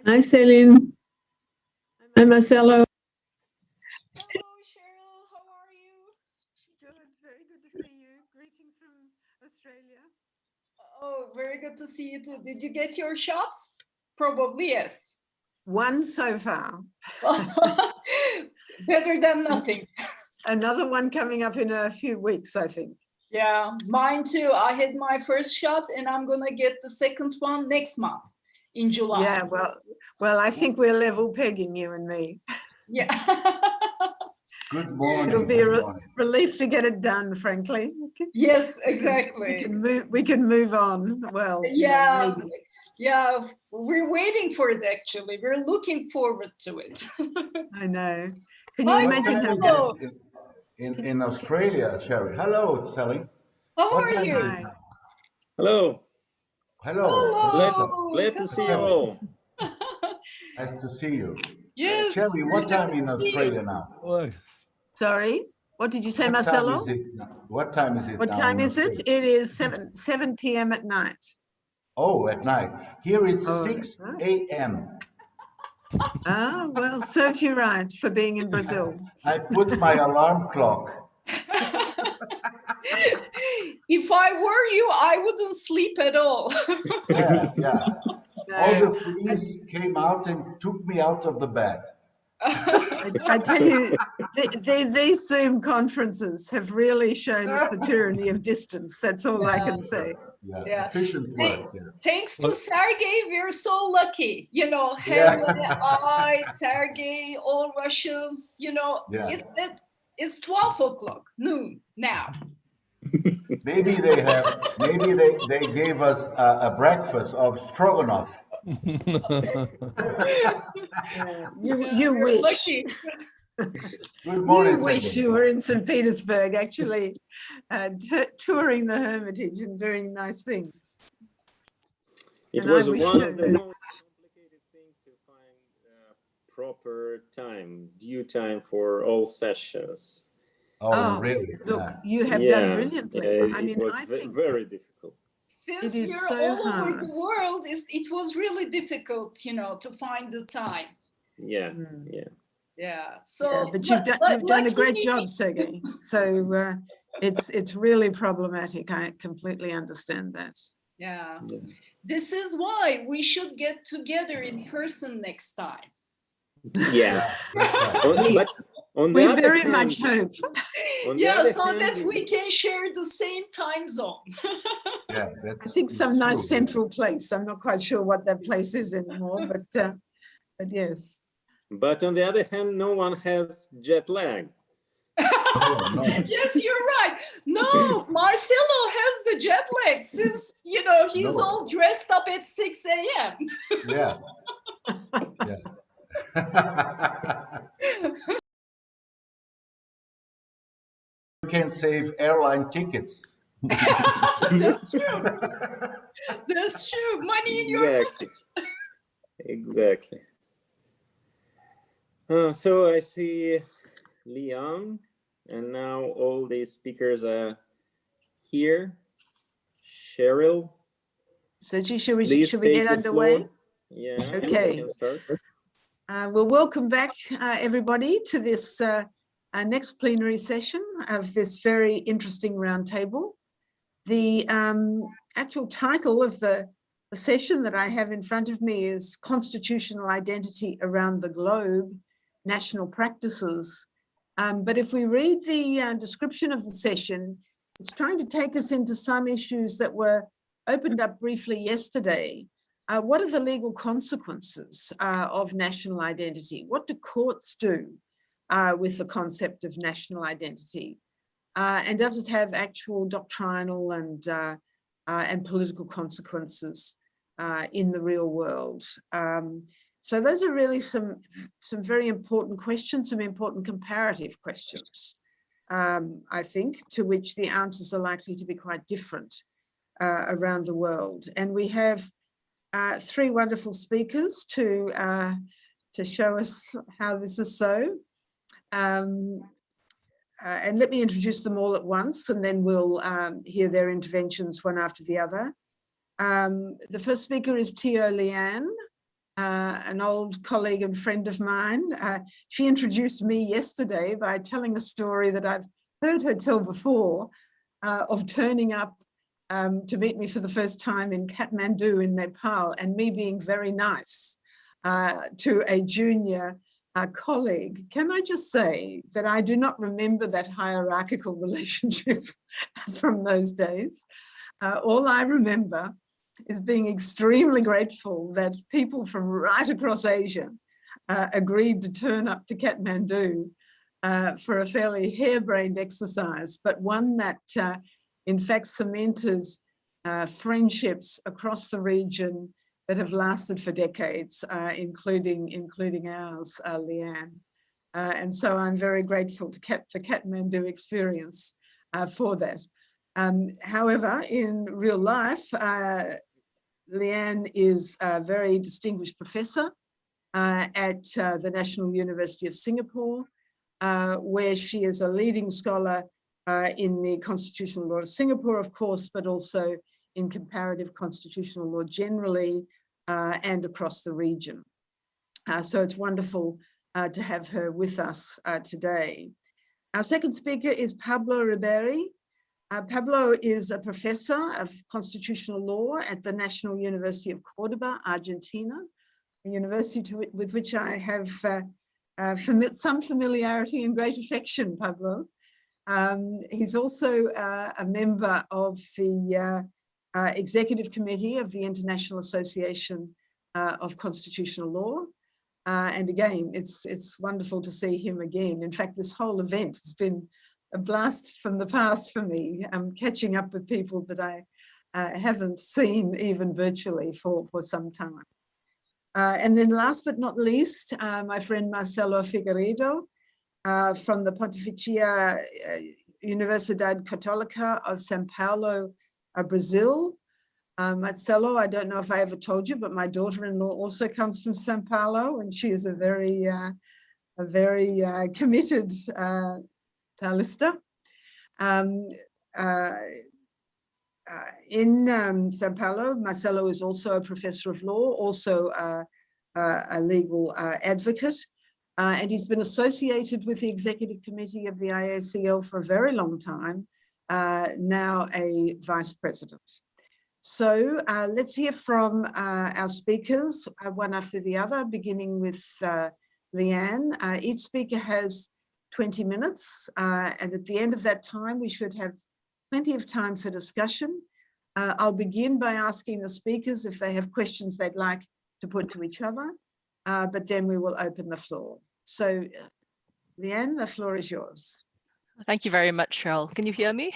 Hi, Celine. Hi, Marcelo. Hello, Cheryl. How are you? Good, very good to see you. Greetings from Australia. Oh, very good to see you too. Did you get your shots? Probably yes. One so far. Better than nothing. Another one coming up in a few weeks, I think. Yeah, mine too. I had my first shot and I'm gonna get the second one next month in July. Yeah, well, I think we're level pegging, you and me. Yeah. Good morning. It'll be a relief to get it done, frankly. Yes, exactly. We can move on. Well, yeah, maybe. yeah. We're waiting for it actually. We're looking forward to it. I know. Can you imagine how? In Australia, Sherry? Hello, Sally. How What are time you? is it now? Hello. Hello. Glad to see you all. Nice to see you. Yes. Sherry, what time in Australia now? Sorry, what did you say, What Marcelo? time is it now? What time is it What now time in is it? Australia? It is 7 p.m. at night. Oh, at night. Here is Oh, 6 right. a.m. Ah, well, serves you right for being in Brazil. I put my alarm clock. If I were you, I wouldn't sleep at all. Yeah. No. All the fleas came out and took me out of the bed. I tell you, these Zoom conferences have really shown us the tyranny of distance. That's all I can say. Yeah. Efficient work. Yeah. Thanks to Sergey, we're so lucky. I, Sergey, all Russians, Yeah. it's 12 o'clock noon now. Maybe they gave us a breakfast of stroganoff. You wish. Lucky. Good morning, You wish Sergey. you were in St. Petersburg, actually touring the Hermitage and doing nice things. It And was I wish one to- of the most complicated things to find proper time, due time for all sessions. Oh, really? Look, Yeah. you have done brilliantly. I mean, it was I think very difficult. Since It is we're so all over hard. the world, it was really difficult, to find the time. Yeah. So, yeah, but you've done a great job, Sergey. So it's really problematic. I completely understand that. Yeah. This is why we should get together in person next time. Yeah. But on the We other very hand, much hope. on the other so hand, that we can share the same time zone. Yeah, that's I think some it's nice true. central place. I'm not quite sure what that place is anymore, but yes. But on the other hand, no one has jet lag. No. Yes, you're right. No, Marcelo has the jet lag since, he's all dressed up at 6 a.m. Yeah. You can save airline tickets. That's true. That's true. Money in your pocket. Exactly. So I see Leon, and now all the speakers are here. Cheryl, So should we please get take the underway? floor. Yeah, Okay. we can start. Well, welcome back, everybody, to this next plenary session of this very interesting roundtable. The actual title of the session that I have in front of me is Constitutional Identity Around the Globe, National Practices. But if we read the description of the session, it's trying to take us into some issues that were opened up briefly yesterday. What are the legal consequences of national identity? What do courts do with the concept of national identity? And does it have actual doctrinal and political consequences in the real world? So those are really some very important questions, some important comparative questions, I think, to which the answers are likely to be quite different around the world. And we have three wonderful speakers to show us how this is so. And let me introduce them all at once, and then we'll hear their interventions one after the other. The first speaker is Tio Lian. an old colleague and friend of mine. She introduced me yesterday by telling a story that I've heard her tell before, of turning up to meet me for the first time in Kathmandu in Nepal, and me being very nice to a junior colleague. Can I just say that I do not remember that hierarchical relationship from those days. All I remember is being extremely grateful that people from right across Asia agreed to turn up to Kathmandu for a fairly harebrained exercise, but one that in fact cemented friendships across the region that have lasted for decades, including ours, Leanne. And so I'm very grateful to the Kathmandu experience for that. However, in real life, Leanne is a very distinguished professor at the National University of Singapore, where she is a leading scholar in the constitutional law of Singapore, of course, but also in comparative constitutional law generally and across the region. So it's wonderful to have her with us today. Our second speaker is Pablo Riberi. Pablo is a professor of constitutional law at the National University of Cordoba, Argentina, a university with which I have some familiarity and great affection, Pablo. He's also a member of the Executive Committee of the International Association of Constitutional Law. And again, it's wonderful to see him again. In fact, this whole event has been a blast from the past for me. I'm catching up with people that I haven't seen even virtually for some time. And then last but not least, my friend Marcelo Figueiredo from the Pontificia Universidade Católica of São Paulo, Brazil. Marcelo, I don't know if I ever told you, but my daughter-in-law also comes from São Paulo, and she is a very committed Paulista. In São Paulo, Marcelo is also a professor of law, also a legal advocate, and he's been associated with the Executive Committee of the IACL for a very long time, now a vice president. So let's hear from our speakers, one after the other, beginning with Leanne. Each speaker has 20 minutes, and at the end of that time, we should have plenty of time for discussion. I'll begin by asking the speakers if they have questions they'd like to put to each other, but then we will open the floor. So Leanne, the floor is yours. Thank you very much, Cheryl. Can you hear me?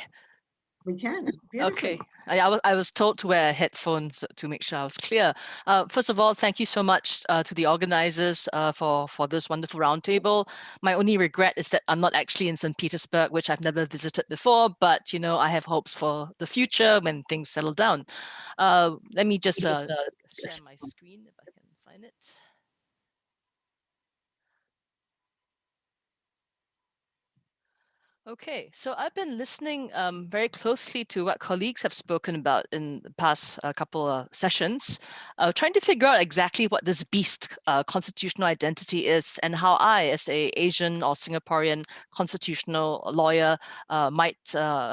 We can. Beautiful. Okay. I was told to wear headphones to make sure I was clear. First of all, thank you so much to the organizers for this wonderful roundtable. My only regret is that I'm not actually in St. Petersburg, which I've never visited before, but you know, I have hopes for the future when things settle down. Let me just share my screen if I can find it. Okay, so I've been listening very closely to what colleagues have spoken about in the past couple of sessions, trying to figure out exactly what this beast constitutional identity is and how I, as an Asian or Singaporean constitutional lawyer, might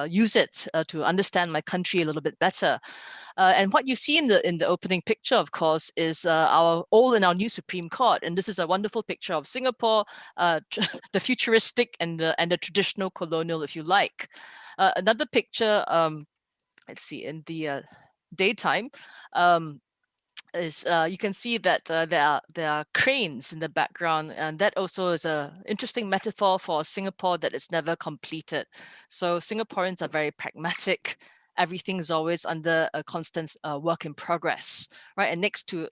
use it to understand my country a little bit better. And what you see in the opening picture, of course, is our old and our new Supreme Court. And this is a wonderful picture of Singapore, the futuristic and the traditional colonial, if you like. Another picture, let's see, in the daytime, is you can see that there are cranes in the background, and that also is an interesting metaphor for Singapore that is never completed. So Singaporeans are very pragmatic. Everything is always under a constant work in progress, right? And next to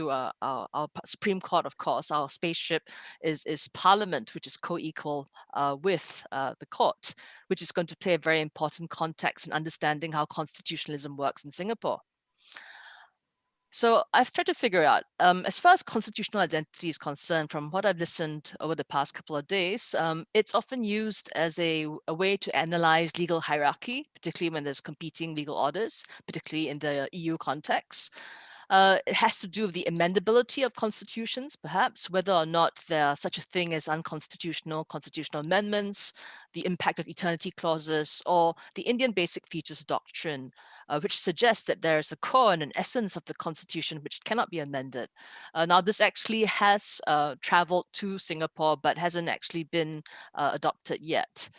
our Supreme Court, of course, our spaceship is Parliament, which is co-equal with the court, which is going to play a very important context in understanding how constitutionalism works in Singapore. So I've tried to figure out, as far as constitutional identity is concerned, from what I've listened over the past couple of days, it's often used as a way to analyze legal hierarchy, particularly when there's competing legal orders, particularly in the EU context. It has to do with the amendability of constitutions, perhaps, whether or not there are such a thing as unconstitutional constitutional amendments, the impact of eternity clauses, or the Indian Basic Features Doctrine, which suggests that there is a core and an essence of the Constitution which cannot be amended. Now, this actually has traveled to Singapore, but hasn't actually been adopted yet.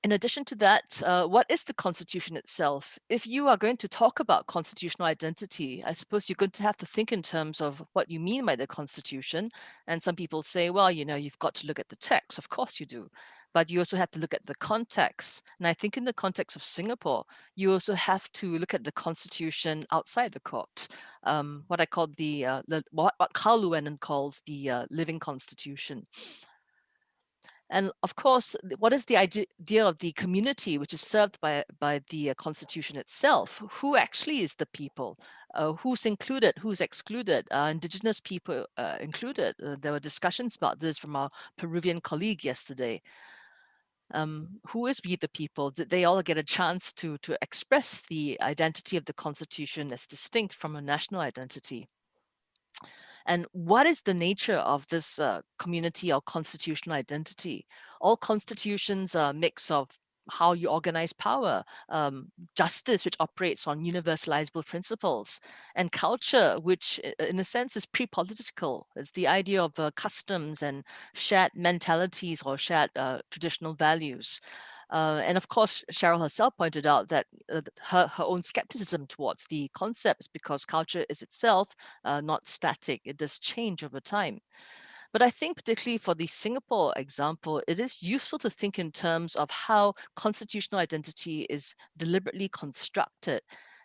In addition to that, what is the Constitution itself? If you are going to talk about constitutional identity, I suppose you're going to have to think in terms of what you mean by the Constitution. And some people say, well, you know, you've got to look at the text. Of course you do. But you also have to look at the context. And I think in the context of Singapore, you also have to look at the Constitution outside the court. What I call what Carl Llewellyn calls the living Constitution. And of course, what is the idea of the community which is served by the Constitution itself? Who actually is the people? Who's included? Who's excluded? Indigenous people included. There were discussions about this from our Peruvian colleague yesterday. Who is we the people? Did they all get a chance to express the identity of the Constitution as distinct from a national identity? And what is the nature of this community or constitutional identity? All constitutions are a mix of how you organize power, justice, which operates on universalizable principles, and culture, which in a sense is pre-political. It's the idea of customs and shared mentalities or shared traditional values. And of course, Cheryl herself pointed out that her own skepticism towards the concepts, because culture is itself not static, it does change over time. But I think particularly for the Singapore example, it is useful to think in terms of how constitutional identity is deliberately constructed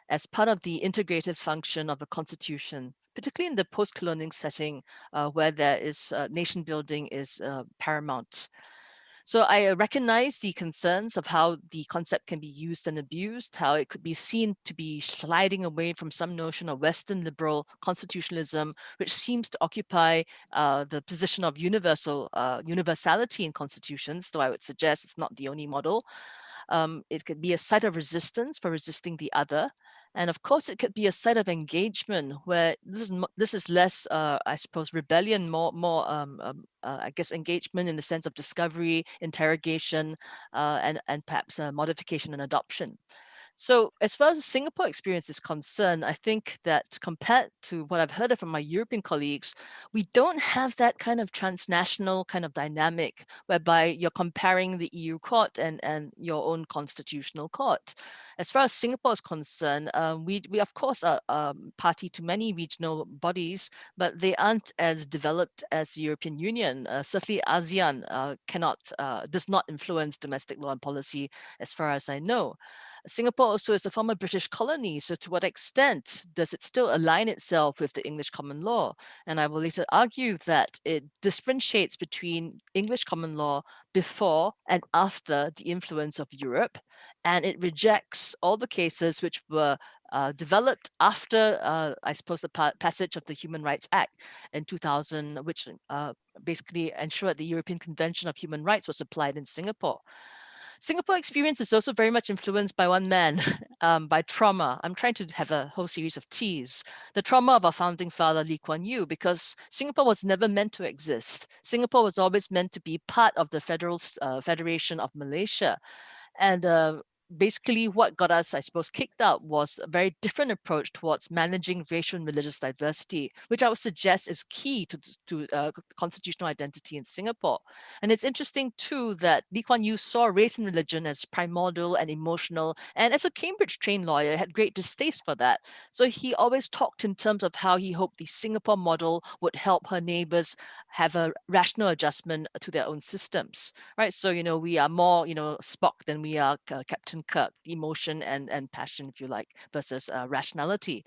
as part of the integrated function of a constitution, particularly in the post-colonial setting where there is nation building is paramount. So I recognize the concerns of how the concept can be used and abused, how it could be seen to be sliding away from some notion of Western liberal constitutionalism, which seems to occupy the position of universality in constitutions, though I would suggest it's not the only model. It could be a site of resistance for resisting the other. And of course, it could be a site of engagement where this is less, I suppose, rebellion, more I guess, engagement in the sense of discovery, interrogation, and perhaps modification and adoption. So as far as the Singapore experience is concerned, I think that compared to what I've heard from my European colleagues, we don't have that kind of transnational kind of dynamic whereby you're comparing the EU court and your own constitutional court. As far as Singapore is concerned, we of course are party to many regional bodies, but they aren't as developed as the European Union. Certainly ASEAN does not influence domestic law and policy as far as I know. Singapore also is a former British colony, so to what extent does it still align itself with the English common law? And I will later argue that it differentiates between English common law before and after the influence of Europe, and it rejects all the cases which were developed after, I suppose, the passage of the Human Rights Act in 2000, which basically ensured the European Convention of Human Rights was applied in Singapore. Singapore experience is also very much influenced by one man, by trauma. I'm trying to have a whole series of T's. The trauma of our founding father, Lee Kuan Yew, because Singapore was never meant to exist. Singapore was always meant to be part of the Federation of Malaysia. And basically what got us, I suppose, kicked out was a very different approach towards managing racial and religious diversity, which I would suggest is key to constitutional identity in Singapore. And it's interesting too that Lee Kuan Yew saw race and religion as primordial and emotional, and as a Cambridge-trained lawyer, had great distaste for that. So he always talked in terms of how he hoped the Singapore model would help her neighbors have a rational adjustment to their own systems, right? So, you know, we are more, you know, Spock than we are Captain Kirk, emotion and passion, if you like, versus rationality.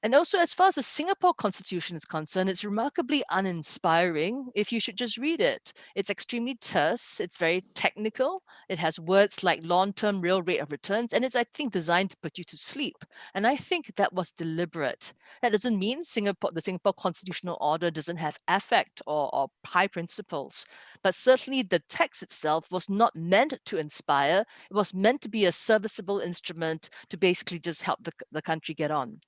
And also, as far as the Singapore Constitution is concerned, it's remarkably uninspiring if you should just read it. It's extremely terse, it's very technical, it has words like long-term real rate of returns, and it's, I think, designed to put you to sleep. And I think that was deliberate. That doesn't mean the Singapore Constitutional Order doesn't have affect or high principles, but certainly the text itself was not meant to inspire, it was meant to be a serviceable instrument to basically just help the country get on.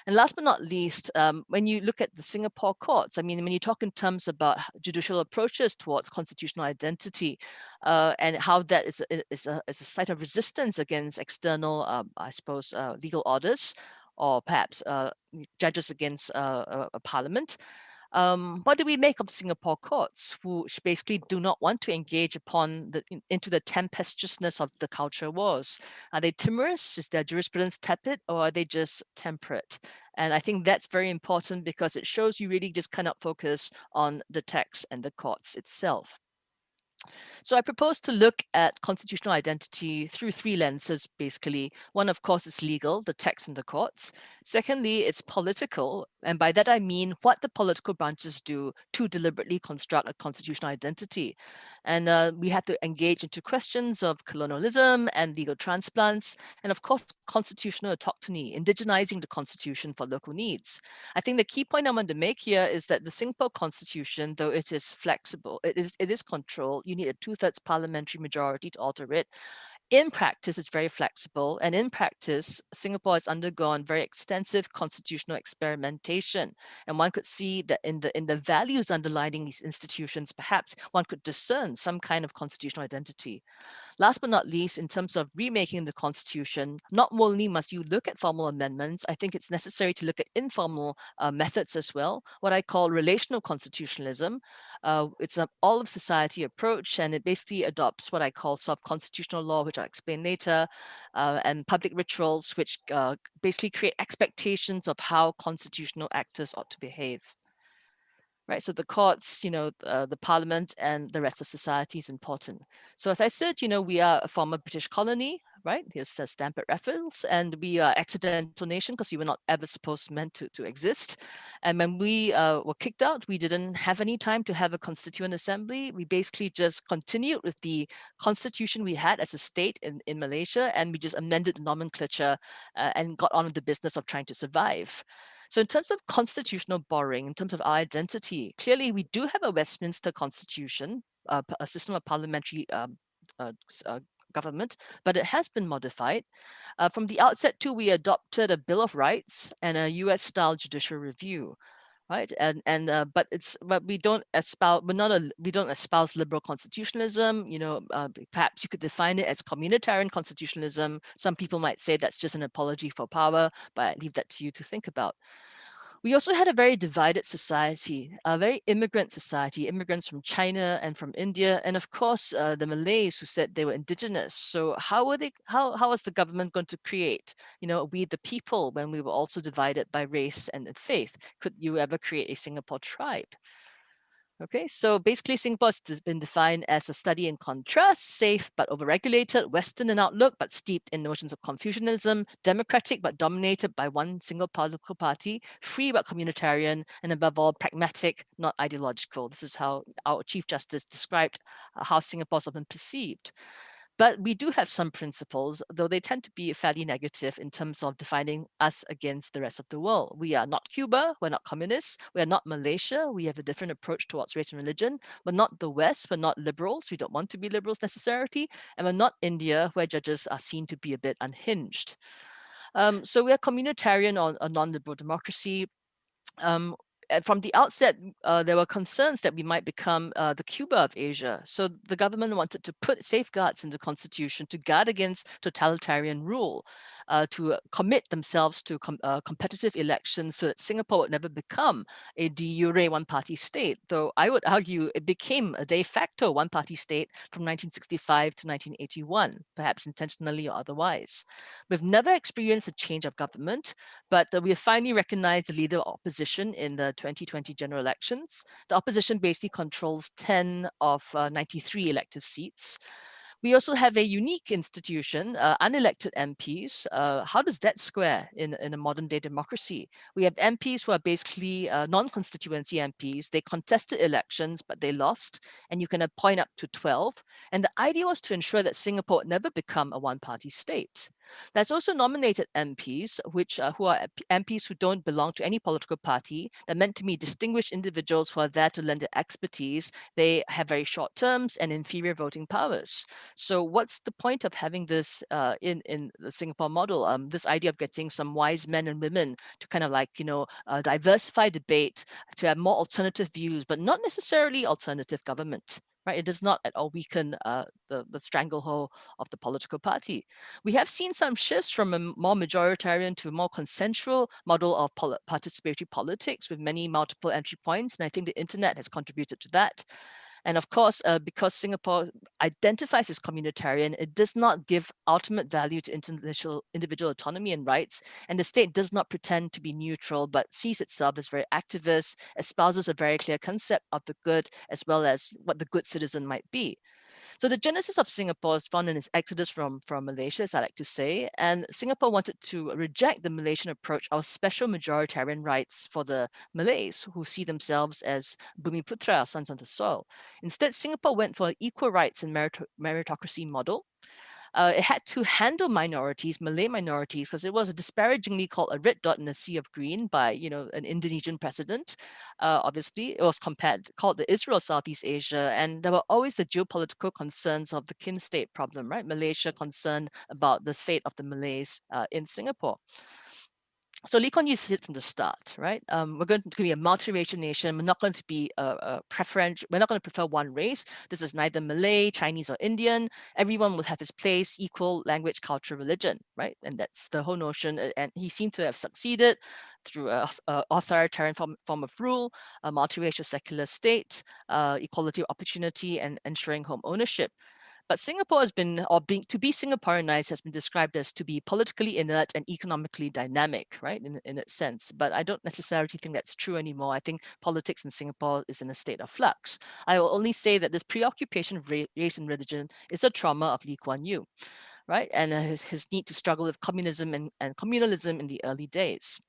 And last but not least, when you look at the Singapore courts, I mean, when you talk in terms about judicial approaches towards constitutional identity and how that is a site of resistance against external, I suppose, legal orders, or perhaps judges against a parliament. What do we make of Singapore courts, which basically do not want to engage into the tempestuousness of the culture wars? Are they timorous? Is their jurisprudence tepid, or are they just temperate? And I think that's very important because it shows you really just cannot focus on the text and the courts itself. So I propose to look at constitutional identity through three lenses, basically. One, of course, is legal, the text and the courts. Secondly, it's political. And by that, I mean what the political branches do to deliberately construct a constitutional identity. And we have to engage into questions of colonialism and legal transplants, and of course, constitutional autochthony, indigenizing the constitution for local needs. I think the key point I want to make here is that the Singapore Constitution, though it is flexible, it is controlled, you need a 2/3 parliamentary majority to alter it. In practice, it's very flexible. And in practice, Singapore has undergone very extensive constitutional experimentation. And one could see that in the values underlying these institutions, perhaps one could discern some kind of constitutional identity. Last but not least, in terms of remaking the Constitution, not only must you look at formal amendments, I think it's necessary to look at informal methods as well, what I call relational constitutionalism. It's an all-of-society approach, and it basically adopts what I call self-constitutional law, which I'll explain later, and public rituals, which basically create expectations of how constitutional actors ought to behave. Right, so the courts, the parliament and the rest of society is important. So as I said, we are a former British colony, right? Here's the stamp at Raffles, and we are accidental nation because we were not ever meant to exist. And when we were kicked out, we didn't have any time to have a constituent assembly. We basically just continued with the constitution we had as a state in Malaysia, and we just amended the nomenclature and got on with the business of trying to survive. So in terms of constitutional borrowing, in terms of our identity, clearly we do have a Westminster Constitution, a system of parliamentary government, but it has been modified. From the outset too, we adopted a Bill of Rights and a US-style judicial review, right? But we don't espouse liberal constitutionalism. Perhaps you could define it as communitarian constitutionalism. Some people might say that's just an apology for power, but I leave that to you to think about. We also had a very divided society, a very immigrant society, immigrants from China and from India, and of course the Malays who said they were indigenous. So how was the government going to create, we the people, when we were also divided by race and faith? Could you ever create a Singapore tribe? Okay, so basically Singapore has been defined as a study in contrast, safe but overregulated, Western in outlook but steeped in notions of Confucianism, democratic but dominated by one single political party, free but communitarian, and above all pragmatic, not ideological. This is how our Chief Justice described how Singapore has been perceived. But we do have some principles, though they tend to be fairly negative in terms of defining us against the rest of the world. We are not Cuba, we're not communists, we are not Malaysia, we have a different approach towards race and religion. We're not the West, we're not liberals, we don't want to be liberals necessarily, and we're not India, where judges are seen to be a bit unhinged. So we are communitarian or a non-liberal democracy. From the outset, there were concerns that we might become the Cuba of Asia. So the government wanted to put safeguards in the constitution to guard against totalitarian rule, to commit themselves to competitive elections so that Singapore would never become a de jure one-party state, though I would argue it became a de facto one-party state from 1965 to 1981, perhaps intentionally or otherwise. We've never experienced a change of government, but we have finally recognized the leader of opposition in the 2020 general elections. The opposition basically controls 10 of 93 elective seats. We also have a unique institution, unelected MPs. How does that square in a modern day democracy? We have MPs who are basically non-constituency MPs. They contested elections, but they lost, and you can appoint up to 12. And the idea was to ensure that Singapore would never become a one-party state. There's also nominated MPs, who are MPs who don't belong to any political party. They're meant to be distinguished individuals who are there to lend their expertise. They have very short terms and inferior voting powers. So what's the point of having this in the Singapore model? This idea of getting some wise men and women to kind of like, diversify debate, to have more alternative views, but not necessarily alternative government. Right? It does not at all weaken the stranglehold of the political party. We have seen some shifts from a more majoritarian to a more consensual model of participatory politics with many multiple entry points. And I think the internet has contributed to that. And of course, because Singapore identifies as communitarian, it does not give ultimate value to individual autonomy and rights. And the state does not pretend to be neutral, but sees itself as very activist, espouses a very clear concept of the good, as well as what the good citizen might be. So the genesis of Singapore is found in its exodus from Malaysia, as I like to say, and Singapore wanted to reject the Malaysian approach of special majoritarian rights for the Malays who see themselves as Bumiputra, sons of the soil. Instead, Singapore went for an equal rights and meritocracy model. It had to handle minorities, Malay minorities, because it was disparagingly called a red dot in a sea of green by, an Indonesian president. Obviously, it was called the Israel Southeast Asia, and there were always the geopolitical concerns of the kin state problem, right? Malaysia concerned about the fate of the Malays in Singapore. So Lee Kuan Yew said from the start, right? We're going to be a multiracial nation. We're not going to be a preferential. We're not going to prefer one race. This is neither Malay, Chinese, or Indian. Everyone will have his place, equal language, culture, religion, right? And that's the whole notion. And he seemed to have succeeded through an authoritarian form of rule, a multiracial secular state, equality of opportunity, and ensuring home ownership. But Singapore has been, to be Singaporeanized has been described as to be politically inert and economically dynamic, right, in its sense. But I don't necessarily think that's true anymore. I think politics in Singapore is in a state of flux. I will only say that this preoccupation of race and religion is a trauma of Lee Kuan Yew, right, and his need to struggle with communism and communalism in the early days.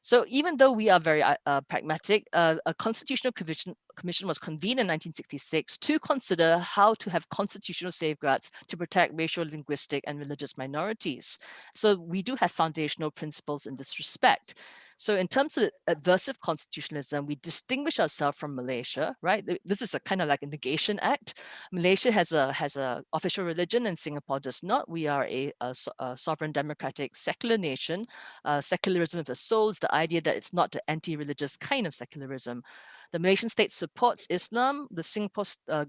So even though we are very pragmatic, a constitutional commission was convened in 1966 to consider how to have constitutional safeguards to protect racial, linguistic, and religious minorities. So we do have foundational principles in this respect. So in terms of aversive constitutionalism, we distinguish ourselves from Malaysia, right? This is a kind of like a negation act. Malaysia has a official religion and Singapore does not. We are a sovereign, democratic, secular nation. Secularism of the soul is the idea that it's not the anti-religious kind of secularism. The Malaysian state supports Islam. The Singapore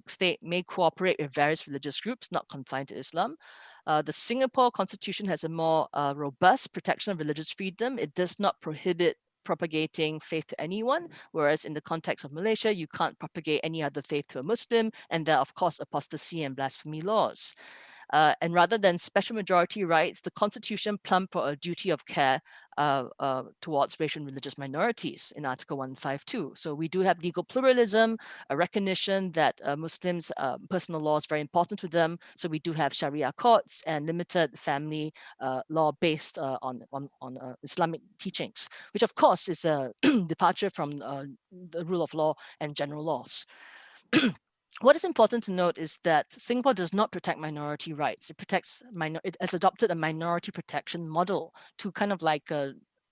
state may cooperate with various religious groups, not confined to Islam. The Singapore constitution has a more robust protection of religious freedom. It does not prohibit propagating faith to anyone, whereas in the context of Malaysia, you can't propagate any other faith to a Muslim, and there are, of course, apostasy and blasphemy laws. And rather than special majority rights, the Constitution plumbed for a duty of care towards racial and religious minorities in Article 152. So we do have legal pluralism, a recognition that Muslims' personal law is very important to them. So we do have Sharia courts and limited family law based on Islamic teachings, which of course is a departure from the rule of law and general laws. What is important to note is that Singapore does not protect minority rights. It has adopted a minority protection model to kind of like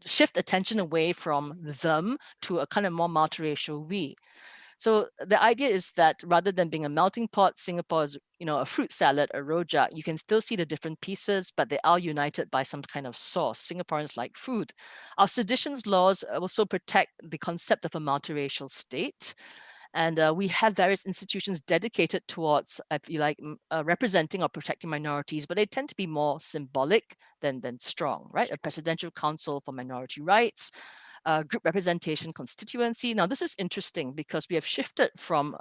shift attention away from them to a kind of more multiracial we. So the idea is that rather than being a melting pot, Singapore is, a fruit salad, a rojak. You can still see the different pieces, but they are united by some kind of sauce. Singaporeans like food. Our seditions laws also protect the concept of a multiracial state. And we have various institutions dedicated towards, if you like, representing or protecting minorities, but they tend to be more symbolic than strong, right? A presidential council for minority rights, group representation constituency. Now, this is interesting because we have shifted from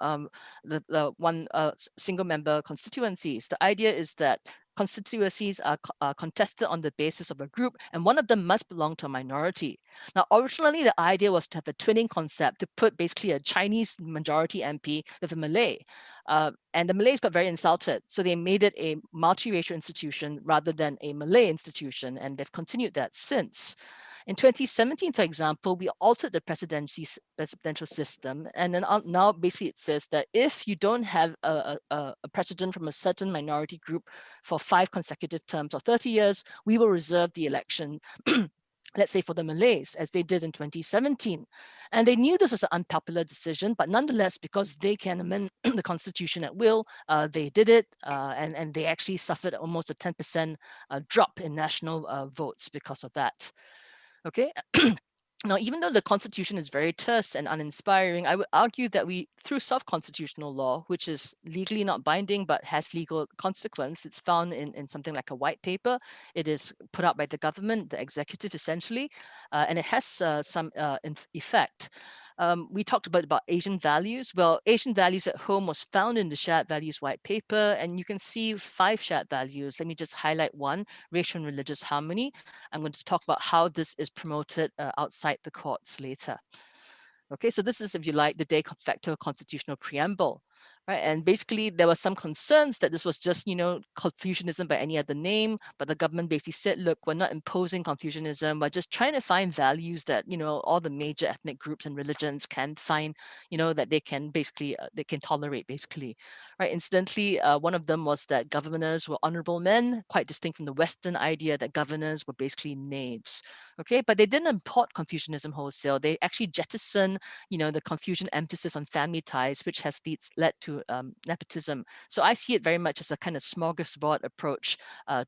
the one single member constituencies. The idea is that constituencies are contested on the basis of a group, and one of them must belong to a minority. Now, originally, the idea was to have a twinning concept, to put basically a Chinese majority MP with a Malay. And the Malays got very insulted, so they made it a multiracial institution rather than a Malay institution, and they've continued that since. In 2017, for example, we altered the presidential system. And then now basically it says that if you don't have a president from a certain minority group for 5 consecutive terms or 30 years, we will reserve the election let's say for the Malays, as they did in 2017. And they knew this was an unpopular decision, but nonetheless, because they can amend the constitution at will, they did it, and they actually suffered almost a 10% drop in national votes because of that. Okay. Now, even though the Constitution is very terse and uninspiring, I would argue that through self-constitutional law, which is legally not binding but has legal consequence, it's found in something like a white paper. It is put out by the government, the executive essentially, and it has some effect. We talked about Asian values. Well, Asian values at home was found in the Shared Values White Paper, and you can see 5 shared values. Let me just highlight one: racial and religious harmony. I'm going to talk about how this is promoted outside the courts later. Okay, so this is, if you like, the de facto constitutional preamble, right? And basically there were some concerns that this was just, Confucianism by any other name, but the government basically said, look, we're not imposing Confucianism, we're just trying to find values that, all the major ethnic groups and religions can find, that they can basically, they can tolerate basically, right? Incidentally, one of them was that governors were honorable men, quite distinct from the Western idea that governors were basically knaves. Okay, but they didn't import Confucianism wholesale. They actually jettisoned, the Confucian emphasis on family ties, which has led to nepotism. So I see it very much as a kind of smorgasbord approach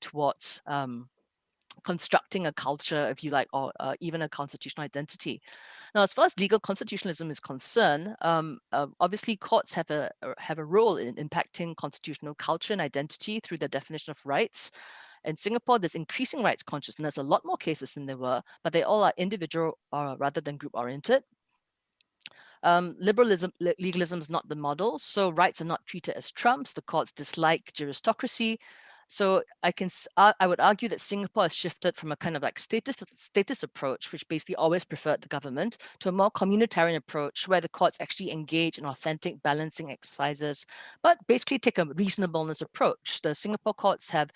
towards constructing a culture, if you like, or even a constitutional identity. Now, as far as legal constitutionalism is concerned, obviously courts have a role in impacting constitutional culture and identity through the definition of rights. In Singapore, there's increasing rights consciousness, a lot more cases than there were, but they all are individual rather than group oriented. Legalism is not the model, so rights are not treated as trumps. The courts dislike juristocracy. So I would argue that Singapore has shifted from a kind of like status approach, which basically always preferred the government, to a more communitarian approach where the courts actually engage in authentic balancing exercises, but basically take a reasonableness approach. The Singapore courts have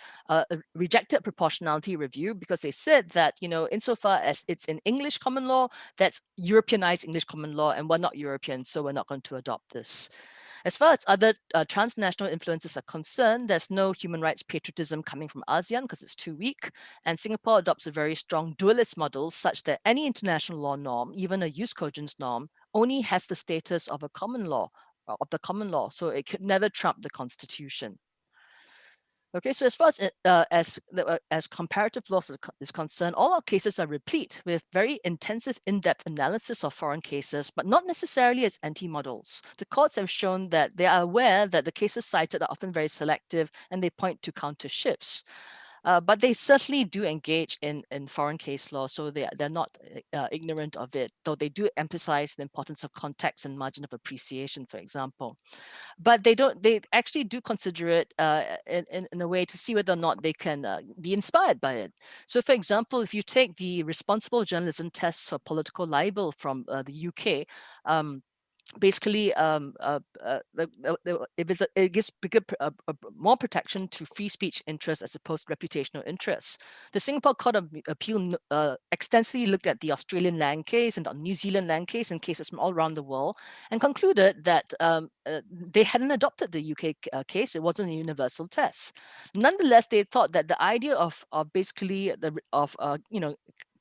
rejected proportionality review because they said that, insofar as it's in English common law, that's Europeanized English common law, and we're not European, so we're not going to adopt this. As far as other transnational influences are concerned, there's no human rights patriotism coming from ASEAN because it's too weak. And Singapore adopts a very strong dualist model such that any international law norm, even a jus cogens norm, only has the status of a common law, so it could never trump the Constitution. Okay, so as far as comparative law is concerned, all our cases are replete with very intensive, in-depth analysis of foreign cases, but not necessarily as anti-models. The courts have shown that they are aware that the cases cited are often very selective and they point to counter shifts. But they certainly do engage in foreign case law, so they're not ignorant of it, though they do emphasize the importance of context and margin of appreciation, for example. But they actually do consider it in a way to see whether or not they can be inspired by it. So for example, if you take the responsible journalism tests for political libel from the UK, basically it gives more protection to free speech interests as opposed to reputational interests. The Singapore Court of Appeal extensively looked at the Australian land case and the New Zealand land case and cases from all around the world and concluded that they hadn't adopted the UK case. It wasn't a universal test. Nonetheless, they thought that the idea of basically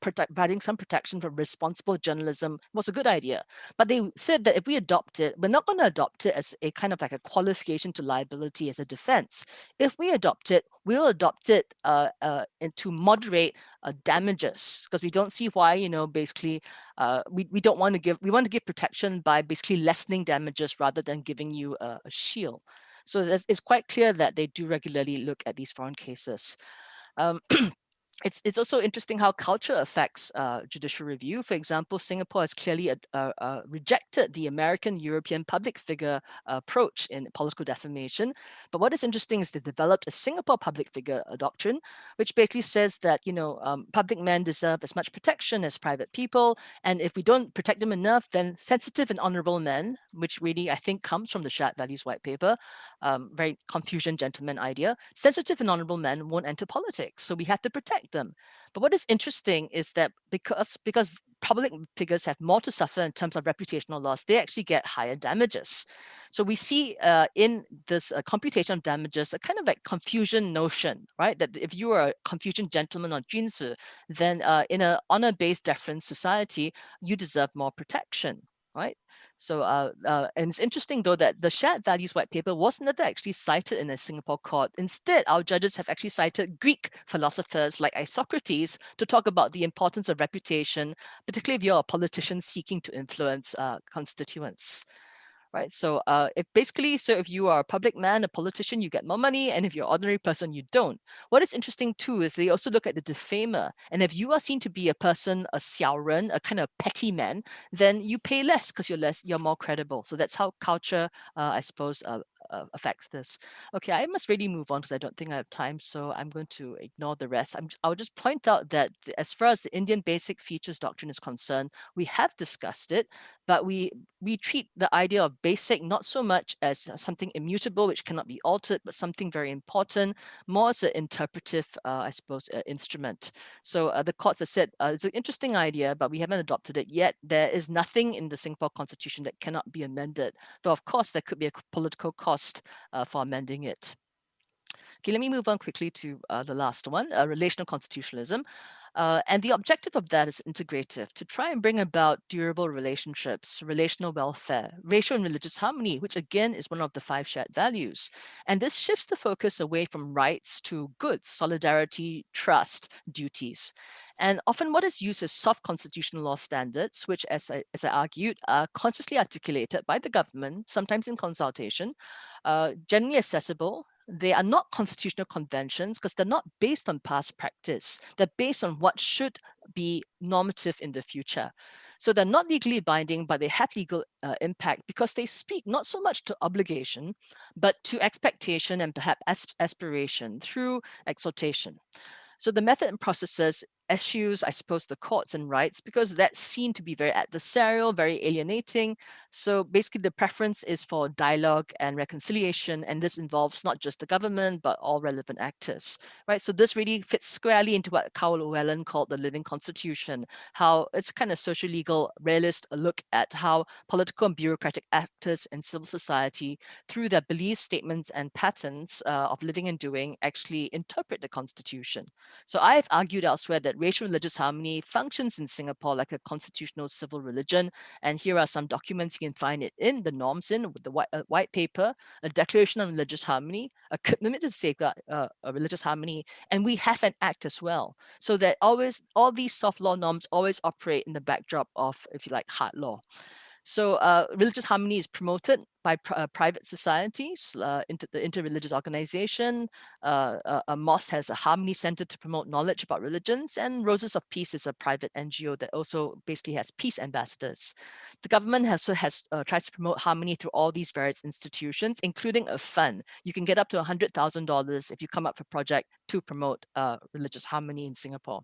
providing some protection for responsible journalism was a good idea. But they said that if we adopt it, we're not going to adopt it as a kind of like a qualification to liability as a defense. If we adopt it, we'll adopt it to moderate damages, because we don't see why, basically we don't want to give, we want to give protection by basically lessening damages rather than giving you a shield. So it's quite clear that they do regularly look at these foreign cases. It's also interesting how culture affects judicial review. For example, Singapore has clearly rejected the American European public figure approach in political defamation. But what is interesting is they developed a Singapore public figure doctrine, which basically says that, public men deserve as much protection as private people. And if we don't protect them enough, then sensitive and honorable men, which really I think comes from the Shared Values White Paper, very Confucian gentleman idea, sensitive and honorable men won't enter politics. So we have to protect protect them. But what is interesting is that because public figures have more to suffer in terms of reputational loss, they actually get higher damages. So we see in this computation of damages a kind of like Confucian notion, right? That if you are a Confucian gentleman or jinzi, then in an honor-based deference society, you deserve more protection, right? So, and it's interesting though that the shared values white paper was never actually cited in a Singapore court. Instead, our judges have actually cited Greek philosophers like Isocrates to talk about the importance of reputation, particularly if you're a politician seeking to influence constituents. Right. So if you are a public man, a politician, you get more money. And if you're an ordinary person, you don't. What is interesting too is they also look at the defamer. And if you are seen to be a person, a xiao ren, a kind of petty man, then you pay less because you're more credible. So that's how culture, I suppose, affects this. Okay, I must really move on because I don't think I have time. So I'm going to ignore the rest. I'll just point out that as far as the Indian Basic Features Doctrine is concerned, we have discussed it, but we treat the idea of basic not so much as something immutable which cannot be altered, but something very important, more as an interpretive, I suppose, instrument. So the courts have said it's an interesting idea, but we haven't adopted it yet. There is nothing in the Singapore Constitution that cannot be amended, though of course there could be a political cost for amending it. Okay, let me move on quickly to the last one, relational constitutionalism. And the objective of that is integrative, to try and bring about durable relationships, relational welfare, racial and religious harmony, which again is one of the 5 shared values. And this shifts the focus away from rights to goods, solidarity, trust, duties. And often what is used as soft constitutional law standards, which as I argued, are consciously articulated by the government, sometimes in consultation, generally accessible. They are not constitutional conventions because they're not based on past practice. They're based on what should be normative in the future. So they're not legally binding, but they have legal impact because they speak not so much to obligation, but to expectation and perhaps aspiration through exhortation. So the method and processes eschews, I suppose, the courts and rights because that's seen to be very adversarial, very alienating. So basically the preference is for dialogue and reconciliation, and this involves not just the government, but all relevant actors, right? So this really fits squarely into what Carl Llewellyn called the living constitution, how it's kind of social legal realist look at how political and bureaucratic actors in civil society, through their beliefs, statements, and patterns of living and doing, actually interpret the constitution. So I've argued elsewhere that racial religious harmony functions in Singapore like a constitutional civil religion. And here are some documents you can find it in the norms with the white paper, a declaration on religious harmony, a commitment to safeguard religious harmony, and we have an act as well. So that all these soft law norms always operate in the backdrop of, if you like, hard law. So religious harmony is promoted by private societies, the interreligious organization. A mosque has a harmony center to promote knowledge about religions, and Roses of Peace is a private NGO that also basically has peace ambassadors. The government tries to promote harmony through all these various institutions, including a fund. You can get up to $100,000 if you come up with a project to promote religious harmony in Singapore.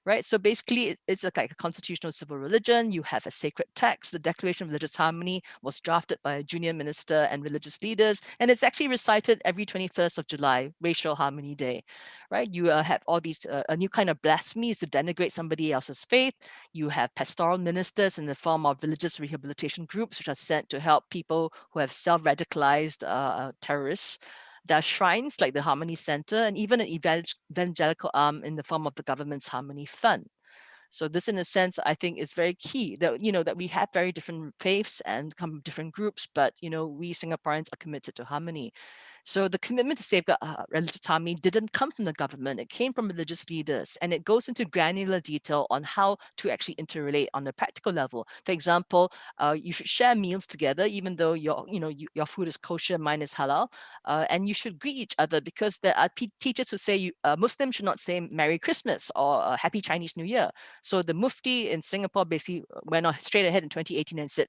Right, so basically it's like a constitutional civil religion. You have a sacred text. The Declaration of Religious Harmony was drafted by a junior minister and religious leaders, and it's actually recited every 21st of July, Racial Harmony Day. Right, you have all these a new kind of blasphemies to denigrate somebody else's faith. You have pastoral ministers in the form of religious rehabilitation groups, which are sent to help people who have self-radicalized terrorists. There are shrines like the Harmony Center and even an evangelical arm in the form of the government's Harmony Fund. So this, in a sense, I think is very key that, that we have very different faiths and come from different groups, but, we Singaporeans are committed to harmony. So the commitment to safeguard religious harmony didn't come from the government. It came from religious leaders, and it goes into granular detail on how to actually interrelate on a practical level. For example, you should share meals together, even though your food is kosher, mine is halal, and you should greet each other because there are teachers who say Muslims should not say Merry Christmas or Happy Chinese New Year. So the Mufti in Singapore basically went on straight ahead in 2018 and said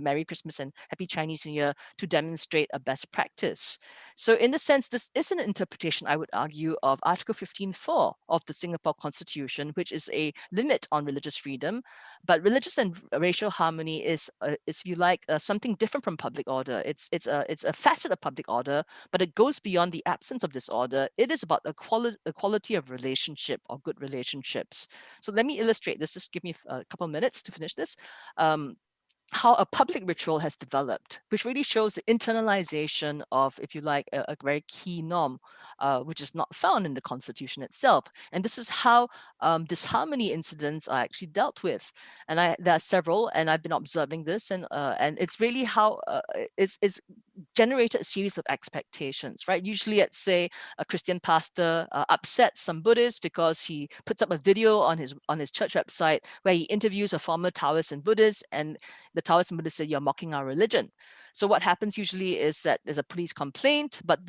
Merry Christmas and Happy Chinese New Year to demonstrate a best practice. So in a sense, this is an interpretation, I would argue, of Article 15.4 of the Singapore Constitution, which is a limit on religious freedom. But religious and racial harmony is if you like, something different from public order. It's a facet of public order, but it goes beyond the absence of disorder. It is about equality of relationship or good relationships. So let me illustrate this. Just give me a couple of minutes to finish this. How a public ritual has developed, which really shows the internalization of, if you like, a very key norm, which is not found in the Constitution itself. And this is how disharmony incidents are actually dealt with. And there are several, and I've been observing this, and it's really how it's generated a series of expectations, right? Usually, let's say a Christian pastor upsets some Buddhists because he puts up a video on his church website where he interviews a former Taoist and Buddhist, and the Taoist and Buddhist say, "You're mocking our religion." So what happens usually is that there's a police complaint, but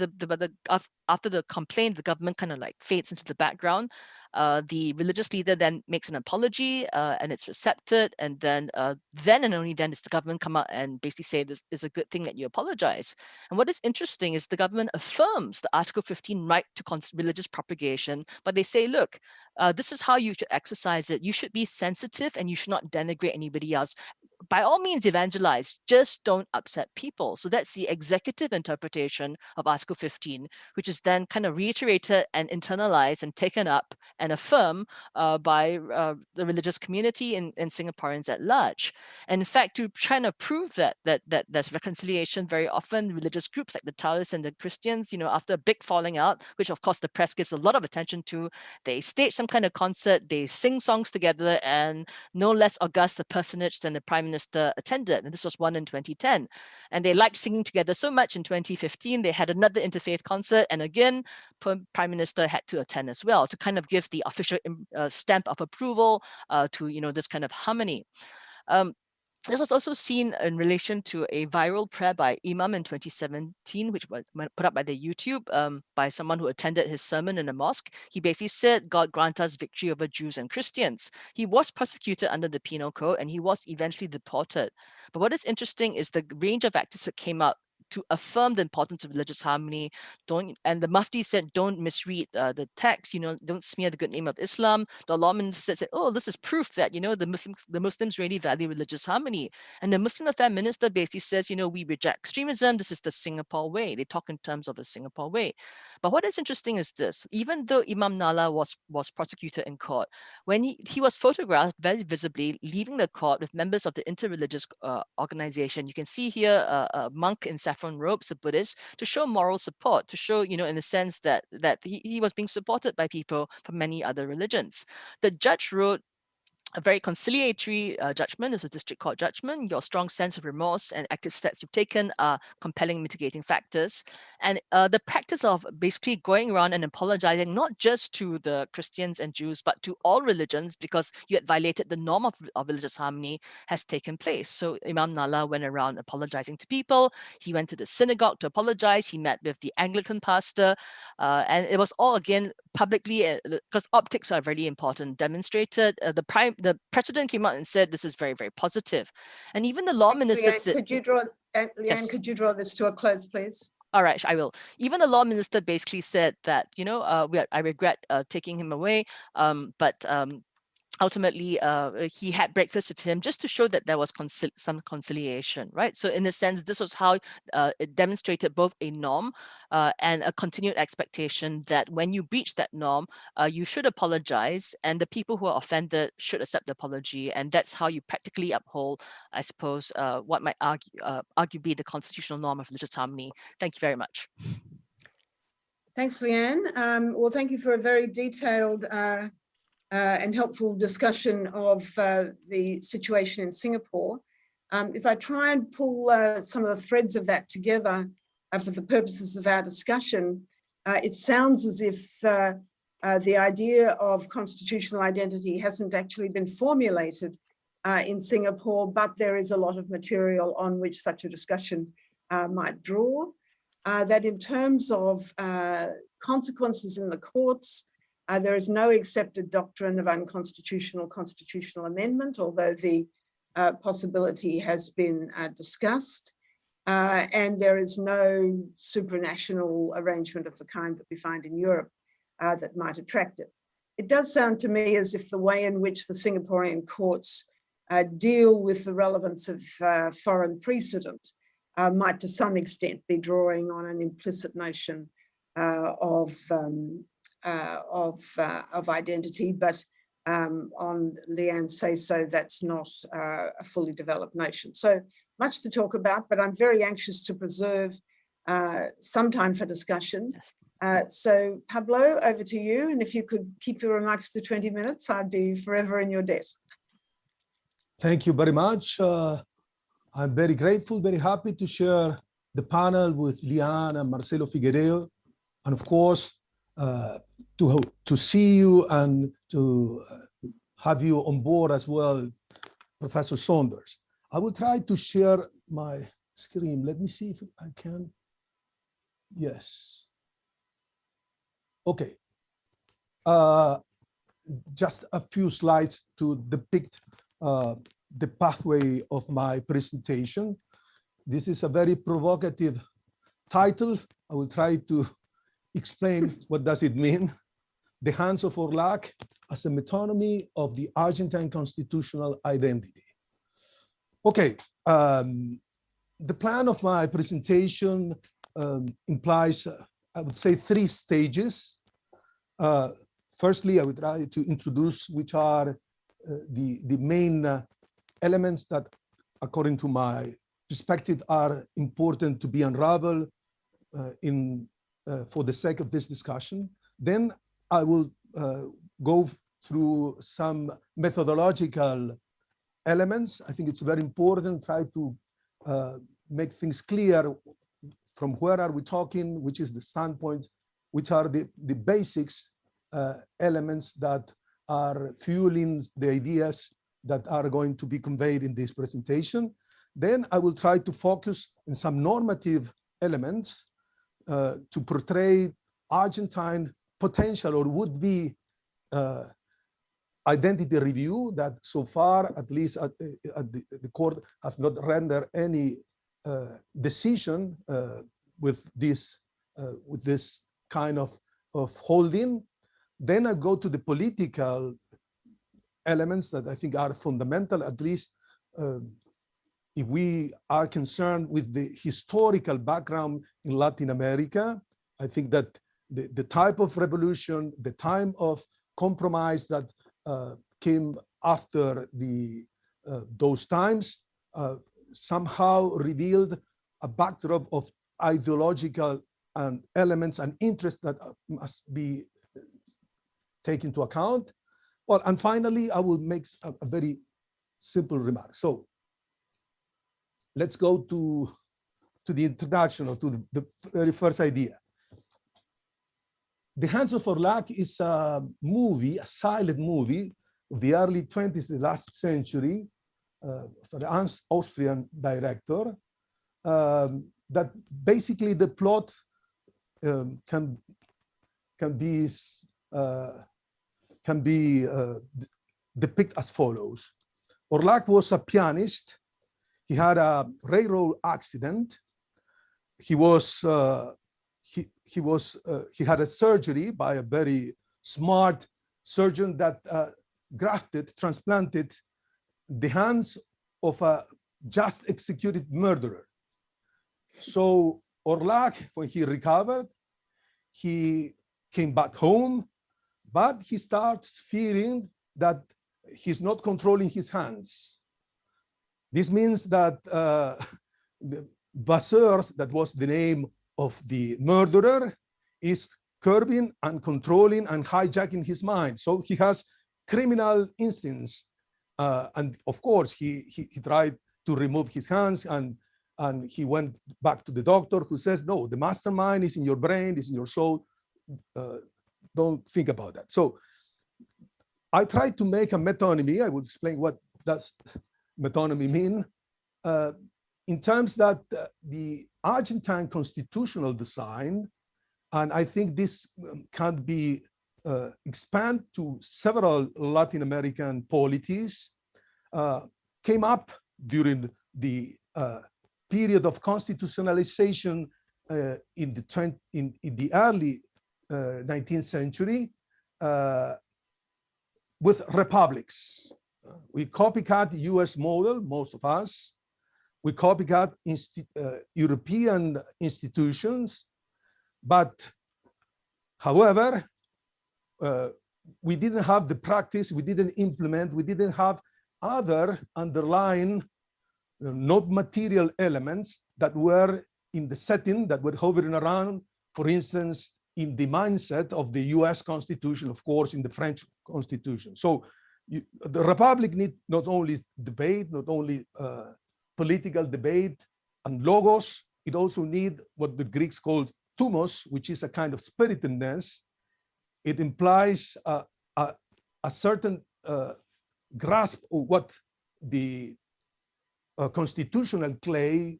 after the complaint, the government kind of like fades into the background. The religious leader then makes an apology, and it's accepted, and then and only then does the government come out and basically say this is a good thing that you apologize. And what is interesting is the government affirms the Article 15 right to religious propagation, but they say, look, this is how you should exercise it. You should be sensitive, and you should not denigrate anybody else. By all means, evangelize, just don't upset people. So that's the executive interpretation of Article 15, which is then kind of reiterated and internalized and taken up and affirmed by the religious community and Singaporeans at large. And in fact, to try to prove that there's reconciliation, very often religious groups like the Taoists and the Christians, after a big falling out, which of course the press gives a lot of attention to, they stage some kind of concert, they sing songs together, and no less august a personage than the Prime Minister attended. And this was one in 2010. And they liked singing together so much in 2015, they had another interfaith concert. And again, Prime Minister had to attend as well to kind of give the official stamp of approval to, this kind of harmony. This was also seen in relation to a viral prayer by Imam in 2017, which was put up by the YouTube by someone who attended his sermon in a mosque. He basically said, "God grant us victory over Jews and Christians." He was prosecuted under the Penal Code, and he was eventually deported. But what is interesting is the range of actors that came out to affirm the importance of religious harmony. And the Mufti said, don't misread the text, don't smear the good name of Islam. The law minister said, oh, this is proof that, the Muslims really value religious harmony. And the Muslim Affairs Minister basically says, we reject extremism. This is the Singapore way. They talk in terms of the Singapore way. But what is interesting is this, even though Imam Nala was prosecuted in court, when he was photographed very visibly leaving the court with members of the interreligious organization, you can see here a monk in saffron robes, a Buddhist, to show moral support, to show, in a sense that he was being supported by people from many other religions. The judge wrote a very conciliatory judgment. It's a district court judgment. Your strong sense of remorse and active steps you've taken are compelling mitigating factors. And the practice of basically going around and apologizing, not just to the Christians and Jews, but to all religions, because you had violated the norm of religious harmony, has taken place. So Imam Nala went around apologizing to people. He went to the synagogue to apologize. He met with the Anglican pastor. And it was all, again, publicly, because optics are very important, demonstrated. The president came out and said this is very, very positive. And even the law minister said, Leanne, could you draw this to a close, please? All right, I will. Even the law minister basically said that, I regret taking him away, but ultimately, he had breakfast with him just to show that there was some conciliation, right? So in a sense, this was how it demonstrated both a norm and a continued expectation that when you breach that norm, you should apologize, and the people who are offended should accept the apology. And that's how you practically uphold, I suppose, what might arguably the constitutional norm of religious harmony. Thank you very much. Thanks, Leanne. Well, thank you for a very detailed and helpful discussion of the situation in Singapore. If I try and pull some of the threads of that together for the purposes of our discussion, it sounds as if the idea of constitutional identity hasn't actually been formulated in Singapore, but there is a lot of material on which such a discussion might draw. That in terms of consequences in the courts, there is no accepted doctrine of unconstitutional constitutional amendment, although the possibility has been discussed. and there is no supranational arrangement of the kind that we find in Europe that might attract it. It does sound to me as if the way in which the Singaporean courts deal with the relevance of foreign precedent might to some extent be drawing on an implicit notion of identity, but on Leanne's say-so, that's not a fully developed notion. So much to talk about, but I'm very anxious to preserve some time for discussion. So Pablo, over to you. And if you could keep your remarks to 20 minutes, I'd be forever in your debt. Thank you very much. I'm very grateful, very happy to share the panel with Leanne and Marcelo Figueiredo, and of course, to see you and to have you on board as well, Professor Saunders. I will try to share my screen. Let me see if I can. Yes. Okay. Just a few slides to depict the pathway of my presentation. This is a very provocative title. I will try to explain what does it mean. The Hands of Orlac as a metonymy of the Argentine constitutional identity. Okay, the plan of my presentation implies, I would say, 3 stages. Firstly, I would try to introduce which are the main elements that, according to my perspective, are important to be unraveled for the sake of this discussion. Then I will go through some methodological elements. I think it's very important, try to make things clear from where are we talking, which is the standpoint, which are the basics elements that are fueling the ideas that are going to be conveyed in this presentation. Then I will try to focus on some normative elements to portray Argentine potential or would-be identity review that so far, at least at the court, has not rendered any decision with this kind of holding. Then I go to the political elements that I think are fundamental, at least if we are concerned with the historical background in Latin America. I think that the type of revolution, the time of compromise that came after those times somehow revealed a backdrop of ideological elements and interests that must be taken into account. Well, and finally, I will make a very simple remark. So let's go to the introduction or to the very first idea. The Hands of Orlac is a movie, a silent movie of the early 20s, the last century, for the Austrian director, that basically the plot can be depicted as follows. Orlac was a pianist. He had a railroad accident. He had a surgery by a very smart surgeon that transplanted the hands of a just executed murderer. So Orlac, when he recovered, he came back home, but he starts fearing that he's not controlling his hands. This means that the Vasseurs, that was the name of the murderer, is curbing and controlling and hijacking his mind. So he has criminal instincts. And of course, he tried to remove his hands, and he went back to the doctor, who says, no, the mastermind is in your brain, is in your soul. Don't think about that. So I tried to make a metonymy. I will explain what does metonymy mean. In terms that the Argentine constitutional design, and I think this can be expanded to several Latin American polities, came up during the period of constitutionalization in the early 19th century with republics. We copycat the US model, most of us. We copycat European institutions, but however, we didn't have the practice, we didn't implement, we didn't have other underlying not material elements that were in the setting, that were hovering around, for instance, in the mindset of the US Constitution, of course, in the French Constitution. So the Republic needs not only debate, not only political debate and logos, it also needs what the Greeks called thumos, which is a kind of spiritedness. It implies a certain grasp of what the constitutional clay,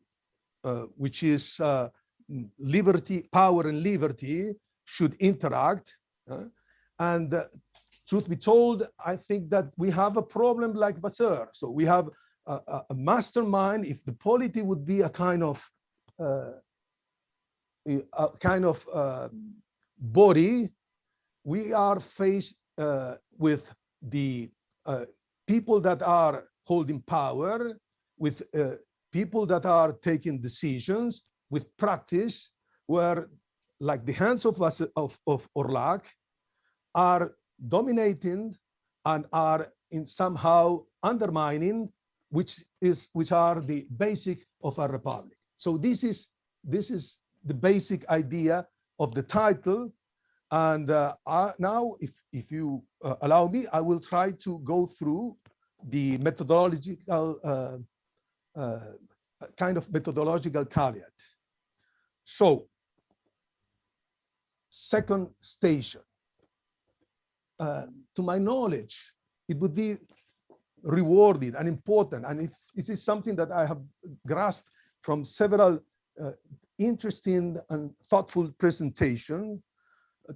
which is liberty, power and liberty, should interact. And truth be told, I think that we have a problem like Vasseur. So we have a mastermind. If the polity would be a kind of body, we are faced with the people that are holding power, with people that are taking decisions, with practice, where, like the hands of Orlac, are dominating and are in somehow undermining, which are the basic of a republic. So this is the basic idea of the title. And now, if you allow me, I will try to go through the methodological kind of methodological caveat. So, second station. To my knowledge, it would be rewarded and important, and it is something that I have grasped from several interesting and thoughtful presentations,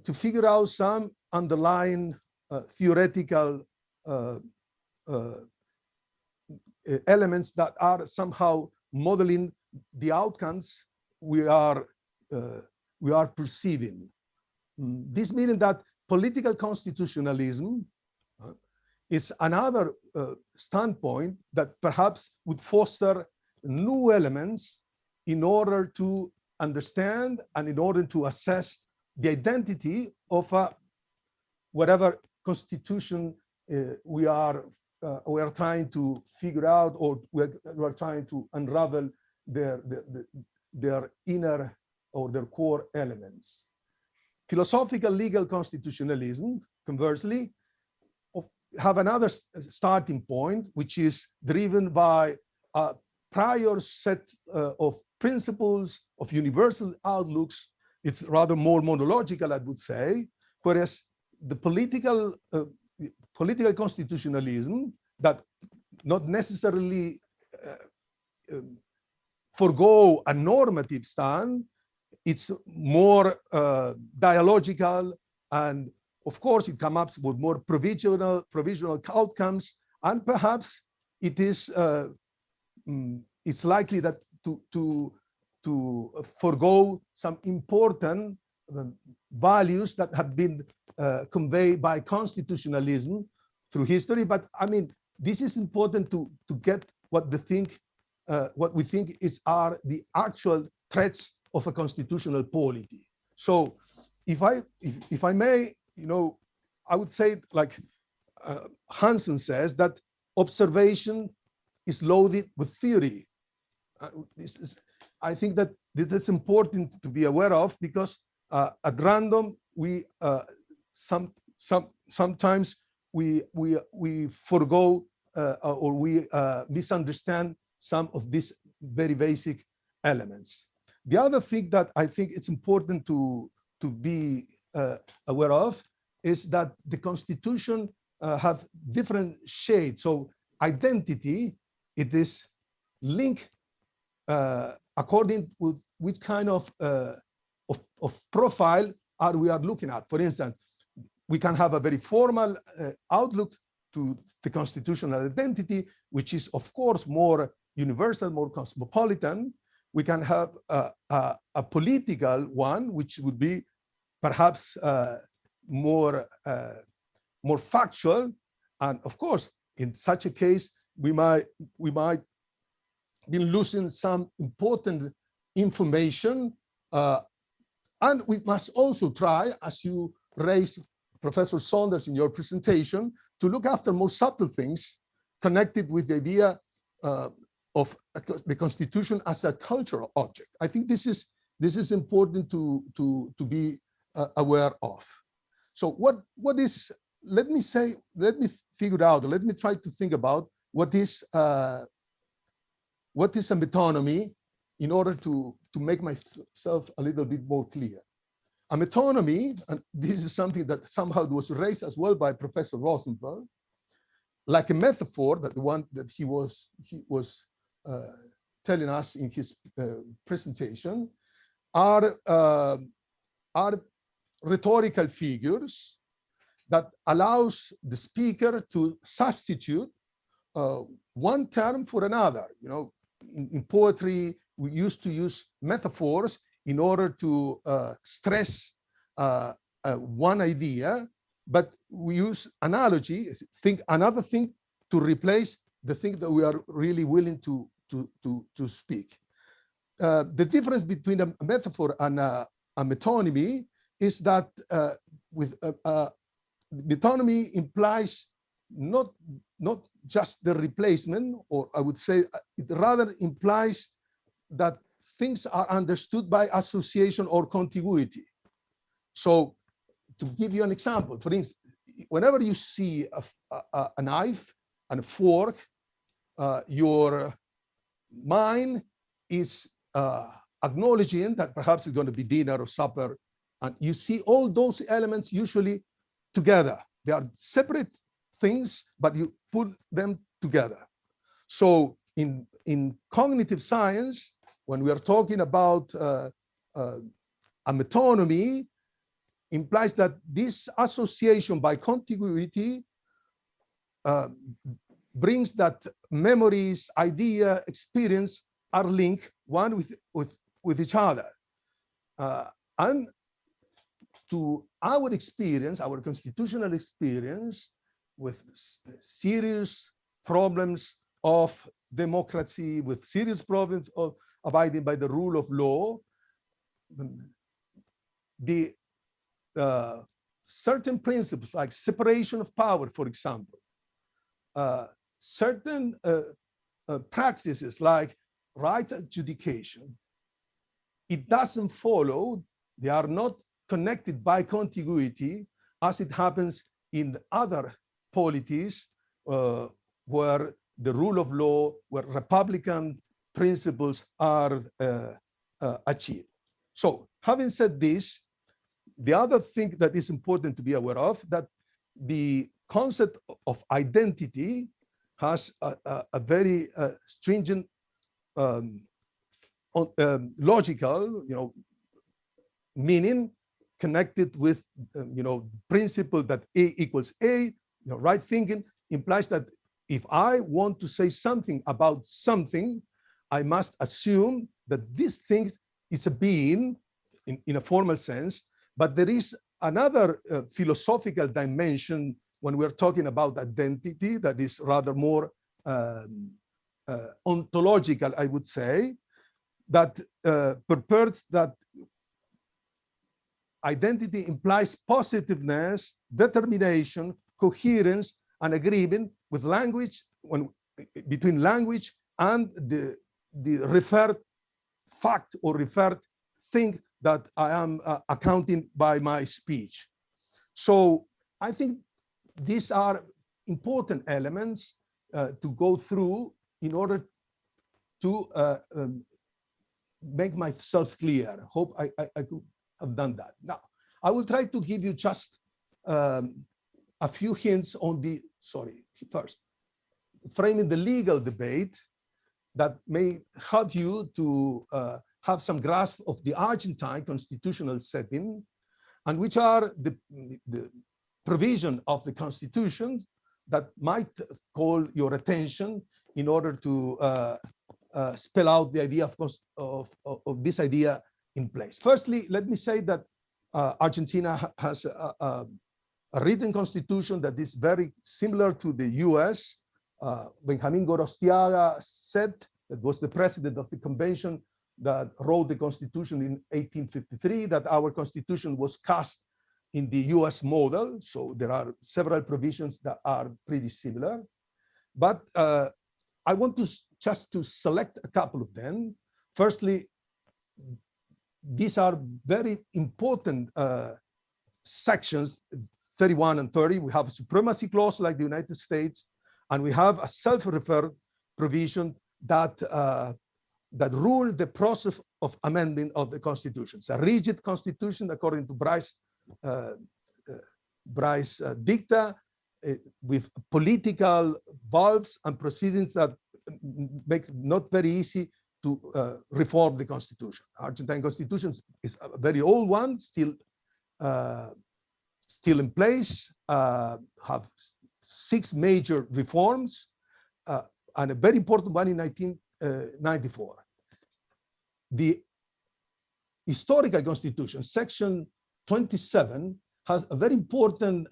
to figure out some underlying theoretical elements that are somehow modeling the outcomes we are perceiving. This meaning that political constitutionalism is another standpoint that perhaps would foster new elements in order to understand and in order to assess the identity of whatever constitution we are trying to figure out, or we're trying to unravel their inner or their core elements. Philosophical legal constitutionalism, conversely, have another starting point, which is driven by a prior set of principles, of universal outlooks. It's rather more monological, I would say, whereas the political constitutionalism that not necessarily forgo a normative stand, it's more dialogical, and of course it comes up with more provisional outcomes, and perhaps it is it's likely that to forgo some important values that have been conveyed by constitutionalism through history. But I mean, this is important to get what we think are the actual threats of a constitutional polity. So if I may, I would say, like Hansen says, that observation is loaded with theory. I think that that's important to be aware of, because at random we sometimes we forgo or we misunderstand some of these very basic elements. The other thing that I think it's important to be aware of is that the Constitution have different shades. So identity, it is linked according to which kind of profile we are looking at. For instance, we can have a very formal outlook to the constitutional identity, which is of course more universal, more cosmopolitan. we can have a political one, which would be perhaps more factual. And of course, in such a case, we might be losing some important information. And we must also try, as you raised, Professor Saunders, in your presentation, to look after more subtle things connected with the idea of the Constitution as a cultural object. I think this is important to be aware of. So what is, let me figure out, let me try to think about what is a metonymy in order to make myself a little bit more clear. A metonymy, and this is something that somehow was raised as well by Professor Rosenfeld, like a metaphor, that the one that he was telling us in his presentation, are rhetorical figures that allows the speaker to substitute one term for another. You know, in poetry, we used to use metaphors in order to stress one idea, but we use analogy, think another thing, to replace the thing that we are really willing to speak. The difference between a metaphor and a metonymy is that with metonymy implies not just the replacement, or I would say it rather implies that things are understood by association or contiguity. So to give you an example, for instance, whenever you see a knife and a fork, your mind is acknowledging that perhaps it's going to be dinner or supper, and you see all those elements usually together. They are separate things, but you put them together. So in cognitive science, when we are talking about a metonymy, implies that this association by contiguity brings that memories, idea, experience are linked one with each other. And to our experience, our constitutional experience with serious problems of democracy, with serious problems of abiding by the rule of law, the certain principles like separation of power, for example, certain practices like right adjudication, it doesn't follow, they are not connected by contiguity as it happens in other polities where the rule of law, where Republican principles are achieved. So having said this, the other thing that is important to be aware of, that the concept of identity has a very stringent logical, meaning connected with, principle that A equals A. Right thinking implies that if I want to say something about something, I must assume that this thing is a being in a formal sense, but there is another philosophical dimension when we're talking about identity that is rather more ontological, I would say, that purports that identity implies positiveness, determination, coherence, and agreement with language, between language and the referred fact or referred thing that I am accounting by my speech. So I think these are important elements to go through in order to make myself clear. Hope I could have done that. Now, I will try to give you just a few hints on first, framing the legal debate that may help you to have some grasp of the Argentine constitutional setting, and which are the provision of the Constitution that might call your attention in order to spell out the idea of this idea in place. Firstly, let me say that Argentina has a written constitution that is very similar to the US. Benjamin Gorostiaga said, that was the president of the convention that wrote the constitution in 1853, that our constitution was cast in the US model. So there are several provisions that are pretty similar. But I want to just to select a couple of them. Firstly, these are very important sections, 31 and 30. We have a supremacy clause like the United States, and we have a self-referred provision that that rule the process of amending of the constitution. It's a rigid constitution according to Bryce dicta, with political valves and proceedings that make not very easy to reform the constitution. Argentine constitution is a very old one, still in place, have 6 major reforms, and a very important one in 1994. The historical constitution, section 27, has a very important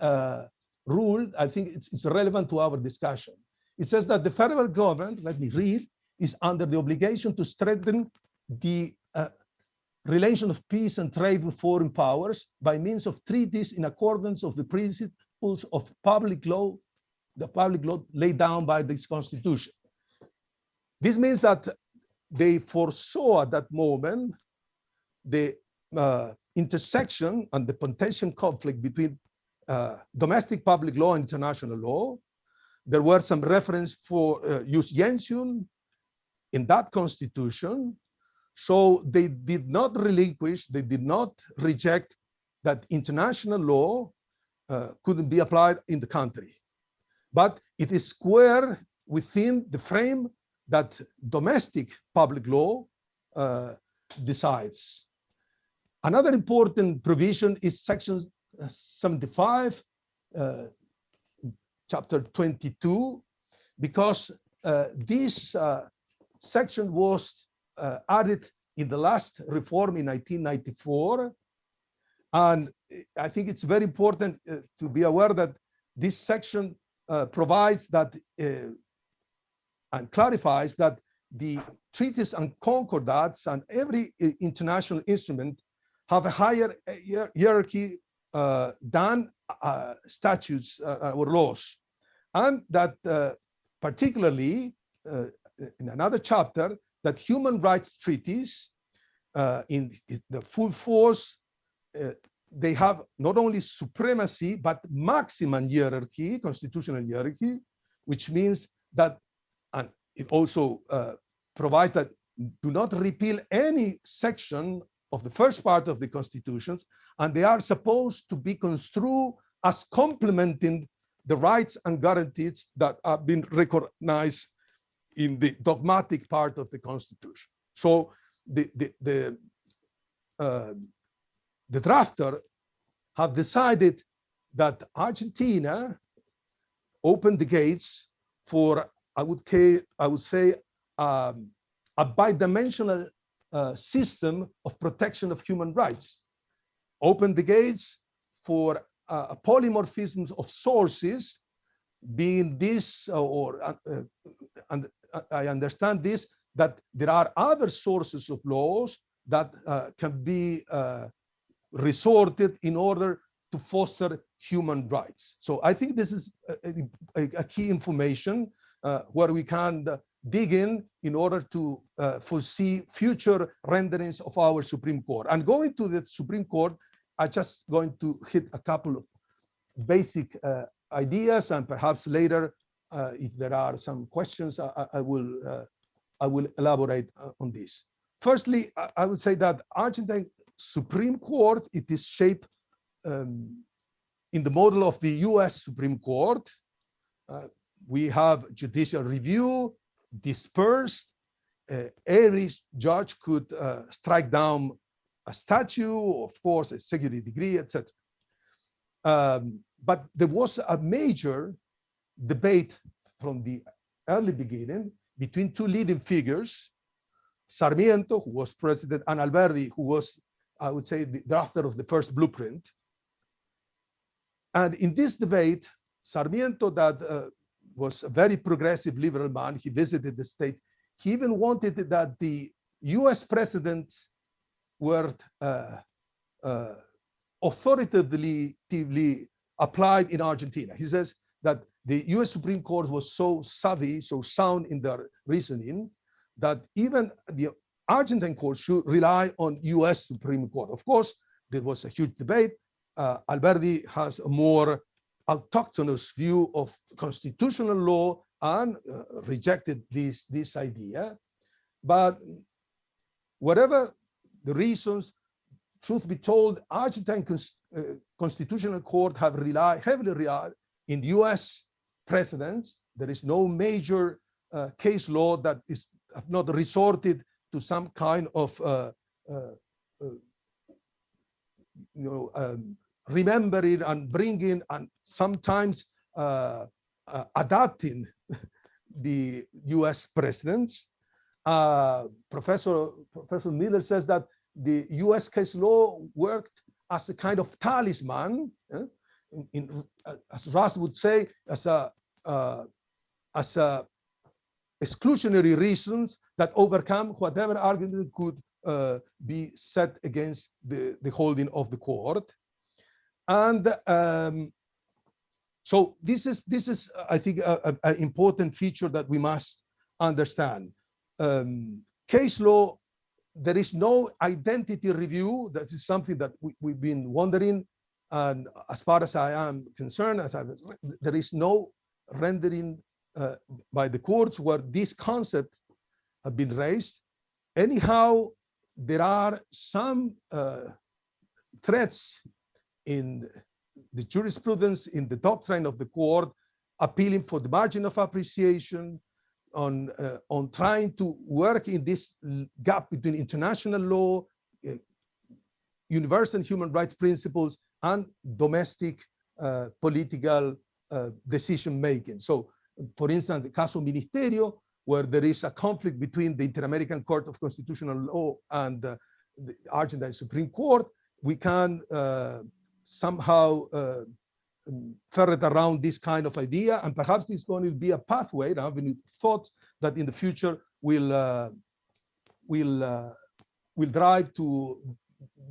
rule. I think it's relevant to our discussion. It says that the federal government, let me read, is under the obligation to strengthen the relation of peace and trade with foreign powers by means of treaties in accordance with the principles of public law, the public law laid down by this constitution. This means that they foresaw at that moment the intersection and the potential conflict between domestic public law and international law. There were some reference for jus gentium in that constitution. So they did not relinquish, they did not reject that international law couldn't be applied in the country. But it is square within the frame that domestic public law decides. Another important provision is section 75, chapter 22, because this section was added in the last reform in 1994. And I think it's very important to be aware that this section provides that and clarifies that the treaties and concordats and every international instrument have a higher hierarchy than statutes or laws. And that particularly in another chapter, that human rights treaties in the full force, they have not only supremacy, but maximum hierarchy, constitutional hierarchy, which means that, and it also provides that do not repeal any section of the first part of the constitutions, and they are supposed to be construed as complementing the rights and guarantees that have been recognized in the dogmatic part of the constitution. So the drafter have decided that Argentina opened the gates for, I would say, a bidimensional system of protection of human rights. Opened the gates for a polymorphism of sources, being this, and I understand this, that there are other sources of laws that can be resorted in order to foster human rights. So I think this is a key information where we can dig in order to foresee future renderings of our Supreme Court. And going to the Supreme Court, I'm just going to hit a couple of basic ideas, and perhaps later, if there are some questions, I will elaborate on this. Firstly, I would say that Argentine Supreme Court, it is shaped in the model of the US Supreme Court. We have judicial review, dispersed. Every judge could strike down a statute, of course, a security degree, etc. But there was a major debate from the early beginning between two leading figures, Sarmiento, who was president, and Alberdi, who was, I would say, the drafter of the first blueprint. And in this debate, Sarmiento, that was a very progressive liberal man, he visited the state. He even wanted that the US presidents were authoritatively applied in Argentina. He says that the US Supreme Court was so savvy, so sound in their reasoning, that even the Argentine court should rely on US Supreme Court. Of course, there was a huge debate. Alberdi has a more autochthonous view of constitutional law and rejected this idea. But whatever the reasons, truth be told, Argentine Constitutional Court have heavily relied in US precedents. There is no major case law that is not resorted to some kind of remembering and bringing and sometimes adapting the US presidents. Professor Miller says that the US case law worked as a kind of talisman, as Russ would say, as exclusionary reasons that overcome whatever argument could be set against the holding of the court. And so this is I think an important feature that we must understand. Case law, there is no identity review. That is something that we've been wondering, and as far as I am concerned, there is no rendering by the courts where this concept have been raised. Anyhow, there are some threats in the jurisprudence, in the doctrine of the court, appealing for the margin of appreciation, on trying to work in this gap between international law, universal human rights principles, and domestic political decision making. So, for instance, the caso ministerio, where there is a conflict between the Inter-American Court of Constitutional Law and the Argentine Supreme Court, we can somehow ferret around this kind of idea, and perhaps it's going to be a pathway. Now, we thought that in the future will drive to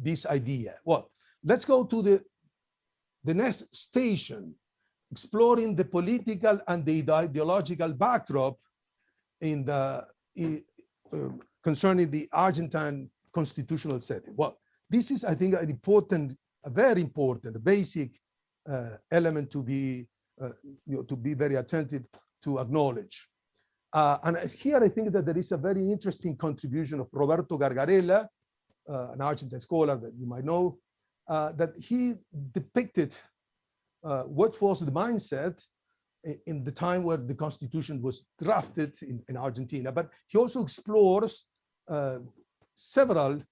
this idea. Well, let's go to the next station, exploring the political and the ideological backdrop in concerning the Argentine constitutional setting. Well, this is, I think, a very important, basic element to be very attentive to acknowledge. And here I think that there is a very interesting contribution of Roberto Gargarella, an Argentine scholar that you might know, that he depicted what was the mindset in the time where the Constitution was drafted in Argentina. But he also explores several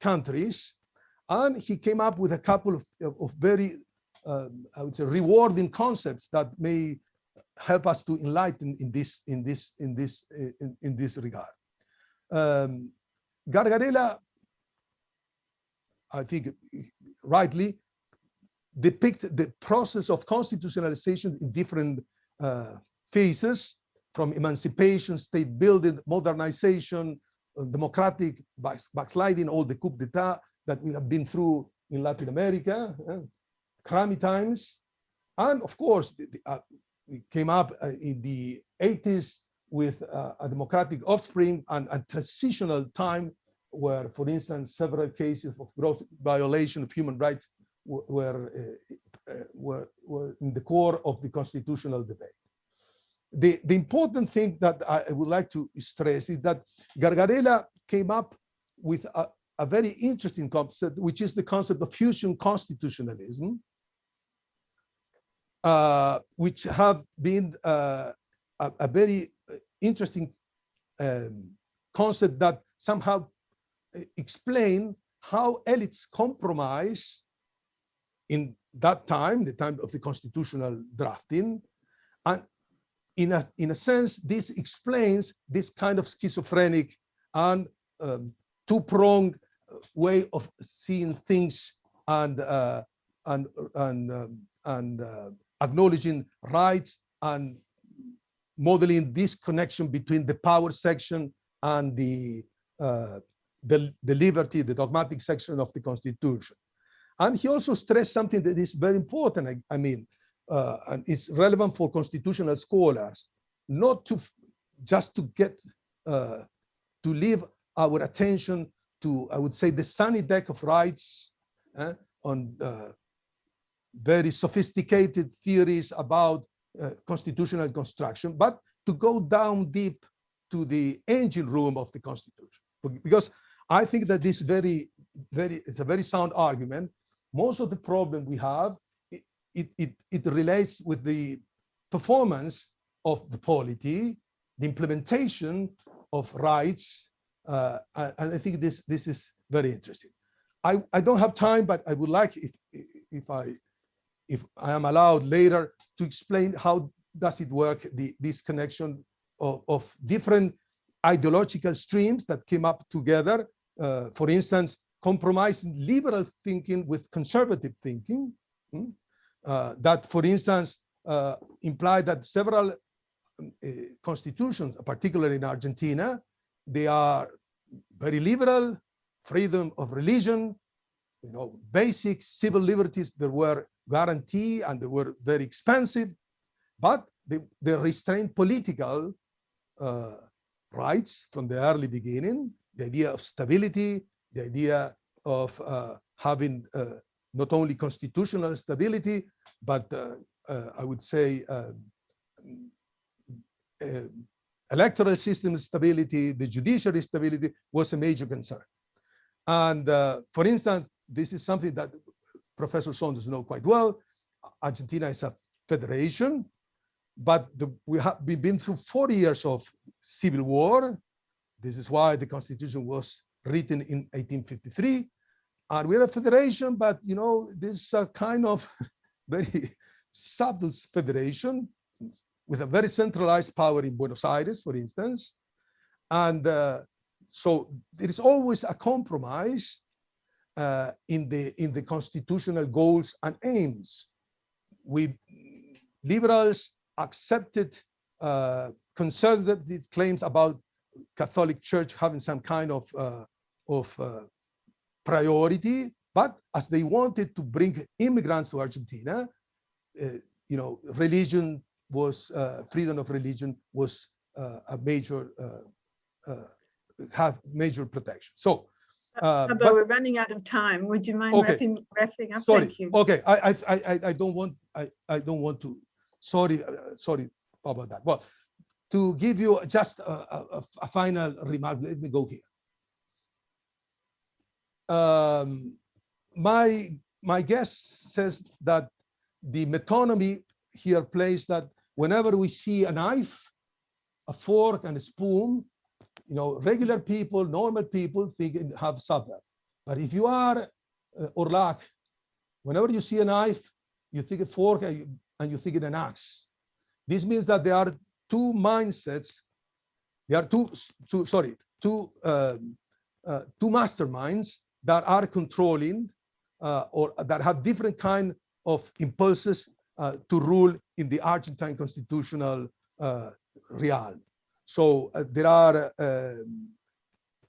countries, and he came up with a couple of very, I would say, rewarding concepts that may help us to enlighten in this regard. Gargarella, I think rightly, depict the process of constitutionalization in different phases, from emancipation, state building, modernization, democratic backsliding, all the coup d'etat that we have been through in Latin America, crummy times. And of course, we came up in the 80s with a democratic offspring and a transitional time where, for instance, several cases of gross violation of human rights were in the core of the constitutional debate. The important thing that I would like to stress is that Gargarella came up with a very interesting concept, which is the concept of fusion constitutionalism, which have been a very interesting concept that somehow explain how elites compromise in that time, the time of the constitutional drafting. And in a sense, this explains this kind of schizophrenic and two-pronged way of seeing things and acknowledging rights and modeling this connection between the power section and the liberty, the dogmatic section of the Constitution. And he also stressed something that is very important. I mean, and it's relevant for constitutional scholars, not to just to get to leave our attention to, I would say, the sunny deck of rights on very sophisticated theories about constitutional construction, but to go down deep to the engine room of the Constitution. Because I think that this it's a very sound argument. Most of the problem we have, it relates with the performance of the polity, the implementation of rights, and I think this is very interesting. I don't have time, but I would like, if I am allowed later, to explain how does it work, this connection of different ideological streams that came up together. For instance, compromising liberal thinking with conservative thinking. That, for instance, implied that several constitutions, particularly in Argentina, they are very liberal, freedom of religion, basic civil liberties that were guaranteed and they were very expensive, but they restrained political rights from the early beginning, the idea of stability, the idea of having not only constitutional stability, but I would say electoral system stability, the judiciary stability was a major concern. And for instance, this is something that Professor Saunders knows quite well. Argentina is a federation, but we've been through 40 years of civil war. This is why the Constitution was written in 1853. And we're a federation, but this is a kind of very subtle federation with a very centralized power in Buenos Aires, for instance. And so there is always a compromise in the constitutional goals and aims. We liberals accepted conservative claims about Catholic Church having some kind of priority, but as they wanted to bring immigrants to Argentina, religion was freedom of religion was a major have major protection. So, but we're running out of time. Would you mind wrapping up? Sorry. Thank you. Okay, I don't want to. Sorry about that. Well, to give you just a final remark, let me go here. My guest says that the metonymy here plays that whenever we see a knife, a fork, and a spoon, regular people, normal people have supper. But if you are Orlac, whenever you see a knife, you think a fork and you think an axe. This means that there are two mindsets. There are two masterminds that are controlling or that have different kind of impulses to rule in the Argentine constitutional realm. So there are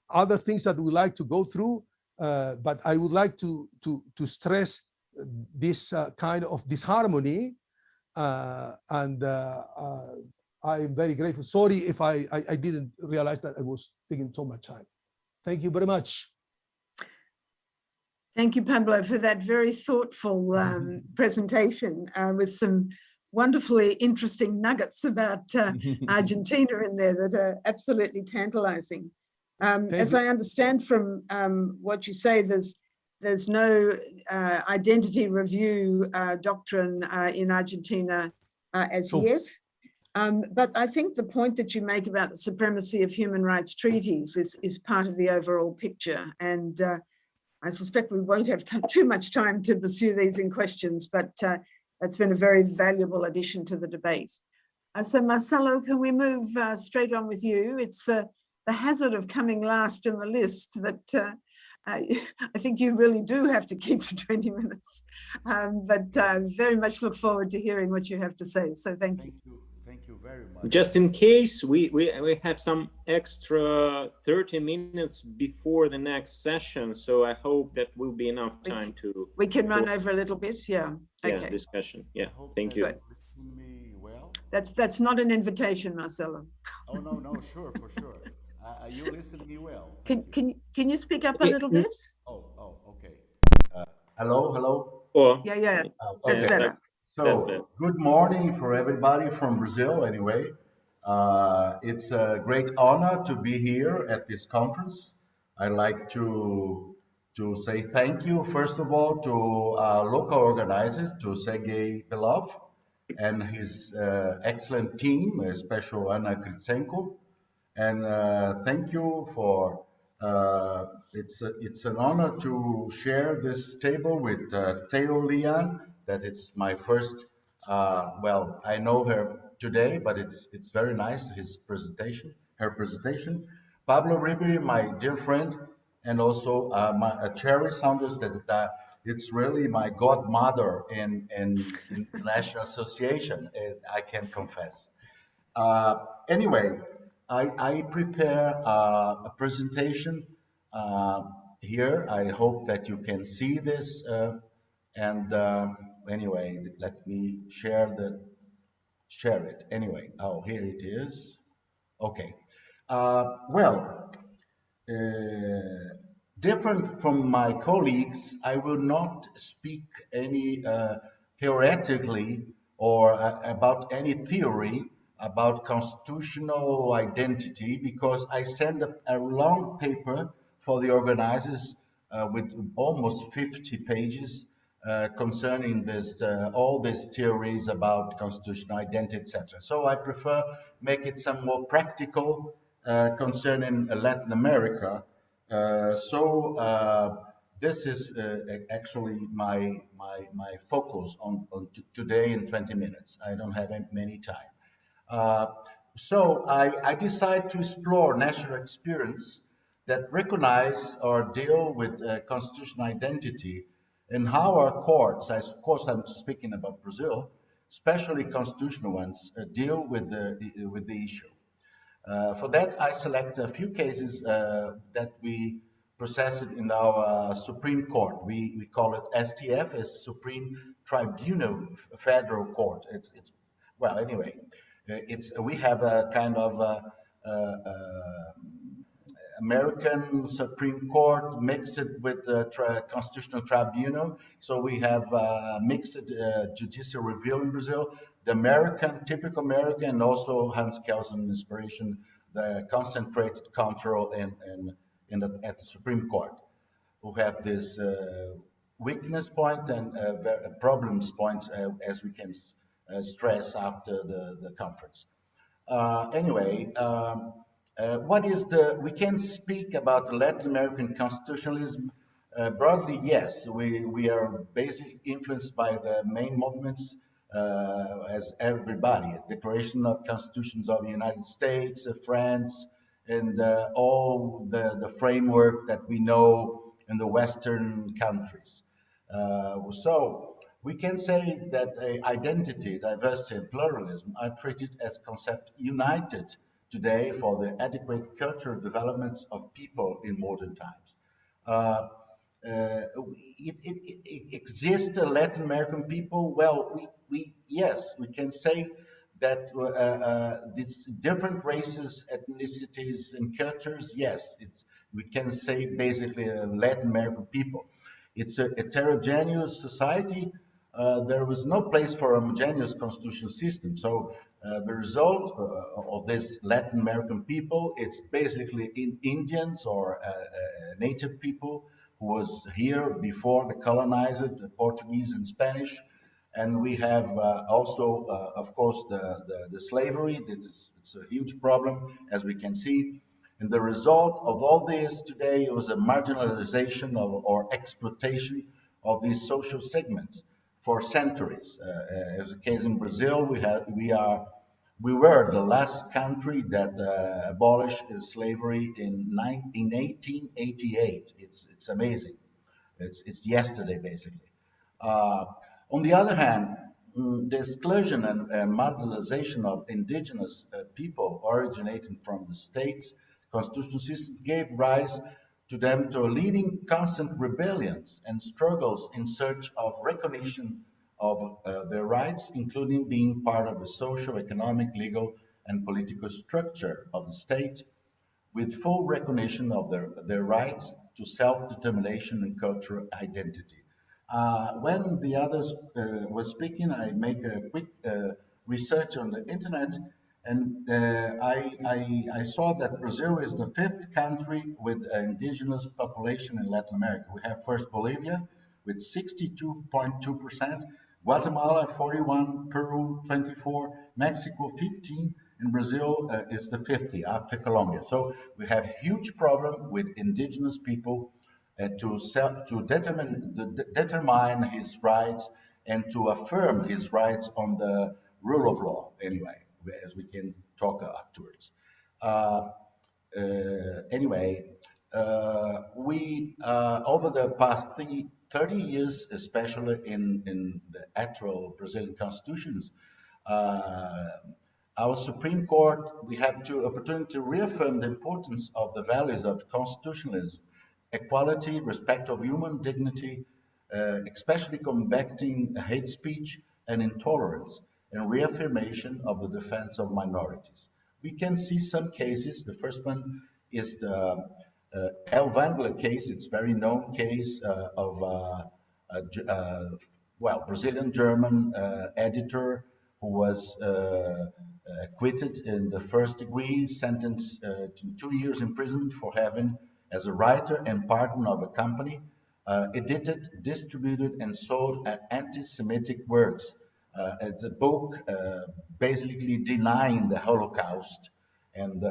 other things that we like to go through, but I would like to stress this kind of disharmony, and I'm very grateful. Sorry if I didn't realize that I was taking so much time. Thank you very much. Thank you, Pablo, for that very thoughtful presentation with some wonderfully interesting nuggets about Argentina in there that are absolutely tantalizing. As I understand from what you say, there's no identity review doctrine in Argentina as yet. But I think the point that you make about the supremacy of human rights treaties is part of the overall picture. And I suspect we won't have too much time to pursue these in questions, but that's been a very valuable addition to the debate. So Marcelo, can we move straight on with you? It's a the hazard of coming last in the list that I think you really do have to keep to 20 minutes. But very much look forward to hearing what you have to say. So thank you. Thank you very much. Just in case, we have some extra 30 minutes before the next session, so I hope that will be enough time to. We can run over a little bit, yeah. Okay. Yeah, discussion. Yeah, I hope thank that you. Good. you're listening me well. That's not an invitation, Marcelo. Oh no, sure, for sure. You listen me well. Thank you. Can you speak up a little bit? Oh, okay. Hello. Oh, Yeah. That's Okay. better. So, good morning for everybody from Brazil, anyway. It's a great honor to be here at this conference. I'd like to say thank you, first of all, to our local organizers, to Sergei Belov and his excellent team, especially Anna Kritsenko. And thank you for, it's an honor to share this table with Theo Lian. That it's my first, well, I know her today, but it's very nice, her presentation. Pablo Ribery, my dear friend, and also Cherry Saunders, that it's really my godmother in International Association, I can confess. Anyway, I prepare a presentation here. I hope that you can see this. And anyway, let me share it. Anyway, oh, here it is. Okay. Well, different from my colleagues, I will not speak any theoretically or about any theory about constitutional identity, because I sent a long paper for the organizers with almost 50 pages concerning this, all these theories about constitutional identity, etc. So I prefer make it some more practical concerning Latin America. This is actually my focus on today in 20 minutes. I don't have many time. So I decided to explore national experience that recognize or deal with constitutional identity and how our courts, of course I'm speaking about Brazil, especially constitutional ones, deal with the issue. For that, I select a few cases that we processed in our Supreme Court. We call it STF, as Supreme Tribunal Federal Court. It's well, anyway, we have a kind of American Supreme Court mixed with the Constitutional Tribunal. So we have mixed judicial review in Brazil. The American, typical American, and also Hans Kelsen inspiration, the concentrated control at the Supreme Court, who have this weakness point and problems points, as we can stress after the conference. Anyway, what is we can speak about the Latin American constitutionalism broadly. Yes, we are basically influenced by the main movements as everybody. Declaration of Constitutions of the United States, France, and all the framework that we know in the Western countries. So we can say that identity, diversity, and pluralism are treated as concepts united today for the adequate cultural developments of people in modern times. It exists Latin American people. Well, yes, we can say that these different races, ethnicities, and cultures. Yes, we can say basically Latin American people. It's a heterogeneous society. There was no place for a homogeneous constitutional system. So the result of this Latin American people, it's basically Indians or native people who was here before the colonizer, the Portuguese and Spanish. And we have also, of course, the slavery. It's a huge problem, as we can see. And the result of all this today was a marginalization or exploitation of these social segments for centuries. As a case in Brazil, we are We were the last country that abolished slavery in 1888. It's amazing. It's yesterday, basically. Uh, on the other hand, the exclusion and marginalization of indigenous people originating from the state's constitutional system gave rise to them to leading constant rebellions and struggles in search of recognition of their rights, including being part of the social, economic, legal, and political structure of the state, with full recognition of their rights to self-determination and cultural identity. When the others were speaking, I make a quick research on the internet, and I saw that Brazil is the 5th country with indigenous population in Latin America. We have first Bolivia with 62.2%, Guatemala 41, Peru 24, Mexico 15, and Brazil is the 50 after Colombia. So we have a huge problem with indigenous people to determine his rights and to affirm his rights on the rule of law, anyway, as we can talk afterwards. Anyway, we over the past 30 years, especially in the actual Brazilian constitutions, our Supreme Court, we have the opportunity to reaffirm the importance of the values of constitutionalism, equality, respect of human dignity, especially combating hate speech and intolerance, and reaffirmation of the defense of minorities. We can see some cases. The first one is the El Wengler case. It's a very known case of Brazilian-German editor who was acquitted in the first degree, sentenced to 2 years imprisonment for having, as a writer and partner of a company, edited, distributed, and sold anti-Semitic works. It's a book basically denying the Holocaust. And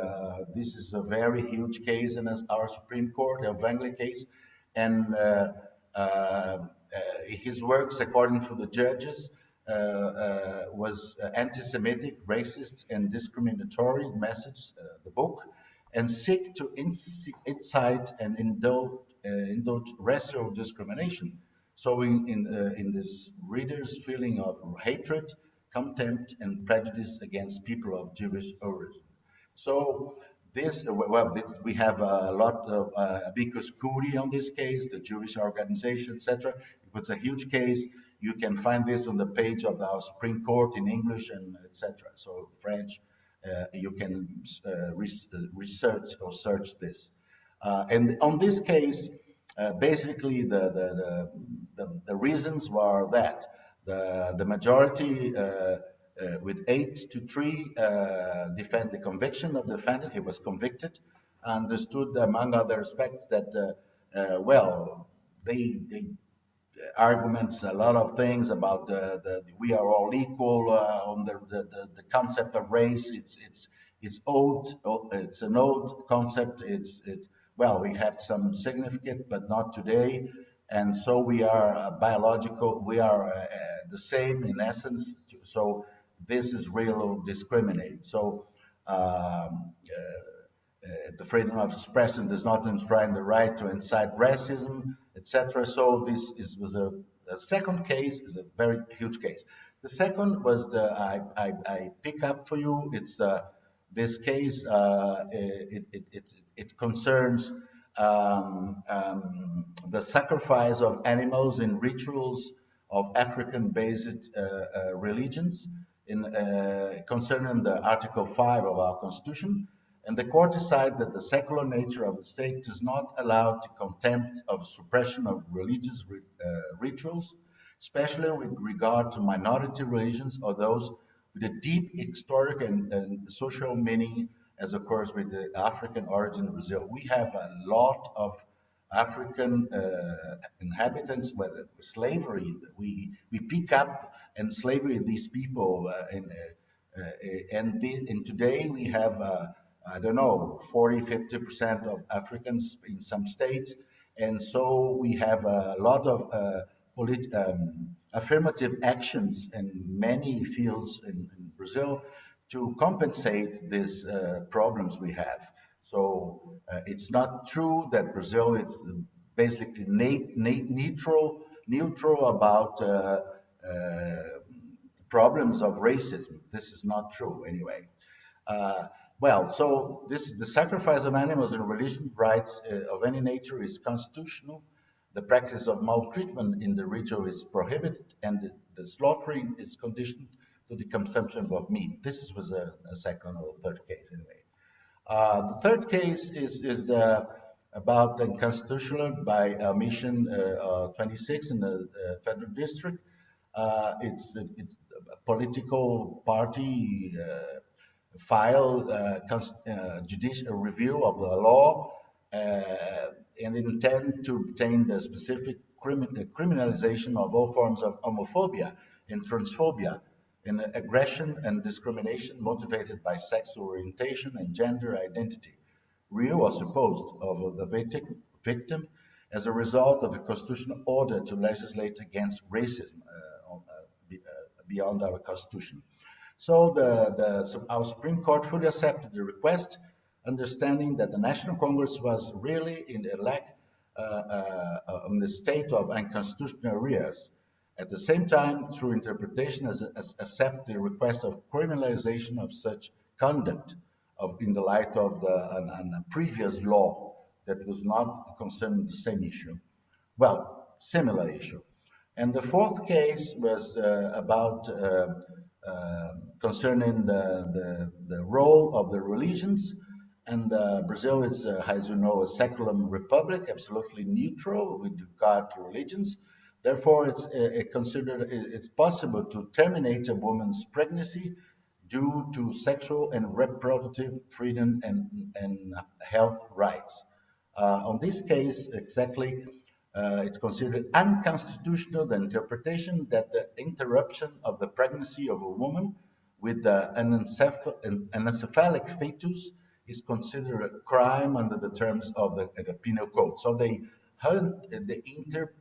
this is a very huge case in our Supreme Court, the Wengler case. And his works, according to the judges, was anti-Semitic, racist, and discriminatory message, the book, and seek to incite and indulge racial discrimination. So in this reader's feeling of hatred, contempt, and prejudice against people of Jewish origin. So we have a lot of amicus curiae on this case, the Jewish organization, etc. It was a huge case. You can find this on the page of our Supreme Court in English and etc. So French, you can research or search this. And on this case, basically the reasons were that the majority with 8-3 defend the conviction of the defendant. He was convicted, understood among other aspects that they arguments a lot of things about we are all equal on the concept of race. It's old. It's an old concept. We have some significant, but not today. And so we are biological. We are the same in essence. So this is real discriminate. So the freedom of expression does not enshrine the right to incite racism, etc. So this was a second case, is a very huge case. The second was I pick up for you. It's this case. It concerns the sacrifice of animals in rituals of African-based religions, concerning the Article 5 of our Constitution. And the court decided that the secular nature of the state does not allow the contempt of suppression of religious rituals, especially with regard to minority religions or those with a deep historic and social meaning, as occurs with the African origin of Brazil. We have a lot of African inhabitants, whether slavery, we pick up and slavery these people, and today we have I don't know, 40-50% of Africans in some states. And so we have a lot of affirmative actions in many fields in Brazil to compensate these problems we have. So it's not true that Brazil is basically neutral about problems of racism. This is not true anyway. Well, so the sacrifice of animals in religion rights of any nature is constitutional. The practice of maltreatment in the ritual is prohibited, and the slaughtering is conditioned to the consumption of meat. This was a second or third case anyway. The third case is about the constitutional by mission 26 in the federal district. It's a political party file judicial review of the law and intend to obtain the specific criminalization of all forms of homophobia and transphobia and aggression and discrimination motivated by sexual orientation and gender identity, real or supposed, of the victim as a result of a constitutional order to legislate against racism beyond our constitution. So our Supreme Court fully accepted the request, understanding that the National Congress was really in the state of unconstitutional arrears. At the same time, through interpretation, as accept the request of criminalization of such conduct in the light of a previous law that was not concerning the same issue. Well, similar issue. And the fourth case was about concerning the role of the religions. And Brazil is, as you know, a secular republic, absolutely neutral with regard to religions. Therefore, it's possible to terminate a woman's pregnancy due to sexual and reproductive freedom and health rights. On this case, exactly, it's considered unconstitutional, the interpretation that the interruption of the pregnancy of a woman with an anencephalic fetus is considered a crime under the terms of the penal code. So they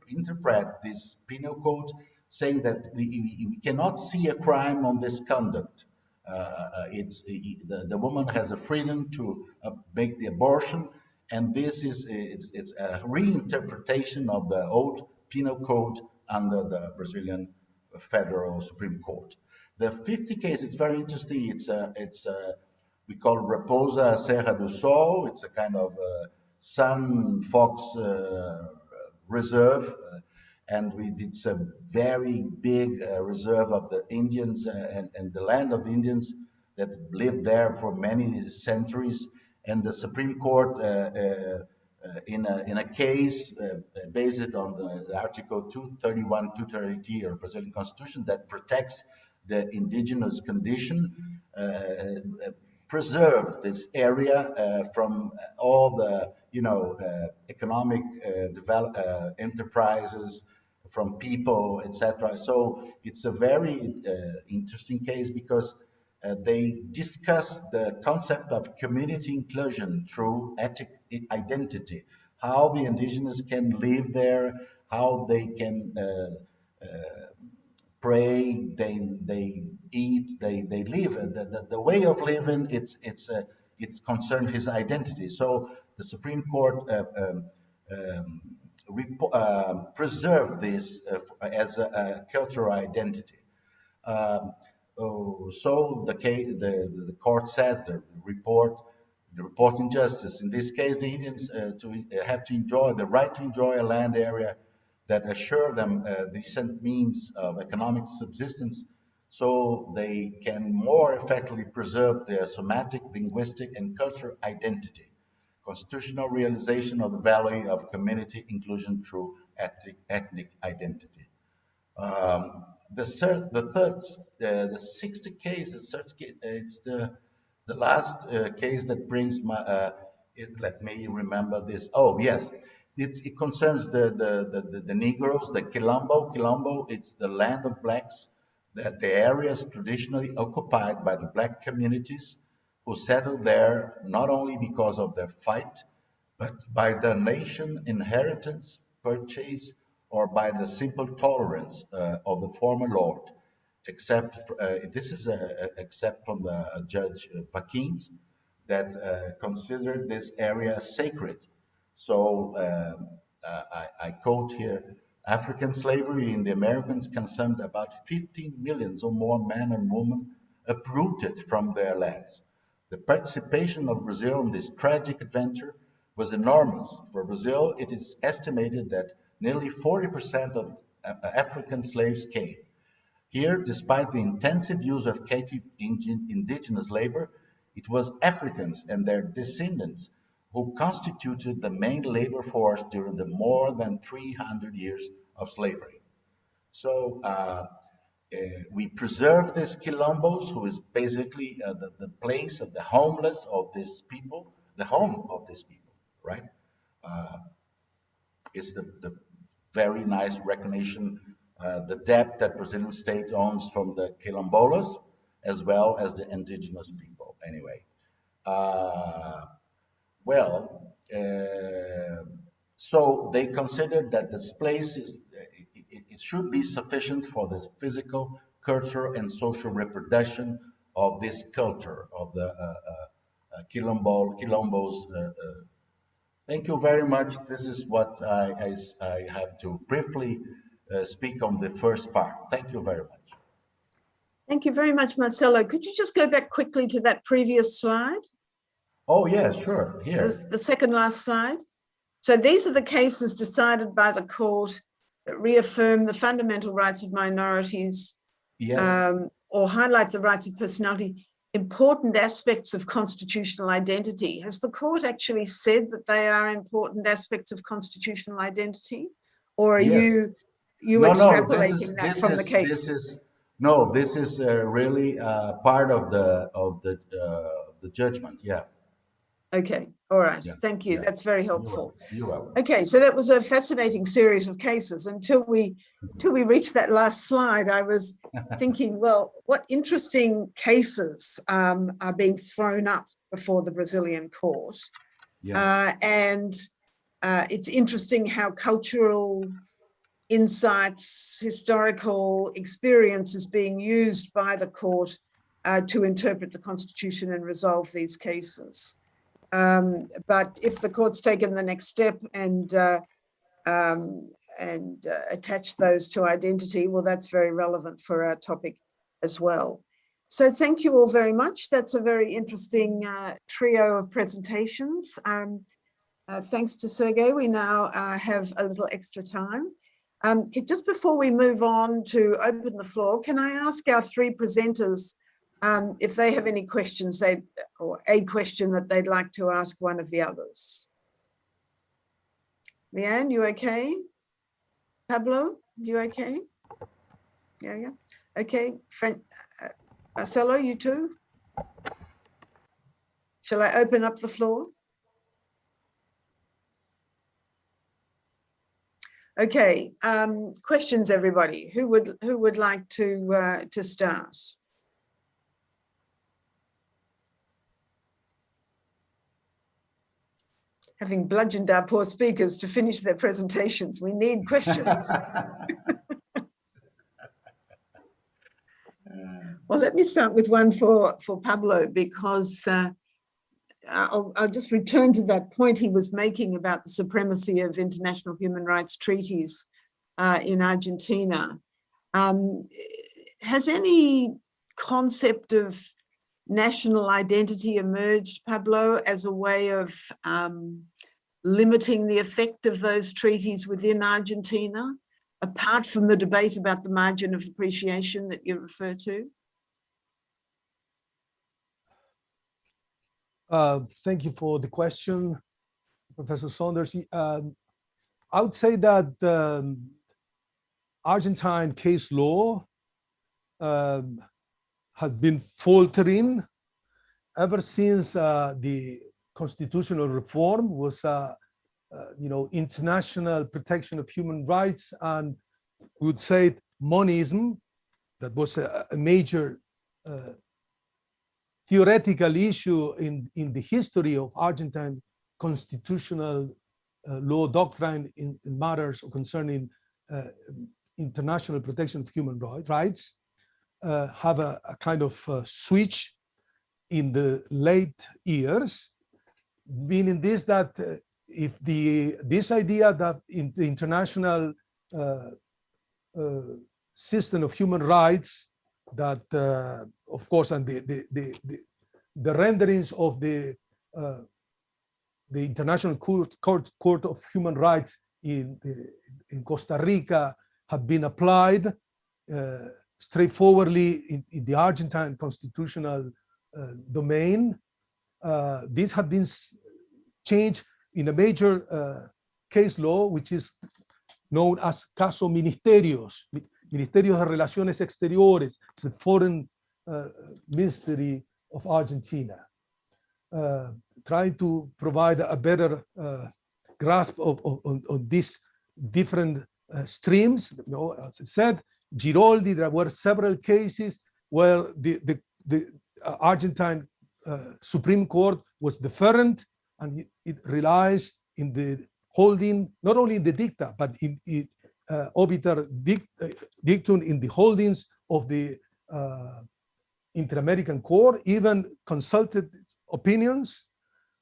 interpret this penal code saying that we cannot see a crime on this conduct. The woman has a freedom to make the abortion, and this is it's a reinterpretation of the old penal code under the Brazilian Federal Supreme Court. The 50th case, it's very interesting. We call Raposa Serra do Sol. It's a kind of sun fox reserve, and we did some very big reserve of the Indians and the land of the Indians that lived there for many centuries. And the Supreme Court, in a case based on the Article 231, 233 of the Brazilian Constitution that protects the indigenous condition, preserved this area from all the economic enterprises, from people, etc. So it's a very interesting case because they discuss the concept of community inclusion through ethnic identity, how the indigenous can live there, how they can pray, they eat, they live. The way of living, it's concerned his identity. So the Supreme Court preserved this as a cultural identity. So the court says the reporting justice. In this case, the Indians have to enjoy the right to enjoy a land area that assure them decent means of economic subsistence, so they can more effectively preserve their somatic, linguistic, and cultural identity. Constitutional realization of the value of community inclusion through ethnic identity. The 60th case, it's the last case that brings my. Let me remember this. Oh yes, it concerns the Negroes, the Quilombo. Quilombo, it's the land of blacks, that the areas traditionally occupied by the black communities who settled there not only because of their fight, but by donation, inheritance, purchase, or by the simple tolerance of the former lord. except from the Judge Vakins, that considered this area sacred. So I quote here, African slavery in the Americas consumed about 15 million or more men and women uprooted from their lands. The participation of Brazil in this tragic adventure was enormous. For Brazil, it is estimated that nearly 40% of African slaves came. Here, despite the intensive use of captive indigenous labor, it was Africans and their descendants who constituted the main labor force during the more than 300 years of slavery. So we preserve these quilombos, who is basically the place of the homeless of these people, the home of these people, right? It's the very nice recognition, the debt that Brazilian state owns from the quilombolas, as well as the indigenous people, anyway. So they considered that this place it should be sufficient for the physical, cultural, and social reproduction of this culture of the quilombos. Thank you very much. This is what I have to briefly speak on the first part. Thank you very much. Thank you very much, Marcelo. Could you just go back quickly to that previous slide? Oh, yes, sure. Here. The second last slide. So these are the cases decided by the court that reaffirm the fundamental rights of minorities, Yes. or highlight the rights of personality, important aspects of constitutional identity. Has the court actually said that they are important aspects of constitutional identity? Or are Yes. you extrapolating that from the case? This is really part of the judgment. Yeah. Okay. All right. Yeah. Thank you. Yeah. That's very helpful. You're welcome. Okay, so that was a fascinating series of cases. Until we reached that last slide, I was thinking, well, what interesting cases are being thrown up before the Brazilian court. Yeah. It's interesting how cultural insights, historical experience is being used by the court to interpret the Constitution and resolve these cases. But if the court's taken the next step and attach those to identity, well, that's very relevant for our topic as well. So thank you all very much. That's a very interesting trio of presentations. Thanks to Sergey, we now have a little extra time. Just before we move on to open the floor, can I ask our three presenters if they have any questions or a question that they'd like to ask one of the others? Leanne, you okay? Pablo, you okay? Yeah. Okay. Marcelo, you too? Shall I open up the floor? Okay. Questions, everybody. Who would like to start? Having bludgeoned our poor speakers to finish their presentations, we need questions. Well, let me start with one for Pablo, because I'll just return to that point he was making about the supremacy of international human rights treaties in Argentina. Has any concept of national identity emerged, Pablo, as a way of limiting the effect of those treaties within Argentina, apart from the debate about the margin of appreciation that you refer to? Thank you for the question, Professor Saunders. I would say that Argentine case law has been faltering ever since the constitutional reform was, international protection of human rights, and we would say monism. That was a major theoretical issue in the history of Argentine constitutional law doctrine in matters concerning international protection of human rights. have a kind of switch in the late years, meaning this that if this idea that in the international system of human rights, that of course, and the renderings of the International Court of Human Rights in Costa Rica have been applied straightforwardly in the Argentine constitutional domain. These have been changed in a major case law, which is known as Caso Ministerios, Ministerios de Relaciones Exteriores, it's the foreign ministry of Argentina, trying to provide a better grasp of these different streams. You know, as I said, Giroldi, there were several cases where the Argentine Supreme Court was deferent, and it relies in the holding, not only in the dicta, but in obiter dictum in the holdings of the Inter-American Court, even consulted opinions.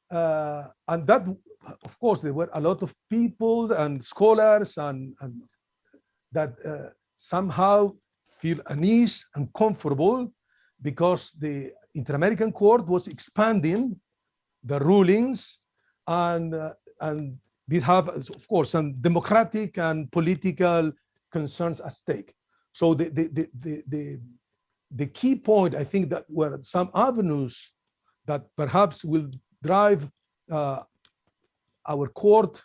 And that, of course, there were a lot of people and scholars and that somehow feel uneasy and comfortable because the Inter-American Court was expanding the rulings, and these have, of course, some democratic and political concerns at stake. So the key point, I think, that were some avenues that perhaps will drive our court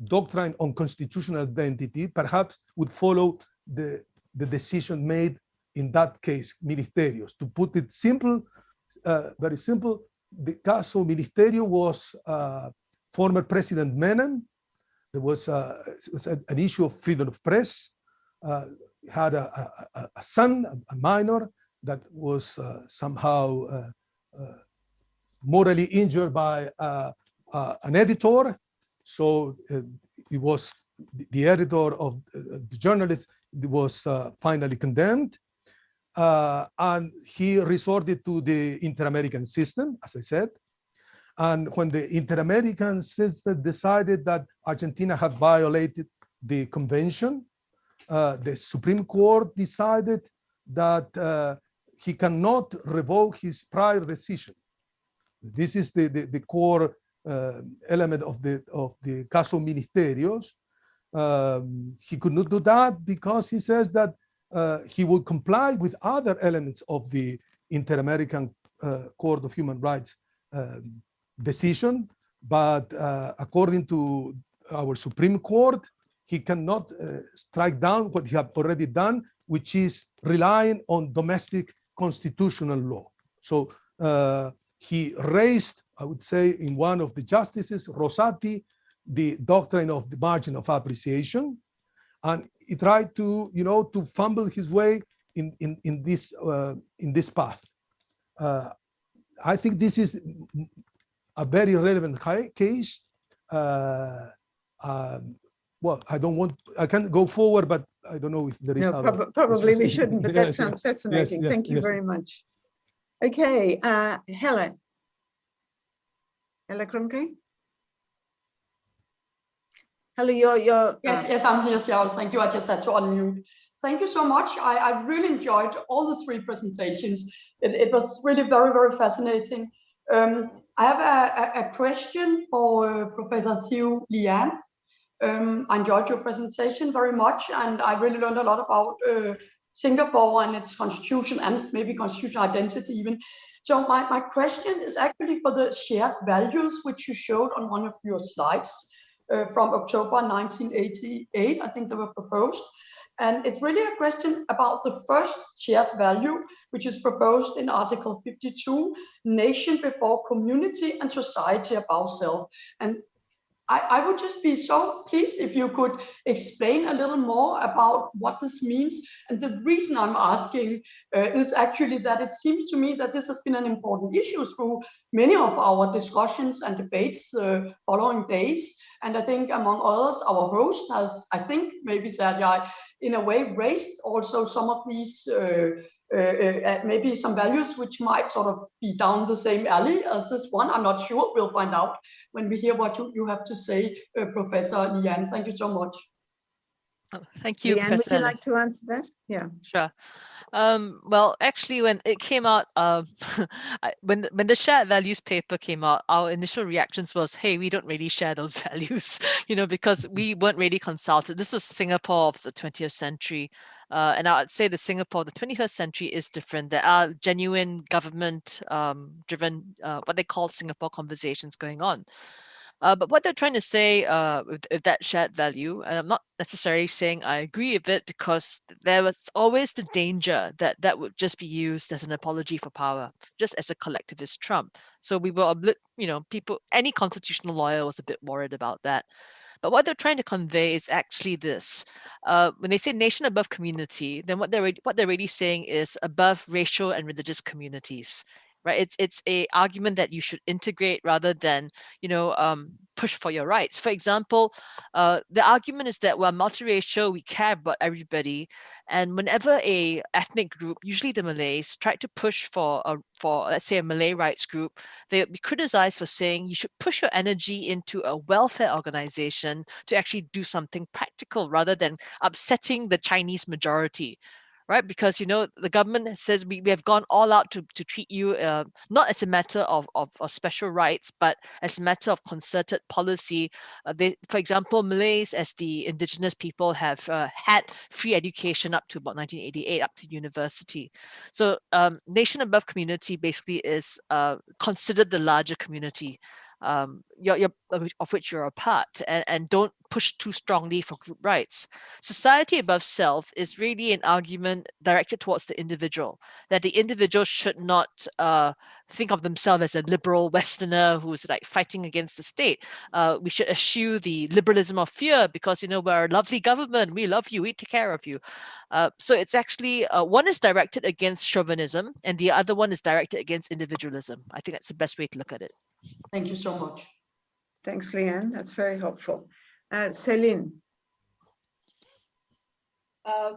doctrine on constitutional identity, perhaps would follow the decision made in that case, Ministerios. To put it simple, very simple, the Caso Ministerio was former President Menem. There was an issue of freedom of press. Had a son, a minor, that was somehow morally injured by an editor. So it was the editor of the journalist was finally condemned. And he resorted to the Inter-American system, as I said. And when the Inter-American system decided that Argentina had violated the convention, the Supreme Court decided that he cannot revoke his prior decision. This is the core element of the Caso Ministerios. He could not do that because he says that he will comply with other elements of the Inter-American Court of Human Rights decision, but according to our Supreme Court, he cannot strike down what he had already done, which is relying on domestic constitutional law. So he raised, I would say, in one of the justices, Rosati, the doctrine of the margin of appreciation, and he tried to, to fumble his way in this path. I think this is a very relevant case. Well, I can go forward, but I don't know if there is. No, probably we shouldn't, but that sounds fascinating. Yes, Thank you very much. Okay, Helle Krumke. Hello, you're Yes, I'm here, Charles. Thank you. I just had to unmute. Thank you so much. I really enjoyed all the three presentations. It was really very, very fascinating. I have a question for Professor Thieu Lian. I enjoyed your presentation very much, and I really learned a lot about Singapore and its constitution and maybe constitutional identity even. So my question is actually for the shared values, which you showed on one of your slides from October 1988, I think they were proposed. And it's really a question about the first shared value, which is proposed in Article 52, nation before community and society above self. And I would just be so pleased if you could explain a little more about what this means. And the reason I'm asking is actually that it seems to me that this has been an important issue through many of our discussions and debates following days. And I think among others, our host has, I think, maybe Sergei, in a way raised also some of these maybe some values which might sort of be down the same alley as this one. I'm not sure. We'll find out when we hear what you have to say, Professor Lian. Thank you so much. Oh, thank you, Leanne, would Professor you Helle. like to answer that? Yeah. Sure. Well, actually, when it came out, when the shared values paper came out, our initial reactions was, hey, we don't really share those values, because we weren't really consulted. This was Singapore of the 20th century. And I'd say the Singapore of the 21st century is different. There are genuine government driven, what they call Singapore conversations going on. But what they're trying to say with that shared value, and I'm not necessarily saying I agree with it, because there was always the danger that that would just be used as an apology for power, just as a collectivist trump. So we were, people, any constitutional lawyer was a bit worried about that. But what they're trying to convey is actually this: when they say nation above community, then what they're really saying is above racial and religious communities. Right? It's a argument that you should integrate rather than push for your rights. For example, the argument is that we're multiracial, we care about everybody, and whenever a ethnic group, usually the Malays, tried to push for let's say a Malay rights group, they would be criticized for saying you should push your energy into a welfare organization to actually do something practical rather than upsetting the Chinese majority. Right, because the government says we have gone all out to treat you not as a matter of special rights, but as a matter of concerted policy. For example, Malays as the indigenous people have had free education up to about 1988, up to university. So nation above community basically is considered the larger community. You're of which you're a part, and don't push too strongly for group rights. Society above self is really an argument directed towards the individual, that the individual should not think of themselves as a liberal Westerner who's like fighting against the state. We should eschew the liberalism of fear because, we're a lovely government, we love you, we take care of you. So it's actually, one is directed against chauvinism and the other one is directed against individualism. I think that's the best way to look at it. Thank you so much. Thanks, Leanne. That's very helpful. Céline.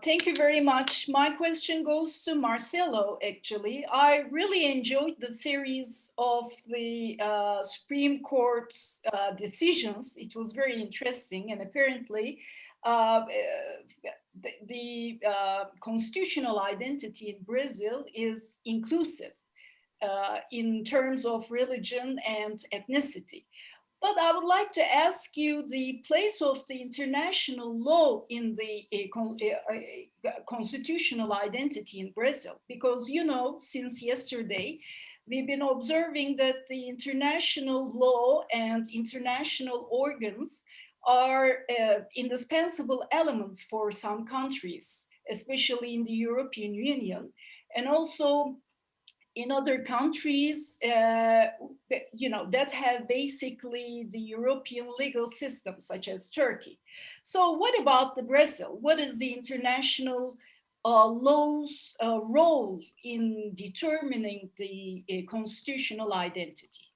Thank you very much. My question goes to Marcelo, actually. I really enjoyed the series of the Supreme Court's decisions. It was very interesting, and apparently the constitutional identity in Brazil is inclusive in terms of religion and ethnicity. But I would like to ask you the place of the international law in the constitutional identity in Brazil, because, since yesterday, we've been observing that the international law and international organs are indispensable elements for some countries, especially in the European Union, and also in other countries, that have basically the European legal system, such as Turkey. So what about the Brazil? What is the international law's role in determining the constitutional identity?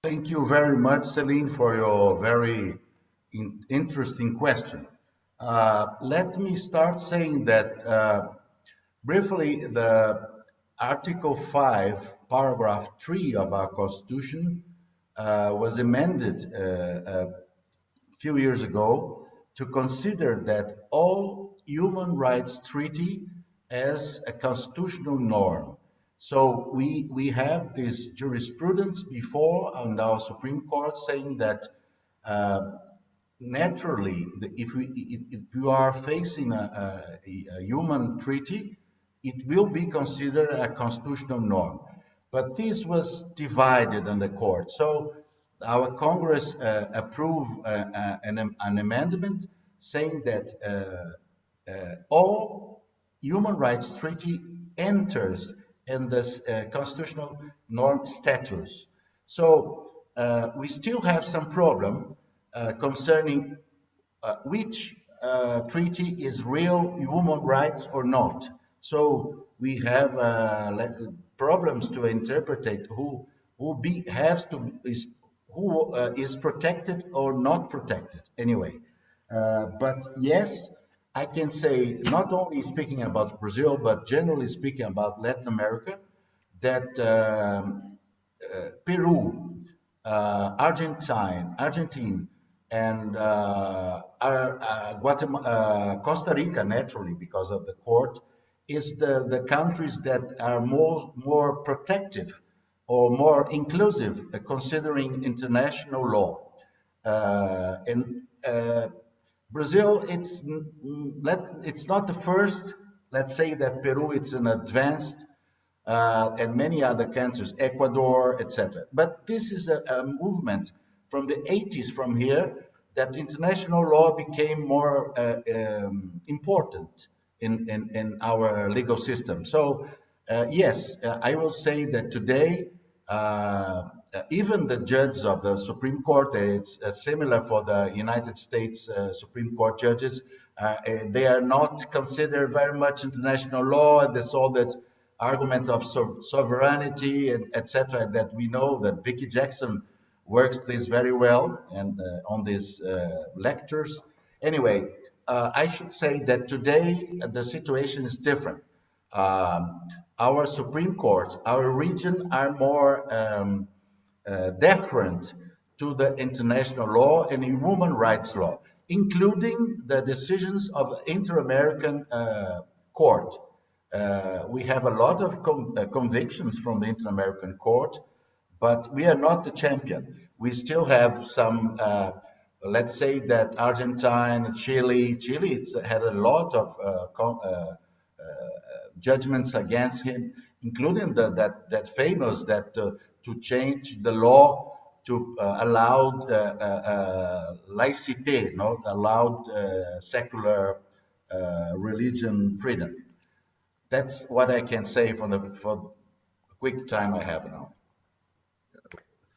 Thank you very much, Celine, for your very interesting question. Let me start saying that briefly, the Article 5, Paragraph 3 of our Constitution was amended a few years ago to consider that all human rights treaty as a constitutional norm. So we have this jurisprudence before on our Supreme Court saying that naturally, if you are facing a human treaty, it will be considered a constitutional norm. But this was divided on the court. So our Congress approved an amendment saying that all human rights treaty enters in this constitutional norm status. So we still have some problem concerning which treaty is real human rights or not. So we have who is protected or not protected anyway. But yes, I can say, not only speaking about Brazil, but generally speaking about Latin America, that Peru, Argentina, and Costa Rica, naturally, because of the court, is the countries that are more protective or more inclusive, considering international law. And Brazil, it's not the first. Let's say that Peru, it's an advanced, and many other countries, Ecuador, etc. But this is a movement from the 80s from here, that international law became more important in our legal system. So yes, I will say that today, even the judges of the Supreme Court, it's similar for the United States Supreme Court judges, they are not considered very much international law. There's all that argument of sovereignty, and etc., that we know that Vicky Jackson works this very well, and on these lectures. Anyway, I should say that today the situation is different. Our Supreme Courts, our region, are more deferent to the international law and human rights law, including the decisions of Inter-American Court. We have a lot of convictions from the Inter-American Court, but we are not the champion. We still have some, let's say that Argentina, Chile, it's had a lot of judgments against him, including that famous to change the law to allow laicite, not allowed secular religion freedom. That's what I can say for the quick time I have now.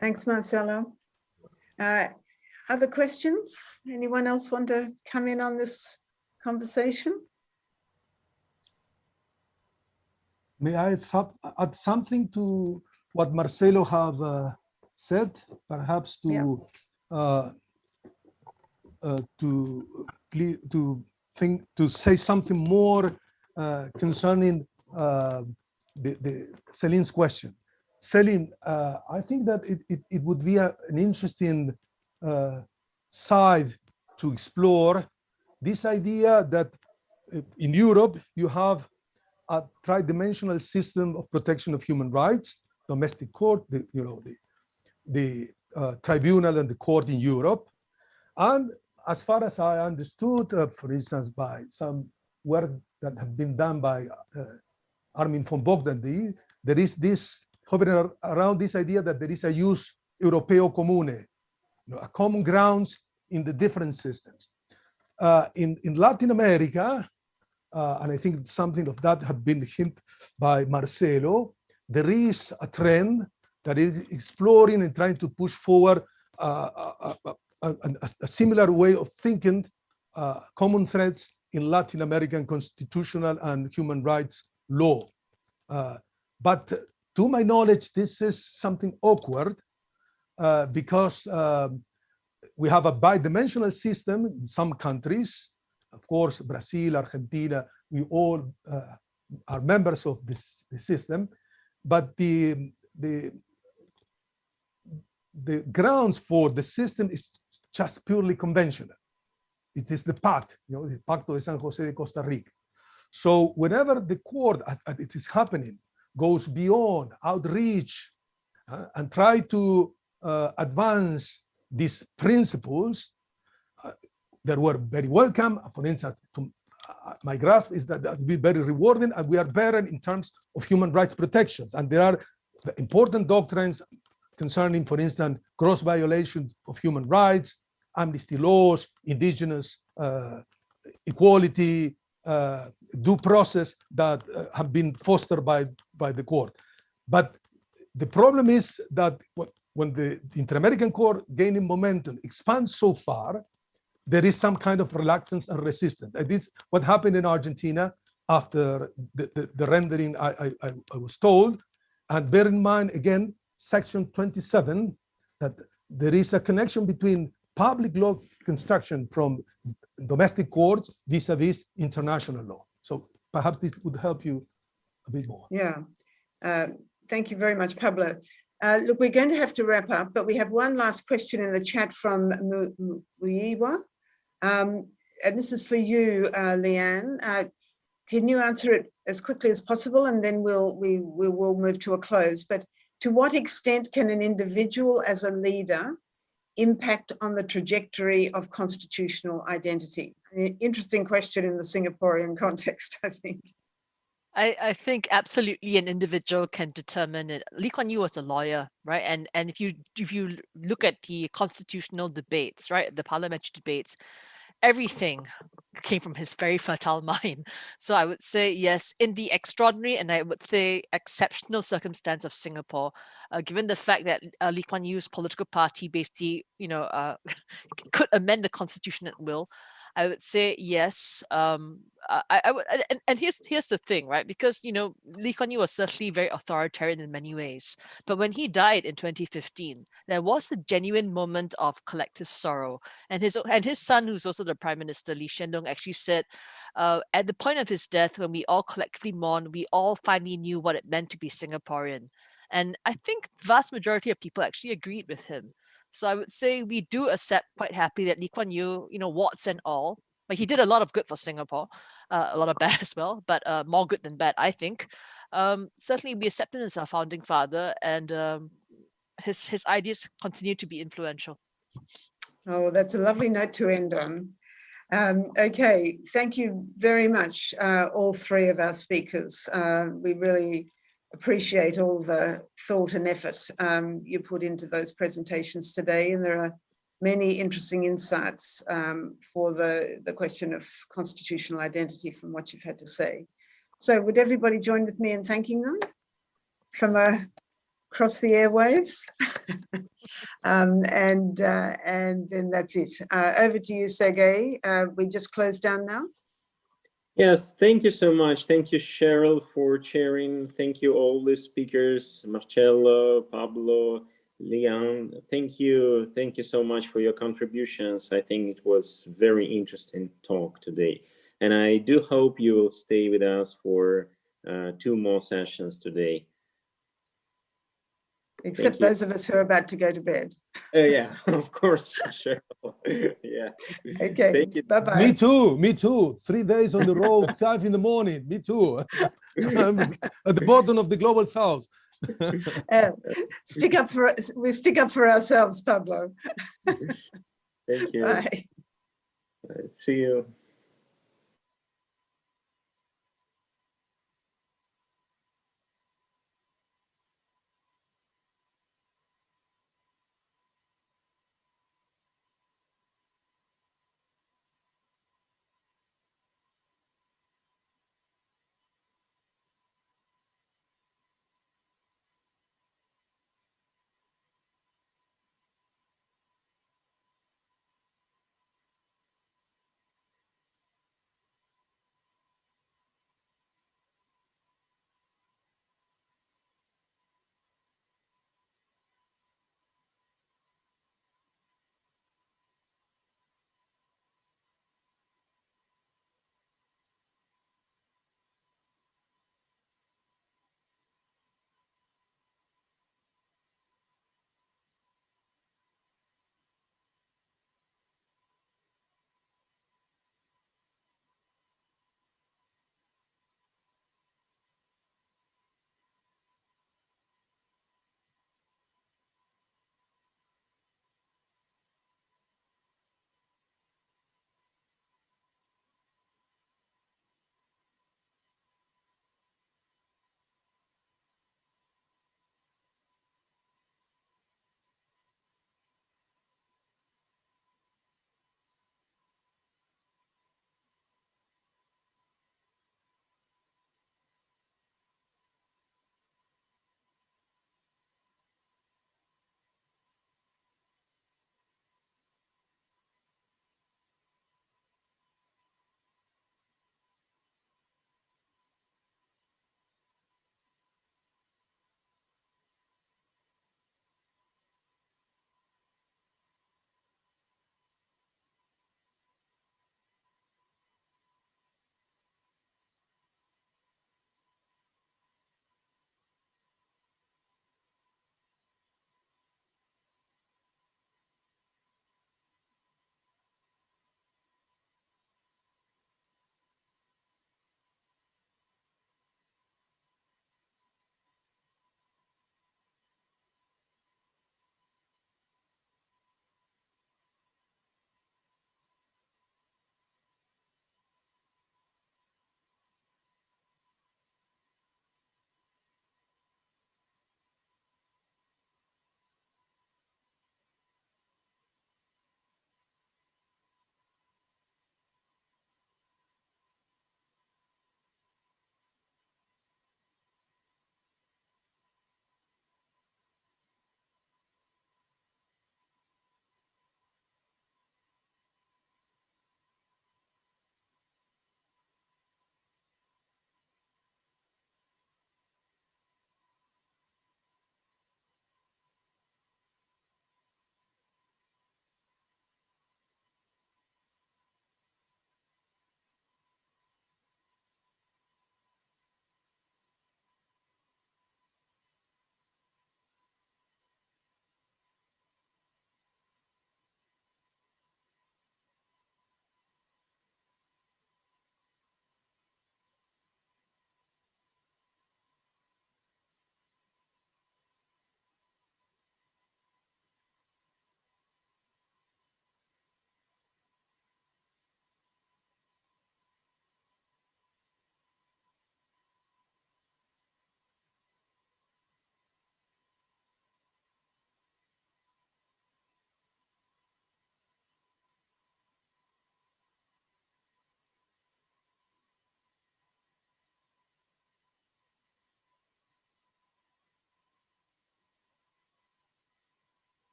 Thanks, Marcelo. Other questions? Anyone else want to come in on this conversation? May I add something to what Marcelo have said, perhaps to say something more concerning Celine's question. Celine, I think that it would be an interesting side to explore this idea that in Europe you have a tridimensional system of protection of human rights, domestic court, the tribunal and the court in Europe. And as far as I understood, for instance, by some work that have been done by Armin von Bogdandy, there is this hovering around this idea that there is a jus europeo comune, a common grounds in the different systems. In Latin America, and I think something of that had been hinted by Marcelo, there is a trend that is exploring and trying to push forward a similar way of thinking, common threads in Latin American constitutional and human rights law. But to my knowledge, this is something awkward because we have a bidimensional system in some countries. Of course, Brazil, Argentina, we all are members of this system, but the grounds for the system is just purely conventional. It is the pact, the Pacto de San Jose de Costa Rica. So whenever the court, it is happening, goes beyond outreach and try to advance these principles, that were very welcome. For instance, my grasp is that would be very rewarding, and we are better in terms of human rights protections. And there are important doctrines concerning, for instance, gross violations of human rights, amnesty laws, indigenous equality, due process that have been fostered by the court. But the problem is that when the Inter-American Court gaining momentum expands so far, there is some kind of reluctance and resistance. And this is what happened in Argentina after the rendering I was told. And bear in mind, again, Section 27, that there is a connection between public law construction from domestic courts vis-a-vis international law. So perhaps this would help you a bit more. Yeah. Thank you very much, Pablo. Look, we're going to have to wrap up, but we have one last question in the chat from Muiwa. And this is for you, Leanne. Can you answer it as quickly as possible, and then we will move to a close. But to what extent can an individual as a leader impact on the trajectory of constitutional identity? An interesting question in the Singaporean context, I think. I think absolutely an individual can determine it. Lee Kuan Yew was a lawyer, right? And if you look at the constitutional debates, right, the parliamentary debates, everything came from his very fertile mind. So I would say yes, in the extraordinary and I would say exceptional circumstance of Singapore, given the fact that Lee Kuan Yew's political party basically, could amend the constitution at will, I would say yes. I would, and here's the thing, right? Because Lee Kuan Yew was certainly very authoritarian in many ways, but when he died in 2015, there was a genuine moment of collective sorrow, and his son, who's also the Prime Minister, Lee Hsien Loong, actually said, at the point of his death, when we all collectively mourned, we all finally knew what it meant to be Singaporean. And I think the vast majority of people actually agreed with him. So I would say we do accept quite happily that Lee Kuan Yew, warts and all, but he did a lot of good for Singapore, a lot of bad as well, but more good than bad, I think. Certainly we accept him as our founding father, and his ideas continue to be influential. Oh, that's a lovely note to end on. Okay, thank you very much, all three of our speakers. We really appreciate all the thought and effort you put into those presentations today, and there are many interesting insights for the question of constitutional identity from what you've had to say. So would everybody join with me in thanking them from across the airwaves? And then that's it. Over to you, Sergei. We just close down now. Yes, thank you so much. Thank you, Cheryl, for chairing. Thank you, all the speakers, Marcello, Pablo, Leon. Thank you so much for your contributions. I think it was very interesting talk today. And I do hope you will stay with us for 2 more sessions today. Except those of us who are about to go to bed. Yeah, of course, sure. Yeah. Okay, Thank you. bye-bye. Me too. 3 days on the road, 5 in the morning. Me too. I'm at the bottom of the global south. We stick up for ourselves, Pablo. Thank you. Bye. See you.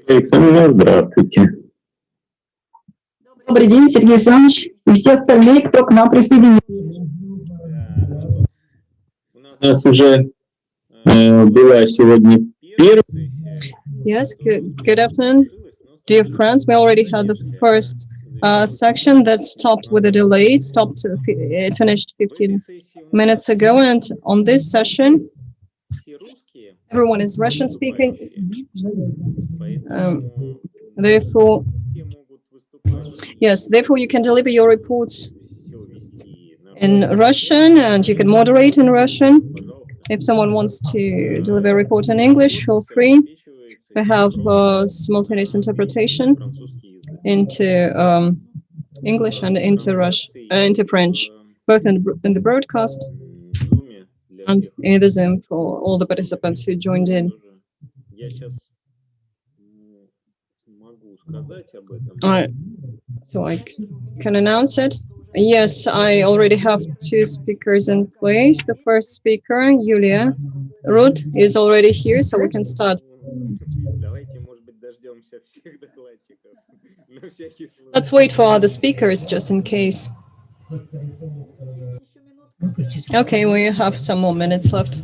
Александр, здравствуйте. Добрый день, Сергей Александрович, и все остальные, кто к нам присоединился. У нас уже была сегодня первая. Yes, good afternoon, dear friends. We already had the first section that stopped with a delay. It finished 15 minutes ago, and on this session, everyone is Russian speaking. Therefore, you can deliver your reports in Russian, and you can moderate in Russian. If someone wants to deliver a report in English, feel free. We have simultaneous interpretation into English and into French, both in the broadcast and in the Zoom for all the participants who joined in. So I can announce it. Yes, I already have 2 speakers in place. The first speaker, Yulia Rud, is already here, so we can start. Let's wait for other speakers just in case. Okay, we have some more minutes left.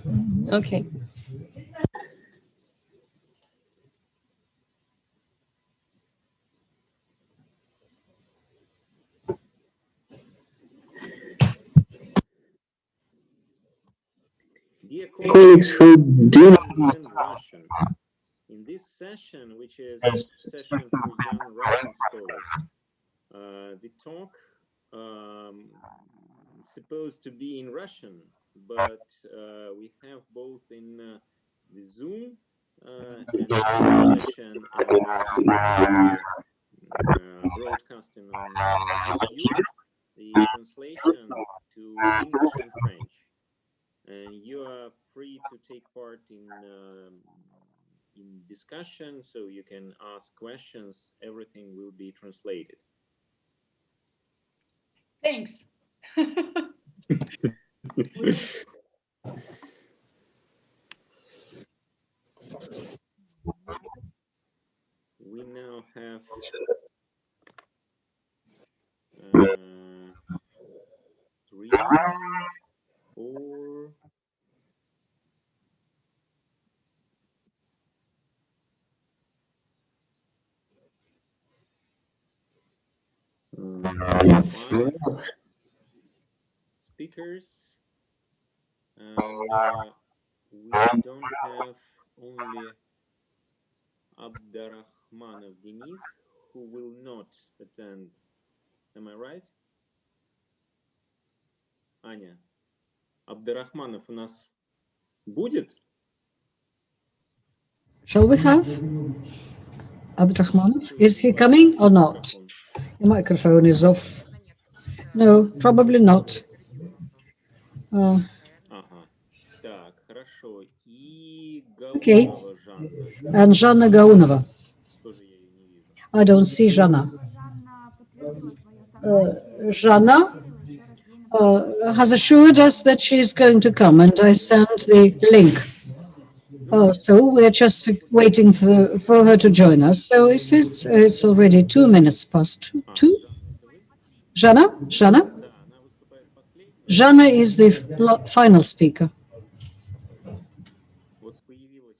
Okay. Dear colleagues who do not understand Russian, in this session, which is a session for young Russian scholars, the talk is supposed to be in Russian, but we have both in the Zoom and the session and broadcasting on YouTube, the translation to English and French. And you are free to take part in discussion, so you can ask questions. Everything will be translated. Thanks. We now have 3, 4, 5 speakers, and we don't have only Abderrahmanov Denis, who will not attend. Am I right? Аня, Абдеррахманов у нас будет? Shall we have Abderrahmanov? Is he coming or not? The microphone is off. No, probably not. Ага. Так, хорошо. И Okay. Гаунова Жанна. And Жанна Гаунова. Тоже я ее не вижу. I don't see Жанна. Жанна has assured us that she's going to come, and I sent the link. So we're just waiting for her to join us. So it's already 2 minutes past 2. Жанна? Жанна? Жанна is the final speaker. Вот появилась.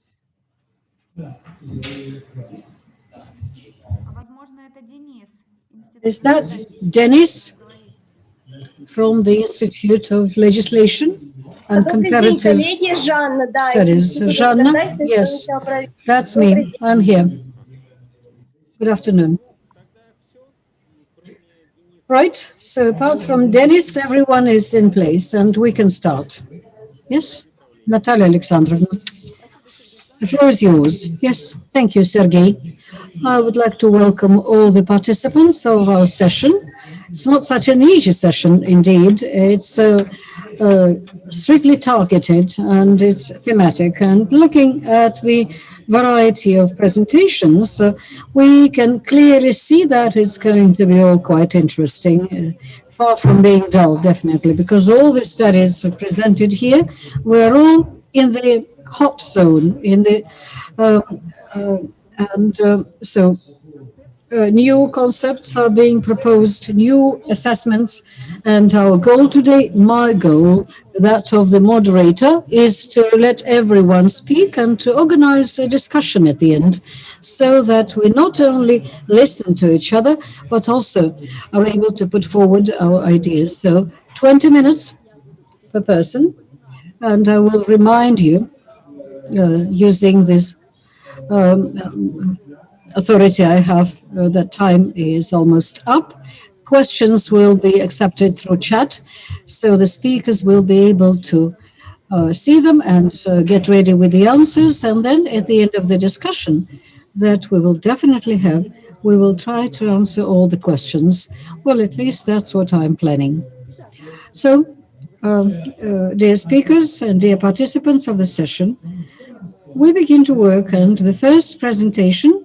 Is that Denis from the Institute of Legislation and Comparative Studies? Жанна? Yes, that's me. I'm here. Good afternoon. Right, so apart from Denis, everyone is in place and we can start. Yes, Natalia Alexandrovna. The floor is yours. Yes, thank you, Sergei. I would like to welcome all the participants of our session. It's not such an easy session, indeed. It's strictly targeted and it's thematic. And looking at the variety of presentations, we can clearly see that it's going to be all quite interesting. Far from being dull, definitely, because all the studies presented here were all in the hot zone, in the And so new concepts are being proposed, new assessments, and our goal today, my goal, that of the moderator, is to let everyone speak and to organize a discussion at the end so that we not only listen to each other, but also are able to put forward our ideas. So 20 minutes per person, and I will remind you, using this authority I have, that time is almost up. Questions will be accepted through chat, so the speakers will be able to see them and get ready with the answers. And then at the end of the discussion that we will definitely have, we will try to answer all the questions. Well, at least that's what I'm planning. So, dear speakers and dear participants of the session, we begin to work, and the first presentation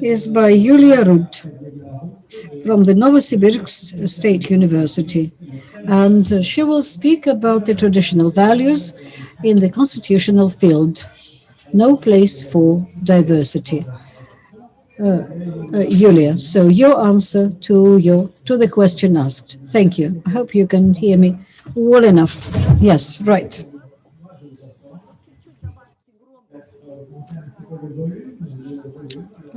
is by Yulia Rud from the Novosibirsk State University. And she will speak about the traditional values in the constitutional field. No place for diversity. Yulia, so your answer to the question asked. Thank you. I hope you can hear me well enough. Yes, right.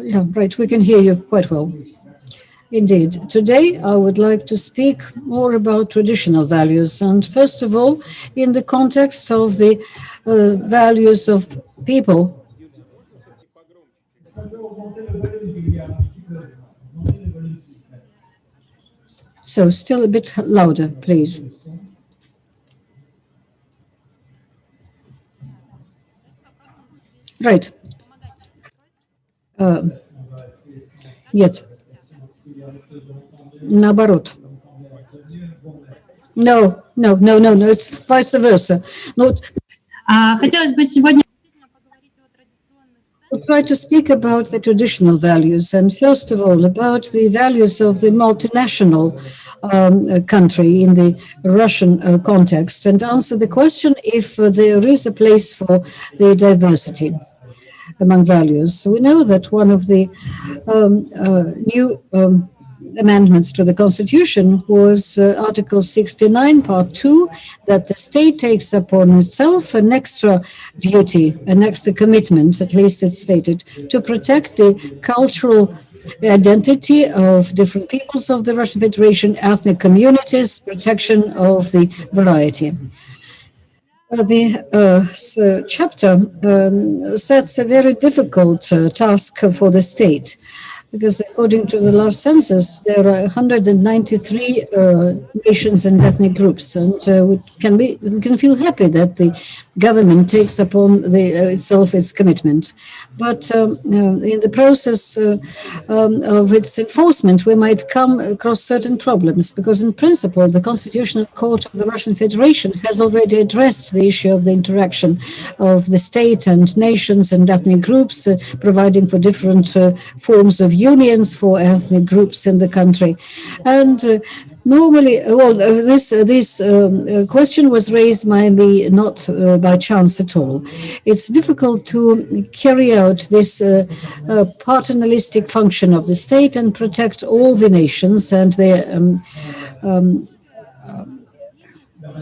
Yeah, right. We can hear you quite well. Indeed. Today, I would like to speak more about traditional values, and first of all, in the context of the values of people. So, still a bit louder, please. Right. Нет. Наоборот. No, it's vice versa. Хотелось бы сегодня We'll try to speak about the traditional values, and first of all, about the values of the multinational country in the Russian context, and answer the question if there is a place for the diversity among values. So we know that one of the new amendments to the Constitution was Article 69, Part 2, that the state takes upon itself an extra duty, an extra commitment, at least it's stated, to protect the cultural identity of different peoples of the Russian Federation, ethnic communities, protection of the variety. The chapter sets a very difficult task for the state, because according to the last census, there are 193 nations and ethnic groups, and we can feel happy that the government takes upon itself its commitment. But in the process of its enforcement, we might come across certain problems, because in principle, the Constitutional Court of the Russian Federation has already addressed the issue of the interaction of the state and nations and ethnic groups, providing for different forms of unions for ethnic groups in the country. And normally, this question was raised maybe not by chance at all. It's difficult to carry out this paternalistic function of the state and protect all the nations and their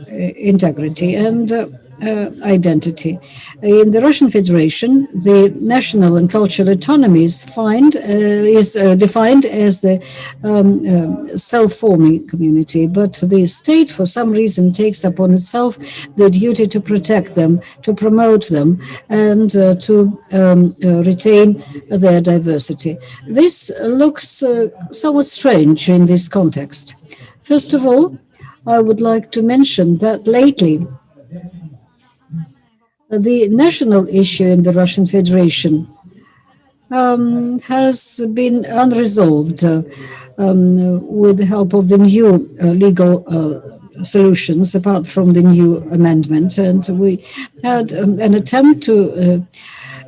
integrity and identity. In the Russian Federation, the national and cultural autonomy is defined as the self-forming community, but the state, for some reason, takes upon itself the duty to protect them, to promote them, and to retain their diversity. This looks somewhat strange in this context. First of all, I would like to mention that lately, the national issue in the Russian Federation has been unresolved with the help of the new legal solutions, apart from the new amendment. And we had an attempt to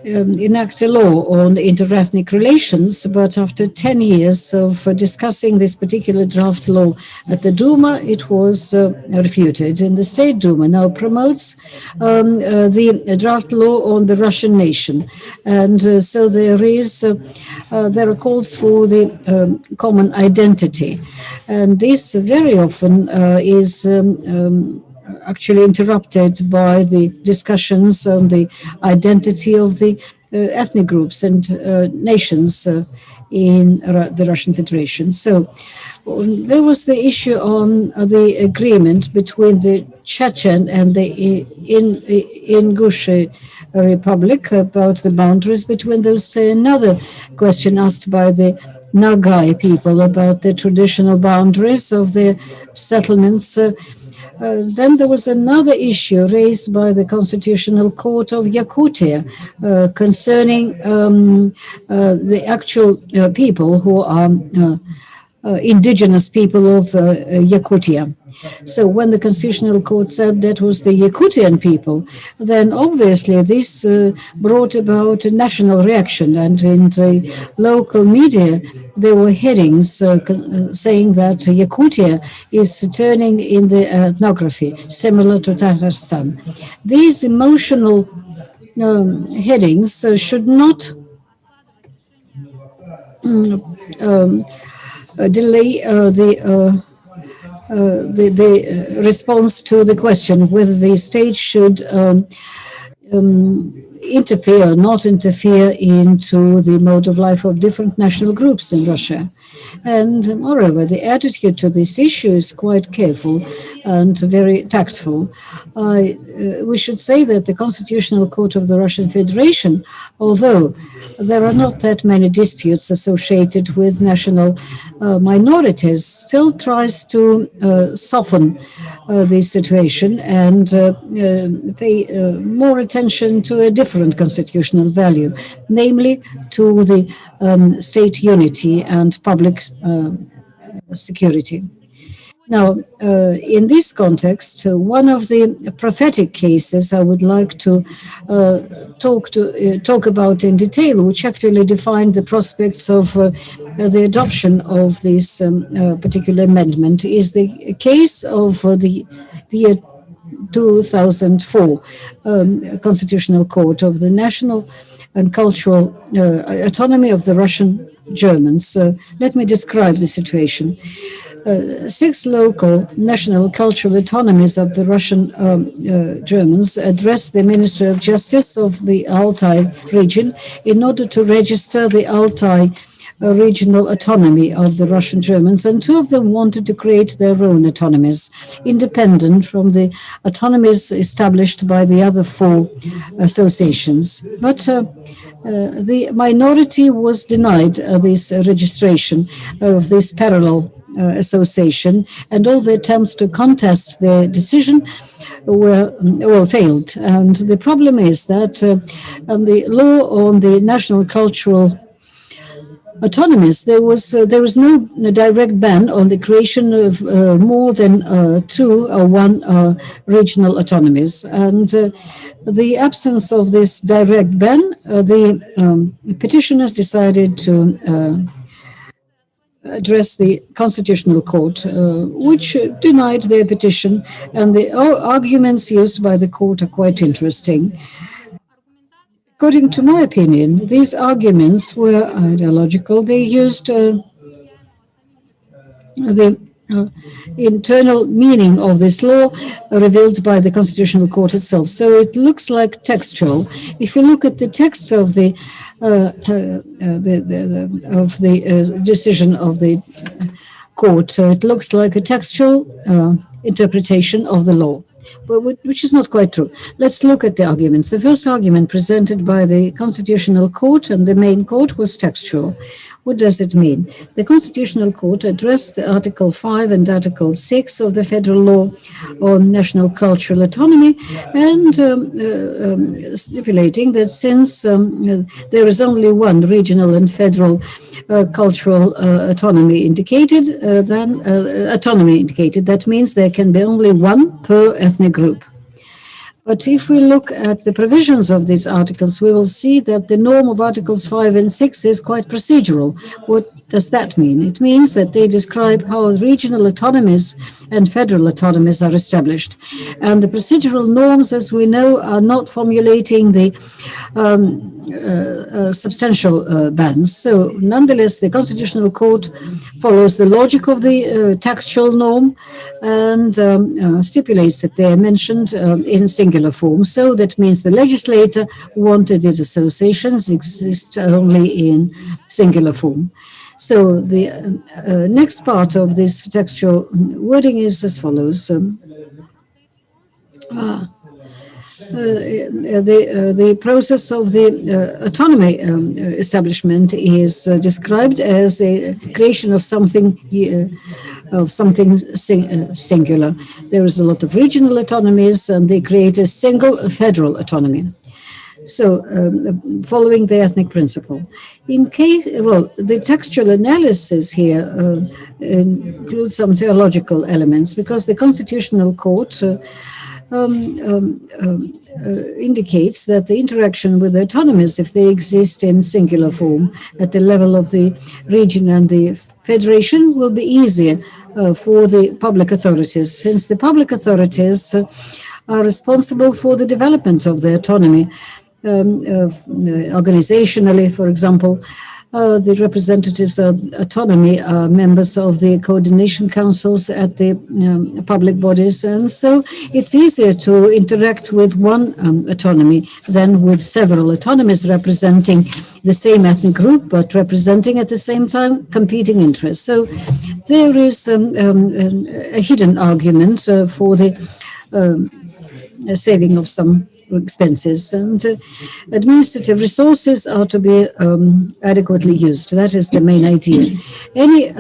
enact a law on interethnic relations, but after 10 years of discussing this particular draft law at the Duma, it was refuted. And the State Duma now promotes the draft law on the Russian nation. And so there are calls for the common identity. And this very often is actually interrupted by the discussions on the identity of the ethnic groups and nations in the Russian Federation. So there was the issue on the agreement between the Chechen and the Ingush Republic about the boundaries between those two. Another question asked by the Nagai people about the traditional boundaries of the settlements. Then there was another issue raised by the Constitutional Court of Yakutia concerning the actual people who are indigenous people of Yakutia. So when the Constitutional Court said that was the Yakutian people, then obviously this brought about a national reaction. And in the local media, there were headings saying that Yakutia is turning in the ethnography, similar to Tatarstan. These emotional headings should not delay the response to the question whether the state should interfere, not interfere into the mode of life of different national groups in Russia. And moreover, the attitude to this issue is quite careful and very tactful. We should say that the Constitutional Court of the Russian Federation, although there are not that many disputes associated with national minorities, still tries to soften the situation and pay more attention to a different constitutional value, namely to the state unity and public security. Now, in this context, one of the prophetic cases I would like to talk about in detail, which actually defined the prospects of the adoption of this particular amendment, is the case of the year 2004 Constitutional Court of the National and Cultural Autonomy of the Russian Germans. Let me describe the situation. 6 local national cultural autonomies of the Russian Germans addressed the Ministry of Justice of the Altai region in order to register the Altai regional autonomy of the Russian Germans, and 2 of them wanted to create their own autonomies, independent from the autonomies established by the other 4 associations. But the minority was denied this registration of this parallel association, and all the attempts to contest the decision were failed. And the problem is that the law on the national cultural autonomies, there was no direct ban on the creation of more than 2 or 1 regional autonomies. And the absence of this direct ban, the petitioners decided to address the Constitutional Court, which denied their petition, and the arguments used by the court are quite interesting. According to my opinion, these arguments were ideological. They used the internal meaning of this law revealed by the Constitutional Court itself. So it looks like textual. If you look at the text of the decision of the court, it looks like a textual interpretation of the law, but which is not quite true. Let's look at the arguments. The first argument presented by the Constitutional Court and the main court was textual. What does it mean? The Constitutional Court addressed Article 5 and Article 6 of the federal law on national cultural autonomy, and stipulating that since there is only 1 regional and federal cultural autonomy indicated, that means there can be only 1 per ethnic group. But if we look at the provisions of these articles, we will see that the norm of Articles 5 and 6 is quite procedural. What does that mean? It means that they describe how regional autonomies and federal autonomies are established. And the procedural norms, as we know, are not formulating the substantial bans. So nonetheless, the Constitutional Court follows the logic of the textual norm and stipulates that they are mentioned in singular form. So that means the legislator wanted these associations exist only in singular form. So the next part of this textual wording is as follows. The process of the autonomy establishment is described as a creation of something singular. There is a lot of regional autonomies, and they create a single federal autonomy. So, following the ethnic principle. In case, well, the textual analysis here includes some theological elements, because the Constitutional Court indicates that the interaction with the autonomies, if they exist in singular form at the level of the region and the federation, will be easier for the public authorities, since the public authorities are responsible for the development of the autonomy. Organizationally, for example, the representatives of autonomy are members of the coordination councils at the public bodies, and so it's easier to interact with one autonomy than with several autonomies representing the same ethnic group, but representing at the same time competing interests. So there is a hidden argument for the saving of some expenses, and administrative resources are to be adequately used. That is the main idea. Any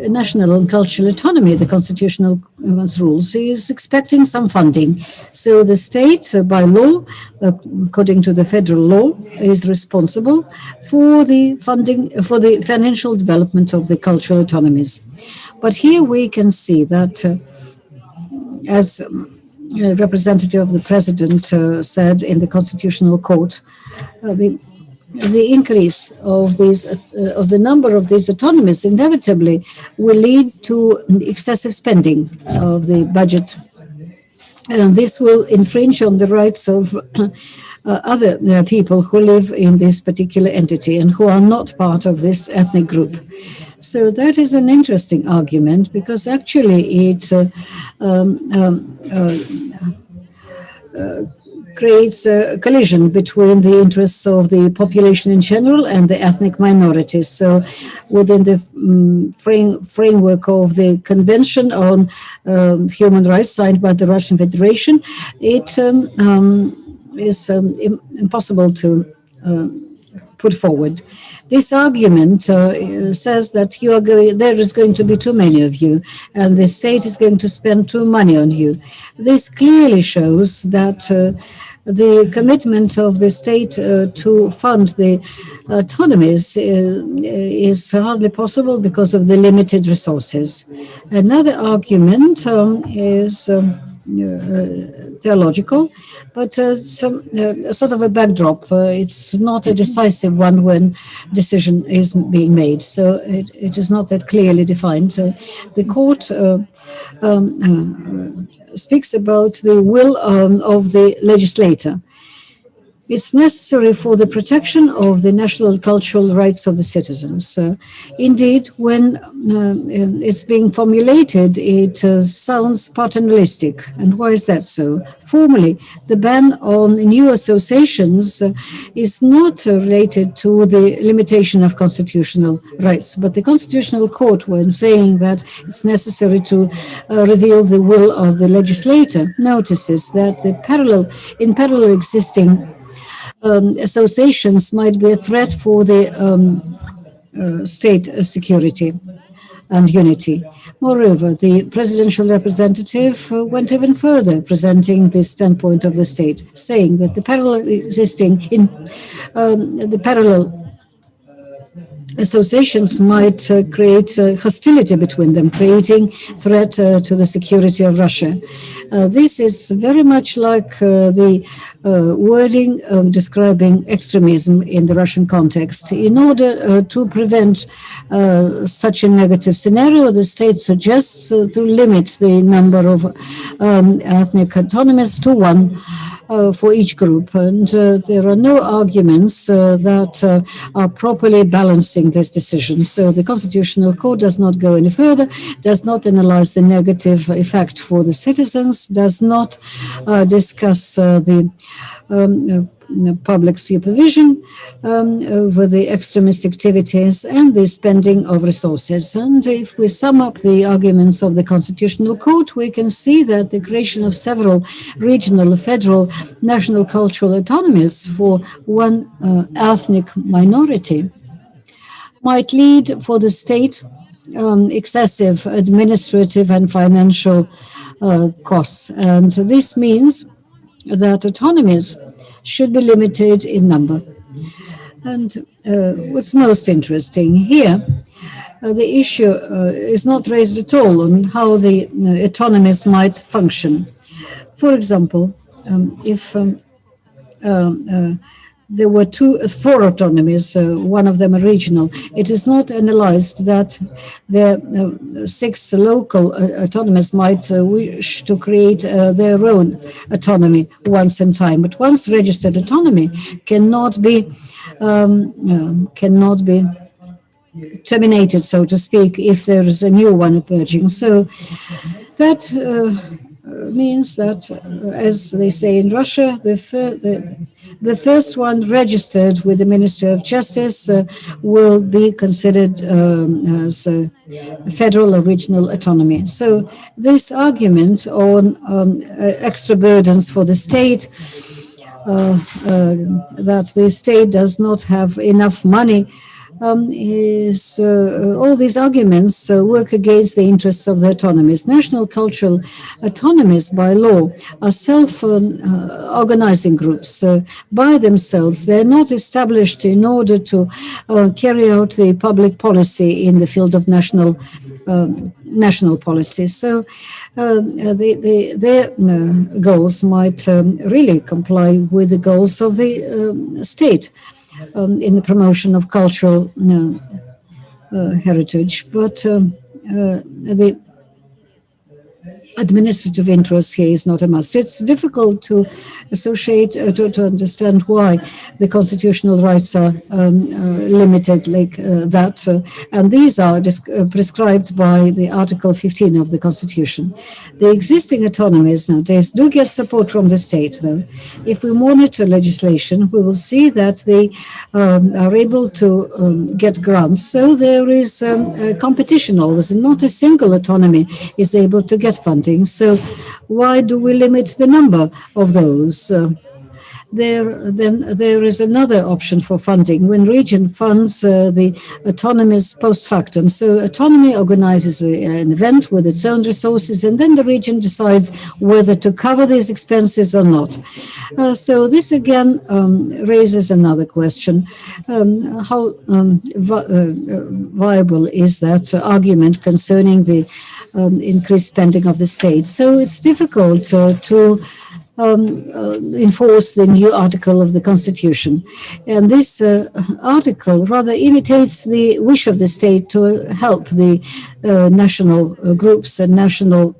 national and cultural autonomy, the constitutional rules, is expecting some funding. So the state, by law, according to the federal law, is responsible for the funding, for the financial development of the cultural autonomies. But here we can see that as representative of the president said in the Constitutional Court, the increase of these of the number of these autonomies inevitably will lead to excessive spending of the budget, and this will infringe on the rights of other people who live in this particular entity and who are not part of this ethnic group. So that is an interesting argument, because actually it creates a collision between the interests of the population in general and the ethnic minorities. So within the framework of the Convention on Human Rights signed by the Russian Federation, it is impossible to put forward. This argument says that there is going to be too many of you, and the state is going to spend too money on you. This clearly shows that the commitment of the state to fund the autonomies is hardly possible because of the limited resources. Another argument is theological, but sort of a backdrop. It's not a decisive one when decision is being made, so it is not that clearly defined. The court speaks about the will of the legislator. It's necessary for the protection of the national cultural rights of the citizens. Indeed, when it's being formulated, it sounds paternalistic. And why is that so? Formally, the ban on new associations is not related to the limitation of constitutional rights. But the Constitutional Court, when saying that it's necessary to reveal the will of the legislator, notices that the in parallel existing associations might be a threat for the state security and unity. Moreover, the presidential representative went even further, presenting the standpoint of the state, saying that the parallel existing in the parallel associations might create hostility between them, creating threat to the security of Russia. This is very much like the wording describing extremism in the Russian context. In order to prevent such a negative scenario, the state suggests to limit the number of ethnic autonomies to one for each group. And there are no arguments that are properly balancing this decision. So the Constitutional Court does not go any further, does not analyze the negative effect for the citizens, does not discuss the public supervision over the extremist activities and the spending of resources. And if we sum up the arguments of the Constitutional Court, we can see that the creation of several regional, federal, national cultural autonomies for one ethnic minority might lead for the state excessive administrative and financial costs. And this means that autonomies should be limited in number. And what's most interesting here, the issue is not raised at all on how the autonomies might function. For example, if there were four autonomies, one of them a regional. It is not analyzed that the 6 local autonomies might wish to create their own autonomy once in time. But once registered autonomy cannot be terminated, so to speak, if there is a new one emerging. So that means that, as they say in Russia, the first one registered with the Ministry of Justice will be considered as federal or regional autonomy. So this argument on extra burdens for the state, that the state does not have enough money, is all these arguments work against the interests of the autonomies. National cultural autonomies by law are self-organizing groups by themselves. They're not established in order to carry out the public policy in the field of national policy. So their goals might really comply with the goals of the state in the promotion of cultural heritage, but the administrative interest here is not a must. It's difficult to associate, to understand why the constitutional rights are limited like that. And these are prescribed by the Article 15 of the Constitution. The existing autonomies nowadays do get support from the state, though. If we monitor legislation, we will see that they are able to get grants. So there is competition always, and not a single autonomy is able to get funding. So why do we limit the number of those? Then there is another option for funding when region funds the autonomies post factum. So autonomy organizes an event with its own resources, and then the region decides whether to cover these expenses or not. So this again raises another question. How viable is that argument concerning the increased spending of the state? So it's difficult to enforce the new article of the Constitution. And this article rather imitates the wish of the state to help the national groups and national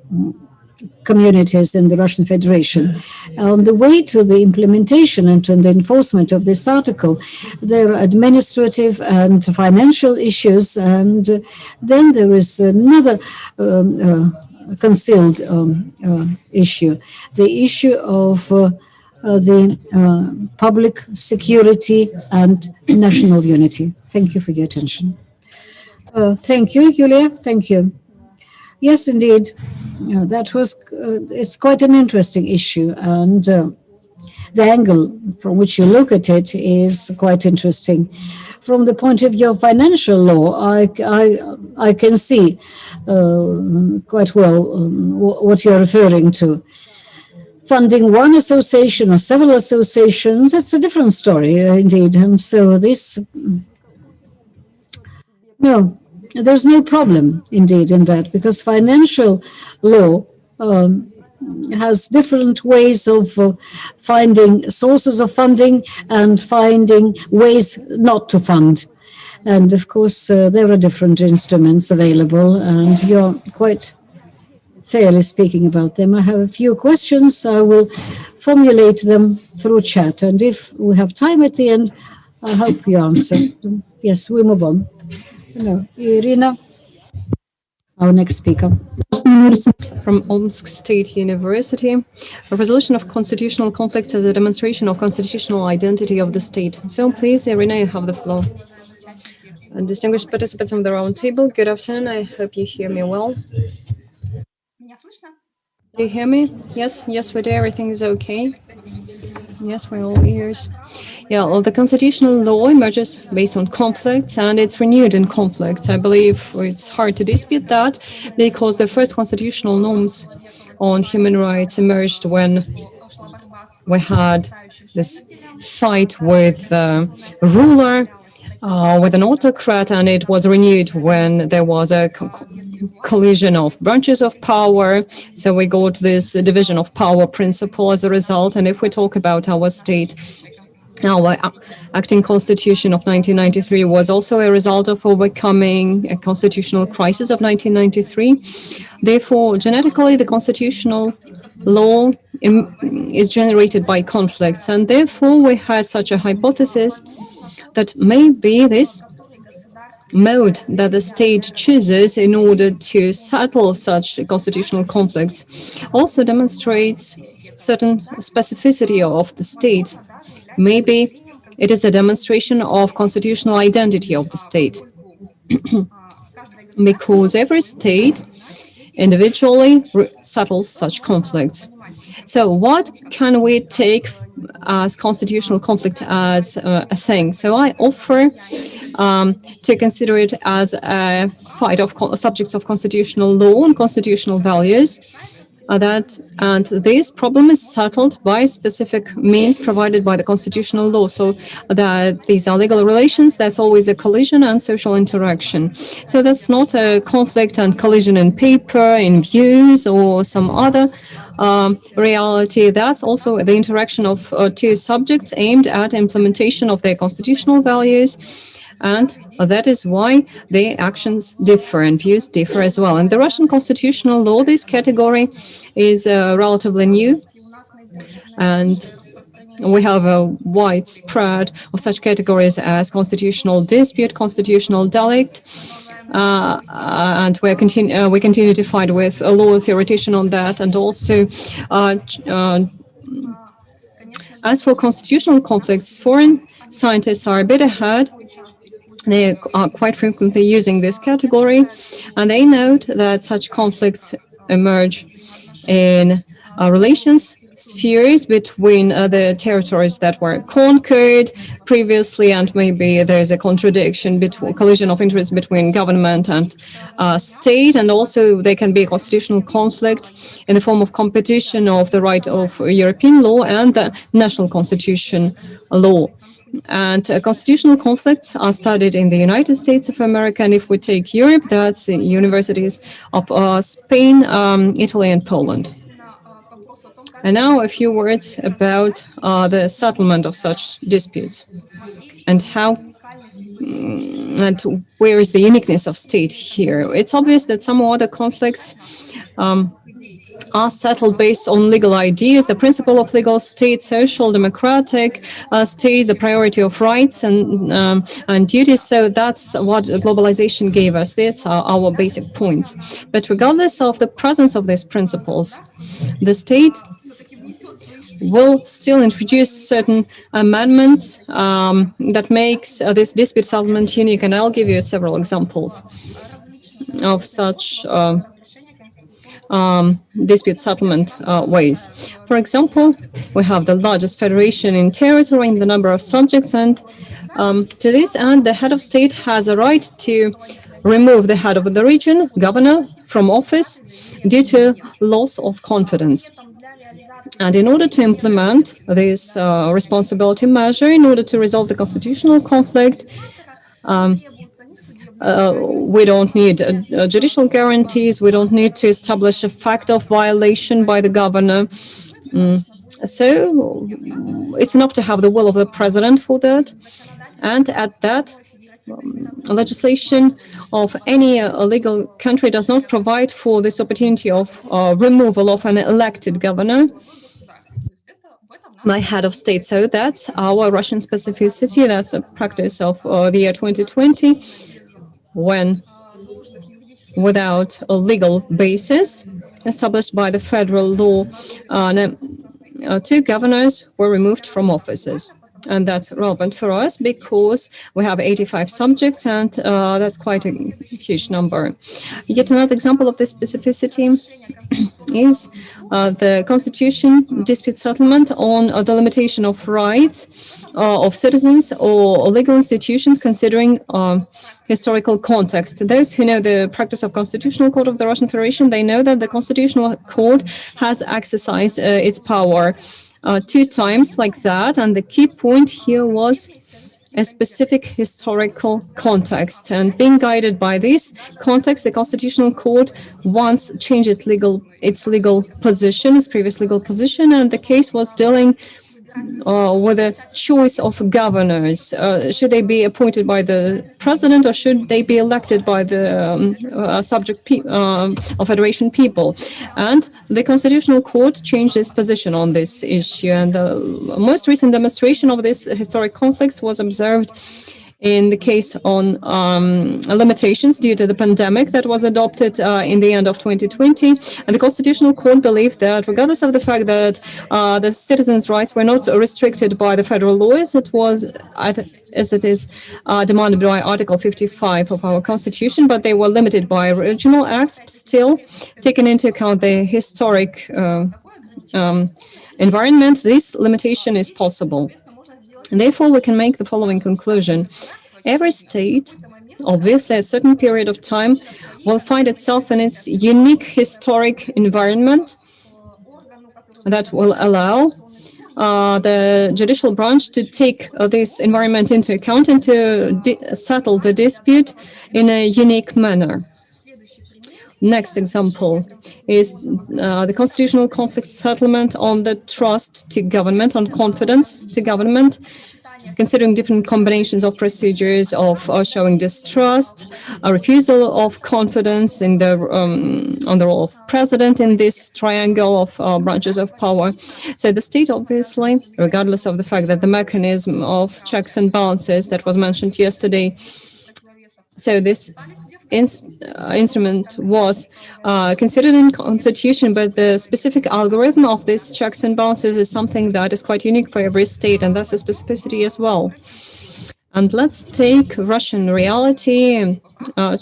communities in the Russian Federation. On the way to the implementation and to the enforcement of this article, there are administrative and financial issues, and then there is another concealed issue, the issue of the public security and national unity. Thank you for your attention. Thank you, Yulia. Thank you. Yes, indeed. That was, it's quite an interesting issue, and the angle from which you look at it is quite interesting. From the point of view of financial law, I can see quite well what you're referring to. Funding one association or several associations, that's a different story, indeed. And so this No, there's no problem indeed in that, because financial law has different ways of finding sources of funding and finding ways not to fund. And of course, there are different instruments available, and you're quite fairly speaking about them. I have a few questions. I will formulate them through chat, and if we have time at the end, I hope you answer. Yes, we move on. No, Irina, our next speaker. From Omsk State University, a resolution of constitutional conflicts as a demonstration of constitutional identity of the state. So please, Irina, you have the floor. And distinguished participants of the round table, good afternoon. I hope you hear me well. Do you hear me? Yes, yes, we do. Everything is okay. Yes, we're all ears. Yeah, well, the constitutional law emerges based on conflicts, and it's renewed in conflicts. I believe it's hard to dispute that, because the first constitutional norms on human rights emerged when we had this fight with the ruler, with an autocrat, and it was renewed when there was a collision of branches of power. So we got this division of power principle as a result. And if we talk about our state, our acting constitution of 1993 was also a result of overcoming a constitutional crisis of 1993. Therefore, genetically, the constitutional law is generated by conflicts. And therefore, we had such a hypothesis that maybe this mode that the state chooses in order to settle such constitutional conflicts also demonstrates certain specificity of the state. Maybe it is a demonstration of constitutional identity of the state. Because every state individually settles such conflicts. So what can we take as constitutional conflict as a thing? So I offer to consider it as a fight of subjects of constitutional law and constitutional values. And this problem is settled by specific means provided by the constitutional law. So that these are legal relations, that's always a collision and social interaction. So that's not a conflict and collision in paper, in views, or some other reality. That's also the interaction of two subjects aimed at implementation of their constitutional values. And that is why the actions differ and views differ as well. In the Russian constitutional law, this category is relatively new. And we have a wide spread of such categories as constitutional dispute, constitutional delict, and we continue to fight with a law theoretician on that. And also, as for constitutional conflicts, foreign scientists are a bit ahead. They are quite frequently using this category, and they note that such conflicts emerge in relations spheres between the territories that were conquered previously, and maybe there's a contradiction between collision of interests between government and state, and also there can be a constitutional conflict in the form of competition of the right of European law and the national constitution law. And constitutional conflicts are studied in the United States of America, and if we take Europe, that's the universities of Spain, Italy, and Poland. And now a few words about the settlement of such disputes and how and where is the uniqueness of state here. It's obvious that some other conflicts are settled based on legal ideas, the principle of legal state, social, democratic state, the priority of rights and duties. So that's what globalization gave us. That's our basic points. But regardless of the presence of these principles, the state will still introduce certain amendments that makes this dispute settlement unique. And I'll give you several examples of such dispute settlement ways. For example, we have the largest federation in territory in the number of subjects, and to this end, the head of state has a right to remove the head of the region, governor, from office due to loss of confidence. And in order to implement this responsibility measure, in order to resolve the constitutional conflict, We don't need judicial guarantees. We don't need to establish a fact of violation by the governor. So it's enough to have the will of the president for that. And at that, legislation of any legal country does not provide for this opportunity of removal of an elected governor by head of state. So that's our Russian specificity. That's a practice of the year 2020, when without a legal basis established by the federal law, two governors were removed from offices. And that's relevant for us because we have 85 subjects, and that's quite a huge number. Yet another example of this specificity is the Constitution dispute settlement on the limitation of rights of citizens or legal institutions considering historical context. Those who know the practice of Constitutional Court of the Russian Federation, they know that the Constitutional Court has exercised its power 2 times like that, and the key point here was a specific historical context. And being guided by this context, the Constitutional Court once changed its legal position, its previous legal position, and the case was dealing with a choice of governors. Should they be appointed by the president, or should they be elected by the subject of federation people? And the Constitutional Court changed its position on this issue. And the most recent demonstration of this historic conflicts was observed in the case on limitations due to the pandemic that was adopted in the end of 2020. And the Constitutional Court believed that regardless of the fact that the citizens' rights were not restricted by the federal laws, it was, as it is demanded by Article 55 of our Constitution, but they were limited by regional acts, still taking into account the historic environment, this limitation is possible. And therefore, we can make the following conclusion. Every state, obviously, at a certain period of time, will find itself in its unique historic environment that will allow the judicial branch to take this environment into account and to settle the dispute in a unique manner. Next example is the constitutional conflict settlement on the trust to government, on confidence to government, considering different combinations of procedures of showing distrust, a refusal of confidence in the on the role of president in this triangle of branches of power. So the state, obviously, regardless of the fact that the mechanism of checks and balances that was mentioned yesterday, so this instrument was considered in constitution, but the specific algorithm of these checks and balances is something that is quite unique for every state, and that's a specificity as well. And let's take Russian reality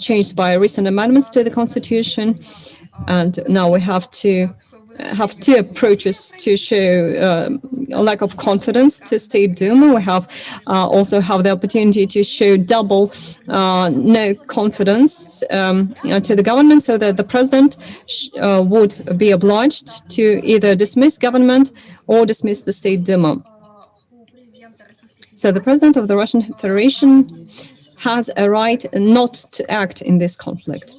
changed by recent amendments to the constitution, and now we have two approaches to show a lack of confidence to State Duma. We have also have the opportunity to show double no confidence to the government, so that the president would be obliged to either dismiss government or dismiss the State Duma. So the president of the Russian Federation has a right not to act in this conflict.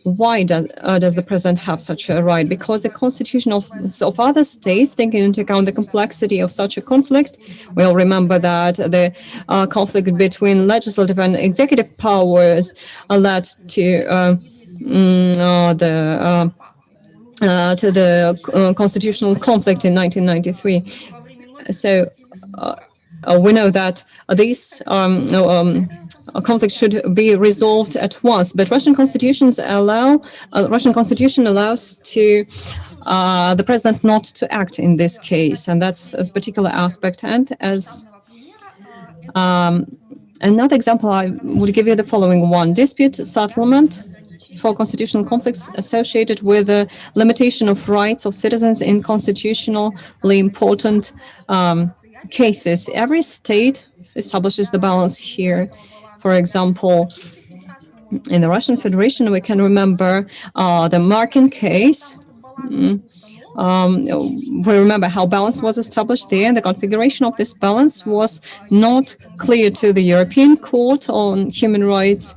Why does the president have such a right? Because the constitution of other states, taking into account the complexity of such a conflict, we all remember that the conflict between legislative and executive powers led to the constitutional conflict in 1993. So we know that these conflicts should be resolved at once, but Russian Constitution allows to the president not to act in this case, and that's a particular aspect. And as another example, I would give you the following one: dispute settlement for constitutional conflicts associated with the limitation of rights of citizens in constitutionally important cases. Every state establishes the balance here. For example, in the Russian Federation, we can remember the Markin case, we remember how balance was established there. The configuration of this balance was not clear to the European Court on Human Rights,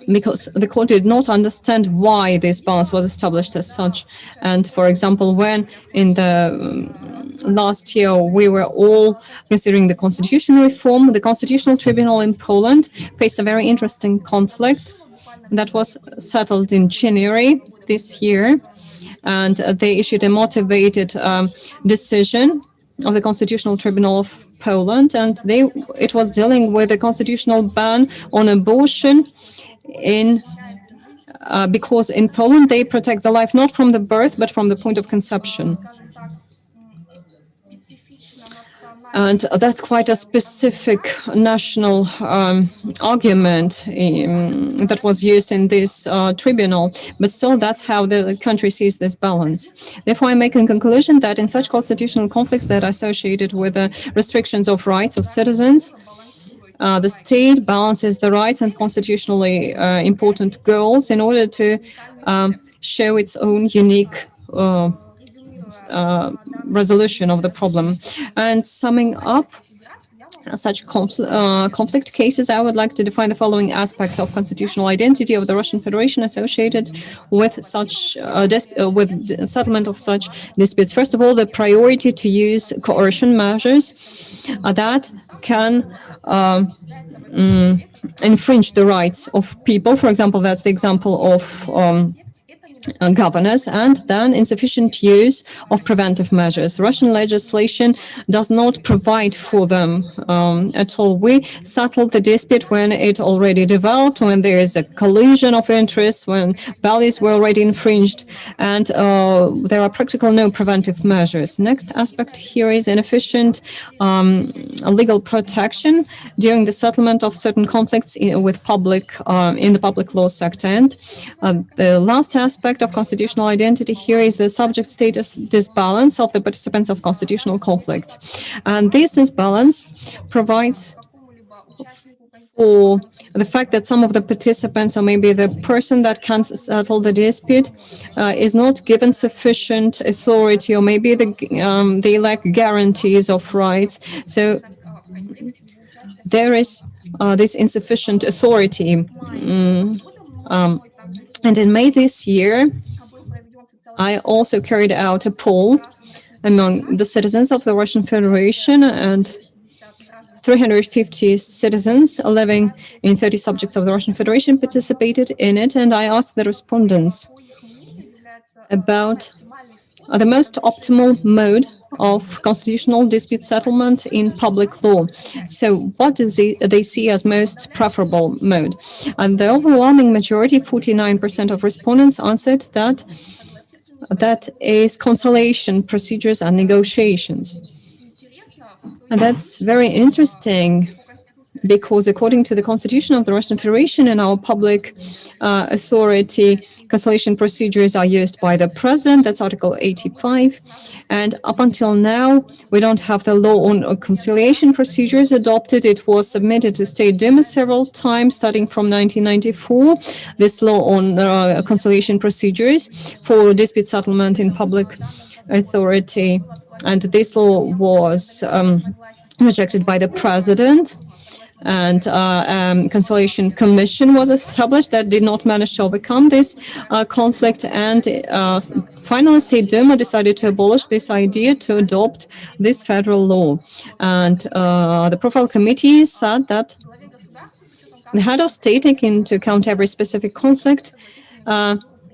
because the court did not understand why this balance was established as such. And for example, when in the last year we were all considering the constitutional reform, the Constitutional Tribunal in Poland faced a very interesting conflict that was settled in January this year. And they issued a motivated decision of the Constitutional Tribunal of Poland, and it was dealing with a constitutional ban on abortion because in Poland they protect the life not from the birth but from the point of conception. And that's quite a specific national argument that was used in this tribunal, but still that's how the country sees this balance. Therefore, I make a conclusion that in such constitutional conflicts that are associated with the restrictions of rights of citizens, the state balances the rights and constitutionally important goals in order to show its own unique resolution of the problem. And summing up such conflict cases, I would like to define the following aspects of constitutional identity of the Russian Federation associated with such with settlement of such disputes. First of all, the priority to use coercion measures that can infringe the rights of people. For example, that's the example of governors, and then insufficient use of preventive measures. Russian legislation does not provide for them at all. We settled the dispute when it already developed, when there is a collision of interests, when values were already infringed, and there are practically no preventive measures. Next aspect here is inefficient legal protection during the settlement of certain conflicts with public in the public law sector. And the last aspect of constitutional identity here is the subject status disbalance of the participants of constitutional conflicts. And this disbalance provides for the fact that some of the participants, or maybe the person that can settle the dispute, is not given sufficient authority, or maybe they lack guarantees of rights. So there is this insufficient authority. And in May this year, I also carried out a poll among the citizens of the Russian Federation, and 350 citizens living in 30 subjects of the Russian Federation participated in it, and I asked the respondents about the most optimal mode of constitutional dispute settlement in public law. So what do they see as most preferable mode? And the overwhelming majority, 49% of respondents, answered that that is conciliation procedures and negotiations. And that's very interesting, because according to the Constitution of the Russian Federation and our public authority, conciliation procedures are used by the president. That's Article 85. And up until now, we don't have the law on conciliation procedures adopted. It was submitted to State Duma several times, starting from 1994. This law on conciliation procedures for dispute settlement in public authority. And this law was rejected by the president. And conciliation commission was established that did not manage to overcome this conflict. And finally, State Duma decided to abolish this idea, to adopt this federal law. And the profile committee said that the head of state, taking into account every specific conflict,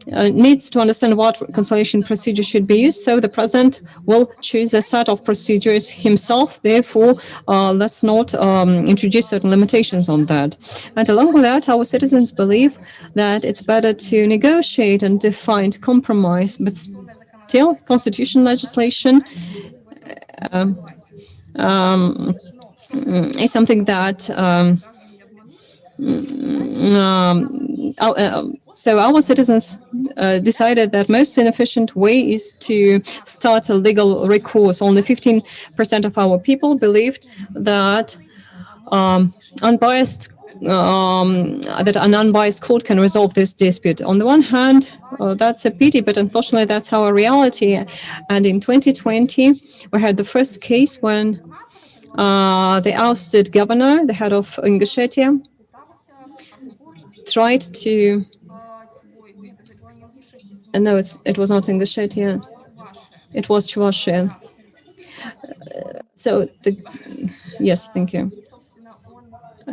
needs to understand what conciliation procedure should be used. So the president will choose a set of procedures himself. Therefore, let's not introduce certain limitations on that. And along with that, our citizens believe that it's better to negotiate and to find compromise, but still constitutional legislation is something that so our citizens decided that most inefficient way is to start a legal recourse. Only 15% of our people believed that unbiased that an unbiased court can resolve this dispute. On the one hand, that's a pity, but unfortunately that's our reality. And in 2020, we had the first case when the ousted governor, the head of Ingushetia, tried to... no, it was not Ingushetia. It was Chuvashia. Yes, thank you.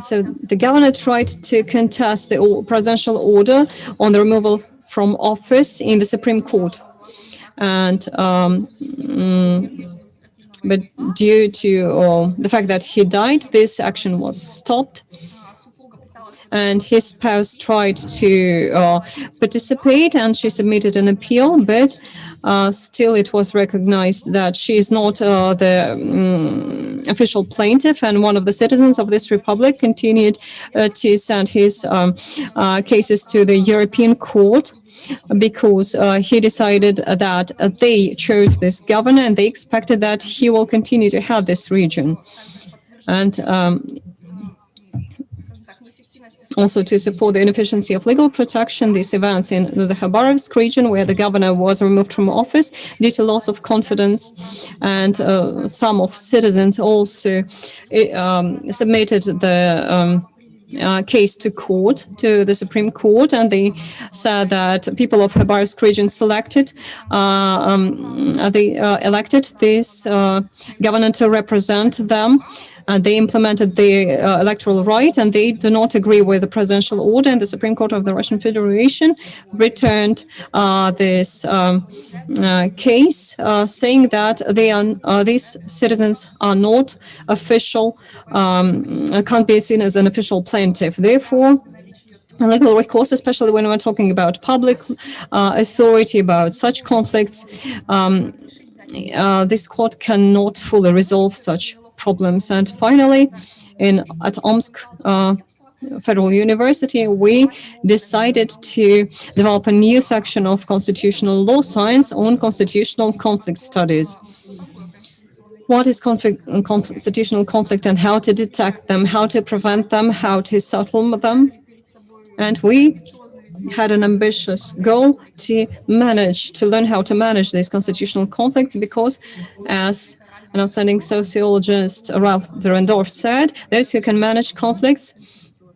So the governor tried to contest the presidential order on the removal from office in the Supreme Court. And but due to the fact that he died, this action was stopped. And his spouse tried to participate, and she submitted an appeal, but still it was recognized that she is not the official plaintiff, and one of the citizens of this republic continued to send his cases to the European Court, because he decided that they chose this governor and they expected that he will continue to head this region. And also to support the inefficiency of legal protection, these events in the Khabarovsk region, where the governor was removed from office due to loss of confidence, and some of citizens also submitted the case to court, to the Supreme Court, and they said that people of Khabarovsk region elected this governor to represent them. They implemented the electoral right, and they do not agree with the presidential order. And the Supreme Court of the Russian Federation returned this case, saying that these citizens are not official, can't be seen as an official plaintiff. Therefore, legal recourse, especially when we're talking about public authority, about such conflicts, this court cannot fully resolve such problems. And finally, at Omsk Federal University, we decided to develop a new section of constitutional law science on constitutional conflict studies. What is constitutional conflict and how to detect them, how to prevent them, how to settle them. And we had an ambitious goal to learn how to manage these constitutional conflicts, because as an outstanding sociologist, Ralph Durendorf, said, those who can manage conflicts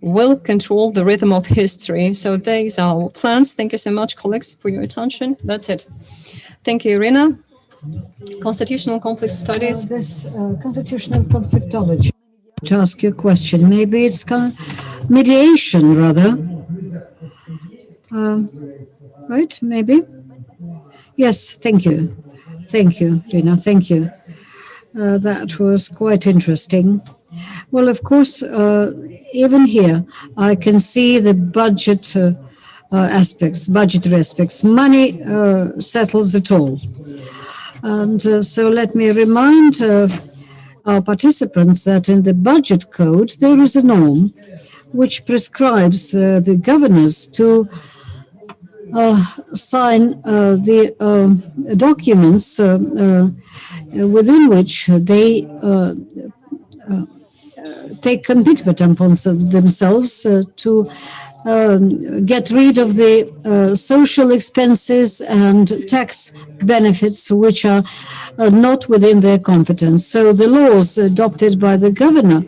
will control the rhythm of history. So these are our plans. Thank you so much, colleagues, for your attention. That's it. Thank you, Irina. Constitutional conflict studies. This constitutional conflictology. To ask you a question, maybe it's kind of mediation, rather. Right? Maybe. Yes. Thank you. Thank you, Irina. Thank you. That was quite interesting. Well, of course, even here, I can see the budget budgetary aspects. Money settles it all. And so let me remind our participants that in the budget code, there is a norm which prescribes the governors to sign the documents within which they take commitment upon themselves to get rid of the social expenses and tax benefits which are not within their competence. So the laws adopted by the governor,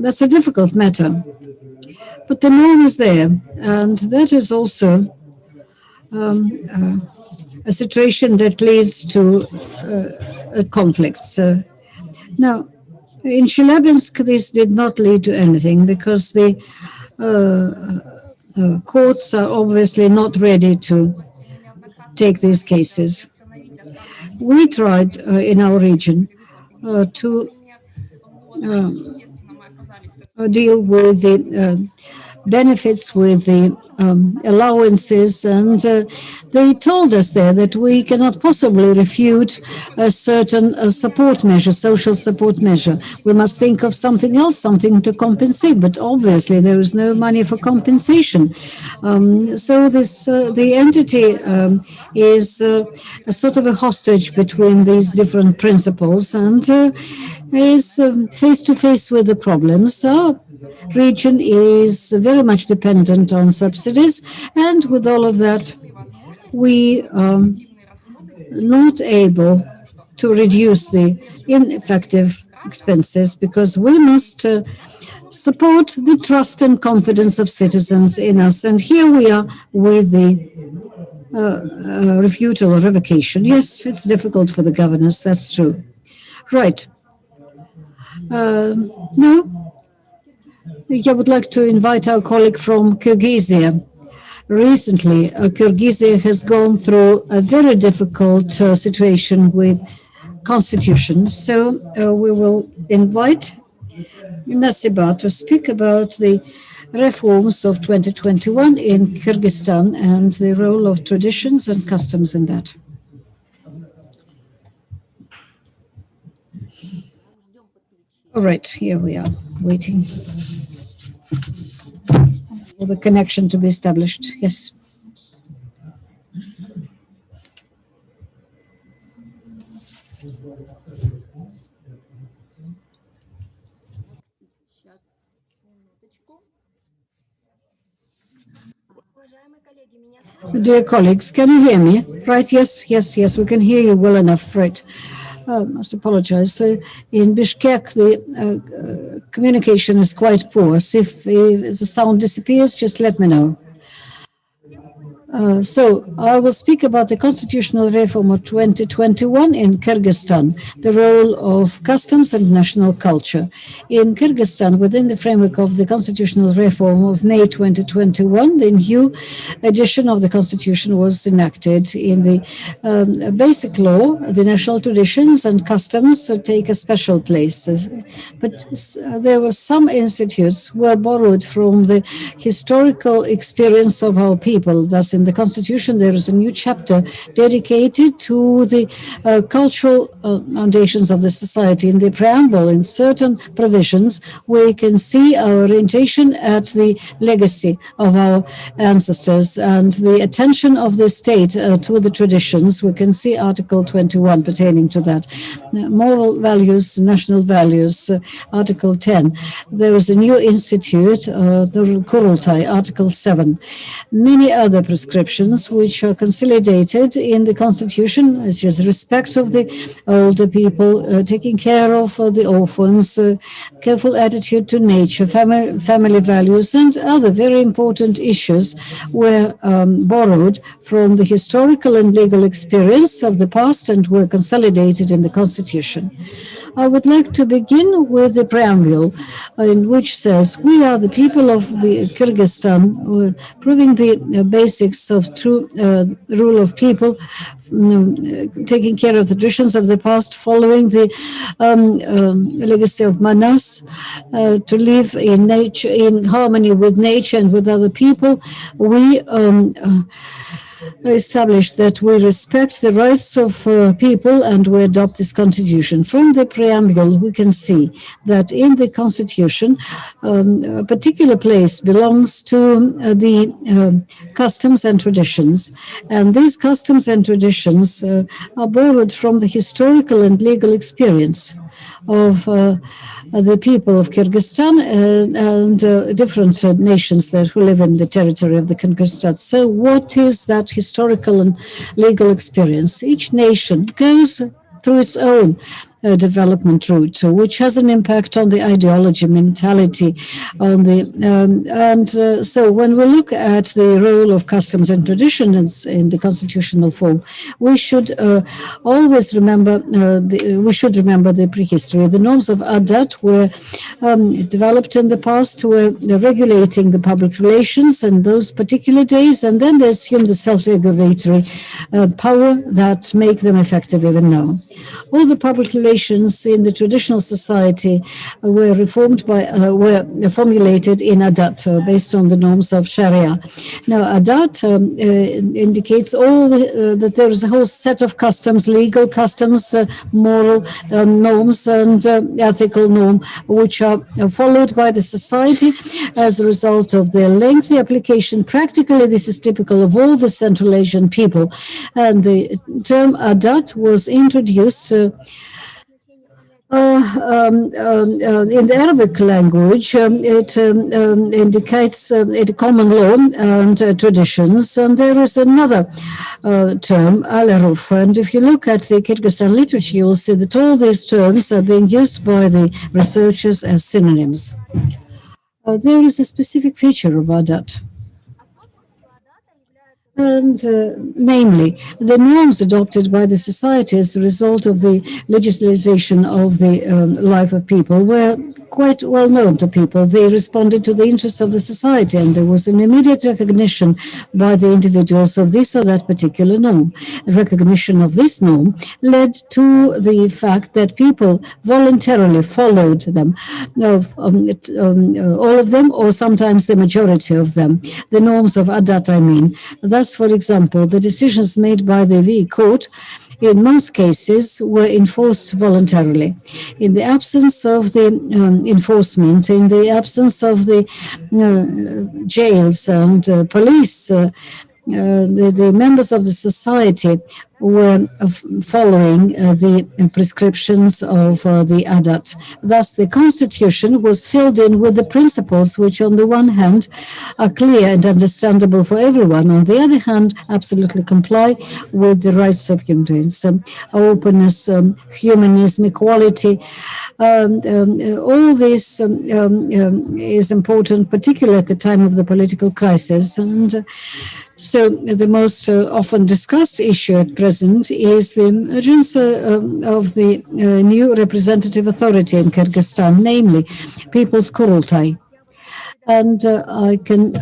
that's a difficult matter. But the norm is there, and that is also a situation that leads to conflicts. Now, in Chelyabinsk, this did not lead to anything because the courts are obviously not ready to take these cases. We tried in our region to deal with the benefits, with the allowances, and they told us there that we cannot possibly refute a certain support measure, social support measure. We must think of something else, something to compensate, but obviously there is no money for compensation. So this the entity is a sort of a hostage between these different principles, and is face to face with the problems. Our region is very much dependent on subsidies, and with all of that, we not able to reduce the ineffective expenses because we must support the trust and confidence of citizens in us. And here we are with the refutal or revocation. Yes, it's difficult for the governors, that's true. Right. Now, I would like to invite our colleague from Kyrgyzia. Recently, Kyrgyzia has gone through a very difficult situation with constitution. So we will invite Nasiba to speak about the reforms of 2021 in Kyrgyzstan and the role of traditions and customs in that. All right, here we are, waiting for the connection to be established. Yes. Dear colleagues, can you hear me? Right, yes, we can hear you well enough, right. Must apologize. In Bishkek, the communication is quite poor. So if the sound disappears, just let me know. So I will speak about the constitutional reform of 2021 in Kyrgyzstan, the role of customs and national culture. In Kyrgyzstan, within the framework of the constitutional reform of May 2021, the new edition of the constitution was enacted. In the basic law, the national traditions and customs take a special place. But there were some institutes were borrowed from the historical experience of our people. Thus, in the Constitution, there is a new chapter dedicated to the cultural foundations of the society. In the preamble, in certain provisions, we can see our orientation at the legacy of our ancestors and the attention of the state to the traditions. We can see Article 21 pertaining to that. Moral values, national values, Article 10. There is a new institute, the Kurultai, Article 7. Many other prescriptions which are consolidated in the Constitution, such as respect of the older people, taking care of the orphans, careful attitude to nature, family values, and other very important issues were borrowed from the historical and legal experience of the past and were consolidated in the Constitution. I would like to begin with the preamble, in which says, we are the people of the Kyrgyzstan, proving the basics of true rule of people, taking care of the traditions of the past, following the legacy of Manas, to live in nature, in harmony with nature and with other people. We established that we respect the rights of people and we adopt this constitution. From the preamble, we can see that in the constitution, a particular place belongs to the customs and traditions. And these customs and traditions are borrowed from the historical and legal experience of the people of Kyrgyzstan and different nations who live in the territory of the Kyrgyzstan. So what is that historical and legal experience? Each nation goes through its own development route, which has an impact on the ideology, mentality, on the so when we look at the role of customs and traditions in the constitutional form, we should always remember the prehistory. The norms of Adat were developed in the past, were regulating the public relations in those particular days, and then they assumed the self-regulatory power that make them effective even now. All the public relations in the traditional society were formulated in Adat based on the norms of Sharia. Now, Adat indicates all that there is a whole set of customs, legal customs, moral norms, and ethical norm, which are followed by the society as a result of their lengthy application. Practically, this is typical of all the Central Asian people. And the term Adat was introduced In the Arabic language, it indicates common law and traditions, and there is another term, al-aruf. And if you look at the Kyrgyzstan literature, you'll see that all these terms are being used by the researchers as synonyms. There is a specific feature of adat. And namely, the norms adopted by the society as a result of the legislation of the life of people were quite well known to people. They responded to the interests of the society, and there was an immediate recognition by the individuals of this or that particular norm. Recognition of this norm led to the fact that people voluntarily followed them, all of them, or sometimes the majority of them. The norms of adat, I mean. Thus, for example, the decisions made by the V court in most cases were enforced voluntarily. In the absence of the enforcement, in the absence of the jails and police, the members of the society were following the prescriptions of the adat. Thus, the constitution was filled in with the principles which, on the one hand, are clear and understandable for everyone, on the other hand, absolutely comply with the rights of human beings, openness, humanism, equality. All this is important, particularly at the time of the political crisis. And so the most often discussed issue at present is the emergence of the new representative authority in Kyrgyzstan, namely People's Kurultai. And I can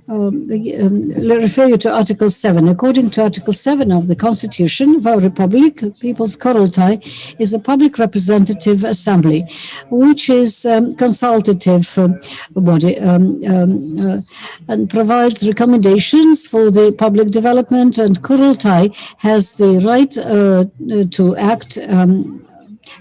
refer you to Article 7. According to Article 7 of the Constitution of our Republic, People's Kurultai is a public representative assembly, which is consultative body and provides recommendations for the public development, and Kurultai has the right to act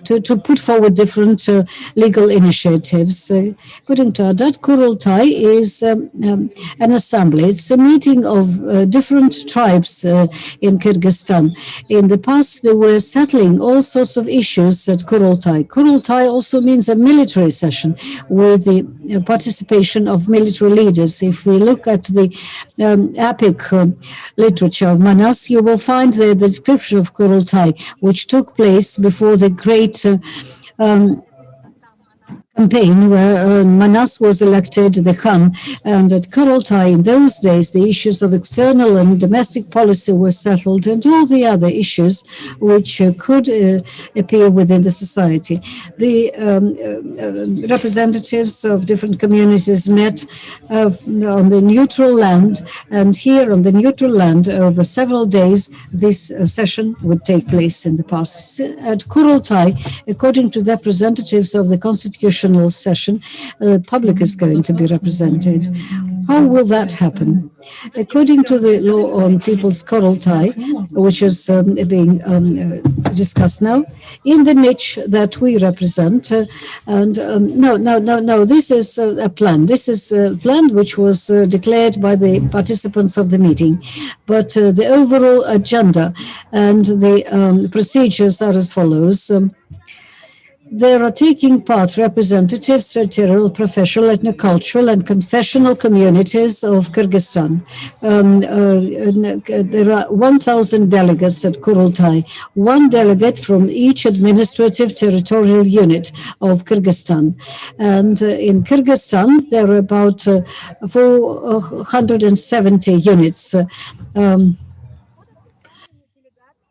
to put forward different legal initiatives. According to Adat, Kurultai is an assembly. It's a meeting of different tribes in Kyrgyzstan. In the past, they were settling all sorts of issues at Kurultai. Kurultai also means a military session with the participation of military leaders. If we look at the epic literature of Manas, you will find the description of Kurultai, which took place before the great campaign where Manas was elected the Khan, and at Kurultai in those days the issues of external and domestic policy were settled, and all the other issues which could appear within the society. The representatives of different communities met on the neutral land, and here on the neutral land over several days this session would take place in the past. At Kurultai, according to the representatives of the Constitution session, the public is going to be represented. How will that happen? According to the law on People's Kurultai, which is being discussed now, in the niche that we represent, this is a plan. This is a plan which was declared by the participants of the meeting. But the overall agenda and the procedures are as follows. There are taking part representatives, territorial, professional, ethnocultural, and confessional communities of Kyrgyzstan. There are 1,000 delegates at Kurultai, one delegate from each administrative territorial unit of Kyrgyzstan. And in Kyrgyzstan, there are about 470 units.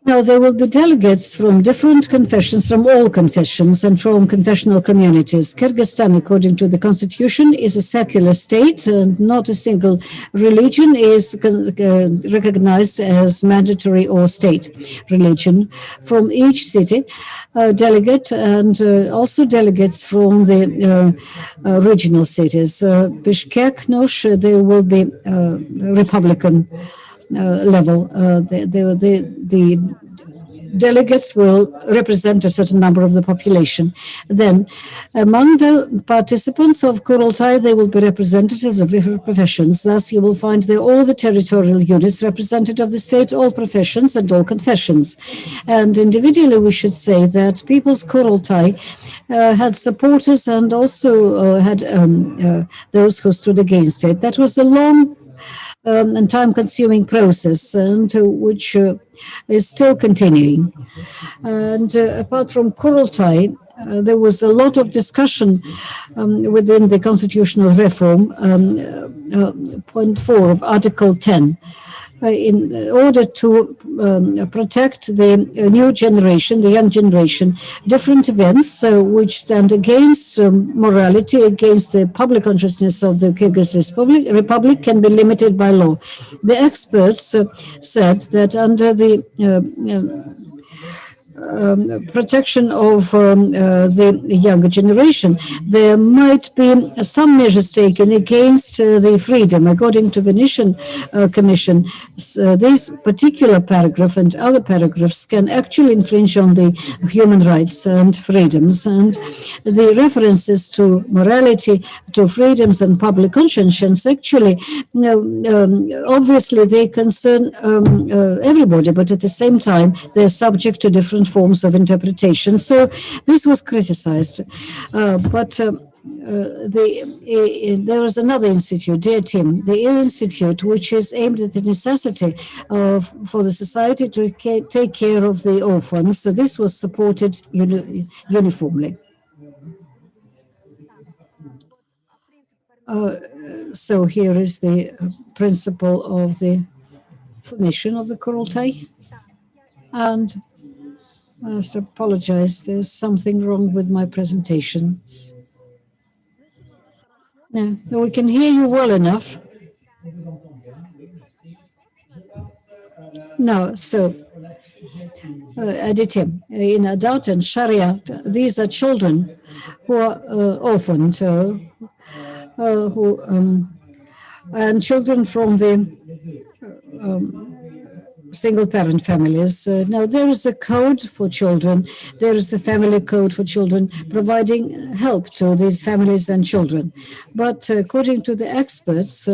Now, there will be delegates from different confessions, from all confessions, and from confessional communities. Kyrgyzstan, according to the constitution, is a secular state, and not a single religion is recognized as mandatory or state religion. From each city, a delegate, and also delegates from the regional cities. Bishkek, Nosh, there will be Republican level. The delegates will represent a certain number of the population. Then, among the participants of Kurultai, there will be representatives of different professions. Thus, you will find there all the territorial units representative of the state, all professions and all confessions. And individually, we should say that People's Kurultai had supporters and also had those who stood against it. That was a long and time-consuming process, and which is still continuing. And apart from Kurultai, there was a lot of discussion within the constitutional reform, point 4 of Article 10. In order to protect the new generation, the young generation, different events which stand against morality, against the public consciousness of the Kyrgyz Republic can be limited by law. The experts said that under the protection of the younger generation, there might be some measures taken against the freedom. According to Venetian Commission, this particular paragraph and other paragraphs can actually infringe on the human rights and freedoms. And the references to morality, to freedoms and public conscience, actually, obviously they concern everybody, but at the same time, they're subject to different forms of interpretation. So this was criticized. There was another institute, Dear Tim, the institute, which is aimed at the necessity for the society to take care of the orphans. So this was supported uniformly. So here is the principle of the formation of the Kurultai. And I apologize, there's something wrong with my presentation. No, we can hear you well enough. No, so Aditya, in Adat and Sharia, these are children who are orphaned, and children from the single-parent families. Now, there is a code for children. There is the family code for children, providing help to these families and children. But according to the experts,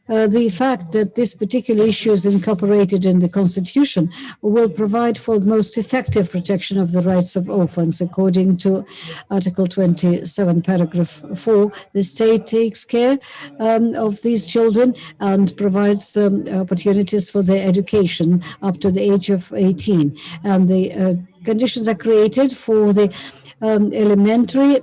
the fact that this particular issue is incorporated in the Constitution will provide for the most effective protection of the rights of orphans. According to Article 27, paragraph 4, the state takes care of these children and provides opportunities for their education up to the age of 18. And the conditions are created for the elementary,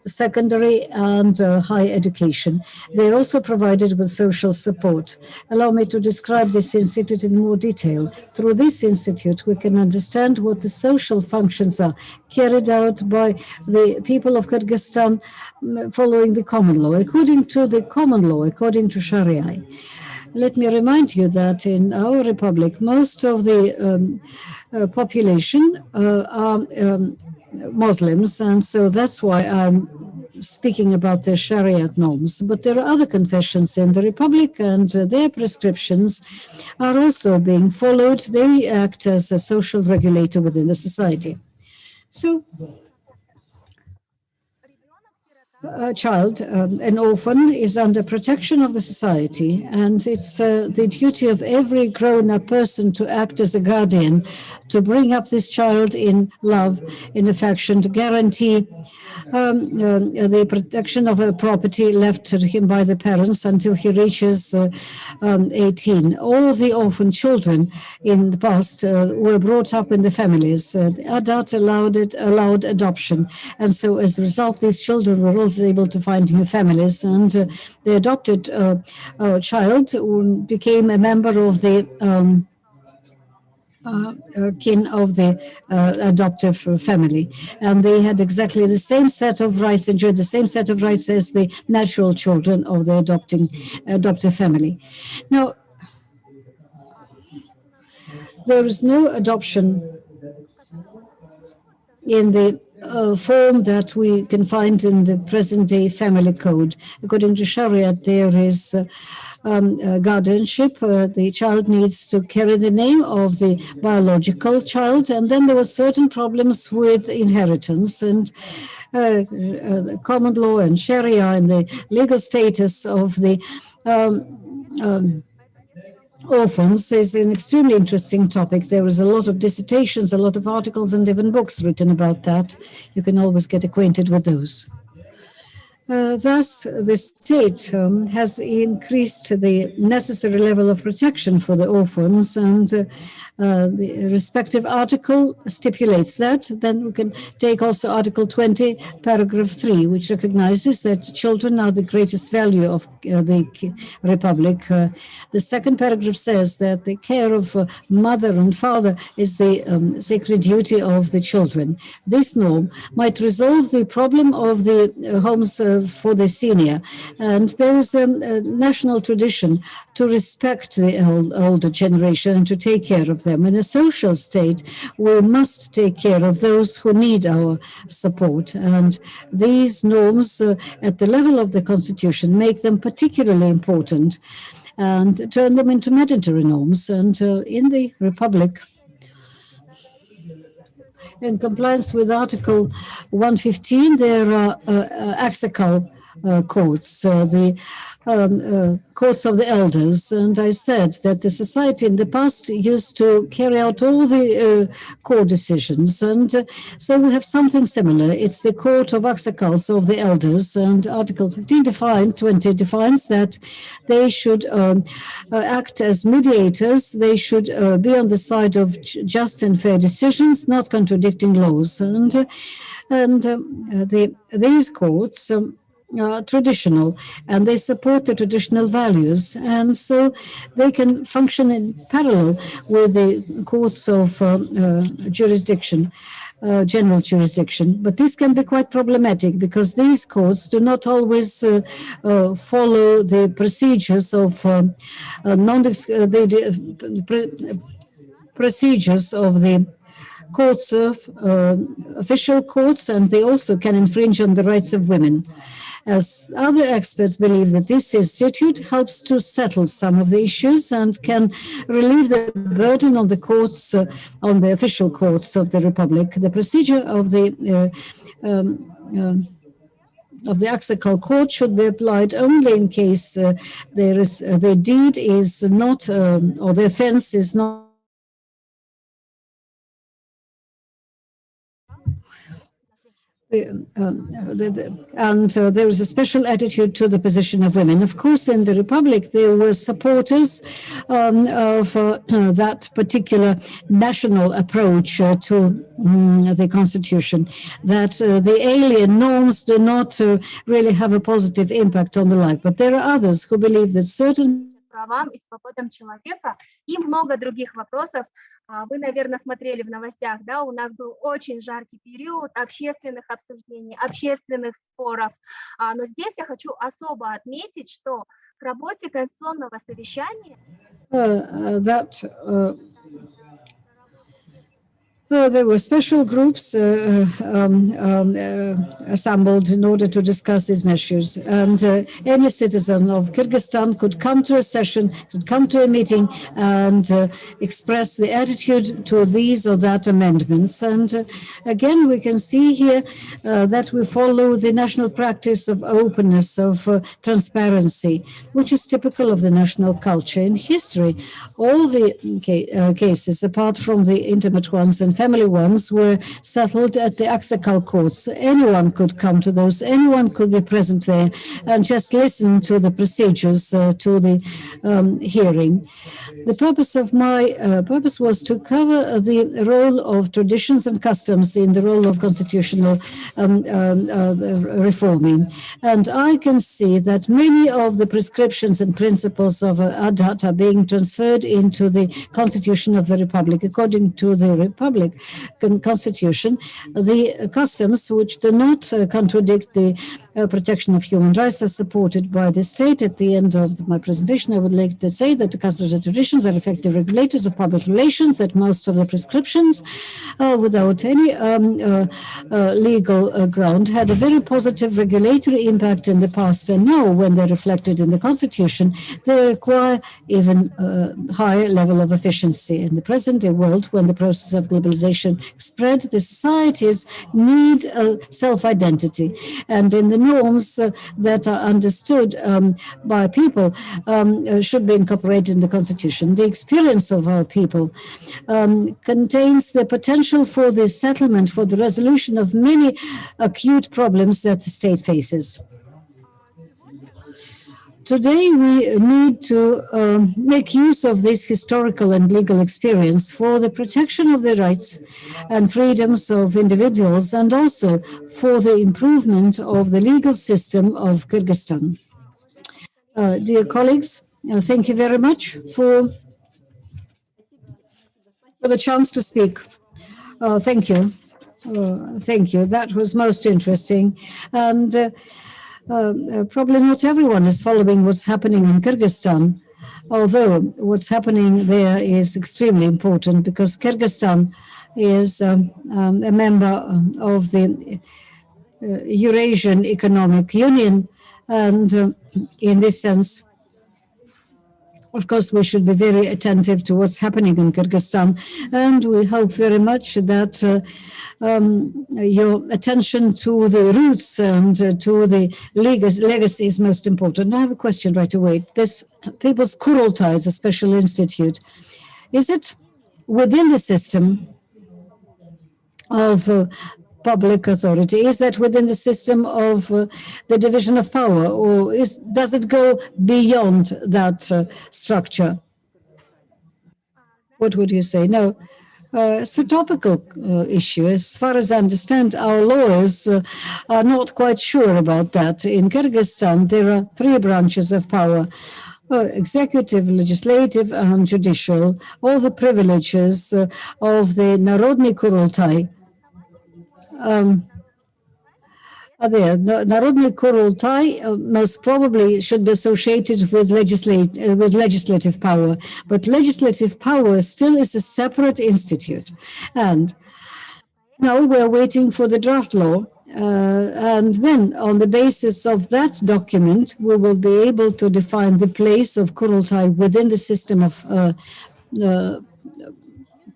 secondary and higher education. They're also provided with social support. Allow me to describe this institute in more detail. Through this institute, we can understand what the social functions are carried out by the people of Kyrgyzstan following the common law. According to the common law, according to Sharia, let me remind you that in our republic, most of the population are Muslims, and so that's why I'm speaking about the Sharia norms. But there are other confessions in the Republic, and their prescriptions are also being followed. They act as a social regulator within the society. So, a child, an orphan, is under protection of the society, and it's the duty of every grown-up person to act as a guardian, to bring up this child in love, in affection, to guarantee the protection of a property left to him by the parents until he reaches 18. All the orphan children in the past were brought up in the families. The Adat allowed adoption, and so as a result, these children were also able to find new families, and the adopted child became a member of the kin of the adoptive family, and they had exactly the same set of rights, enjoyed the same set of rights as the natural children of the adoptive family. Now, there is no adoption in the form that we can find in the present-day family code. According to Sharia, there is guardianship. The child needs to carry the name of the biological child, and then there were certain problems with inheritance and common law and Sharia and the legal status of the orphans is an extremely interesting topic. There is a lot of dissertations, a lot of articles, and even books written about that. You can always get acquainted with those. Thus, the state has increased the necessary level of protection for the orphans, and the respective article stipulates that. Then we can take also Article 20, paragraph 3, which recognizes that children are the greatest value of the Republic. The second paragraph says that the care of mother and father is the sacred duty of the children. This norm might resolve the problem of the homes for the senior, and there is a national tradition to respect the older generation and to take care of them. In a social state, we must take care of those who need our support, and these norms at the level of the Constitution make them particularly important and turn them into mandatory norms. And in the Republic, in compliance with Article 115, there are axial courts, the courts of the elders. And I said that the society in the past used to carry out all the court decisions. And so we have something similar. It's the court of axicals of the elders. And Article 20 defines that they should act as mediators. They should be on the side of just and fair decisions, not contradicting laws. These courts are traditional, and they support the traditional values, and so they can function in parallel with the courts of jurisdiction, general jurisdiction. But this can be quite problematic because these courts do not always follow the procedures of procedures of the courts of official courts, and they also can infringe on the rights of women. As other experts believe that this institute helps to settle some of the issues and can relieve the burden on the courts, on the official courts of the Republic. The procedure of the axial court should be applied only in case the deed is not, or the offense is not and there is a special attitude to the position of women. Of course, in the Republic, there were supporters of that particular national approach to the Constitution, that the alien norms do not really have a positive impact on the life. But there are others who believe that certain правам и свободам человека и много других вопросов. Вы, наверное, смотрели в новостях, да, у нас был очень жаркий период общественных обсуждений, общественных споров. Но здесь я хочу особо отметить, что к работе конституционного совещания there were special groups assembled in order to discuss these measures. And any citizen of Kyrgyzstan could come to a session, could come to a meeting and express the attitude to these or that amendments. And again, we can see here that we follow the national practice of openness, of transparency, which is typical of the national culture. In history, all the cases, apart from the intimate ones and family ones, were settled at the axial courts. Anyone could come to those, anyone could be present there and just listen to the procedures, to the hearing. The purpose of my purpose was to cover the role of traditions and customs in the role of constitutional reforming. And I can see that many of the prescriptions and principles of Adat are being transferred into the Constitution of the Republic. According to the Republican Constitution, the customs which do not contradict the protection of human rights are supported by the state. At the end of my presentation, I would like to say that the constitutional traditions are effective regulators of public relations, that most of the prescriptions without any legal ground had a very positive regulatory impact in the past, and now when they're reflected in the Constitution, they require even higher level of efficiency. In the present-day world, when the process of globalization spread, the societies need a self-identity, and in the norms that are understood by people should be incorporated in the Constitution. The experience of our people contains the potential for the settlement, for the resolution of many acute problems that the state faces. Today, we need to make use of this historical and legal experience for the protection of the rights and freedoms of individuals, and also for the improvement of the legal system of Kyrgyzstan. Dear colleagues, thank you very much for the chance to speak. Thank you. Thank you. That was most interesting. And probably not everyone is following what's happening in Kyrgyzstan, although what's happening there is extremely important because Kyrgyzstan is a member of the Eurasian Economic Union, and in this sense, of course, we should be very attentive to what's happening in Kyrgyzstan, and we hope very much that your attention to the roots and to the legacy is most important. I have a question right away. This People's Kurultai is a special institute. Is it within the system of public authority? Is that within the system of the division of power, or does it go beyond that structure? What would you say? No, it's a topical issue. As far as I understand, our lawyers are not quite sure about that. In Kyrgyzstan, there are 3 branches of power: executive, legislative, and judicial. All the privileges of the Narodny Kurultai are there. Narodny Kurultai most probably should be associated with legislative power, but legislative power still is a separate institute. And now we're waiting for the draft law, and then on the basis of that document, we will be able to define the place of Kurultai within the system of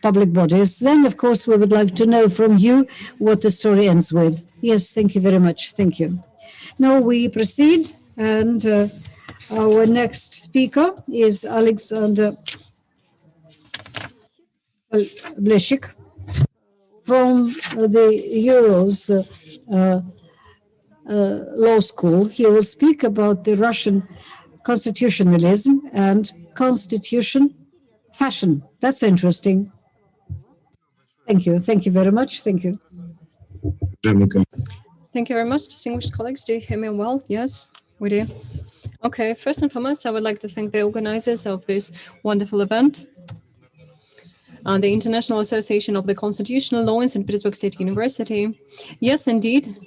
public bodies. Then, of course, we would like to know from you what the story ends with. Yes, thank you very much. Thank you. Now we proceed, and our next speaker is Alexander Bleshik from the Euros Law School. He will speak about the Russian constitutionalism and constitution fashion. That's interesting. Thank you. Thank you very much. Thank you. Thank you very much, distinguished colleagues. Do you hear me well? Yes, we do. Okay, first and foremost, I would like to thank the organizers of this wonderful event, the International Association of the Constitutional Law in St. Petersburg State University. Yes, indeed.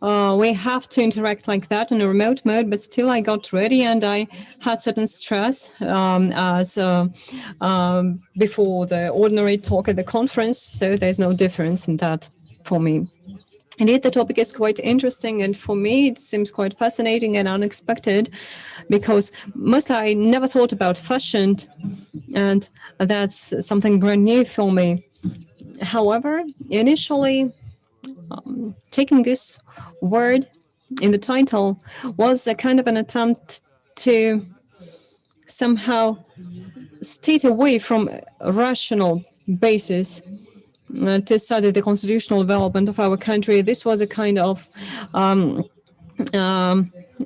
We have to interact like that in a remote mode, but still I got ready and I had certain stress as before the ordinary talk at the conference, so there's no difference in that for me. Indeed, the topic is quite interesting, and for me it seems quite fascinating and unexpected, because mostly I never thought about fashion, and that's something brand new for me. However, initially, taking this word in the title was a kind of an attempt to somehow state away from a rational basis to study the constitutional development of our country. This was a kind of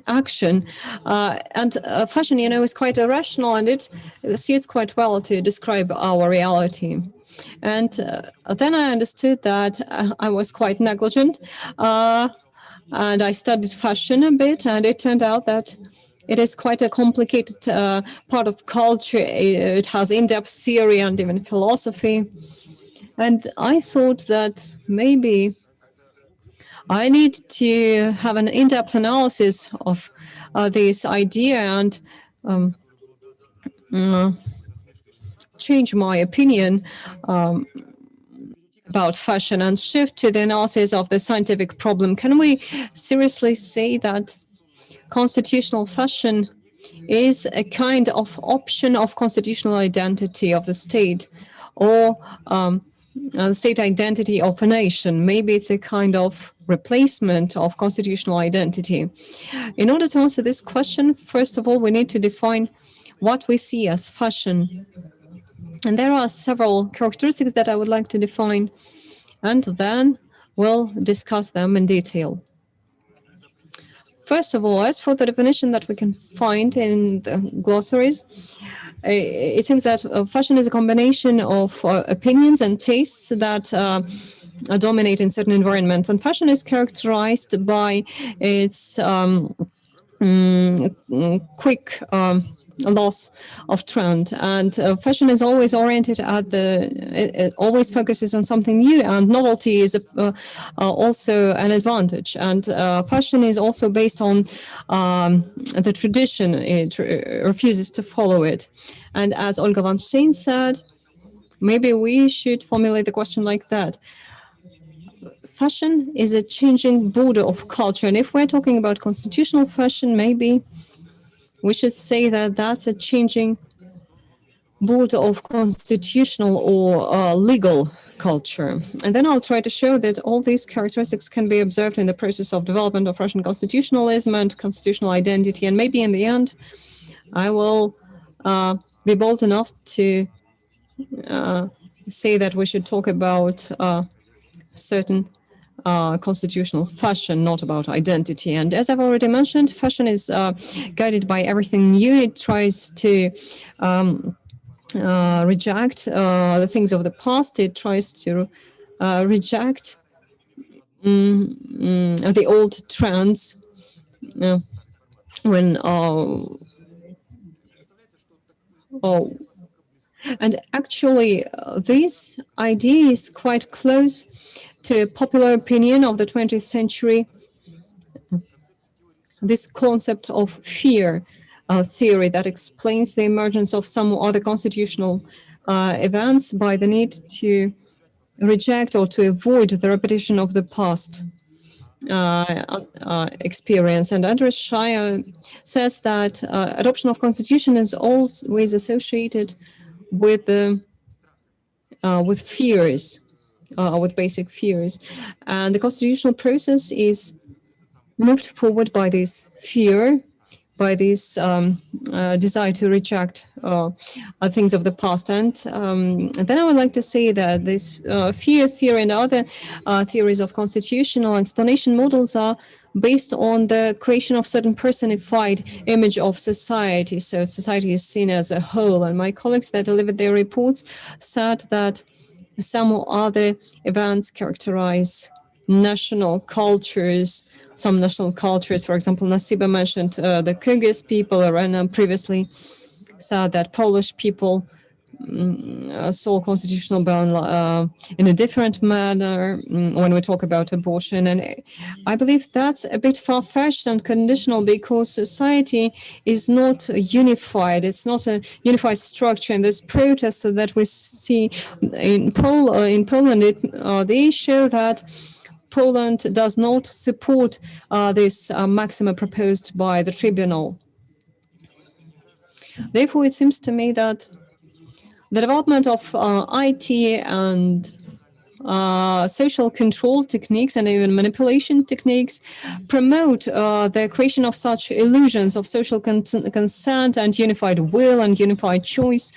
action, and fashion, you know, is quite irrational, and it suits quite well to describe our reality. And then I understood that I was quite negligent, and I studied fashion a bit, and it turned out that it is quite a complicated part of culture. It has in-depth theory and even philosophy. And I thought that maybe I need to have an in-depth analysis of this idea and change my opinion about fashion and shift to the analysis of the scientific problem. Can we seriously say that constitutional fashion is a kind of option of constitutional identity of the state, or state identity of a nation? Maybe it's a kind of replacement of constitutional identity. In order to answer this question, first of all, we need to define what we see as fashion. And there are several characteristics that I would like to define, and then we'll discuss them in detail. First of all, as for the definition that we can find in the glossaries, it seems that fashion is a combination of opinions and tastes that dominate in certain environments. And fashion is characterized by its quick loss of trend, and fashion is always oriented at it always focuses on something new, and novelty is also an advantage. And fashion is also based on the tradition. It refuses to follow it. And as Olga von Stein said, maybe we should formulate the question like that. Fashion is a changing border of culture, and if we're talking about constitutional fashion, maybe we should say that that's a changing border of constitutional or legal culture. And then I'll try to show that all these characteristics can be observed in the process of development of Russian constitutionalism and constitutional identity. And maybe in the end, I will be bold enough to say that we should talk about certain constitutional fashion, not about identity. And as I've already mentioned, fashion is guided by everything new. It tries to reject the things of the past. It tries to reject the old trends. And actually, this idea is quite close to popular opinion of the 20th century, this concept of fear theory that explains the emergence of some other constitutional events by the need to reject or to avoid the repetition of the past experience. And Andres Shire says that adoption of constitution is always associated with fears. With basic fears. And the constitutional process is moved forward by this fear, by this desire to reject things of the past. And then I would like to say that this fear theory and other theories of constitutional explanation models are based on the creation of certain personified image of society. So society is seen as a whole. And my colleagues that delivered their reports said that some other events characterize national cultures, some national cultures. For example, Nasiba mentioned the Kyrgyz people. Arena previously said that Polish people saw constitutional ban in a different manner when we talk about abortion. And I believe that's a bit far-fetched and conditional because society is not unified. It's not a unified structure. And this protest that we see in Poland, they show that Poland does not support this maxima proposed by the tribunal. Therefore, it seems to me that the development of IT and social control techniques and even manipulation techniques promote the creation of such illusions of social consent and unified will and unified choice.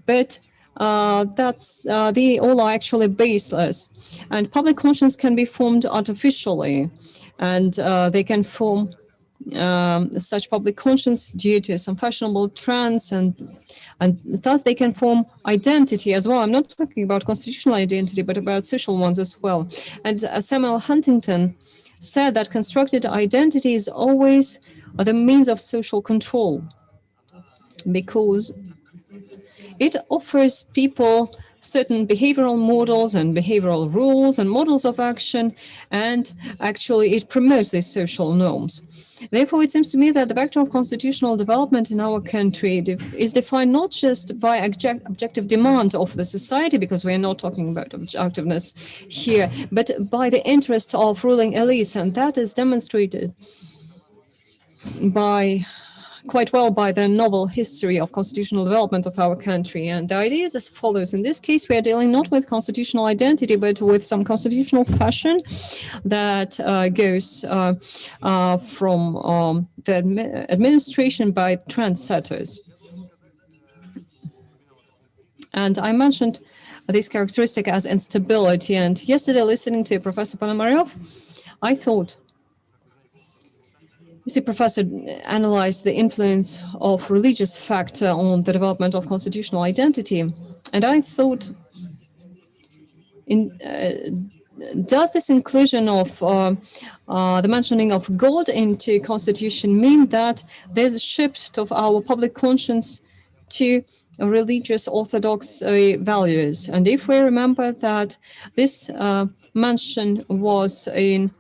But they all are actually baseless. And public conscience can be formed artificially, and they can form such public conscience due to some fashionable trends, and thus they can form identity as well. I'm not talking about constitutional identity, but about social ones as well. And Samuel Huntington said that constructed identity is always the means of social control, because it offers people certain behavioral models and behavioral rules and models of action, and actually it promotes these social norms. Therefore, it seems to me that the vector of constitutional development in our country is defined not just by objective demand of the society, because we are not talking about objectiveness here, but by the interest of ruling elites, and that is demonstrated quite well by the novel history of constitutional development of our country. And the idea is as follows. In this case, we are dealing not with constitutional identity, but with some constitutional fashion that goes from the administration by trendsetters. And I mentioned this characteristic as instability. And yesterday, listening to Professor Ponomaryov, I thought, you see, Professor analyzed the influence of religious factor on the development of constitutional identity. And I thought, does this inclusion of the mentioning of God into constitution mean that there's a shift of our public conscience to religious orthodox values? And if we remember that this mention was in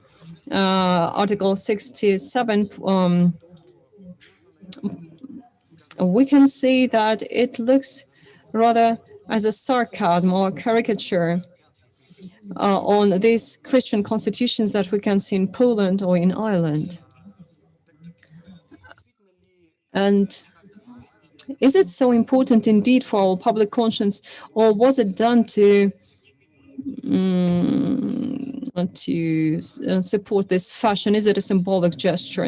Article 67, we can see that it looks rather as a sarcasm or caricature on these Christian constitutions that we can see in Poland or in Ireland. And is it so important indeed for our public conscience, or was it done to support this fashion? Is it a symbolic gesture?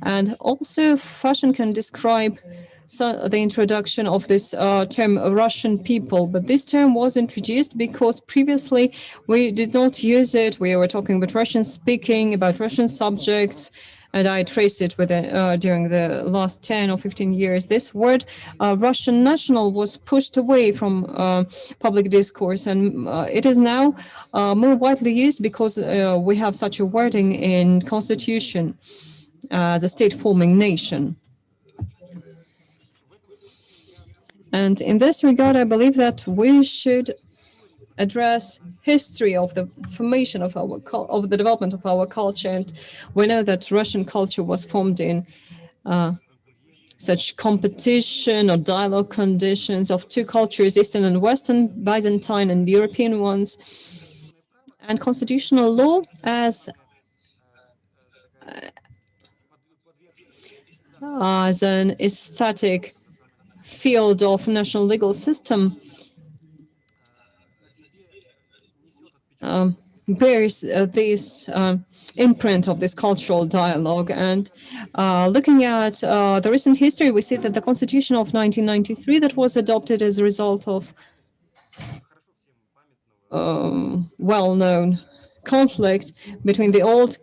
And also, fashion can describe the introduction of this term Russian people, but this term was introduced because previously we did not use it. We were talking about Russian speaking, about Russian subjects, and I traced it with during the last 10 or 15 years. This word Russian national was pushed away from public discourse, and it is now more widely used because we have such a wording in Constitution as a state-forming nation. And in this regard, I believe that we should address history of the formation of the development of our culture. And we know that Russian culture was formed in such competition or dialogue conditions of two cultures, Eastern and Western, Byzantine and European ones. And constitutional law as an aesthetic field of national legal system bears this imprint of this cultural dialogue. And looking at the recent history, we see that the Constitution of 1993 that was adopted as a result of well-known conflict between the old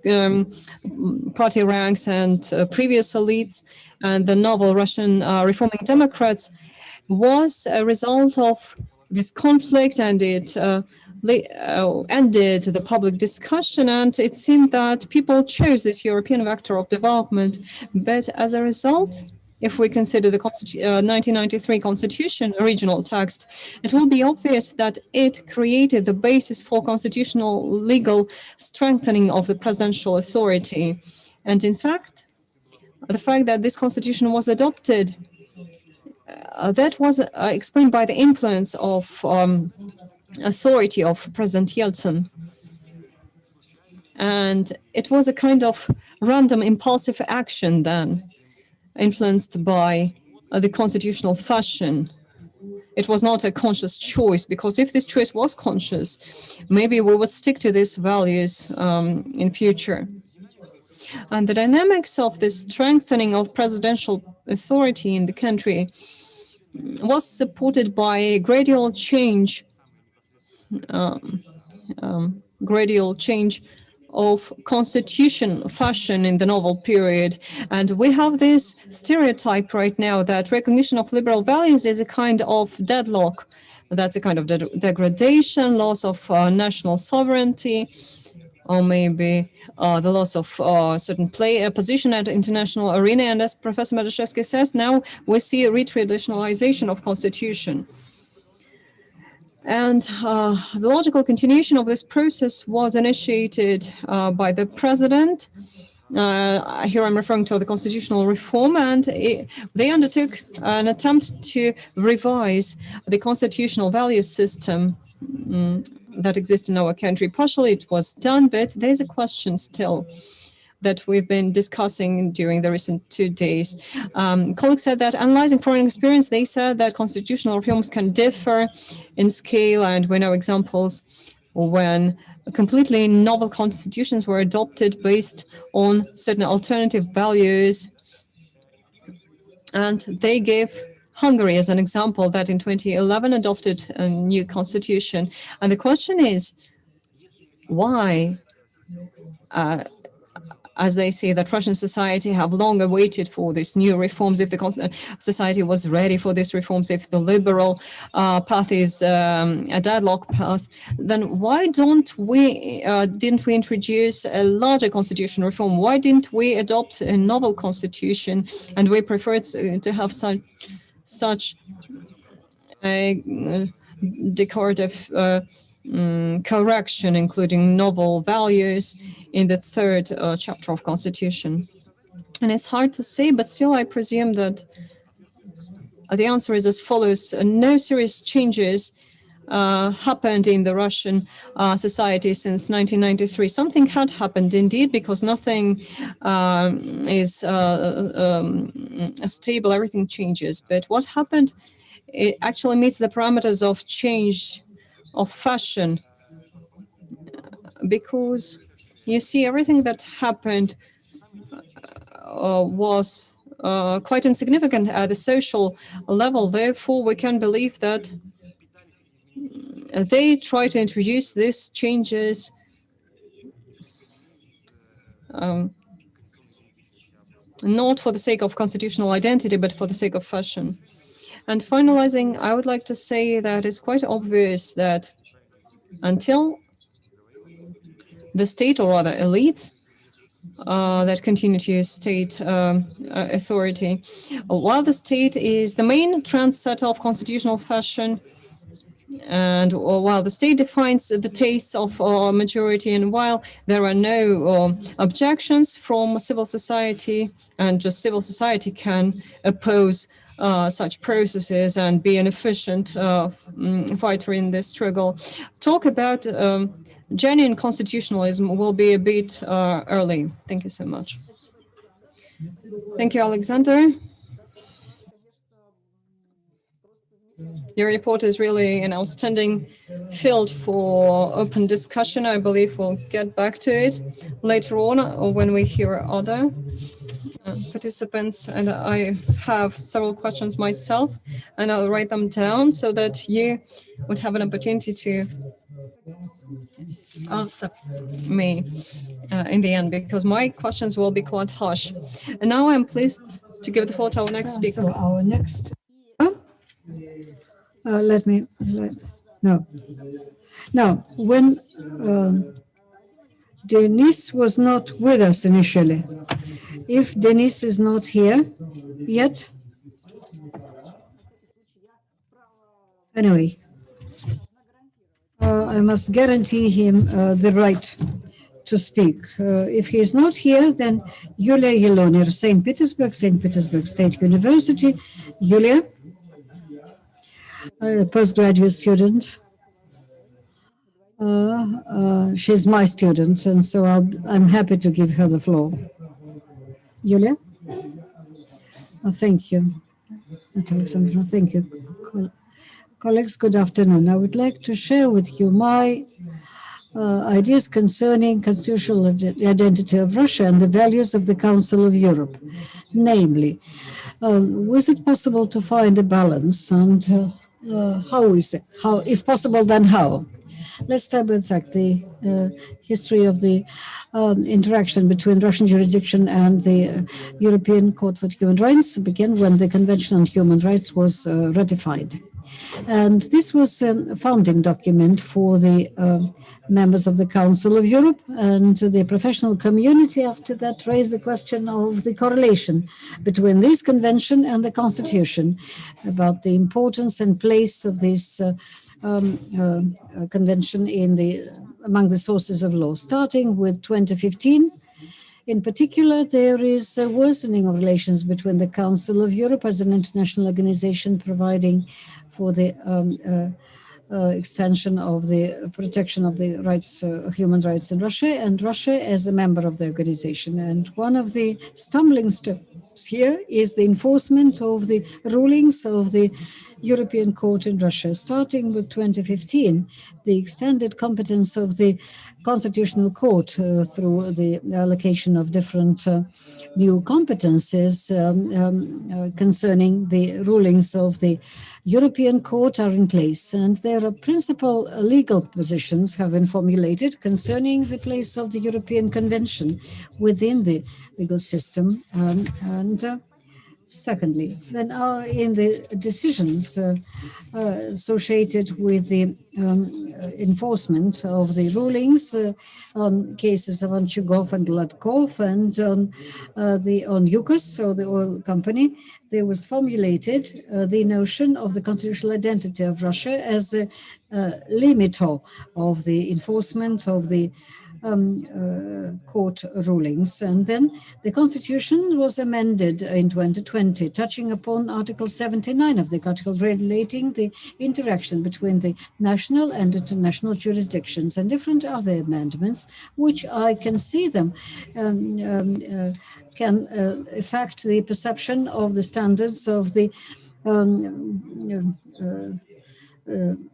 party ranks and previous elites and the novel Russian reforming Democrats was a result of this conflict, and it ended the public discussion, and it seemed that people chose this European vector of development. But as a result, if we consider the 1993 Constitution original text, it will be obvious that it created the basis for constitutional legal strengthening of the presidential authority. And in fact, the fact that this constitution was adopted, that was explained by the influence of authority of President Yeltsin. And it was a kind of random impulsive action then, influenced by the constitutional fashion. It was not a conscious choice, because if this choice was conscious, maybe we would stick to these values in future. And the dynamics of the strengthening of presidential authority in the country was supported by a gradual change of constitution fashion in the novel period. And we have this stereotype right now that recognition of liberal values is a kind of deadlock. That's a kind of degradation, loss of national sovereignty, or maybe the loss of certain position at international arena. And as Professor Medashevsky says, now we see a retraditionalization of constitution. And the logical continuation of this process was initiated by the president. Here I'm referring to the constitutional reform, and they undertook an attempt to revise the constitutional value system that exists in our country. Partially it was done, but there's a question still that we've been discussing during the recent 2 days. Colleagues said that analyzing foreign experience, they said that constitutional reforms can differ in scale, and we know examples when completely novel constitutions were adopted based on certain alternative values. And they gave Hungary as an example that in 2011 adopted a new constitution. And the question is, why as they say that Russian society have long awaited for these new reforms, if the society was ready for these reforms, if the liberal path is a deadlock path, then why didn't we introduce a larger constitutional reform? Why didn't we adopt a novel constitution? And we preferred to have such a decorative correction, including novel values in the third chapter of Constitution. And it's hard to say, but still I presume that the answer is as follows. No serious changes happened in the Russian society since 1993. Something had happened indeed, because nothing is stable, everything changes. But what happened, it actually meets the parameters of change of fashion, because you see everything that happened was quite insignificant at the social level. Therefore, we can believe that they try to introduce these changes not for the sake of constitutional identity, but for the sake of fashion. And finalizing, I would like to say that it's quite obvious that until the state, or rather elites, that continue to state authority, while the state is the main trendsetter of constitutional fashion, and while the state defines the tastes of majority, and while there are no objections from civil society, and just civil society can oppose such processes and be an efficient fighter in this struggle, talk about genuine constitutionalism will be a bit early. Thank you so much. Thank you, Alexander. Your report is really an outstanding field for open discussion. I believe we'll get back to it later on, or when we hear other participants. And I have several questions myself, and I'll write them down so that you would have an opportunity to answer me in the end, because my questions will be quite harsh. And now I'm pleased to give the floor to our next speaker. So our next, Now, when Denis was not with us initially, if Denis is not here yet, anyway, I must guarantee him the right to speak. If he is not here, then Yulia Yeloner, St. Petersburg State University. Yulia, a postgraduate student. She's my student, and so I'm happy to give her the floor. Yulia? Thank you. Alexandra, thank you. Colleagues, good afternoon. I would like to share with you my ideas concerning constitutional identity of Russia and the values of the Council of Europe. Namely, was it possible to find a balance, and how is it? How, if possible, then how? Let's start with the history of the interaction between Russian jurisdiction and the European Court for Human Rights began when the Convention on Human Rights was ratified. And this was a founding document for the members of the Council of Europe, and the professional community after that raised the question of the correlation between this convention and the Constitution, about the importance and place of this convention among the sources of law. Starting with 2015, in particular, there is a worsening of relations between the Council of Europe as an international organization providing for the extension of the protection of the rights, human rights in Russia, and Russia as a member of the organization. And one of the stumbling steps here is the enforcement of the rulings of the European Court in Russia. Starting with 2015, the extended competence of the Constitutional Court through the allocation of different new competences concerning the rulings of the European Court are in place, and there are principal legal positions have been formulated concerning the place of the European Convention within the legal system. Secondly, then in the decisions associated with the enforcement of the rulings on cases of Anchigov and Gladkov and on Yukos, so the oil company, there was formulated the notion of the constitutional identity of Russia as a limiter of the enforcement of the court rulings. And then the constitution was amended in 2020, touching upon Article 79 of the article relating the interaction between the national and international jurisdictions, and different other amendments, which I can see them can affect the perception of the standards of the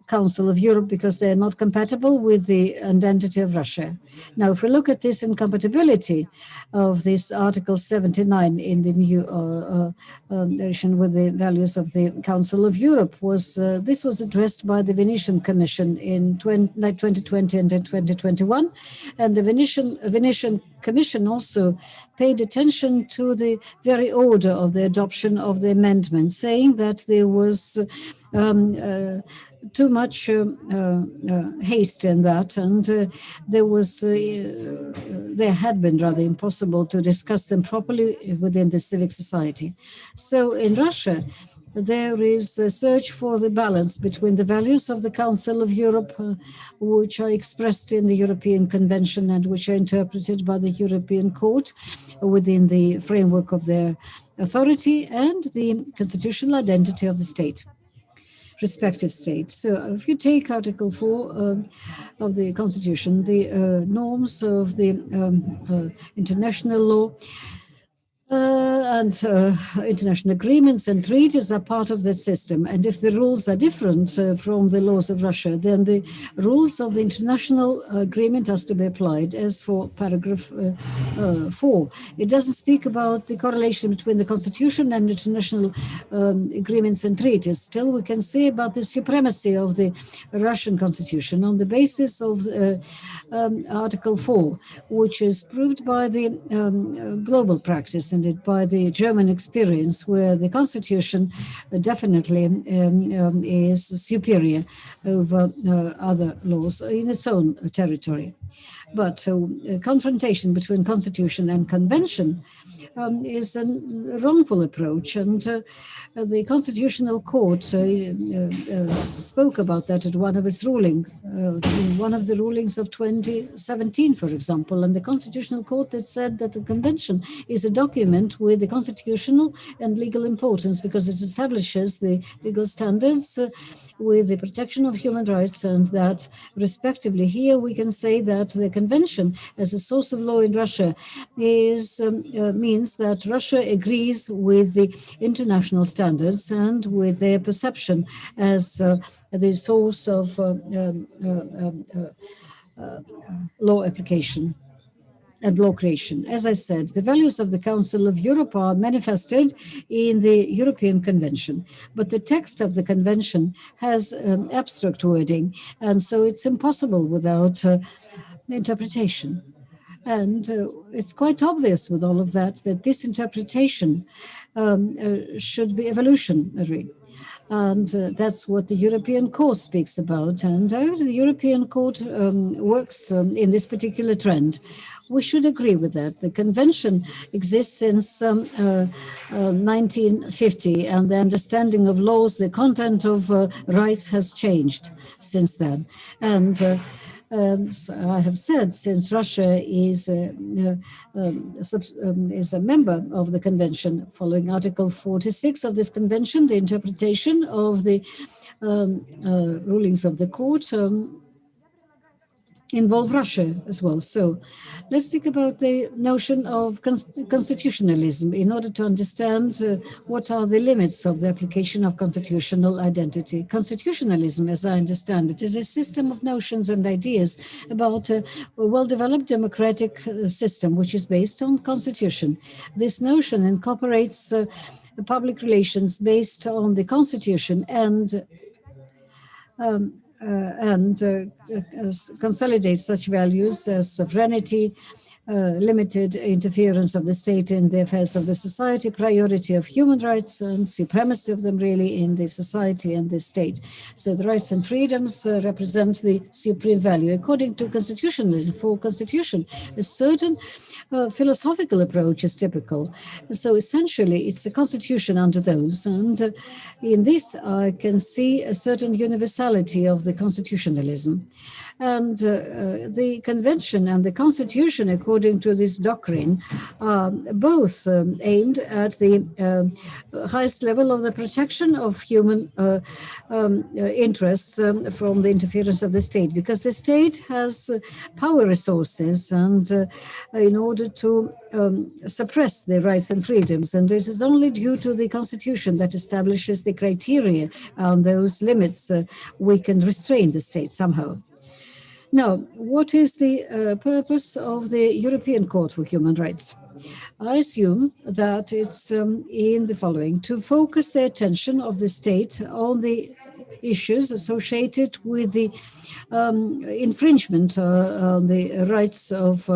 Council of Europe, because they're not compatible with the identity of Russia. Now, if we look at this incompatibility of this Article 79 in the new edition with the values of the Council of Europe, this was addressed by the Venetian Commission in 2020 and in 2021, and the Venetian Commission also paid attention to the very order of the adoption of the amendment, saying that there was too much haste in that, and there had been rather impossible to discuss them properly within the civic society. So in Russia, there is a search for the balance between the values of the Council of Europe, which are expressed in the European Convention and which are interpreted by the European Court within the framework of their authority, and the constitutional identity of the state, respective state. So if you take Article 4 of the Constitution, the norms of the international law and international agreements and treaties are part of that system. And if the rules are different from the laws of Russia, then the rules of the international agreement has to be applied. As for paragraph 4, it doesn't speak about the correlation between the Constitution and international agreements and treaties. Still, we can say about the supremacy of the Russian Constitution on the basis of Article 4, which is proved by the global practice and by the German experience, where the Constitution definitely is superior over other laws in its own territory. But confrontation between Constitution and Convention is a wrongful approach, and the Constitutional Court spoke about that at one of its rulings, in one of the rulings of 2017, for example. And the Constitutional Court that said that the Convention is a document with the constitutional and legal importance because it establishes the legal standards with the protection of human rights, and that respectively here we can say that the Convention as a source of law in Russia means that Russia agrees with the international standards and with their perception as the source of law application and law creation. As I said, the values of the Council of Europe are manifested in the European Convention, but the text of the Convention has abstract wording, and so it's impossible without interpretation. And it's quite obvious with all of that, that this interpretation should be evolutionary. And that's what the European Court speaks about. And the European Court works in this particular trend. We should agree with that. The convention exists since 1950, and the understanding of laws, the content of rights has changed since then. And so I have said, since Russia is a member of the convention, following Article 46 of this convention, the interpretation of the rulings of the court involve Russia as well. So let's think about the notion of constitutionalism in order to understand what are the limits of the application of constitutional identity. Constitutionalism, as I understand it, is a system of notions and ideas about a well-developed democratic system which is based on constitution. This notion incorporates public relations based on the constitution and consolidate such values as sovereignty, limited interference of the state in the affairs of the society, priority of human rights, and supremacy of them really in the society and the state. So the rights and freedoms represent the supreme value. According to constitutionalism, for constitution, a certain philosophical approach is typical. So essentially, it's a constitution under those. And in this, I can see a certain universality of the constitutionalism. And the convention and the constitution, according to this doctrine, are both aimed at the highest level of the protection of human interests from the interference of the state, because the state has power resources and in order to suppress the rights and freedoms. And it is only due to the constitution that establishes the criteria and those limits we can restrain the state somehow. Now, what is the purpose of the European Court for Human Rights? I assume that it's in the following: to focus the attention of the state on the issues associated with the infringement on the rights of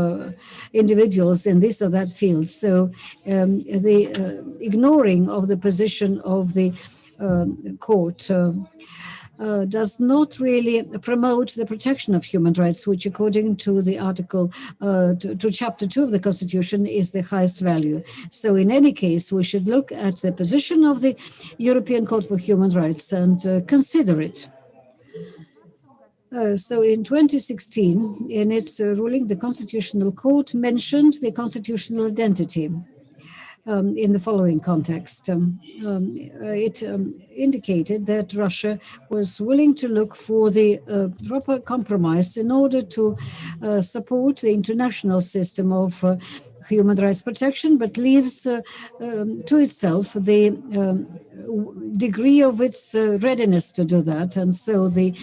individuals in this or that field. So the ignoring of the position of the court does not really promote the protection of human rights, which according to the article, to chapter 2 of the Constitution, is the highest value. So in any case, we should look at the position of the European Court for Human Rights and consider it. So in 2016, in its ruling, the Constitutional Court mentioned the constitutional identity in the following context. It indicated that Russia was willing to look for the proper compromise in order to support the international system of human rights protection, but leaves to itself the degree of its readiness to do that. And so the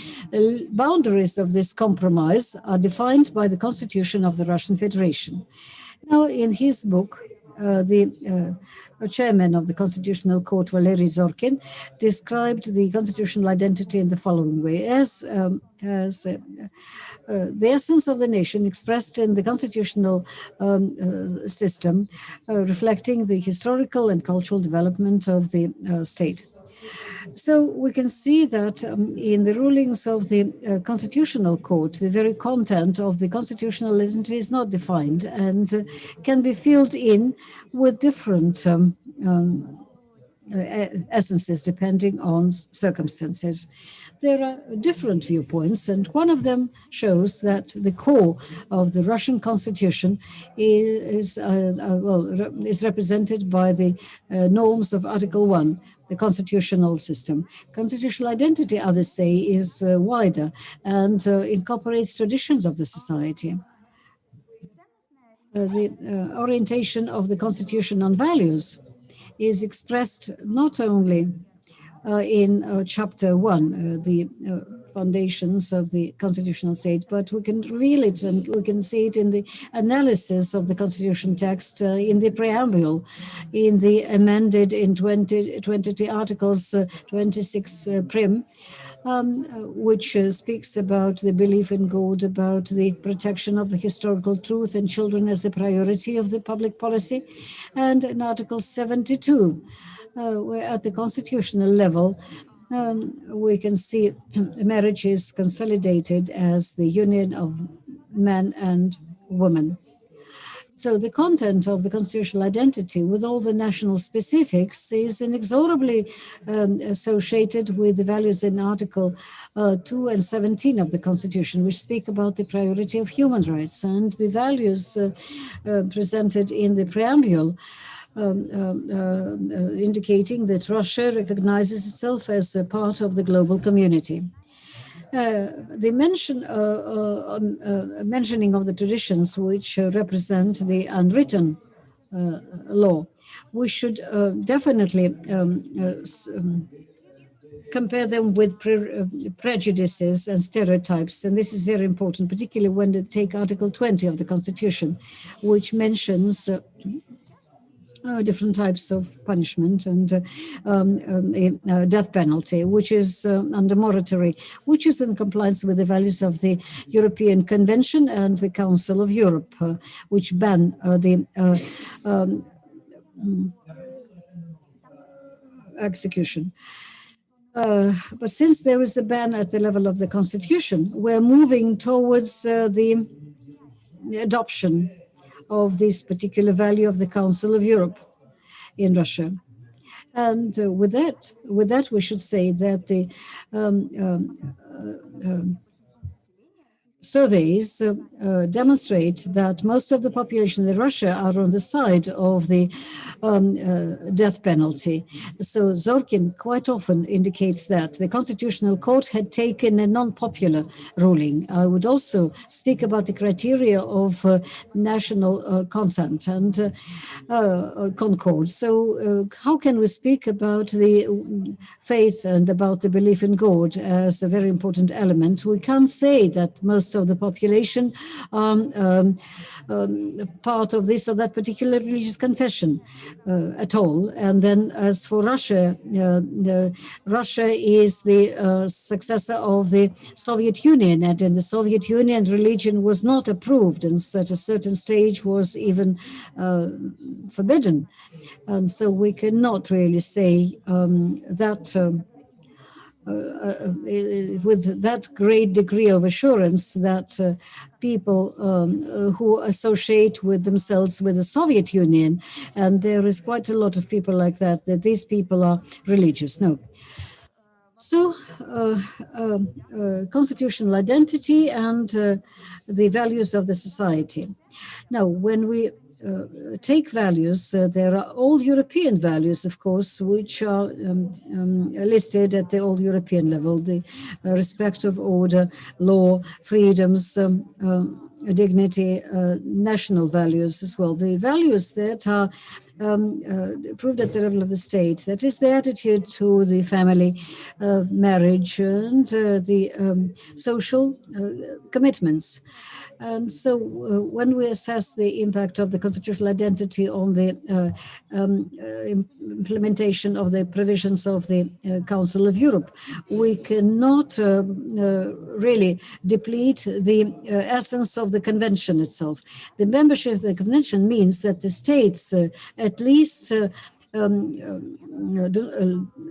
boundaries of this compromise are defined by the Constitution of the Russian Federation. Now, in his book, the chairman of the Constitutional Court, Valery Zorkin, described the constitutional identity in the following way: as the essence of the nation expressed in the constitutional system, reflecting the historical and cultural development of the state. So we can see that in the rulings of the Constitutional Court, the very content of the constitutional identity is not defined and can be filled in with different essences depending on circumstances. There are different viewpoints, and one of them shows that the core of the Russian constitution is represented by the norms of Article 1, the constitutional system. Constitutional identity, others say, is wider and incorporates traditions of the society. The orientation of the constitution on values is expressed not only in chapter 1, the foundations of the constitutional state, but we can reveal it and we can see it in the analysis of the constitution text, in the preamble, in the amended in 20 articles 26 prim, which speaks about the belief in God, about the protection of the historical truth and children as the priority of the public policy. And in Article 72, where at the constitutional level, we can see marriage is consolidated as the union of man and woman. So the content of the constitutional identity with all the national specifics is inexorably associated with the values in Article 2 and 17 of the Constitution, which speak about the priority of human rights, and the values presented in the preamble indicating that Russia recognizes itself as a part of the global community. The mentioning of the traditions which represent the unwritten law, we should definitely compare them with prejudices and stereotypes. And this is very important, particularly when they take Article 20 of the Constitution, which mentions different types of punishment and death penalty, which is under moratory, which is in compliance with the values of the European Convention and the Council of Europe, which ban the execution. But since there is a ban at the level of the Constitution, we're moving towards the adoption of this particular value of the Council of Europe in Russia. And with that, we should say that the surveys demonstrate that most of the population in Russia are on the side of the death penalty. So Zorkin quite often indicates that the Constitutional Court had taken a non-popular ruling. I would also speak about the criteria of national consent and concord. So how can we speak about the faith and about the belief in God as a very important element? We can't say that most of the population part of this or that particular religious confession at all. And then as for Russia, Russia is the successor of the Soviet Union, and in the Soviet Union religion was not approved, and at a certain stage was even forbidden. And so we cannot really say that with that great degree of assurance that people who associate with themselves with the Soviet Union, and there is quite a lot of people like that, that these people are religious. No. So constitutional identity and the values of the society. Now, when we take values, there are all European values, of course, which are listed at the all European level, the respect of order, law, freedoms, dignity, national values as well. The values that are approved at the level of the state, that is the attitude to the family, marriage, and the social commitments. And so when we assess the impact of the constitutional identity on the implementation of the provisions of the Council of Europe, we cannot really deplete the essence of the convention itself. The membership of the convention means that the states at least do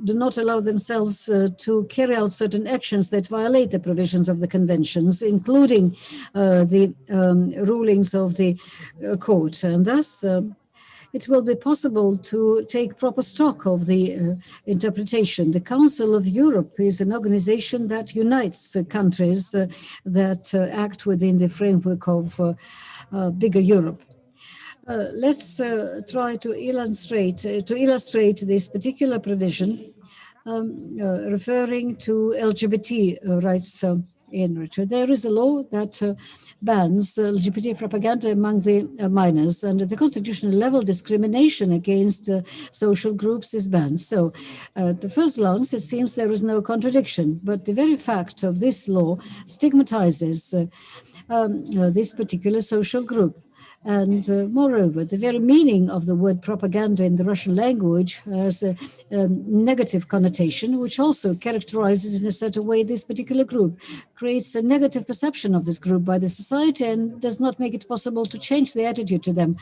not allow themselves to carry out certain actions that violate the provisions of the conventions, including the rulings of the court. And thus, it will be possible to take proper stock of the interpretation. The Council of Europe is an organization that unites countries that act within the framework of bigger Europe. Let's try to illustrate this particular provision referring to LGBT rights in Russia. There is a law that bans LGBT propaganda among the minors, and at the constitutional level, discrimination against social groups is banned. So at the first glance, it seems there is no contradiction, but the very fact of this law stigmatizes this particular social group. And moreover, the very meaning of the word propaganda in the Russian language has a negative connotation, which also characterizes in a certain way this particular group, creates a negative perception of this group by the society, and does not make it possible to change the attitude to them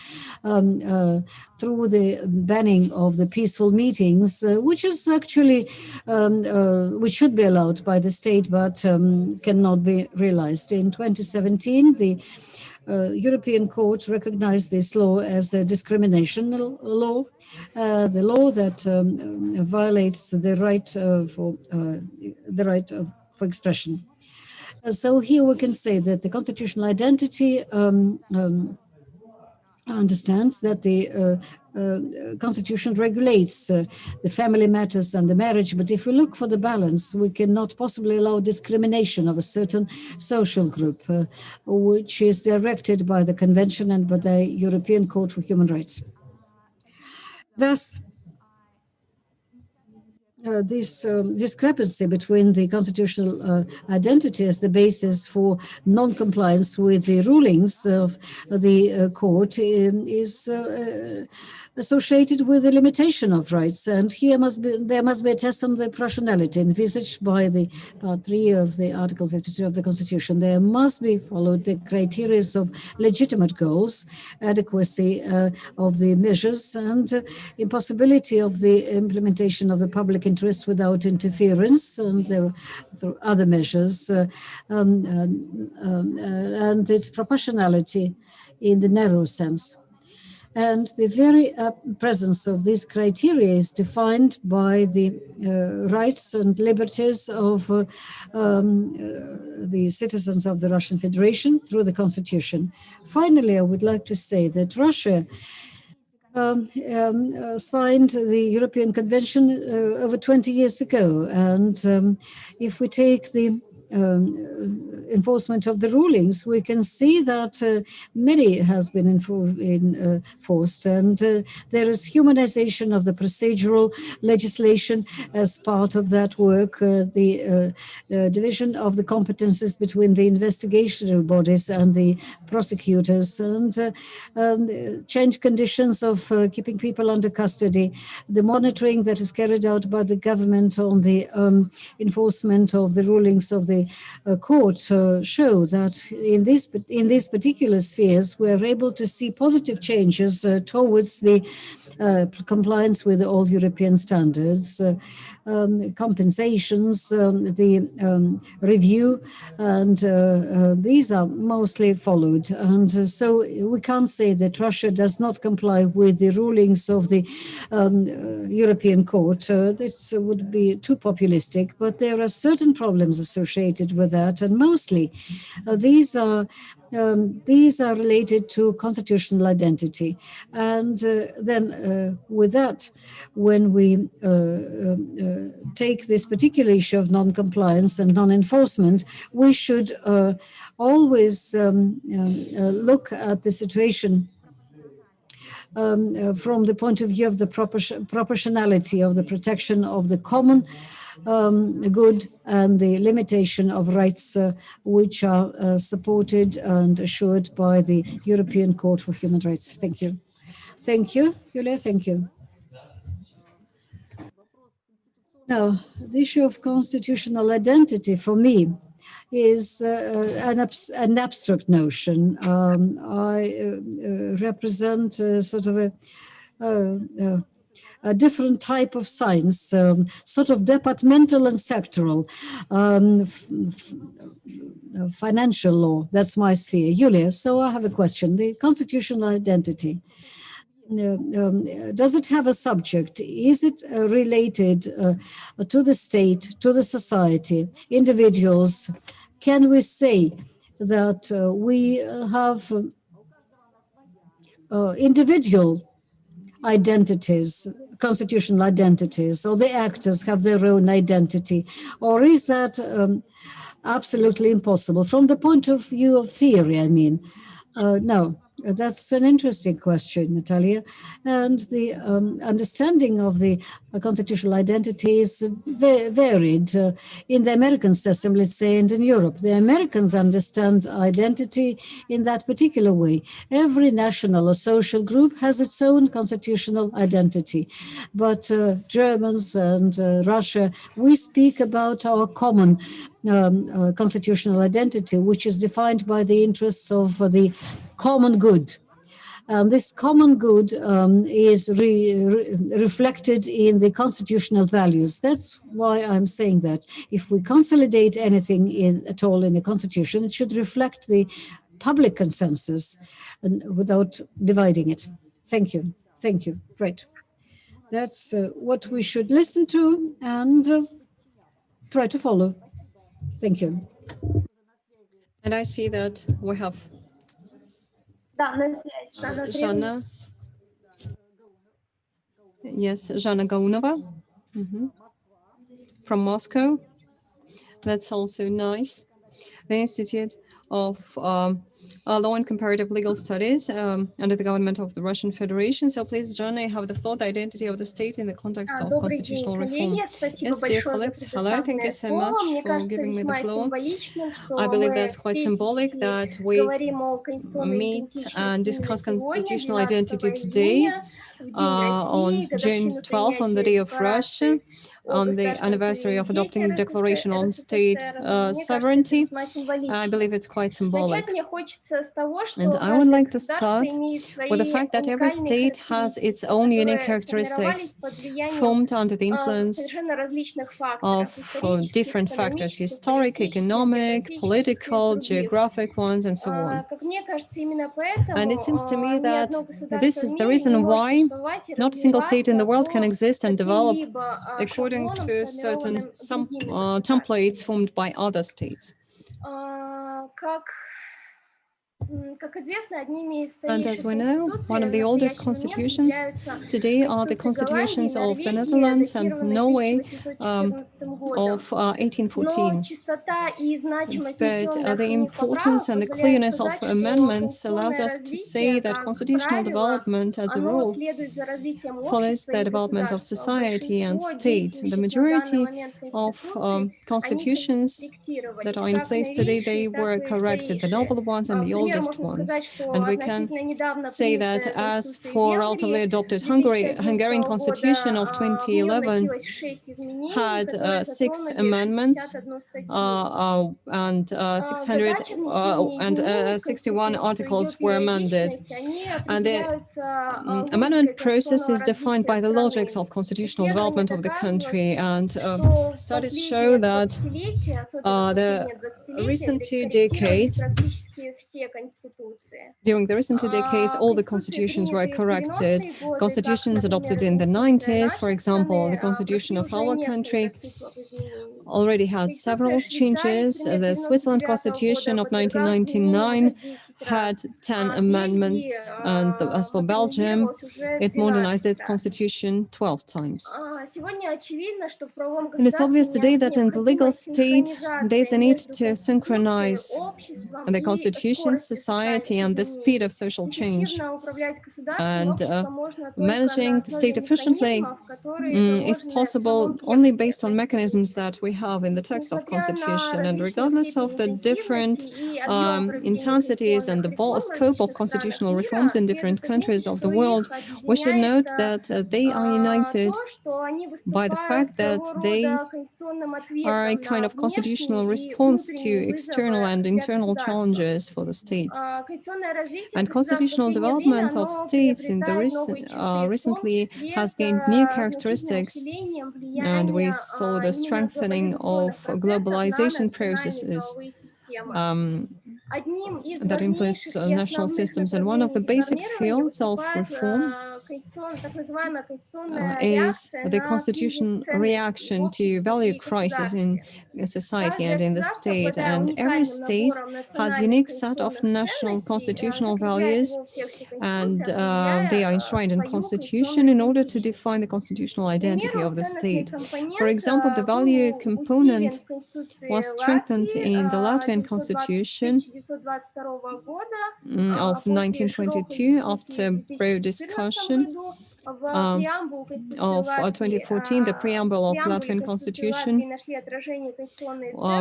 through the banning of the peaceful meetings, which is actually, which should be allowed by the state, but cannot be realized. In 2017, the European Court recognized this law as a discrimination law, the law that violates the right for expression. So here we can say that the constitutional identity understands that the Constitution regulates the family matters and the marriage, but if we look for the balance, we cannot possibly allow discrimination of a certain social group, which is directed by the Convention and by the European Court for Human Rights. Thus, this discrepancy between the constitutional identity as the basis for non-compliance with the rulings of the court is associated with the limitation of rights, and here there must be a test on the proportionality envisaged by the Part 3 of the Article 52 of the Constitution. There must be followed the criteria of legitimate goals, adequacy of the measures, and impossibility of the implementation of the public interest without interference, and there are other measures, and its proportionality in the narrow sense. And the very presence of these criteria is defined by the rights and liberties of the citizens of the Russian Federation through the Constitution. Finally, I would like to say that Russia signed the European Convention over 20 years ago. And if we take the enforcement of the rulings, we can see that many has been enforced, and there is humanization of the procedural legislation as part of that work, the division of the competences between the investigatory bodies and the prosecutors, and change conditions of keeping people under custody, the monitoring that is carried out by the government on the enforcement of the rulings of the court show that in these particular spheres we are able to see positive changes towards the compliance with all European standards, compensations, the review, and these are mostly followed. And so we can't say that Russia does not comply with the rulings of the European Court. This would be too populistic, but there are certain problems associated with that, and mostly these are related to constitutional identity. And then with that, when we take this particular issue of non-compliance and non-enforcement, we should always look at the situation from the point of view of the proportionality of the protection of the common good and the limitation of rights which are supported and assured by the European Court for Human Rights. Thank you. Thank you, Yulia. Thank you. Now, the issue of constitutional identity for me is an abstract notion. I represent sort of a different type of science, sort of departmental and sectoral, financial law. That's my sphere. Yulia, so I have a question. The constitutional identity, does it have a subject? Is it related to the state, to the society, individuals? Can we say that we have individual identities, constitutional identities, or the actors have their own identity? Or is that absolutely impossible. From the point of view of theory, I mean, no. That's an interesting question, Natalia. And the understanding of the constitutional identity is varied in the American system, let's say, and in Europe. The Americans understand identity in that particular way. Every national or social group has its own constitutional identity. But Germans and Russia, we speak about our common constitutional identity, which is defined by the interests of the common good. This common good is reflected in the constitutional values. That's why I'm saying that if we consolidate anything at all in the constitution, it should reflect the public consensus and without dividing it. Thank you. Thank you. Great. That's what we should listen to and try to follow. Thank you. And I see that we have Жанна. Yes, Жанна Gaunova from Moscow. That's also nice. The Institute of Law and Comparative Legal Studies under the government of the Russian Federation. So please, John, I have the floor, the identity of the state in the context of constitutional reform. Yes, dear colleagues, hello, thank you so much for giving me the floor. I believe that's quite symbolic that we meet and discuss constitutional identity today on June 12th, on the Day of Russia, on the anniversary of adopting the Declaration on State Sovereignty. I believe it's quite symbolic. And I would like to start with the fact that every state has its own unique characteristics, formed under the influence of different factors, historic, economic, political, geographic ones, and so on. And it seems to me that this is the reason why not a single state in the world can exist and develop according to certain templates formed by other states. And as we know, one of the oldest constitutions today are the constitutions of the Netherlands and Norway of 1814. But the importance and the clearness of amendments allows us to say that constitutional development as a rule follows the development of society and state. The majority of constitutions that are in place today, they were corrected, the novel ones and the oldest ones. And we can say that as for relatively adopted Hungarian constitution of 2011 had 6 amendments and 661 articles were amended. And the amendment process is defined by the logics of constitutional development of the country. And studies show that during the recent 2 decades, all the constitutions were corrected. Constitutions adopted in the 90s, for example, the constitution of our country already had several changes. The Switzerland constitution of 1999 had 10 amendments, and as for Belgium, it modernized its constitution 12 times. And it's obvious today that in the legal state, there's a need to synchronize the constitution, society, and the speed of social change. And managing the state efficiently is possible only based on mechanisms that we have in the text of constitution. And regardless of the different intensities and the scope of constitutional reforms in different countries of the world, we should note that they are united by the fact that they are a kind of constitutional response to external and internal challenges for the states. And constitutional development of states in the recently has gained new characteristics, and we saw the strengthening of globalization processes that influenced national systems. And one of the basic fields of reform is the constitution reaction to value crisis in society and in the state. And every state has unique set of national constitutional values, and they are enshrined in constitution in order to define the constitutional identity of the state. For example, the value component was strengthened in the Latvian constitution of 1922 after broad discussion of 2014. The preamble of Latvian constitution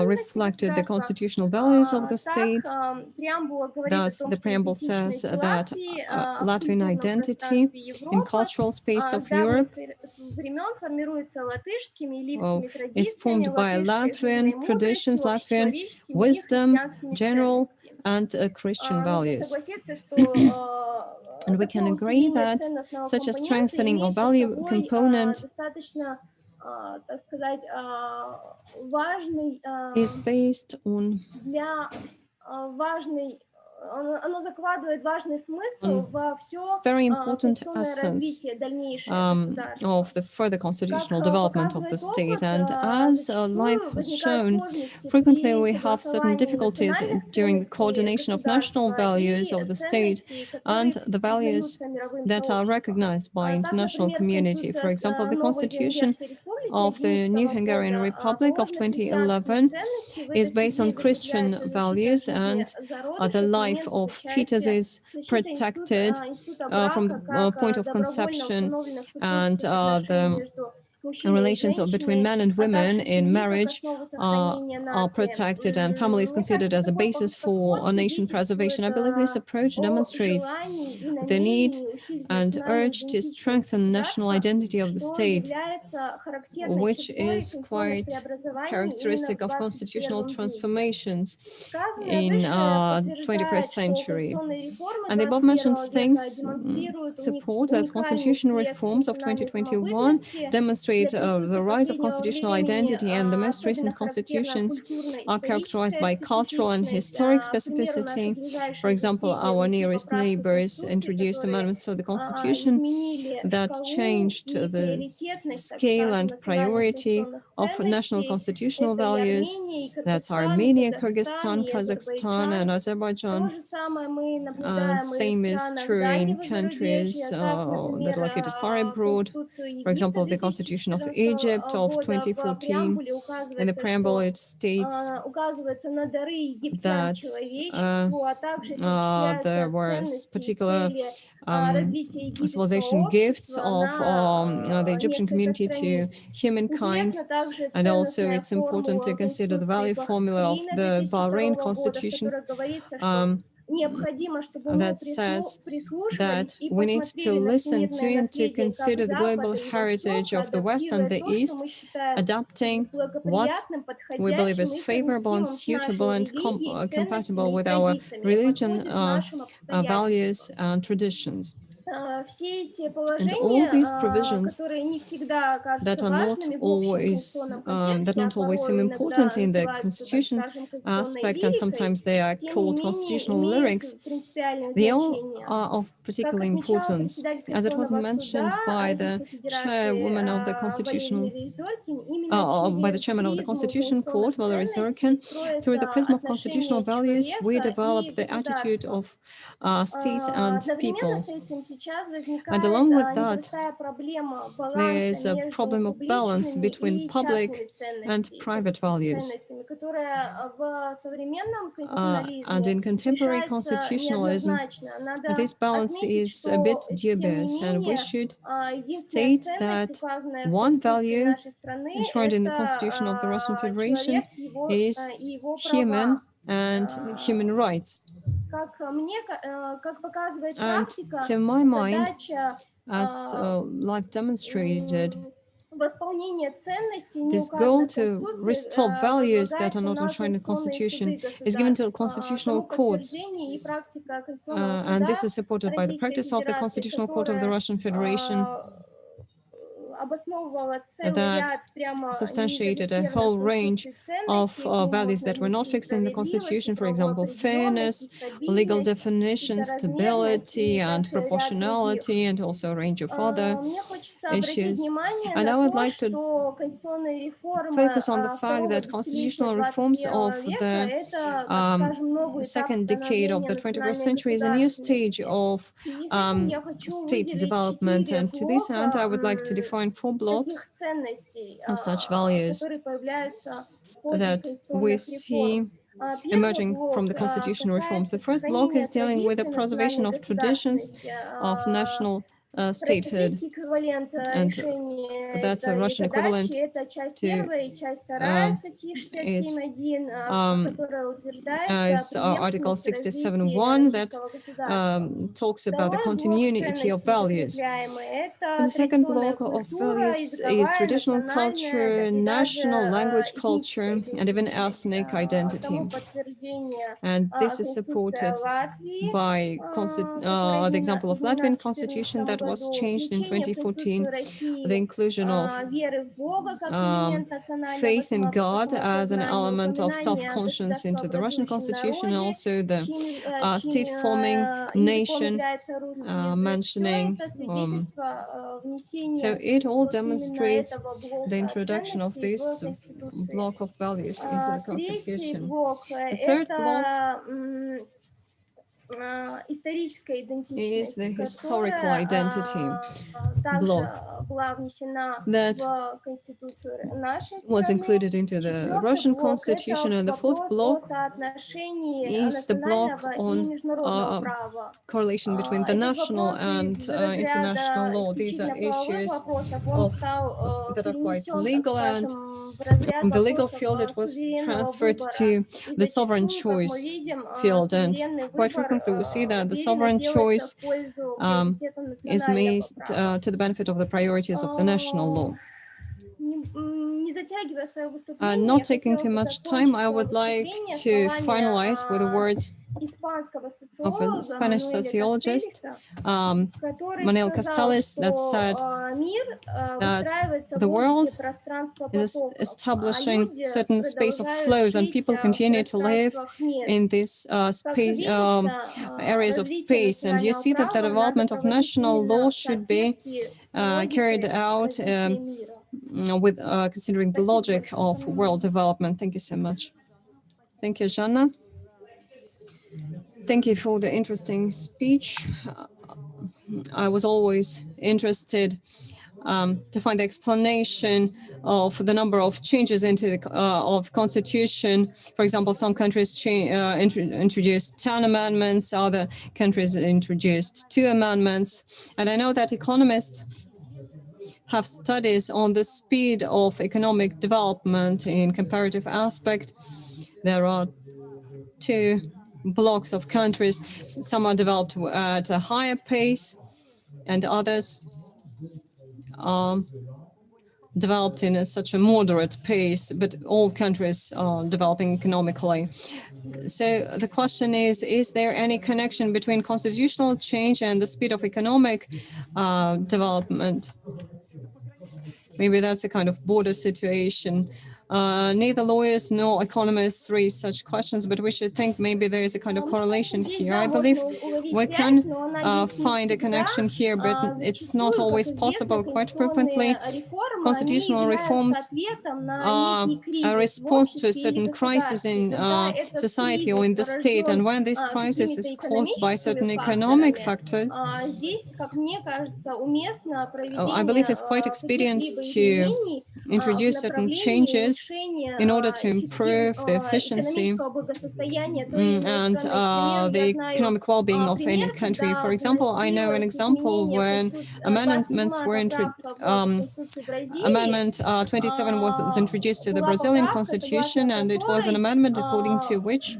reflected the constitutional values of the state. Thus, the preamble says that Latvian identity in cultural space of Europe is formed by Latvian traditions, Latvian wisdom, general and Christian values. And we can agree that such a strengthening of value component is based on very important essence of the further constitutional development of the state. And as life has shown, frequently we have certain difficulties during the coordination of national values of the state and the values that are recognized by international community. For example, the constitution of the New Hungarian Republic of 2011 is based on Christian values, and the life of fetus is protected from the point of conception, and the relations between men and women in marriage are protected, and family is considered as a basis for nation preservation. I believe this approach demonstrates the need and urge to strengthen national identity of the state, which is quite characteristic of constitutional transformations in 21st century. And the above mentioned things support that constitutional reforms of 2021 demonstrate the rise of constitutional identity, and the most recent constitutions are characterized by cultural and historic specificity. For example, our nearest neighbors introduced amendments to the constitution that changed the scale and priority of national constitutional values. That's Armenia, Kyrgyzstan, Kazakhstan, and Azerbaijan. And same is true in countries that are located far abroad. For example, the Constitution of Egypt of 2014. In the preamble, it states that there were particular civilization gifts of the Egyptian community to humankind. And also it's important to consider the value formula of the Bahrain constitution that says that we need to listen to and to consider the global heritage of the West and the East, adapting what we believe is favorable and suitable and compatible with our religion, values and traditions. And all these provisions that are not always seem important in the constitution aspect, and sometimes they are called constitutional lyrics, they all are of particular importance. As it was mentioned by the chairwoman of the chairman of the Constitution Court, Valery Zurkin, through the prism of constitutional values, we developed the attitude of state and people. And along with that, there is a problem of balance between public and private values. And in contemporary constitutionalism, this balance is a bit dubious, and we should state that one value enshrined in the Constitution of the Russian Federation is human and human rights. And to my mind, as life demonstrated, this goal to restore values that are not enshrined in the Constitution is given to constitutional courts. And this is supported by the practice of the Constitutional Court of the Russian Federation, that substantiated a whole range of values that were not fixed in the Constitution, for example, fairness, legal definitions, stability, and proportionality, and also a range of other issues. And I would like to focus on the fact that constitutional reforms of the second decade of the 21st century is a new stage of state development. And to this end, I would like to define 4 blocks of such values that we see emerging from the constitutional reforms. The first block is dealing with the preservation of traditions of national statehood, and that's a Russian equivalent to is Article 67.1 that talks about the continuity of values. And the second block of values is traditional culture, national language culture, and even ethnic identity. And this is supported by the example of Latvian constitution that was changed in 2014, the inclusion of faith in God as an element of self-conscience into the Russian constitution, and also the state-forming nation mentioning. So it all demonstrates the introduction of this block of values into the constitution. The third block is the historical identity block that was included into the Russian constitution, and the fourth block is the block on correlation between the national and international law. These are issues that are quite legal, and in the legal field it was transferred to the sovereign choice field, and quite frequently we see that the sovereign choice is made to the benefit of the priorities of the national law. Not taking too much time, I would like to finalize with the words of a Spanish sociologist, Manuel Castells, that said that the world is establishing certain space of flows, and people continue to live in this space, areas of space. And you see that the development of national law should be carried out with considering the logic of world development. Thank you so much. Thank you, Jana. Thank you for the interesting speech. I was always interested to find the explanation of the number of changes into the of constitution. For example, some countries introduced 10 amendments, other countries introduced 2 amendments. And I know that economists have studies on the speed of economic development in comparative aspect. There are 2 blocks of countries. Some are developed at a higher pace, and others are developed in such a moderate pace, but all countries are developing economically. So the question is there any connection between constitutional change and the speed of economic development? Maybe that's a kind of border situation. Neither lawyers nor economists raise such questions, but we should think maybe there is a kind of correlation here. I believe we can find a connection here, but it's not always possible. Quite frequently, constitutional reforms are a response to a certain crisis in society or in the state, and when this crisis is caused by certain economic factors, I believe it's quite expedient to introduce certain changes in order to improve the efficiency and the economic well-being of any country. For example, I know an example when amendments were Amendment 27 was introduced to the Brazilian constitution, and it was an amendment according to which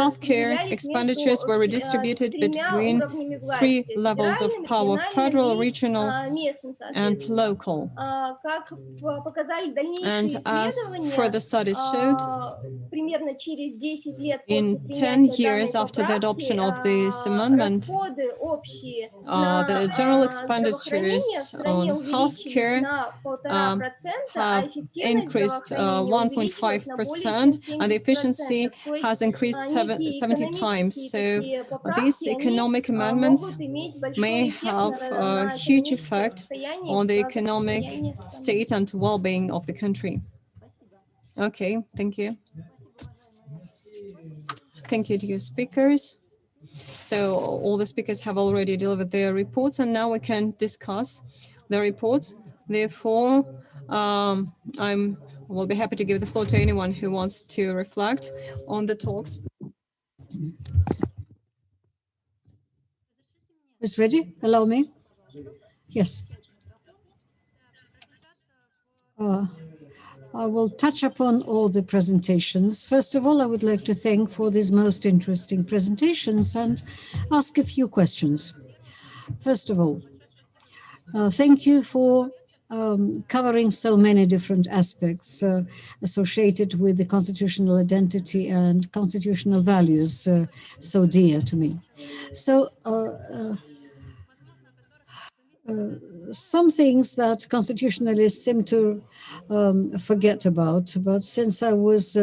healthcare expenditures were redistributed between 3 levels of power: federal, regional, and local. And as further studies showed, in 10 years after the adoption of this amendment, the general expenditures on healthcare have increased 1.5%, and the efficiency has increased 70 times. So these economic amendments may have a huge effect on the economic state and well-being of the country. Okay, thank you. Thank you, dear speakers. So all the speakers have already delivered their reports, and now we can discuss the reports. Therefore, I will be happy to give the floor to anyone who wants to reflect on the talks. Who's ready? Allow me. Yes. I will touch upon all the presentations. First of all, I would like to thank for these most interesting presentations and ask a few questions. First of all, thank you for covering so many different aspects associated with the constitutional identity and constitutional values so dear to me. So some things that constitutionalists seem to forget about, but since I was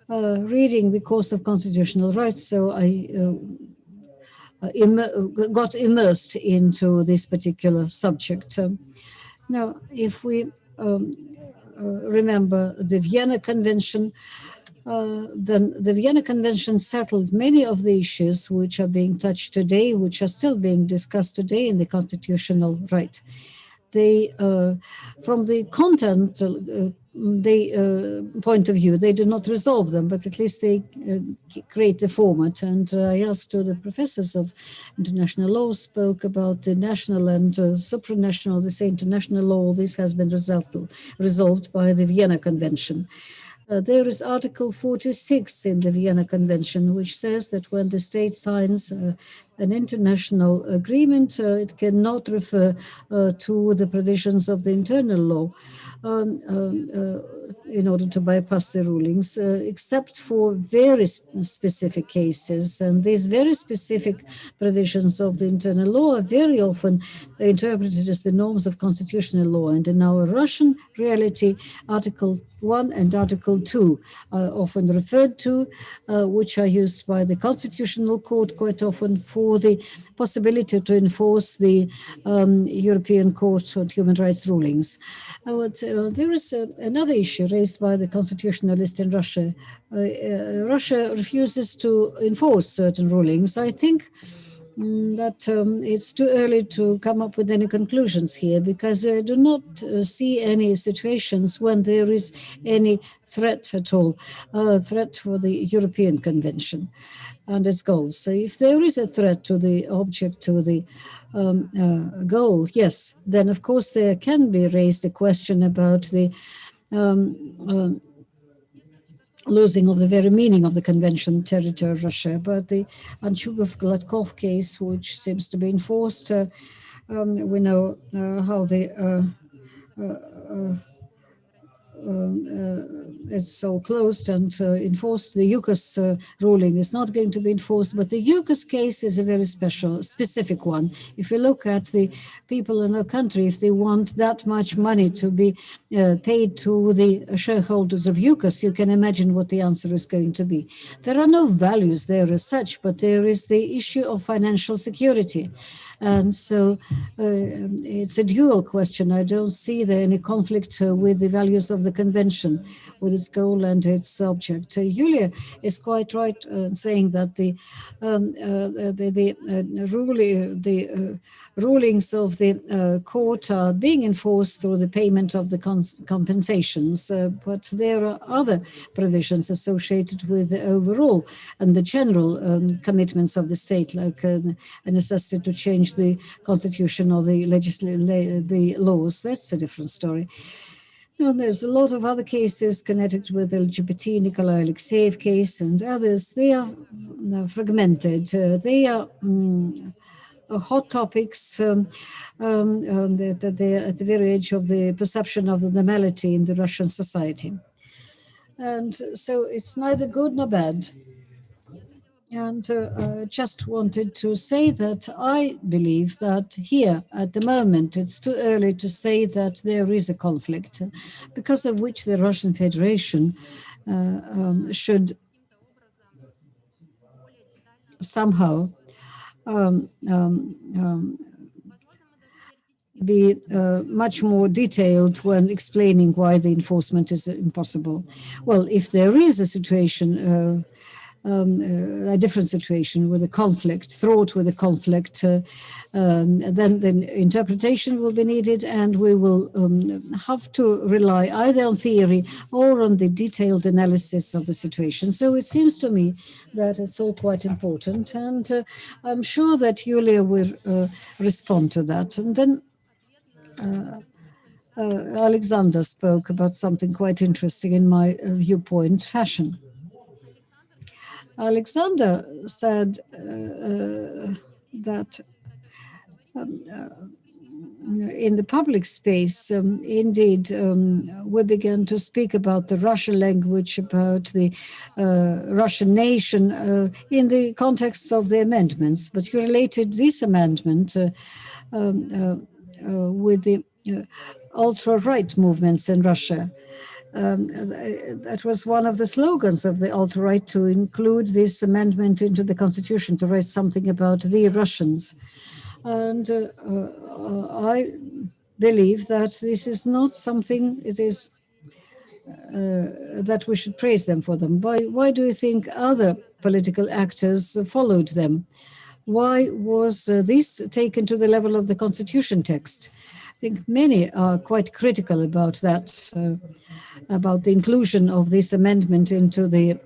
reading the course of constitutional rights, so I got immersed into this particular subject. Now, if we remember the Vienna Convention, then the Vienna Convention settled many of the issues which are being touched today, which are still being discussed today in the constitutional right. They, from the content point of view, they do not resolve them, but at least they create the format. And I asked the professors of international law, spoke about the national and supranational, they say international law, this has been resolved by the Vienna Convention. There is Article 46 in the Vienna Convention, which says that when the state signs an international agreement, it cannot refer to the provisions of the internal law in order to bypass the rulings, except for very specific cases. And these very specific provisions of the internal law are very often interpreted as the norms of constitutional law. And in our Russian reality, Article 1 and Article 2 are often referred to, which are used by the Constitutional Court quite often for the possibility to enforce the European Court on Human Rights rulings. There is another issue raised by the constitutionalists in Russia. Russia refuses to enforce certain rulings. I think that it's too early to come up with any conclusions here, because I do not see any situations when there is any threat at all, threat for the European Convention and its goals. So if there is a threat to the object, to the goal, yes, then of course there can be raised a question about the losing of the very meaning of the convention, territory of Russia. But the Anchugov-Gladkov case, which seems to be enforced, we know how the it's so closed and enforced. The UCAS ruling is not going to be enforced, but the UCAS case is a very specific one. If you look at the people in our country, if they want that much money to be paid to the shareholders of UCAS, you can imagine what the answer is going to be. There are no values there as such, but there is the issue of financial security. And so it's a dual question. I don't see there any conflict with the values of the convention, with its goal and its object. Yulia is quite right saying that the rulings of the court are being enforced through the payment of the compensations, but there are other provisions associated with the overall and the general commitments of the state, like a necessity to change the constitution or the laws. That's a different story. there's a lot of other cases connected with LGBT, Nikolai Alexeyev case and others. They are fragmented. They are hot topics that they're at the very edge of the perception of the normality in the Russian society. And so it's neither good nor bad. And just wanted to say that I believe that here at the moment, it's too early to say that there is a conflict, because of which the Russian Federation should somehow be much more detailed when explaining why the enforcement is impossible. Well, if there is a situation, a different situation with a conflict, fraught with a conflict, then the interpretation will be needed, and we will have to rely either on theory or on the detailed analysis of the situation. So it seems to me that it's all quite important, and I'm sure that Yulia will respond to that. And then Alexander spoke about something quite interesting in my viewpoint, fashion. Alexander said that in the public space, indeed, we began to speak about the Russian language, about the Russian nation in the context of the amendments. But you related this amendment with the ultra-right movements in Russia. That was one of the slogans of the alt-right, to include this amendment into the constitution, to write something about the Russians. And I believe that this is not something, it is that we should praise them for them. Why do you think other political actors followed them? Why was this taken to the level of the constitution text? I think many are quite critical about that, about the inclusion of this amendment into the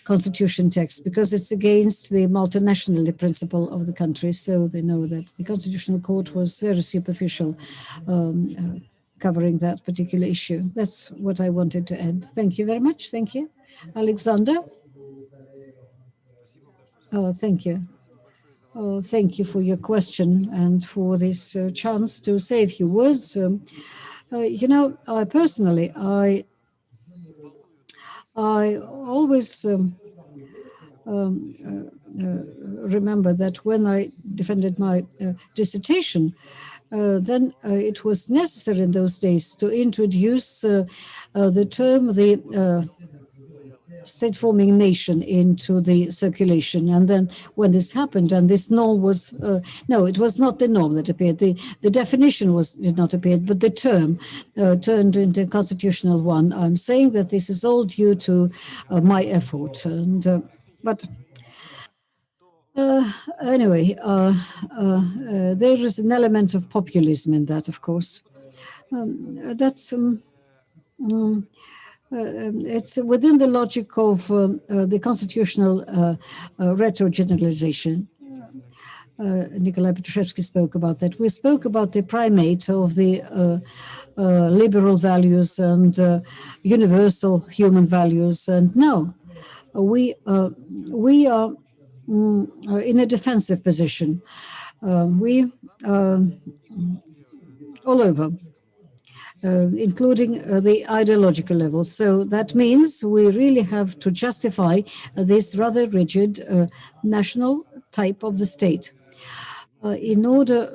constitution text, because it's against the multinational principle of the country. So they know that the Constitutional Court was very superficial, covering that particular issue. That's what I wanted to add. Thank you very much. Thank you. Alexander? Oh, thank you. Oh, thank you for your question and for this chance to say a few words. You know, I personally, I always remember that when I defended my dissertation, then it was necessary in those days to introduce the term the state-forming nation into the circulation. And then when this happened, and this norm was, no, it was not the norm that appeared. The definition did not appear, but the term turned into a constitutional one. I'm saying that this is all due to my effort. And but anyway, there is an element of populism in that, of course. That's it's within the logic of the constitutional retrogeneralization. Nikolai Petrushevsky spoke about that. We spoke about the primate of the liberal values and universal human values, and now we are in a defensive position. We all over. Including the ideological level. So that means we really have to justify this rather rigid national type of the state in order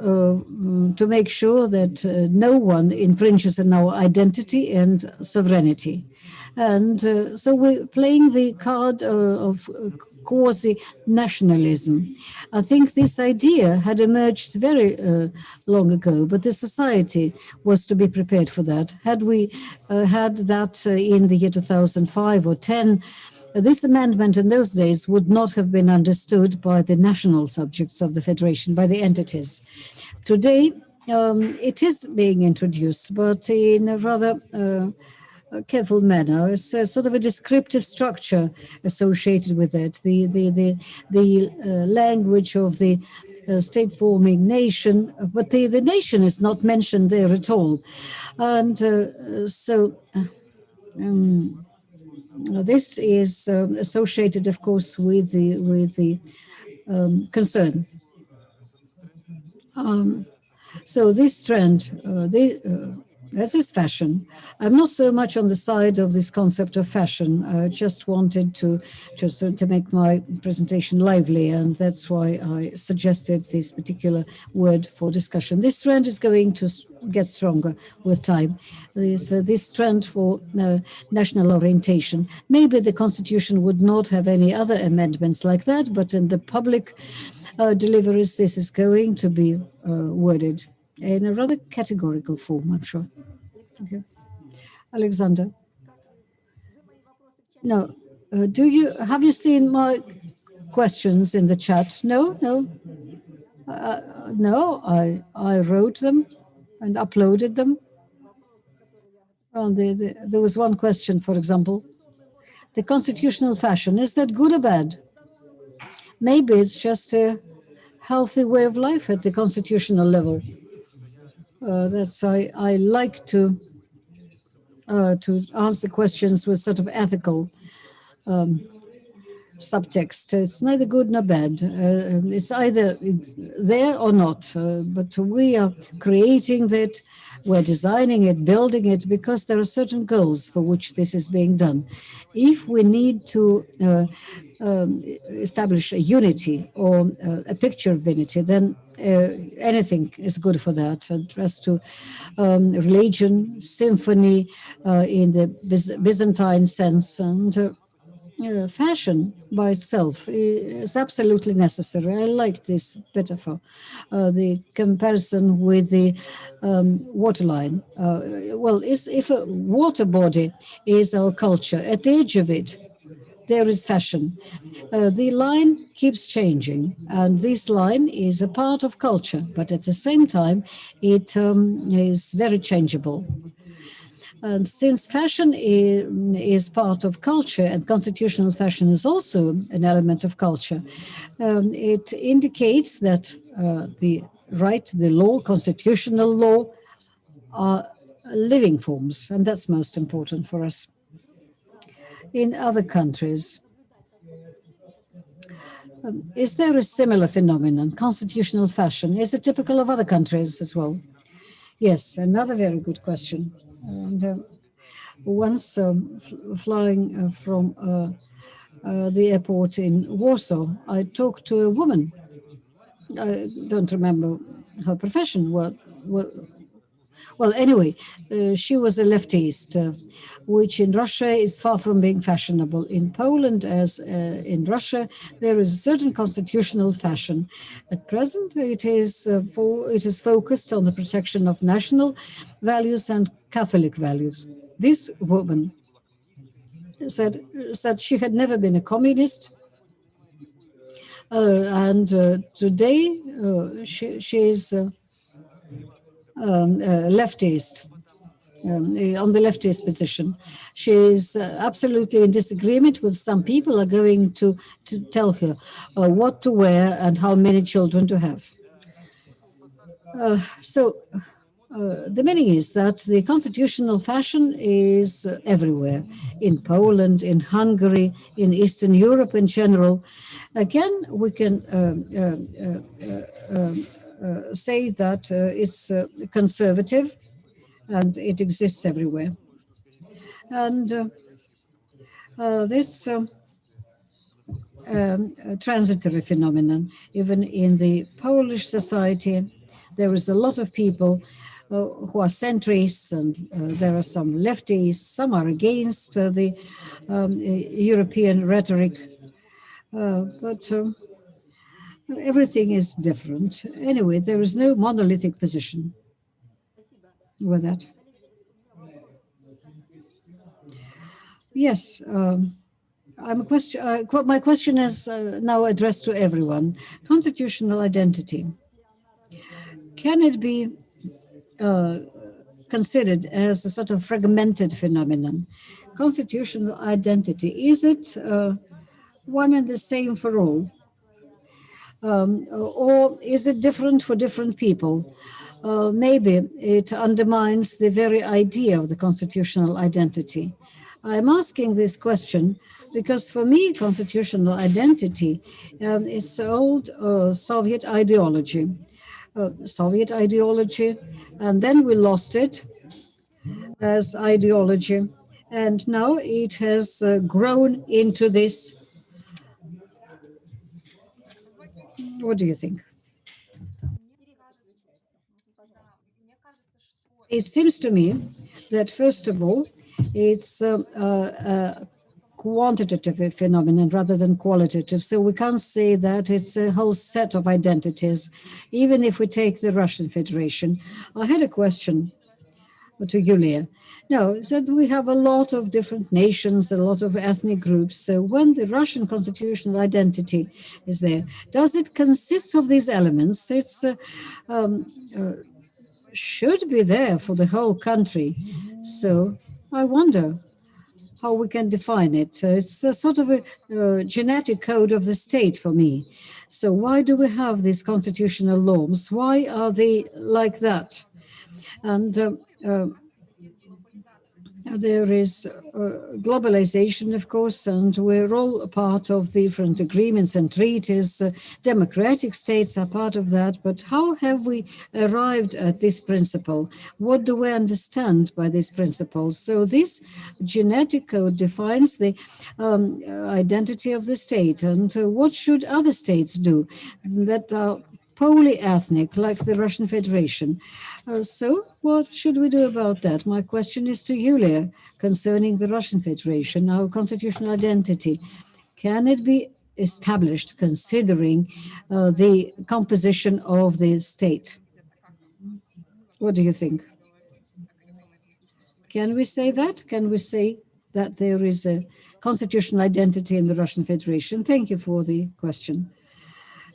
to make sure that no one infringes on our identity and sovereignty. And so we're playing the card of quasi-nationalism. I think this idea had emerged very long ago, but the society was to be prepared for that. Had we had that in the year 2005 or 10, this amendment in those days would not have been understood by the national subjects of the federation, by the entities. Today, it is being introduced, but in a rather careful manner. It's a sort of a descriptive structure associated with it. The language of the state-forming nation, but the nation is not mentioned there at all. And this is associated, of course, with the concern. So this trend, that is fashion. I'm not so much on the side of this concept of fashion. I just wanted to make my presentation lively, and that's why I suggested this particular word for discussion. This trend is going to get stronger with time. This trend for national orientation. Maybe the Constitution would not have any other amendments like that, but in the public deliveries, this is going to be worded in a rather categorical form, I'm sure. Okay. Alexander. No. Have you seen my questions in the chat? No. No, I wrote them and uploaded them. There was one question, for example. The constitutional fashion, is that good or bad? Maybe it's just a healthy way of life at the constitutional level. I like to answer questions with sort of ethical subtext. It's neither good nor bad. It's either there or not. But we are creating that, we're designing it, building it, because there are certain goals for which this is being done. If we need to establish a unity or a picture of unity, then anything is good for that. Addressed to religion, symphony in the Byzantine sense, and fashion by itself is absolutely necessary. I like this metaphor, the comparison with the waterline. If a water body is our culture, at the edge of it, there is fashion. The line keeps changing, and this line is a part of culture, but at the same time, it is very changeable. And since fashion is part of culture, and constitutional fashion is also an element of culture, it indicates that the law, constitutional law, are living forms, and that's most important for us. In other countries, is there a similar phenomenon, constitutional fashion? Is it typical of other countries as well? Yes, another very good question. And once flying from the airport in Warsaw, I talked to a woman. I don't remember her profession. Well, anyway, she was a leftist, which in Russia is far from being fashionable. In Poland, as in Russia, there is a certain constitutional fashion. At present, it is focused on the protection of national values and Catholic values. This woman said she had never been a communist, and today she is leftist, on the leftist position. She is absolutely in disagreement with some people are going to tell her what to wear and how many children to have. The meaning is that the constitutional fashion is everywhere, in Poland, in Hungary, in Eastern Europe in general. Again, we can say that it's conservative and it exists everywhere. And this transitory phenomenon, even in the Polish society, there is a lot of people who are centrists, and there are some leftists, some are against the European rhetoric, but everything is different. Anyway, there is no monolithic position with that. Yes, my question is now addressed to everyone. Constitutional identity. Can it be considered as a sort of fragmented phenomenon? Constitutional identity, is it one and the same for all? Or is it different for different people? Maybe it undermines the very idea of the constitutional identity. I'm asking this question because for me, constitutional identity, it's old Soviet ideology. And then we lost it as ideology. And now it has grown into this. What do you think? It seems to me that, first of all, it's a quantitative phenomenon rather than qualitative. So we can't say that it's a whole set of identities, even if we take the Russian Federation. I had a question to Yulia. No, said we have a lot of different nations, a lot of ethnic groups. So when the Russian constitutional identity is there, does it consist of these elements? It's should be there for the whole country. So I wonder how we can define it. It's a sort of a genetic code of the state for me. So why do we have these constitutional norms? Why are they like that? And there is globalization, of course, and we're all a part of different agreements and treaties. Democratic states are part of that. But how have we arrived at this principle? What do we understand by this principle? So this genetic code defines the identity of the state. And what should other states do that are polyethnic, like the Russian Federation? So what should we do about that? My question is to Yulia concerning the Russian Federation, our constitutional identity. Can it be established considering the composition of the state? What do you think? Can we say that? Can we say that there is a constitutional identity in the Russian Federation? Thank you for the question.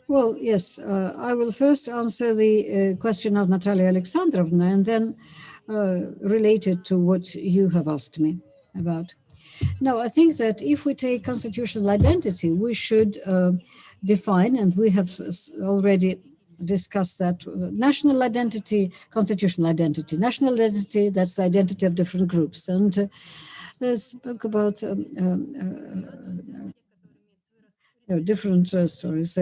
Well, yes, I will first answer the question of Natalia Alexandrovna and then related to what you have asked me about. Now, I think that if we take constitutional identity, we should define, and we have already discussed that, national identity, constitutional identity. National identity, that's the identity of different groups. And spoke about different stories.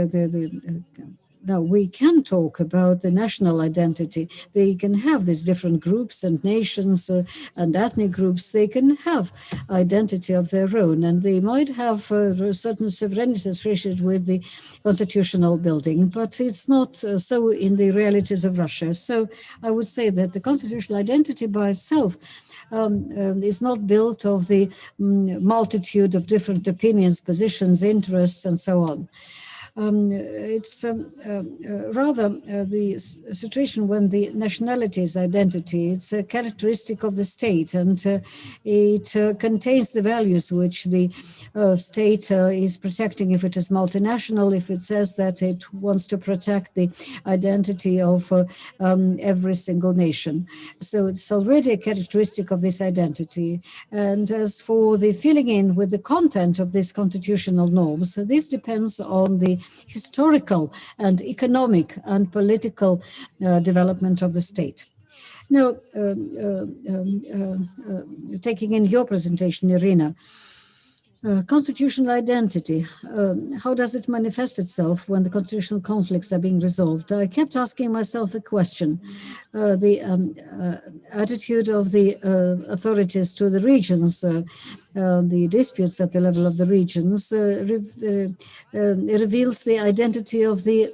Now we can talk about the national identity. They can have these different groups and nations and ethnic groups. They can have identity of their own, and they might have certain sovereignty associated with the constitutional building, but it's not so in the realities of Russia. So I would say that the constitutional identity by itself is not built of the multitude of different opinions, positions, interests, and so on. It's rather the situation when the nationality is identity. It's a characteristic of the state, and it contains the values which the state is protecting. If it is multinational, if it says that it wants to protect the identity of every single nation. So it's already a characteristic of this identity. And as for the filling in with the content of these constitutional norms, this depends on the historical and economic and political development of the state. Now, taking in your presentation, Irina, constitutional identity, how does it manifest itself when the constitutional conflicts are being resolved? I kept asking myself a question. The attitude of the authorities to the regions, the disputes at the level of the regions reveals the identity of the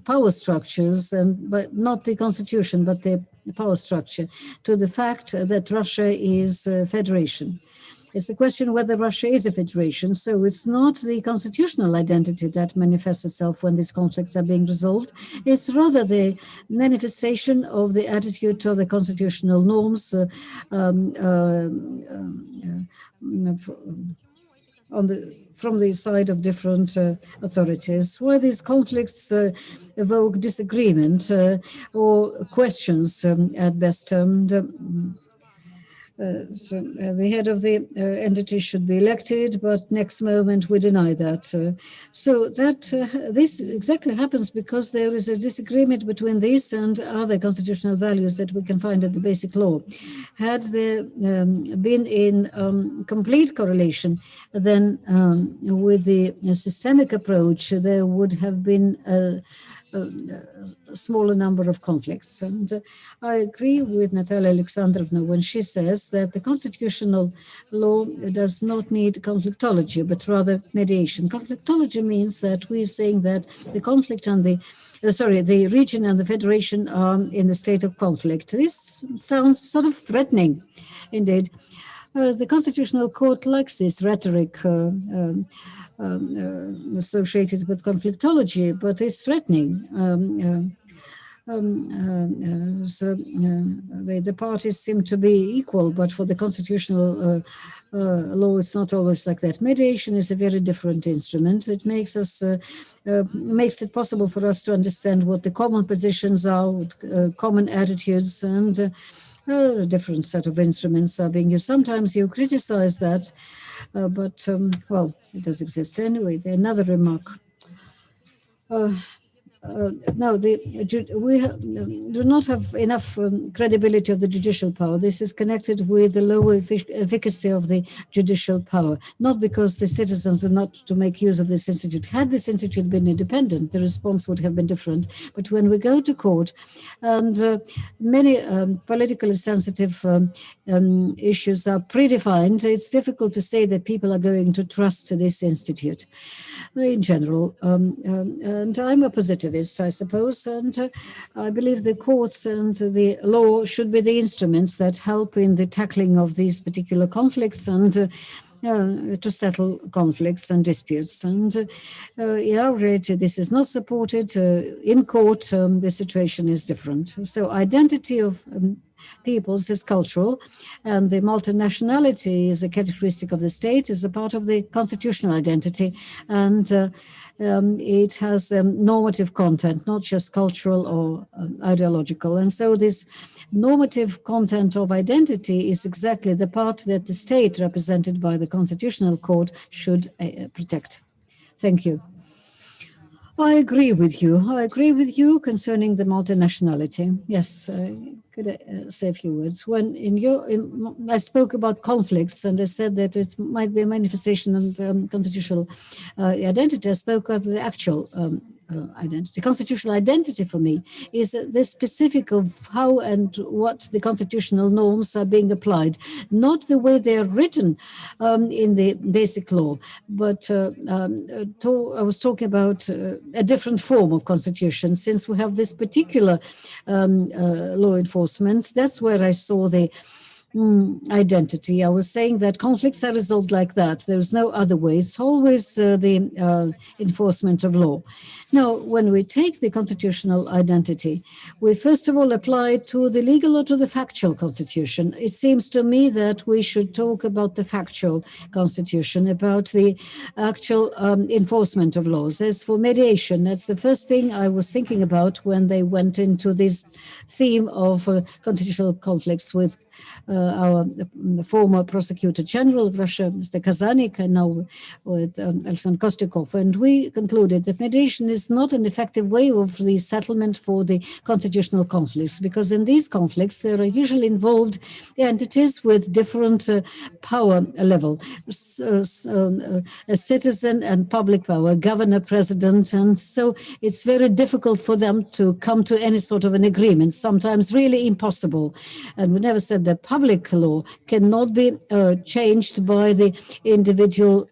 power structures, but not the constitution, but the power structure, to the fact that Russia is a federation. It's the question whether Russia is a federation. So it's not the constitutional identity that manifests itself when these conflicts are being resolved. It's rather the manifestation of the attitude to the constitutional norms from the side of different authorities, where these conflicts evoke disagreement or questions at best. the head of the entity should be elected, but next moment we deny that. So that this exactly happens because there is a disagreement between this and other constitutional values that we can find in the basic law. Had there been in complete correlation, then with the systemic approach, there would have been a smaller number of conflicts. And I agree with Natalia Alexandrovna when she says that the constitutional law does not need conflictology, but rather mediation. Conflictology means that we're saying that the conflict and the region and the federation are in a state of conflict. This sounds sort of threatening, indeed. The Constitutional Court likes this rhetoric associated with conflictology, but it's threatening. So the parties seem to be equal, but for the constitutional law, it's not always like that. Mediation is a very different instrument. It makes it possible for us to understand what the common positions are, what, common attitudes, and a different set of instruments are being used. Sometimes you criticize that, but well, it does exist anyway. Another remark. No, we do not have enough credibility of the judicial power. This is connected with the lower efficacy of the judicial power, not because the citizens are not to make use of this institute. Had this institute been independent, the response would have been different. But when we go to court, and many politically sensitive issues are predefined, it's difficult to say that people are going to trust this institute in general. And I'm a positivist, I suppose, and I believe the courts and the law should be the instruments that help in the tackling of these particular conflicts and to settle conflicts and disputes. And in our rate, this is not supported. In court, the situation is different. So identity of peoples is cultural, and the multinationality is a characteristic of the state, is a part of the constitutional identity, and it has normative content, not just cultural or ideological. And so this normative content of identity is exactly the part that the state, represented by the Constitutional Court, should protect. Thank you. I agree with you. I agree with you concerning the multinationality. Yes, could I say a few words? When I spoke about conflicts, and I said that it might be a manifestation of constitutional identity. I spoke of the actual identity. Constitutional identity for me is the specific of how and what the constitutional norms are being applied, not the way they are written in the basic law, but I was talking about a different form of constitution. Since we have this particular law enforcement, that's where I saw the identity. I was saying that conflicts are resolved like that. There's no other way. It's always the enforcement of law. Now, when we take the constitutional identity, we first of all apply it to the legal or to the factual constitution. It seems to me that we should talk about the factual constitution, about the actual enforcement of laws. As for mediation, that's the first thing I was thinking about when they went into this theme of constitutional conflicts with our former prosecutor general of Russia, Mr. Kazanik, and now with Alexander Kostikov. And we concluded that mediation is not an effective way of the settlement for the constitutional conflicts, because in these conflicts, there are usually involved entities with different power level, a citizen and public power, governor, president, and so it's very difficult for them to come to any sort of an agreement, sometimes really impossible. And we never said that public law cannot be changed by the individual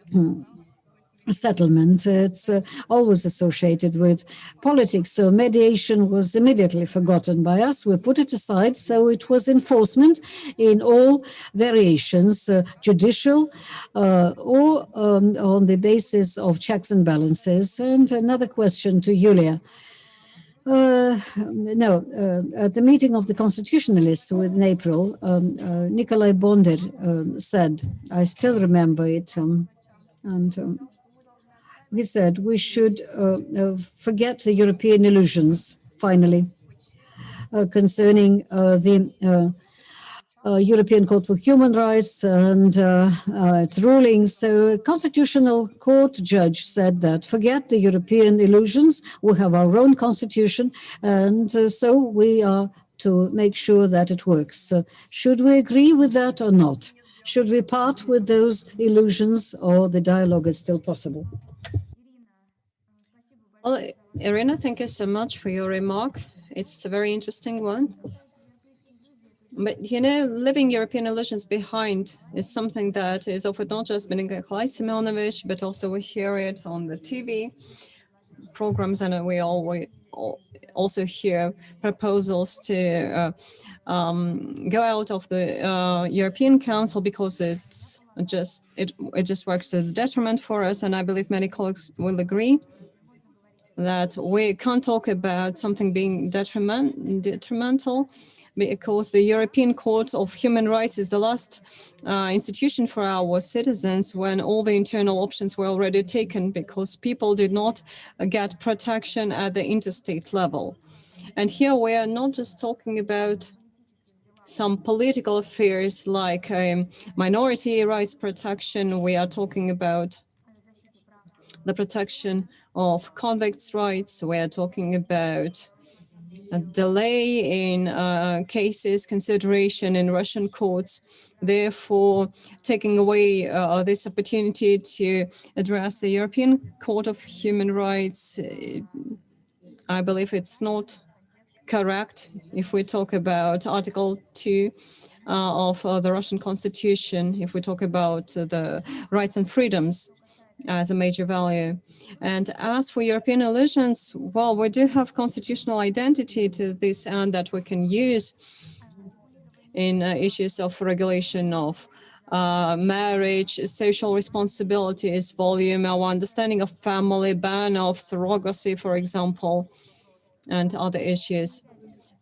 settlement. It's always associated with politics. So mediation was immediately forgotten by us. We put it aside. So it was enforcement in all variations, judicial or on the basis of checks and balances. And another question to Yulia. At the meeting of the constitutionalists in April, Nikolai Bonder said, I still remember it, he said we should forget the European illusions, finally, concerning the European Court for Human Rights and its rulings. So a constitutional court judge said that forget the European illusions, we have our own constitution, and so we are to make sure that it works. Should we agree with that or not? Should we part with those illusions, or the dialogue is still possible? Well, Irina, thank you so much for your remark. It's a very interesting one. But, you know, leaving European illusions behind is something that is offered not just by Nikolai Simeonovich, but also we hear it on the TV programs, and we also hear proposals to go out of the European Council because it just works to the detriment for us. And I believe many colleagues will agree that we can't talk about something being detrimental, because the European Court of Human Rights is the last institution for our citizens when all the internal options were already taken because people did not get protection at the interstate level. And here we are not just talking about some political affairs like minority rights protection. We are talking about the protection of convicts' rights. We are talking about a delay in cases consideration in Russian courts, therefore taking away this opportunity to address the European Court of Human Rights. I believe it's not correct if we talk about Article 2 of the Russian Constitution, if we talk about the rights and freedoms as a major value. And as for European illusions, well, we do have constitutional identity to this end that we can use in issues of regulation of marriage, social responsibilities, volume, our understanding of family, ban of surrogacy, for example, and other issues.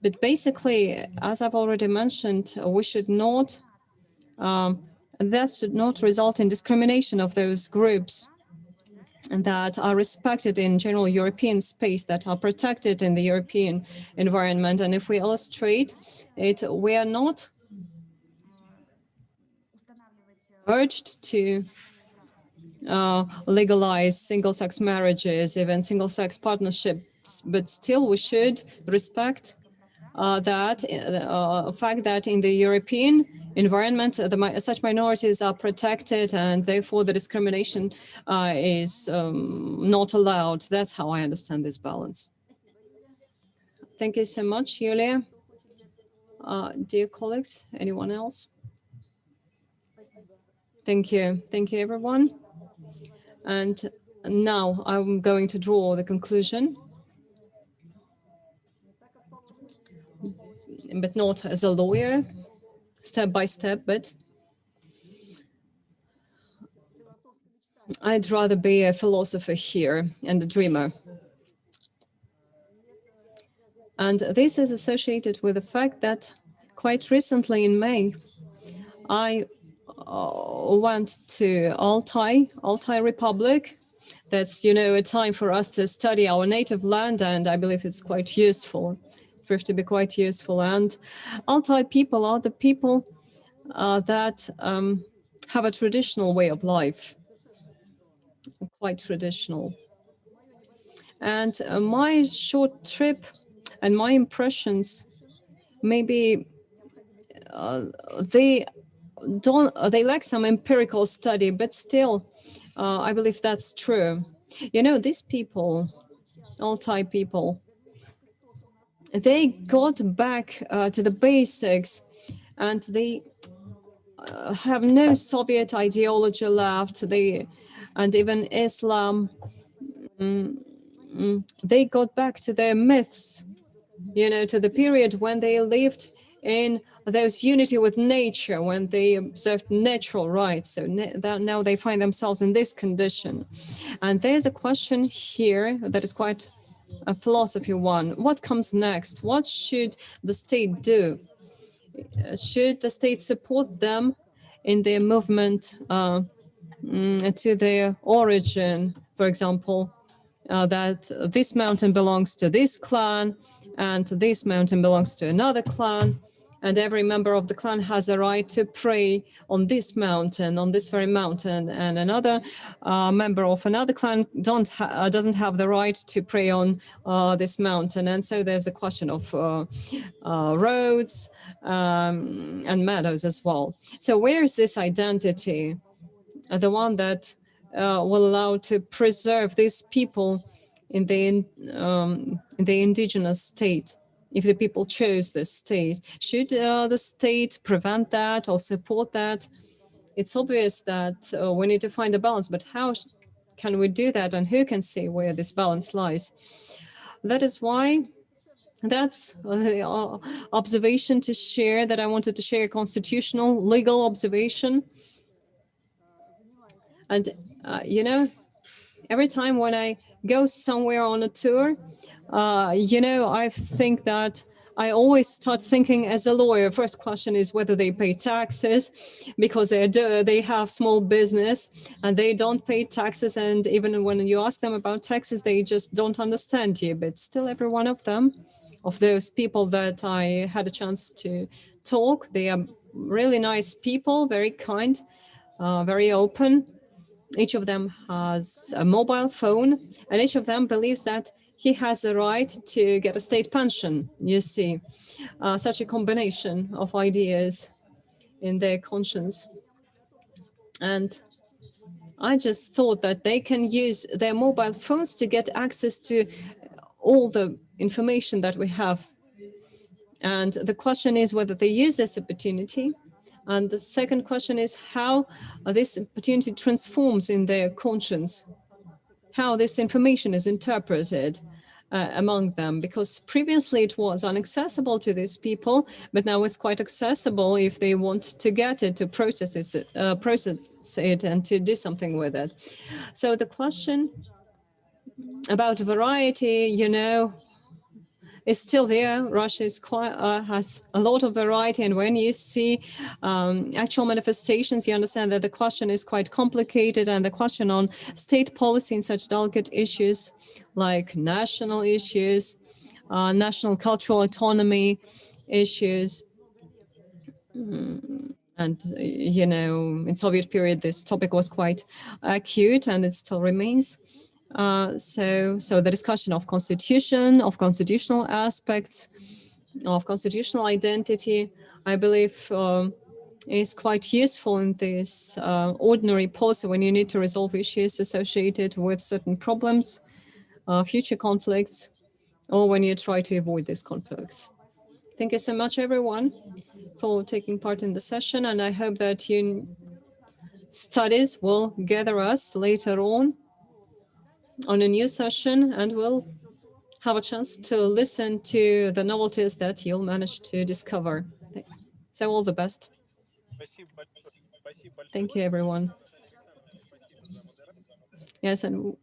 But basically, as I've already mentioned, we should not that should not result in discrimination of those groups that are respected in general European space, that are protected in the European environment. And if we illustrate it, we are not urged to legalize single-sex marriages, even single-sex partnerships, but still we should respect that fact that in the European environment, such minorities are protected, and therefore the discrimination is not allowed. That's how I understand this balance. Thank you so much, Yulia. Dear colleagues, anyone else? Thank you. Thank you, everyone. And now I'm going to draw the conclusion, but not as a lawyer, step by step, but I'd rather be a philosopher here and a dreamer. And this is associated with the fact that quite recently in May, I went to Altai Republic. That's, you know, a time for us to study our native land, and I believe it's quite useful, proved to be quite useful. And Altai people are the people that have a traditional way of life, quite traditional. And my short trip and my impressions, maybe they lack some empirical study, but still, I believe that's true. You know, these people, Altai people, they got back to the basics, and they have no Soviet ideology left. And even Islam, they got back to their myths, you know, to the period when they lived in those unity with nature, when they observed natural rights. So now they find themselves in this condition. And there's a question here that is quite a philosophy one. What comes next? What should the state do? Should the state support them in their movement to their origin, for example, that this mountain belongs to this clan and this mountain belongs to another clan, and every member of the clan has a right to pray on this mountain, on this very mountain, and another member of another clan doesn't have the right to pray on this mountain. And so there's a question of roads and meadows as well. So where is this identity, the one that will allow to preserve these people in the indigenous state? If the people chose this state, should the state prevent that or support that? It's obvious that we need to find a balance, but how can we do that, and who can say where this balance lies? That is why that's the observation to share that I wanted to share, constitutional legal observation. And you know, every time when I go somewhere on a tour, you know, I think that I always start thinking as a lawyer. First question is whether they pay taxes, because they have small business and they don't pay taxes. And even when you ask them about taxes, they just don't understand you. But still, every one of them, of those people that I had a chance to talk, they are really nice people, very kind, very open. Each of them has a mobile phone, and each of them believes that he has the right to get a state pension. You see, such a combination of ideas in their conscience. And I just thought that they can use their mobile phones to get access to all the information that we have. And the question is whether they use this opportunity. And the second question is how this opportunity transforms in their conscience, how this information is interpreted among them, because previously it was inaccessible to these people, but now it's quite accessible if they want to get it, to process it and to do something with it. So the question about variety, you know, is still there. Russia is quite, has a lot of variety, and when you see actual manifestations, you understand that the question is quite complicated, and the question on state policy in such delicate issues like national issues, national cultural autonomy issues. And, you know, in Soviet period, this topic was quite acute, and it still remains. So the discussion of constitution, of constitutional aspects, of constitutional identity, I believe is quite useful in this ordinary policy when you need to resolve issues associated with certain problems, future conflicts, or when you try to avoid these conflicts. Thank you so much, everyone, for taking part in the session, and I hope that your studies will gather us later on a new session, and we'll have a chance to listen to the novelties that you'll manage to discover. So all the best. Thank you, everyone. Yes, and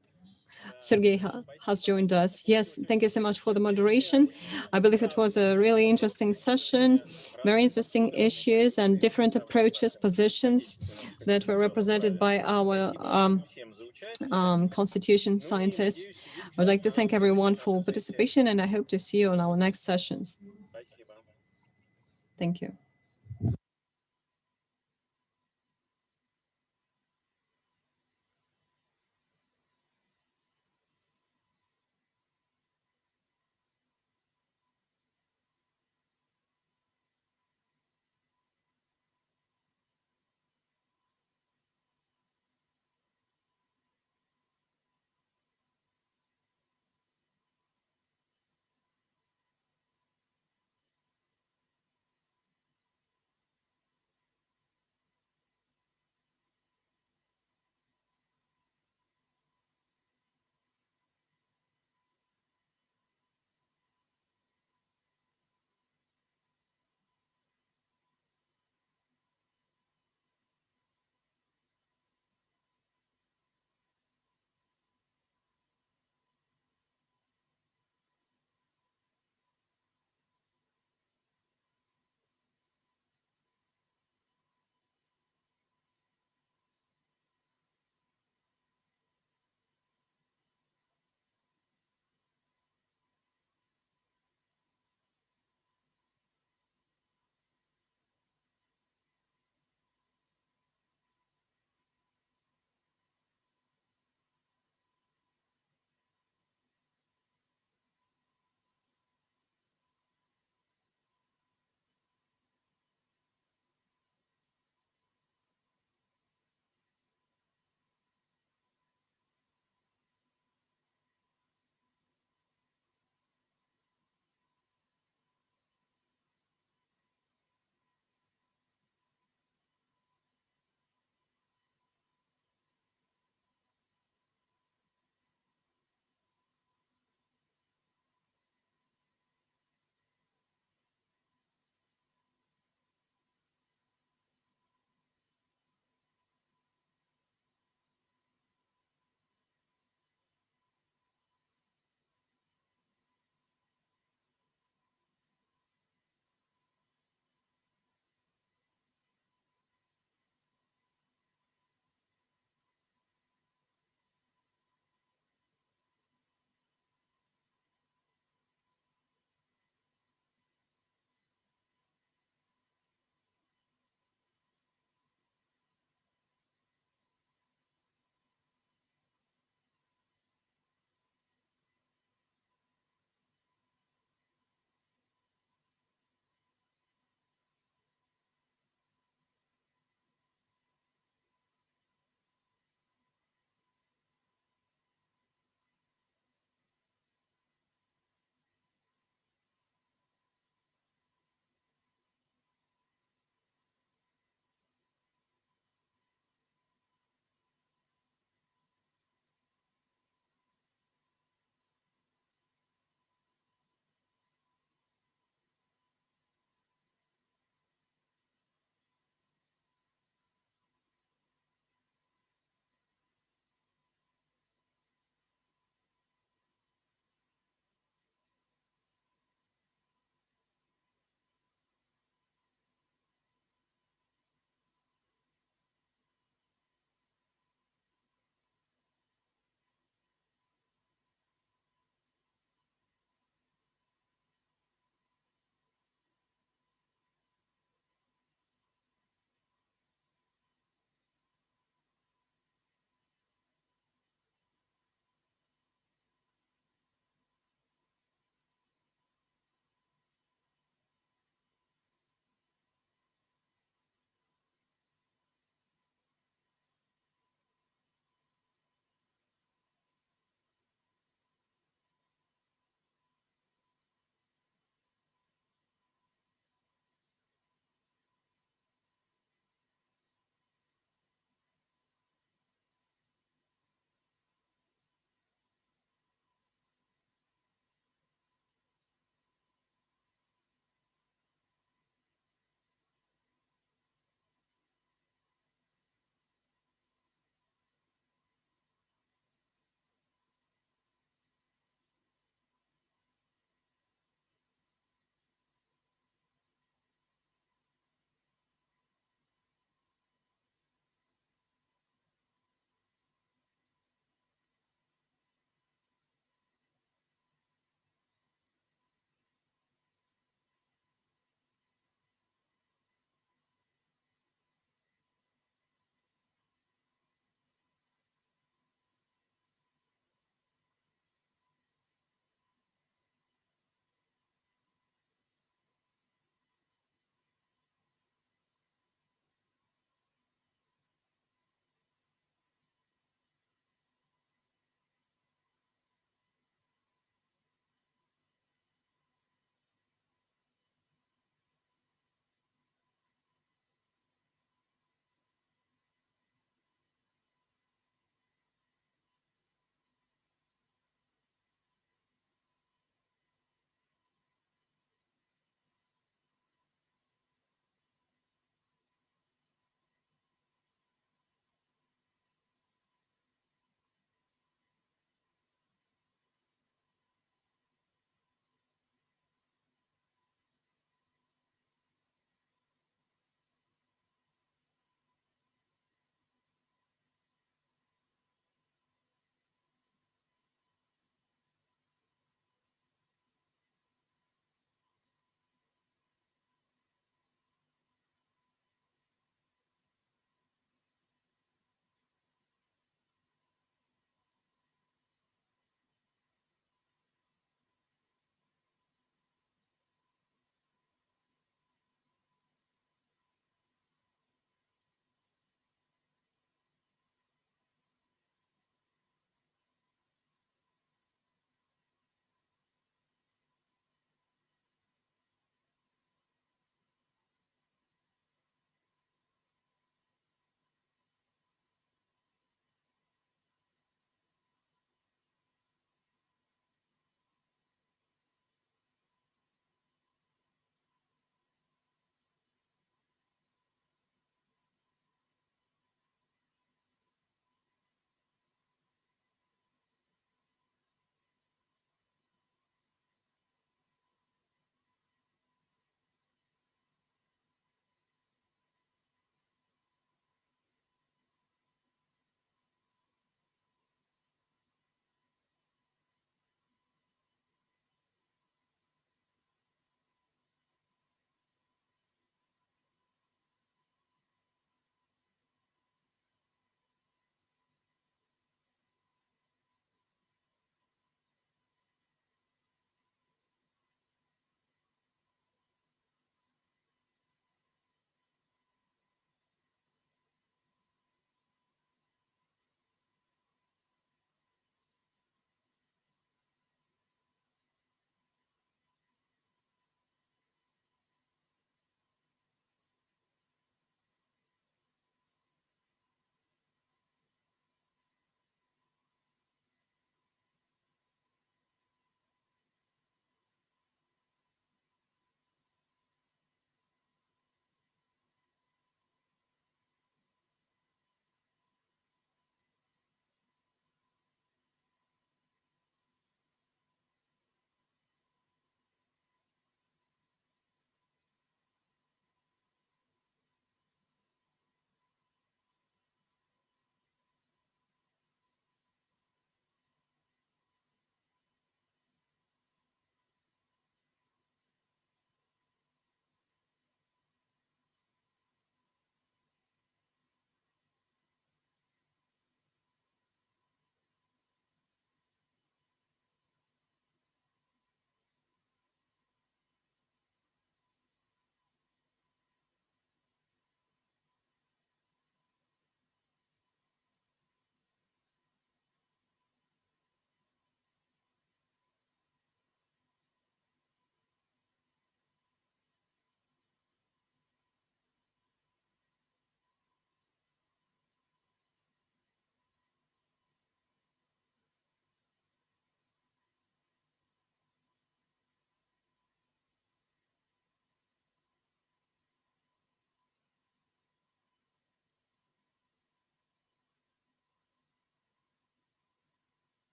Sergey has joined us. Yes, thank you so much for the moderation. I believe it was a really interesting session, very interesting issues and different approaches, positions that were represented by our constitution scientists. I would like to thank everyone for participation, and I hope to see you on our next sessions. Thank you.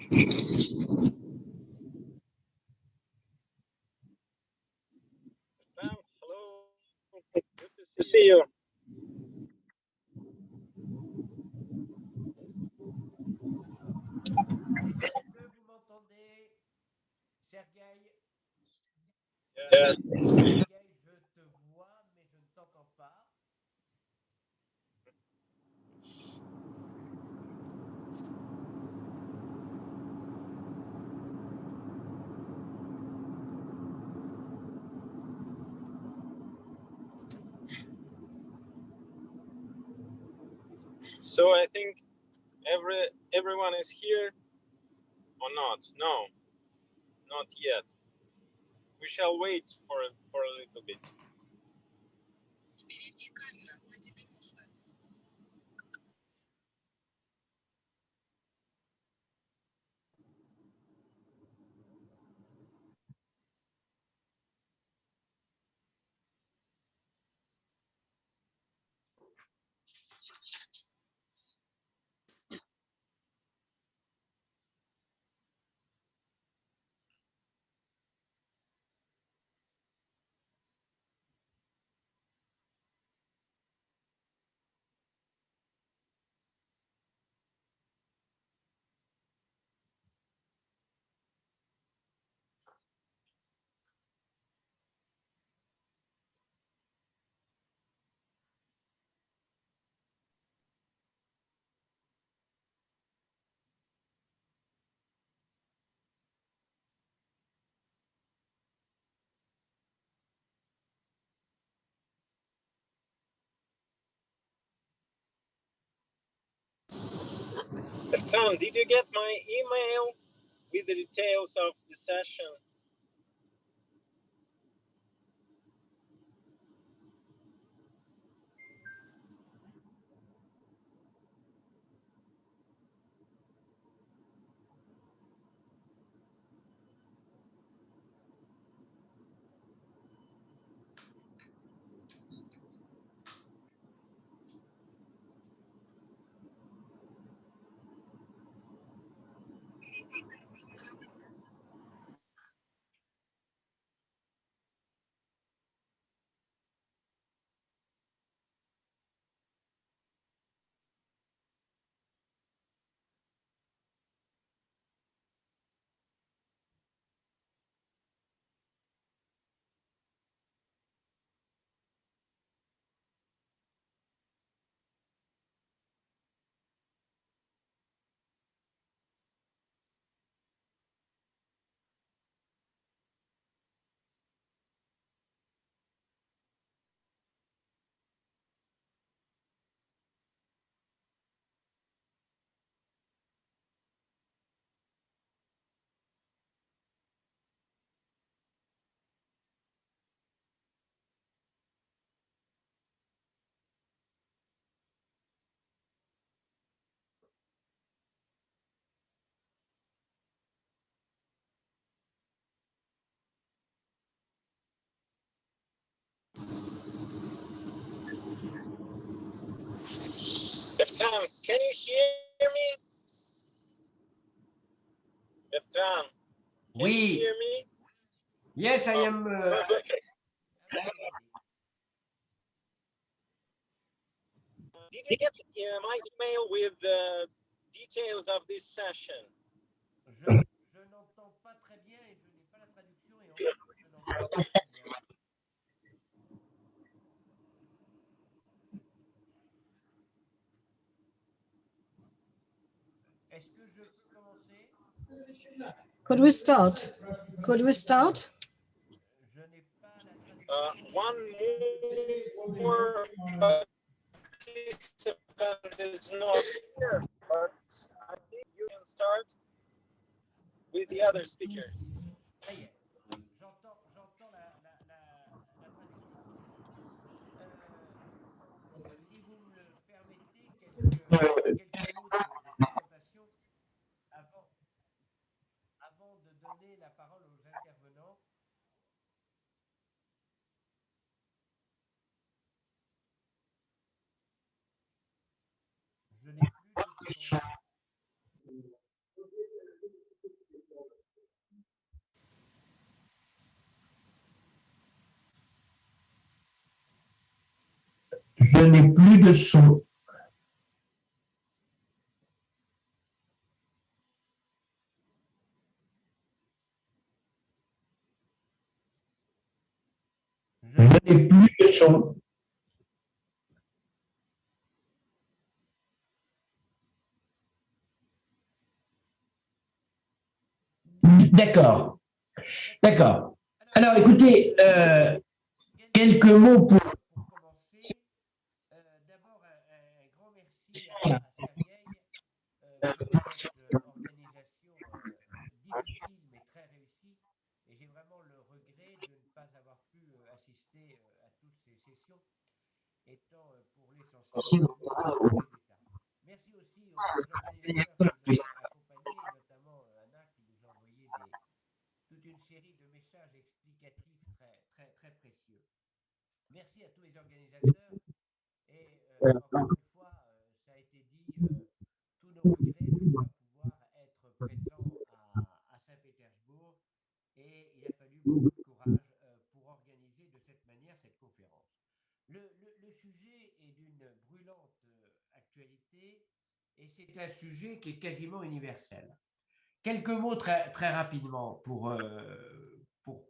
Hello. Good to see you. Yeah. So I think everyone is here or not? No, not yet. We shall wait for a little bit. Tom, did you get my email with the details of the session? Tom, can you hear me? Tom, can you hear me? Yes, I am. Okay. Did you get my email with the details of this session? Je n'entends pas très bien et je n'ai pas la traduction et en fait, je n'entends pas très bien. Est-ce que je peux commencer? Could we start? Could we start? Je n'ai pas la traduction. One more participant is not here, but I think you can start with the other speakers. Ça y est, j'entends la traduction. Si vous me le permettez, quelques mots de présentation avant de donner la parole aux intervenants. Je n'ai plus de son. Je n'ai plus de son. Je n'ai plus de son. D'accord. D'accord. Alors, écoutez, quelques mots pour commencer. D'abord, un grand merci à Sergueï pour cette organisation difficile mais très réussie. Et j'ai vraiment le regret de ne pas avoir pu assister à toutes ces sessions, étant pour l'essentiel au Conseil d'État. Merci aussi aux organisateurs qui nous ont accompagnés, notamment Anna qui nous a envoyé toute une série de messages explicatifs très précieux. Merci à tous les organisateurs et encore une fois, ça a été dit, tous nos regrets de ne pas pouvoir être présents à Saint-Pétersbourg et il a fallu beaucoup de courage pour organiser de cette manière cette conférence. Le sujet est d'une brûlante actualité et c'est un sujet qui est quasiment universel. Quelques mots très rapidement pour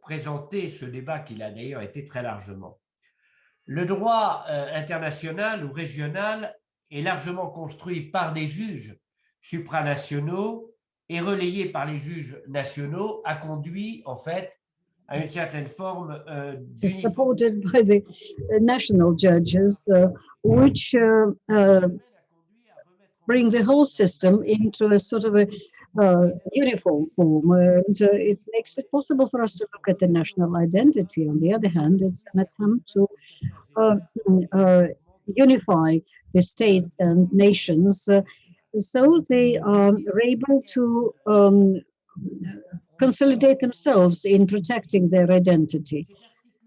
présenter ce débat qui a d'ailleurs été très largement. Le droit international ou régional est largement construit par des juges supranationaux et relayé par les juges nationaux a conduit en fait à une certaine forme supported by the national judges, which bring the whole system into a sort of a uniform form. And it makes it possible for us to look at the national identity. On the other hand, it's an attempt to unify the states and nations so they are able to consolidate themselves in protecting their identity.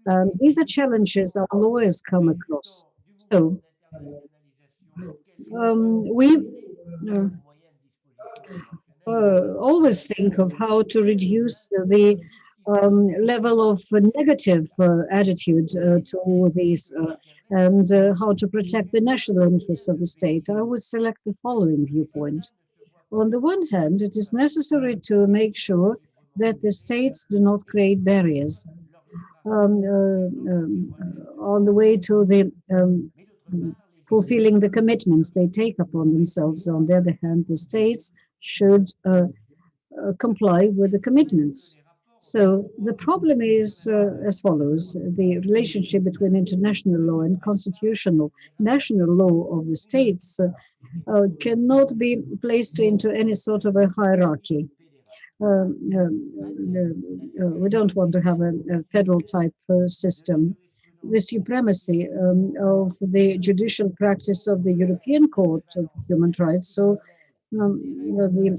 And these are challenges our lawyers come across. So we always think of how to reduce the level of negative attitude to these and how to protect the national interests of the state. I would select the following viewpoint. On the one hand, it is necessary to make sure that the states do not create barriers on the way to the fulfilling the commitments they take upon themselves. On the other hand, the states should comply with the commitments. So the problem is as follows. The relationship between international law and constitutional national law of the states cannot be placed into any sort of a hierarchy. We don't want to have a federal type system. The supremacy of the judicial practice of the European Court of Human Rights, so the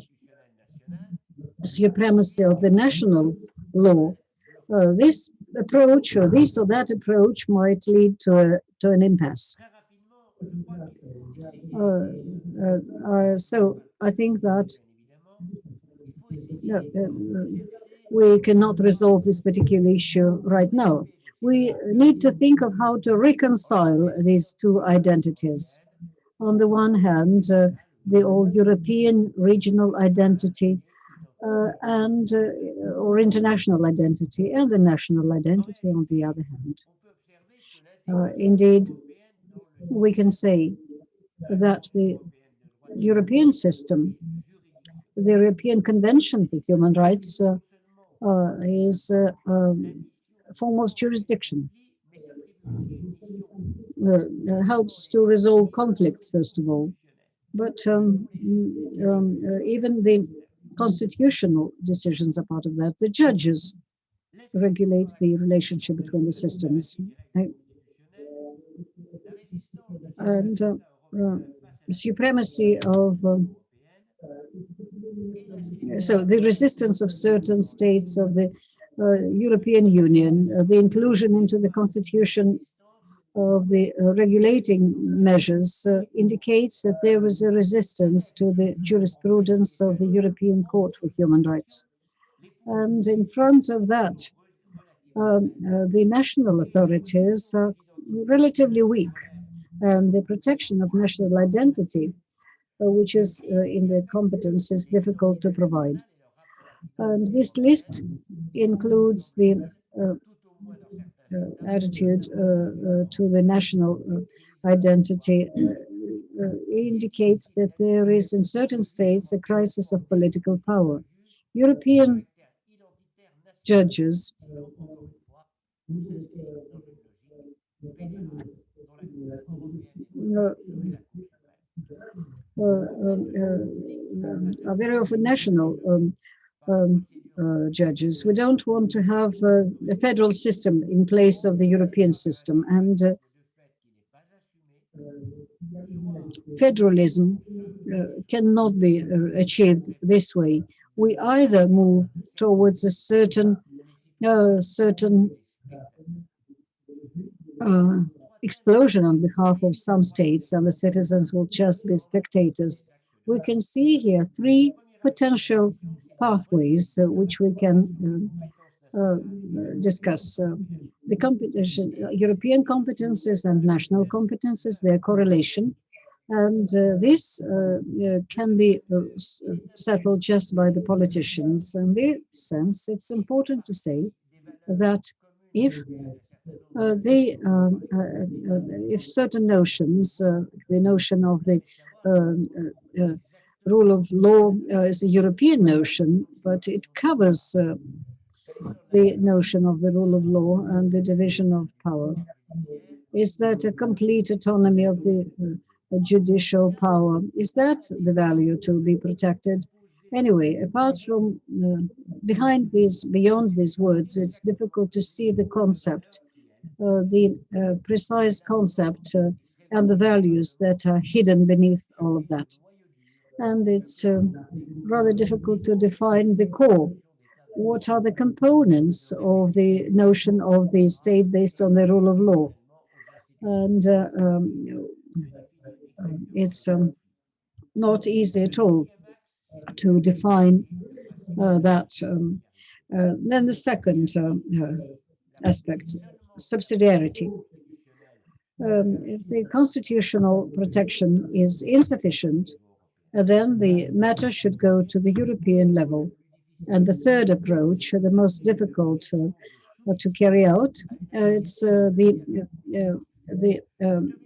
supremacy of the national law, this approach or this or that approach might lead to an impasse. So I think that we cannot resolve this particular issue right now. We need to think of how to reconcile these two identities. On the one hand, the old European regional identity and or international identity, and the national identity on the other hand. Indeed, we can say that the European system, the European Convention for Human Rights, is foremost jurisdiction. Helps to resolve conflicts, first of all. But even the constitutional decisions are part of that. The judges regulate the relationship between the systems. And the supremacy of so the resistance of certain states of the European Union, the inclusion into the constitution of the regulating measures indicates that there is a resistance to the jurisprudence of the European Court for Human Rights. And in front of that, the national authorities are relatively weak. and the protection of national identity, which is in their competence, is difficult to provide. And this list includes the attitude to the national identity, indicates that there is in certain states a crisis of political power. European judges are very often national judges. We don't want to have a federal system in place of the European system, and federalism cannot be achieved this way. We either move towards a certain explosion on behalf of some states, and the citizens will just be spectators. We can see here three potential pathways which we can discuss. The competition, European competences and national competences, their correlation. And this can be settled just by the politicians. In this sense, it's important to say that if if certain notions, the notion of the rule of law is a European notion, but it covers the notion of the rule of law and the division of power. Is that a complete autonomy of the judicial power? Is that the value to be protected? Anyway, apart from beyond these words, it's difficult to see the concept, the precise concept and the values that are hidden beneath all of that. And it's rather difficult to define the core. What are the components of the notion of the state based on the rule of law? And it's not easy at all to define that. Then the second aspect, subsidiarity. If the constitutional protection is insufficient, then the matter should go to the European level. And the third approach, the most difficult to carry out, it's the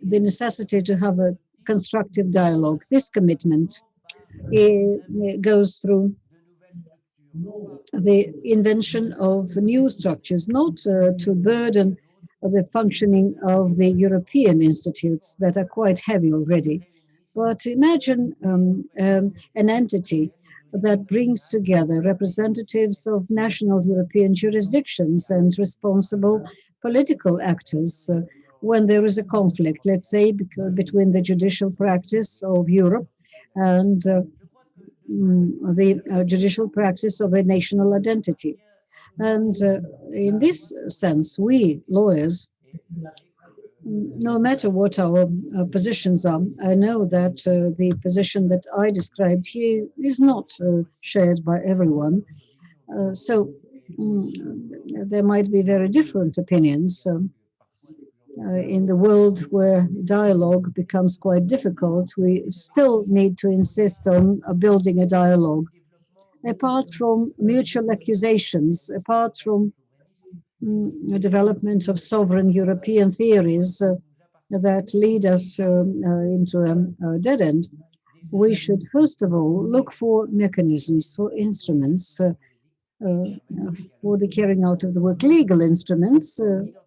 necessity to have a constructive dialogue. This commitment it goes through the invention of new structures, not to burden the functioning of the European institutes that are quite heavy already. But imagine an entity that brings together representatives of national European jurisdictions and responsible political actors when there is a conflict, let's say, between the judicial practice of Europe and the judicial practice of a national identity. And in this sense, we lawyers, no matter what our positions are, I know that the position that I described here is not shared by everyone. So there might be very different opinions in the world where dialogue becomes quite difficult. We still need to insist on building a dialogue. Apart from mutual accusations, apart from the development of sovereign European theories that lead us into a dead end, we should first of all look for mechanisms, for instruments, for the carrying out of the work, legal instruments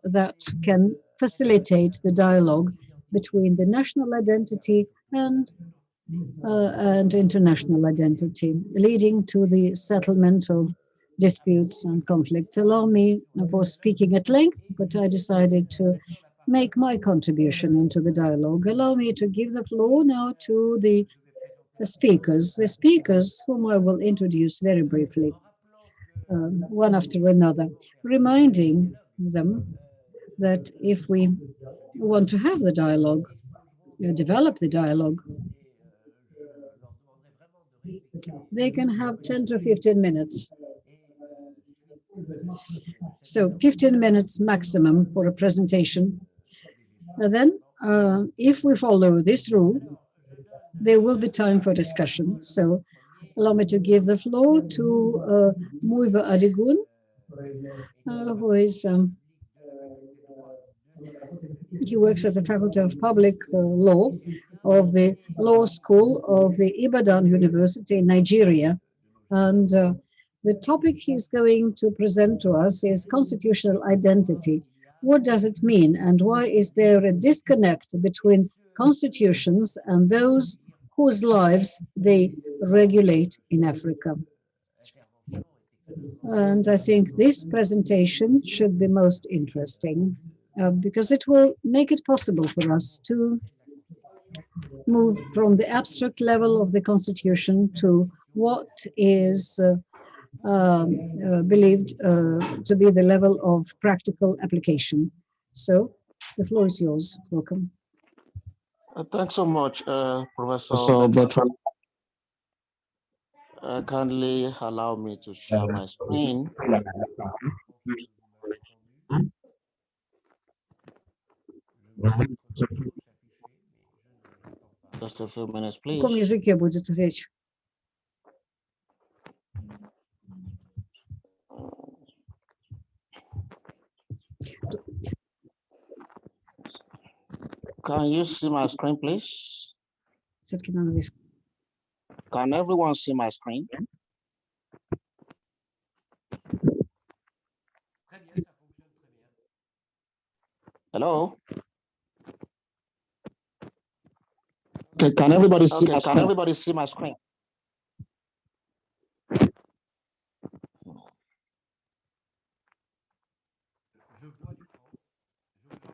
that can facilitate the dialogue between the national identity and international identity, leading to the settlement of disputes and conflicts. Allow me for speaking at length, but I decided to make my contribution into the dialogue. Allow me to give the floor now to the speakers whom I will introduce very briefly, one after another, reminding them that if we want to have the dialogue, develop the dialogue, they can have 10 to 15 minutes. So 15 minutes maximum for a presentation. And then if we follow this rule, there will be time for discussion. So allow me to give the floor to Muiva Adigun, who is he works at the Faculty of Public Law of the Law School of the Ibadan University in Nigeria. And the topic he's going to present to us is constitutional identity. What does it mean, and why is there a disconnect between constitutions and those whose lives they regulate in Africa? And I think this presentation should be most interesting because it will make it possible for us to move from the abstract level of the Constitution to what is believed to be the level of practical application. So the floor is yours. Welcome. Thanks so much, Professor Bertrand. Kindly allow me to share my screen. Just a few minutes, В каком please. языке будет речь? Can you see my screen, please? Все-таки на английском. Can everyone see my screen? Hello? Okay, can everybody see my screen? Can everybody see my screen?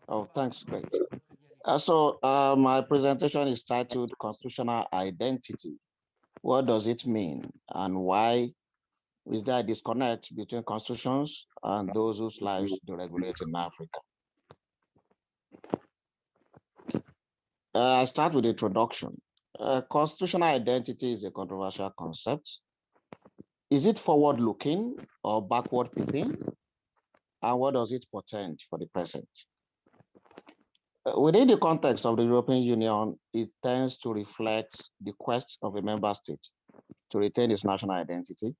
Oh, thanks, great. So my presentation is titled Constitutional Identity. What does it mean, and why is there a disconnect between constitutions and those whose lives they regulate in Africa? I start with the introduction. Constitutional identity is a controversial concept. Is it forward-looking or backward-peeping? And what does it portend for the present? Within the context of the European Union, it tends to reflect the quest of a member state to retain its national identity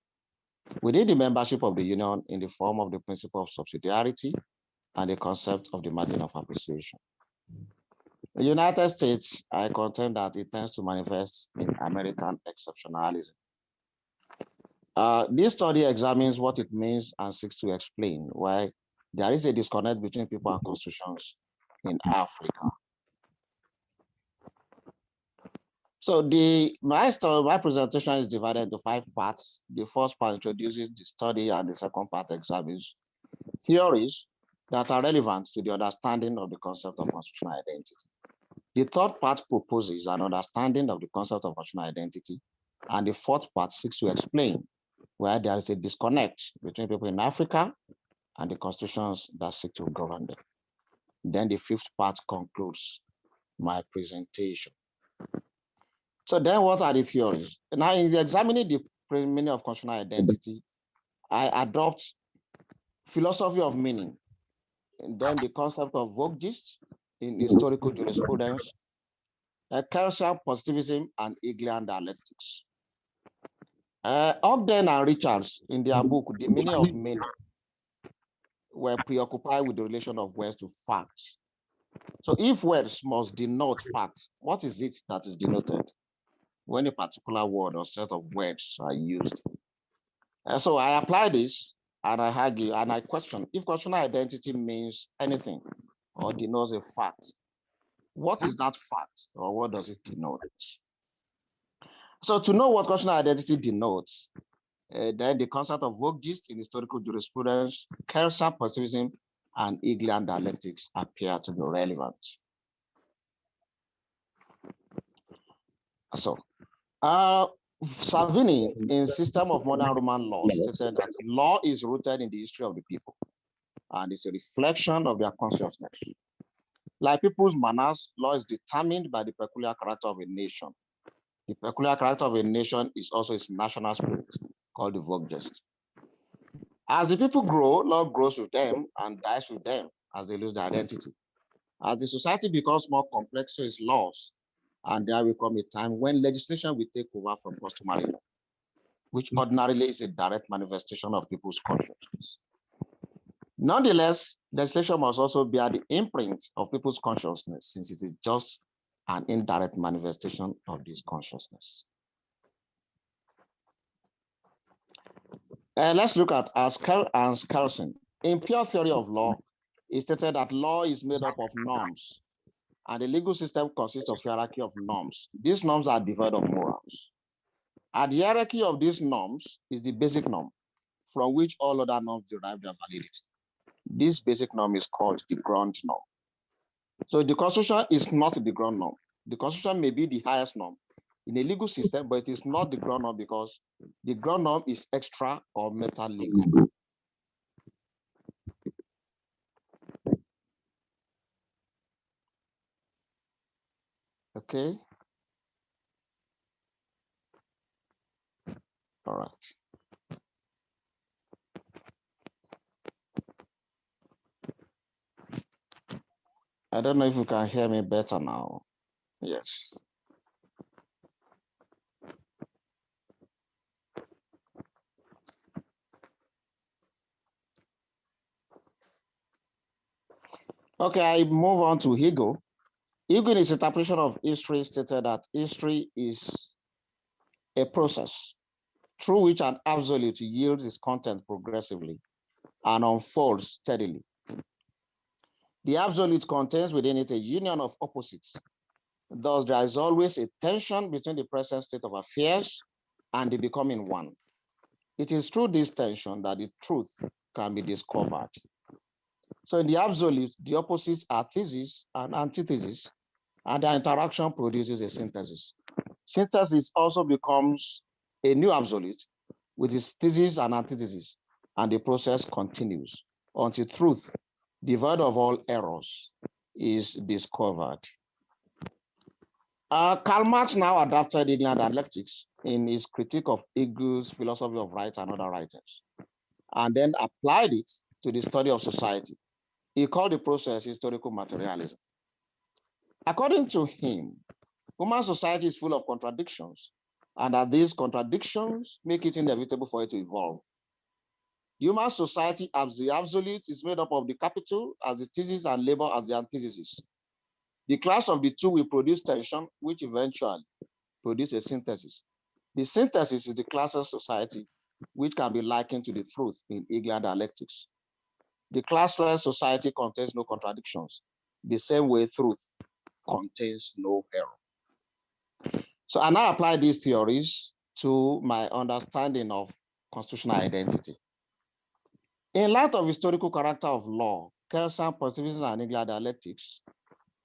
within the membership of the Union in the form of the principle of subsidiarity and the concept of the margin of appreciation. The United States, I contend that it tends to manifest in American exceptionalism. This study examines what it means and seeks to explain why there is a disconnect between people and constitutions in Africa. So my presentation is divided into 5 parts. The first part introduces the study, and the second part examines theories that are relevant to the understanding of the concept of constitutional identity. The third part proposes an understanding of the concept of constitutional identity, and the fourth part seeks to explain where there is a disconnect between people in Africa and the constitutions that seek to govern them. Then the fifth part concludes my presentation. So then what are the theories? Now, in examining the meaning of constitutional identity, I adopt philosophy of meaning, and then the concept of vogue gist in historical jurisprudence, Kelsian positivism, and Hegelian dialectics. Ogden and Richards, in their book, The Meaning of Meaning, were preoccupied with the relation of words to facts. So if words must denote facts, what is it that is denoted when a particular word or set of words are used? So I apply this, and I argue, and I question, if constitutional identity means anything or denotes a fact, what is that fact, or what does it denote? So to know what constitutional identity denotes, then the concept of vogue gist in historical jurisprudence, Kelsian positivism, and Hegelian dialectics appear to be relevant. So, Salvini, in System of Modern Roman Law, stated that law is rooted in the history of the people and is a reflection of their consciousness. Like people's manners, law is determined by the peculiar character of a nation. The peculiar character of a nation is also its national spirit, called the vogue gist. As the people grow, law grows with them and dies with them as they lose their identity. As the society becomes more complex, so its laws, and there will come a time when legislation will take over from customary law, which ordinarily is a direct manifestation of people's consciousness. Nonetheless, legislation must also bear the imprint of people's consciousness, since it is just an indirect manifestation of this consciousness. Let's look at Hans Kelsen. In Pure Theory of Law, he stated that law is made up of norms, and the legal system consists of hierarchy of norms. These norms are devoid of morals. At the hierarchy of these norms is the basic norm, from which all other norms derive their validity. This basic norm is called the ground norm. So the Constitution is not the ground norm. The Constitution may be the highest norm in a legal system, but it is not the ground norm because the ground norm is extra or meta legal. Okay. All right. I don't know if you can hear me better now. Yes. Okay, I move on to Hegel. Hegel, in his interpretation of history, stated that history is a process through which an absolute yields its content progressively and unfolds steadily. The absolute contains within it a union of opposites. Thus, there is always a tension between the present state of affairs and the becoming one. It is through this tension that the truth can be discovered. So in the absolute, the opposites are thesis and antithesis, and their interaction produces a synthesis. Synthesis also becomes a new absolute with its thesis and antithesis, and the process continues until truth, devoid of all errors, is discovered. Karl Marx now adapted Hegelian dialectics in his critique of Hegel's philosophy of right and other writings, and then applied it to the study of society. He called the process historical materialism. According to him, human society is full of contradictions, and that these contradictions make it inevitable for it to evolve. The human society as the absolute is made up of the capital as the thesis and labor as the antithesis. The clash of the two will produce tension, which eventually produce a synthesis. The synthesis is the classless society, which can be likened to the truth in Hegelian dialectics. The classless society contains no contradictions, the same way truth contains no error. So I now apply these theories to my understanding of constitutional identity. In light of historical character of law, Kelsen, positivism, and Hegelian dialectics,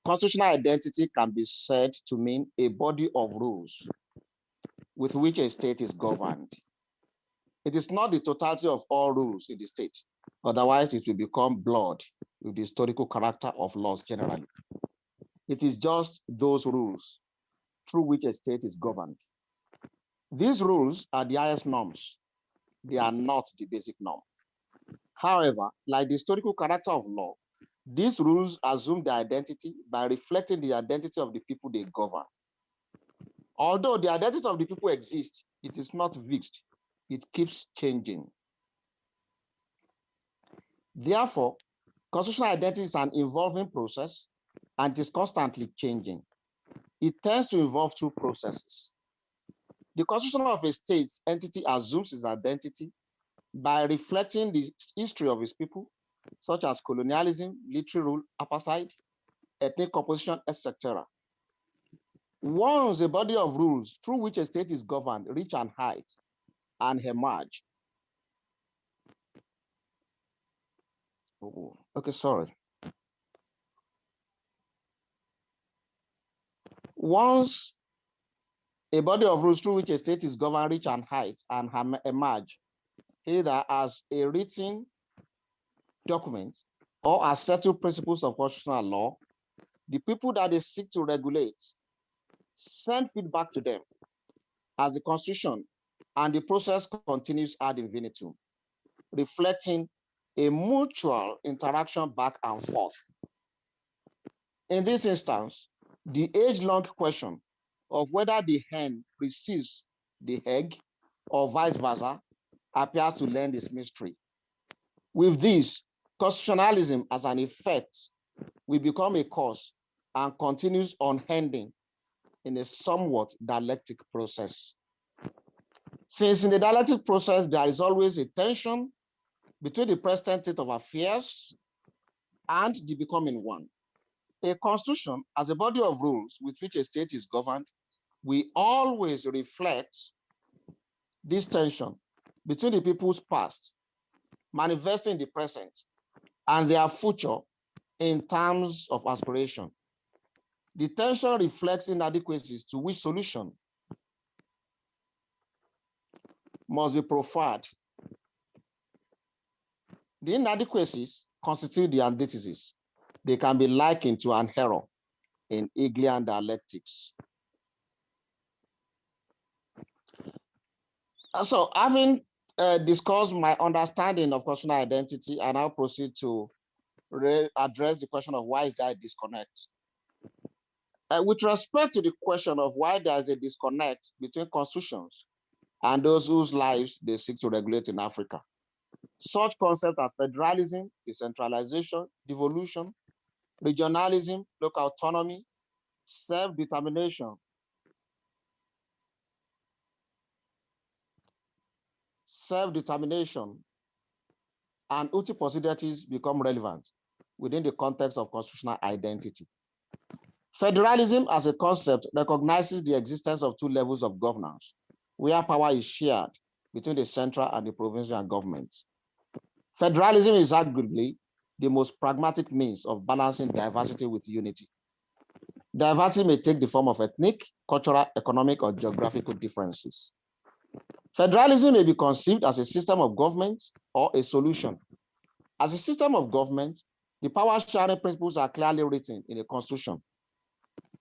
constitutional identity can be said to mean a body of rules with which a state is governed. It is not the totality of all rules in the state. Otherwise, it will become blurred with the historical character of laws generally. It is just those rules through which a state is governed. These rules are the highest norms. They are not the basic norm. However, like the historical character of law, these rules assume their identity by reflecting the identity of the people they govern. Although the identity of the people exists, it is not fixed. It keeps changing. Therefore, constitutional identity is an evolving process and is constantly changing. It tends to involve two processes. The constitution of a state entity assumes its identity by reflecting the history of its people, such as colonialism, military rule, apartheid, ethnic composition, etc. Once a body of rules through which a state is governed reach an height and emerge. Oh, okay, sorry. Once a body of rules through which a state is governed reach an height and emerge, either as a written document or as settled principles of constitutional law, the people that they seek to regulate send feedback to them as the Constitution, and the process continues ad infinitum, reflecting a mutual interaction back and forth. In this instance, the age-long question of whether the hen receives the egg or vice versa appears to lend its mystery. With this, constitutionalism as an effect will become a cause and continues unending in a somewhat dialectic process. Since in the dialectic process, there is always a tension between the present state of affairs and the becoming one. A constitution, as a body of rules with which a state is governed, will always reflect this tension between the people's past, manifesting the present, and their future in terms of aspiration. The tension reflects inadequacies to which solution must be proffered. The inadequacies constitute the antithesis. They can be likened to an error in Hegelian dialectics. So having discussed my understanding of constitutional identity, I now proceed to address the question of why is there a disconnect. With respect to the question of why there is a disconnect between constitutions and those whose lives they seek to regulate in Africa, such concepts as federalism, decentralization, devolution, regionalism, local autonomy, self-determination, and uti possibilities become relevant within the context of constitutional identity. Federalism as a concept recognizes the existence of two levels of governance, where power is shared between the central and the provincial governments. Federalism is arguably the most pragmatic means of balancing diversity with unity. Diversity may take the form of ethnic, cultural, economic, or geographical differences. Federalism may be conceived as a system of government or a solution. As a system of government, the power-sharing principles are clearly written in the Constitution.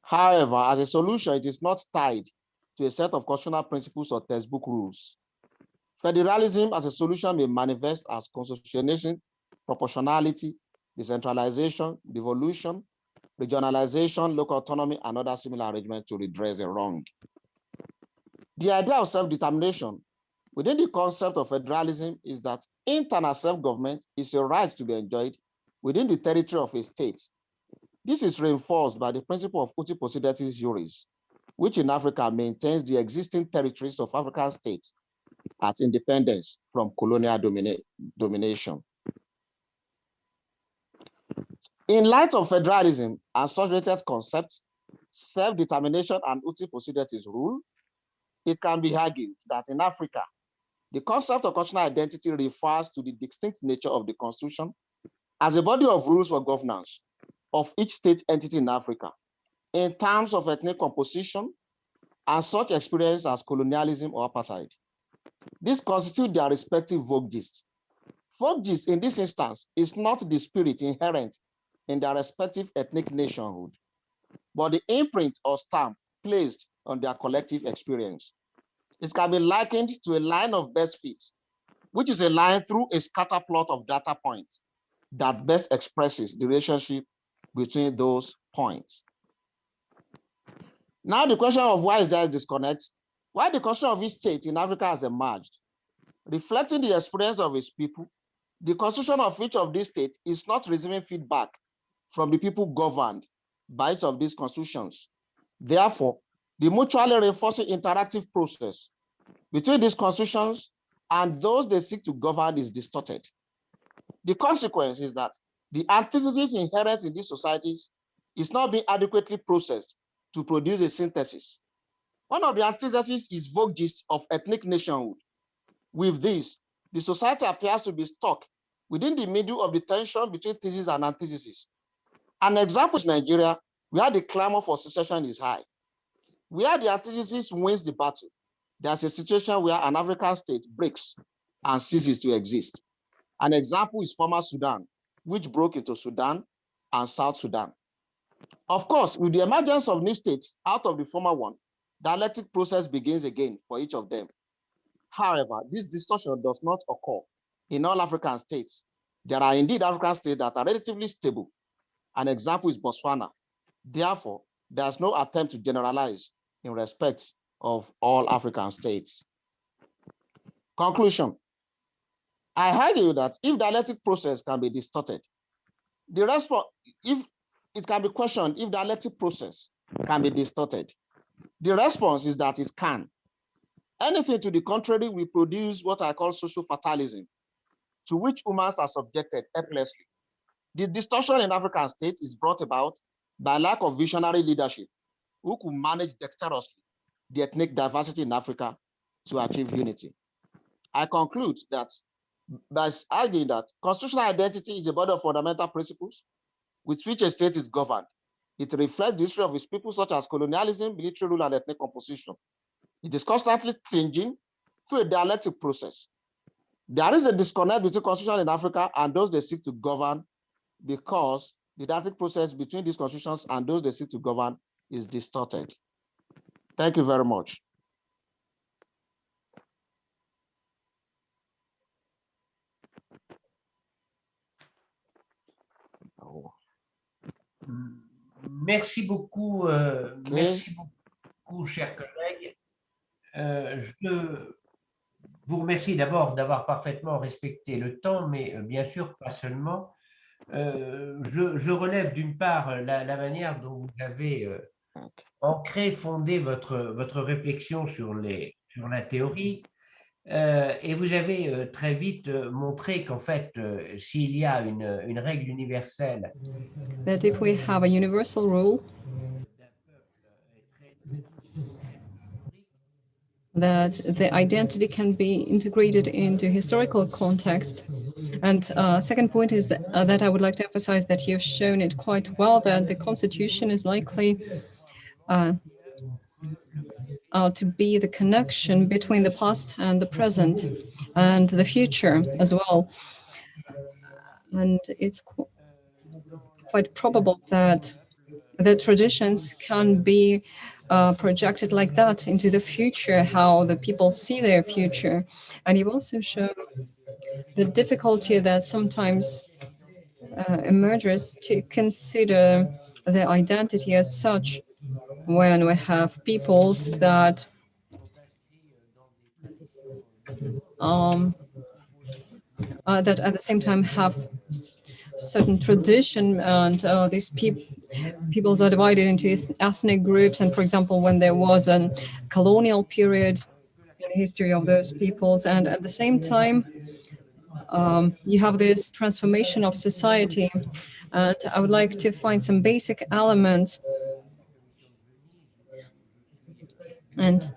However, as a solution, it is not tied to a set of constitutional principles or textbook rules. Federalism as a solution may manifest as constitutionalization, proportionality, decentralization, devolution, regionalization, local autonomy, and other similar arrangements to redress a wrong. The idea of self-determination within the concept of federalism is that internal self-government is a right to be enjoyed within the territory of a state. This is reinforced by the principle of uti possidetis juris, which in Africa maintains the existing territories of African states at independence from colonial domination. In light of federalism and such related concepts, self-determination and uti possidetis rule, it can be argued that in Africa, the concept of constitutional identity refers to the distinct nature of the Constitution as a body of rules for governance of each state entity in Africa in terms of ethnic composition and such experience as colonialism or apartheid. These constitute their respective vogue-gist. Vogue-gist in this instance is not the spirit inherent in their respective ethnic nationhood, but the imprint or stamp placed on their collective experience. It can be likened to a line of best fit, which is a line through a scatter plot of data points that best expresses the relationship between those points. Now the question of why is there a disconnect? Why the constitution of each state in Africa has emerged, reflecting the experience of its people, the constitution of each of these states is not receiving feedback from the people governed by each of these constitutions. Therefore, the mutually reinforcing interactive process between these constitutions and those they seek to govern is distorted. The consequence is that the antithesis inherent in these societies is not being adequately processed to produce a synthesis. One of the antitheses is vogue-gist of ethnic nationhood. With this, the society appears to be stuck within the middle of the tension between thesis and antithesis. An example is Nigeria, where the clamor for secession is high. Where the antithesis wins the battle, there's a situation where an African state breaks and ceases to exist. An example is former Sudan, which broke into Sudan and South Sudan. Of course, with the emergence of new states out of the former one, the dialectic process begins again for each of them. However, this distortion does not occur in all African states. There are indeed African states that are relatively stable. An example is Botswana, Therefore, there's no attempt to generalize in respect of all African states. Conclusion. I argue that if dialectic process can be distorted, the response, if it can be questioned if dialectic process can be distorted, the response is that it can. Anything to the contrary will produce what I call social fatalism, to which humans are subjected helplessly. The distortion in African states is brought about by lack of visionary leadership who could manage dexterously the ethnic diversity in Africa to achieve unity. I conclude that by arguing that constitutional identity is a body of fundamental principles with which a state is governed. It reflects the history of its people, such as colonialism, military rule, and ethnic composition. It is constantly changing through a dialectic process. There is a disconnect between constitutions in Africa and those they seek to govern, because the dialectic process between these constitutions and those they seek to govern is distorted. Thank you very much. Merci beaucoup, merci beaucoup, chers collègues. Je vous remercie d'abord d'avoir parfaitement respecté le temps, mais bien sûr, pas seulement. Je relève d'une part la manière dont vous avez ancré, fondé votre réflexion sur la théorie, et vous avez très vite montré qu'en fait, s'il y a une règle universelle, That if we have a universal rule, that the identity can be integrated into historical context. And second point is that I would like to emphasize that you've shown it quite well, that the Constitution is likely to be the connection between the past and the present and the future as well. And it's quite probable that the traditions can be projected like that into the future, how the people see their future. And you've also shown the difficulty that sometimes emerges to consider the identity as such when we have peoples that that at the same time have certain tradition, and these peoples are divided into ethnic groups. And for example, when there was a colonial period in the history of those peoples, and at the same time, you have this transformation of society. And I would like to find some basic elements. And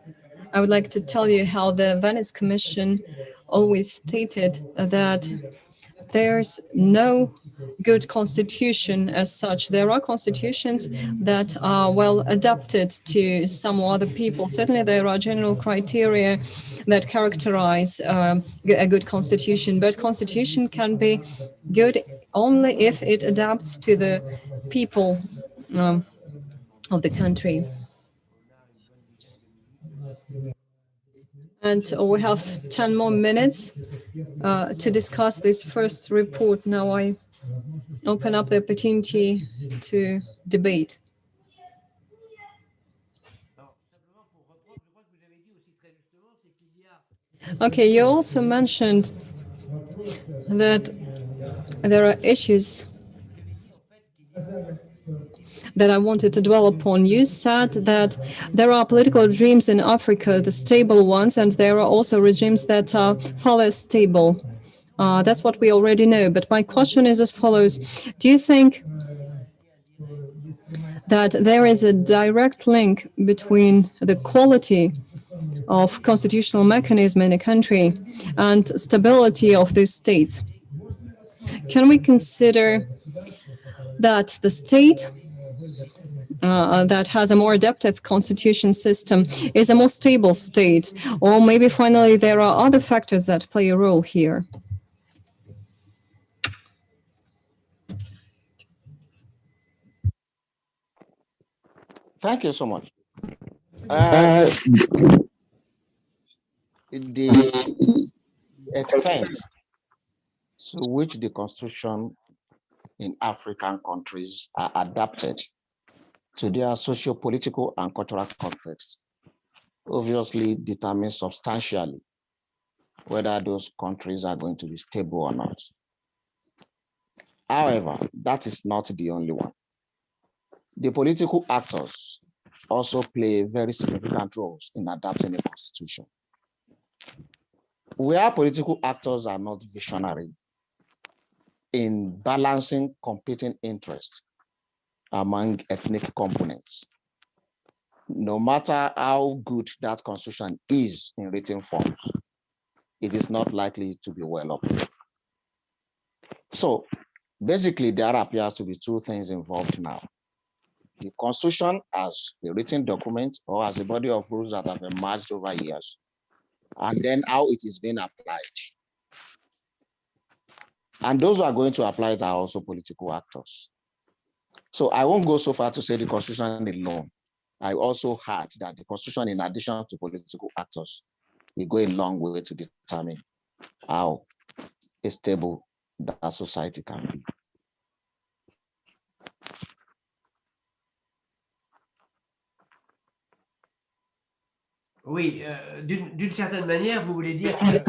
I would like to tell you how the Venice Commission always stated that there's no good constitution as such. There are constitutions that are well adapted to some other people. Certainly there are general criteria that characterize a good constitution, but constitution can be good only if it adapts to the people of the country. And we have 10 more minutes to discuss this first report. Now I open up the opportunity to debate. Okay, you also mentioned that there are issues that I wanted to dwell upon. You said that there are political regimes in Africa, the stable ones, and there are also regimes that are far less stable. That's what we already know. But my question is as follows. Do you think that there is a direct link between the quality of constitutional mechanism in a country and stability of these states? Can we consider that the state that has a more adaptive constitution system is a more stable state? Or maybe finally there are other factors that play a role here? Thank you so much. The extent to which the constitution in African countries are adapted to their socio-political and cultural context obviously determines substantially whether those countries are going to be stable or not. However, that is not the only one. The political actors also play very significant roles in adapting a constitution. Where political actors are not visionary in balancing competing interests among ethnic components, no matter how good that constitution is in written forms, it is not likely to be well upheld. So basically, there appears to be two things involved now. The constitution as a written document or as a body of rules that have emerged over years, and then how it is being applied. And those who are going to apply it are also political actors. So I won't go so far to say the constitution alone. I also heard that the constitution, in addition to political actors, will go a long way to determine how stable that society can be. Oui, d'une certaine manière, vous voulez dire que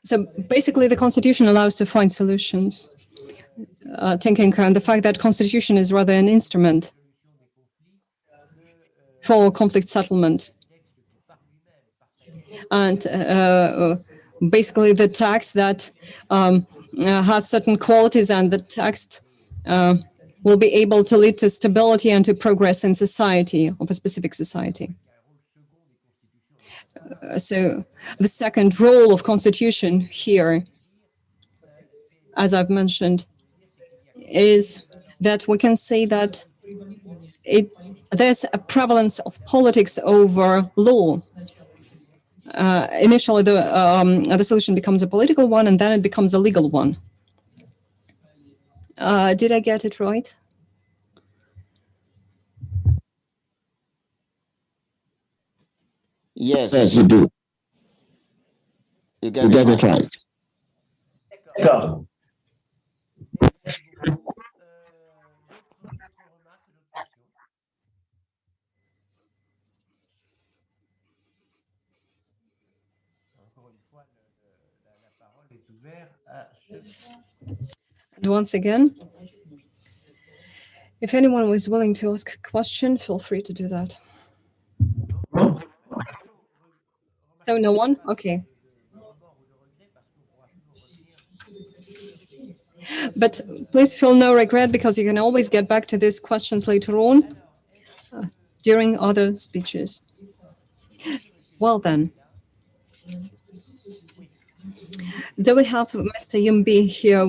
So basically, the Constitution allows to find solutions, taking account the fact that Constitution is rather an instrument for conflict settlement. And basically, the text that has certain qualities, and the text will be able to lead to stability and to progress in society, of a specific society. So the second role of Constitution here, as I've mentioned, is that we can say that there's a prevalence of politics over law. Initially, the solution becomes a political one, and then it becomes a legal one. Did I get it right? Yes, you do. You get it right. D'accord. And once again, if anyone was willing to ask a question, feel free to do that. So no one? Okay. But please feel no regret, because you can always get back to these questions later on during other speeches. Well then, do we have Mr. Yumbi here?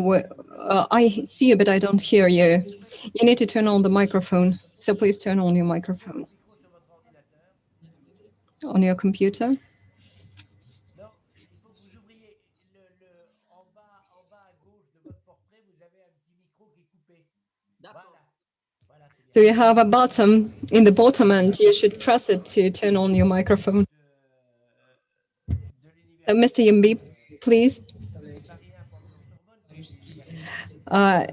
I see you, but I don't hear you. You need to turn on the microphone. So please turn on your microphone on your computer. So you have a button in the bottom, and you should press it to turn on your microphone. So Mr. Yumbi, please.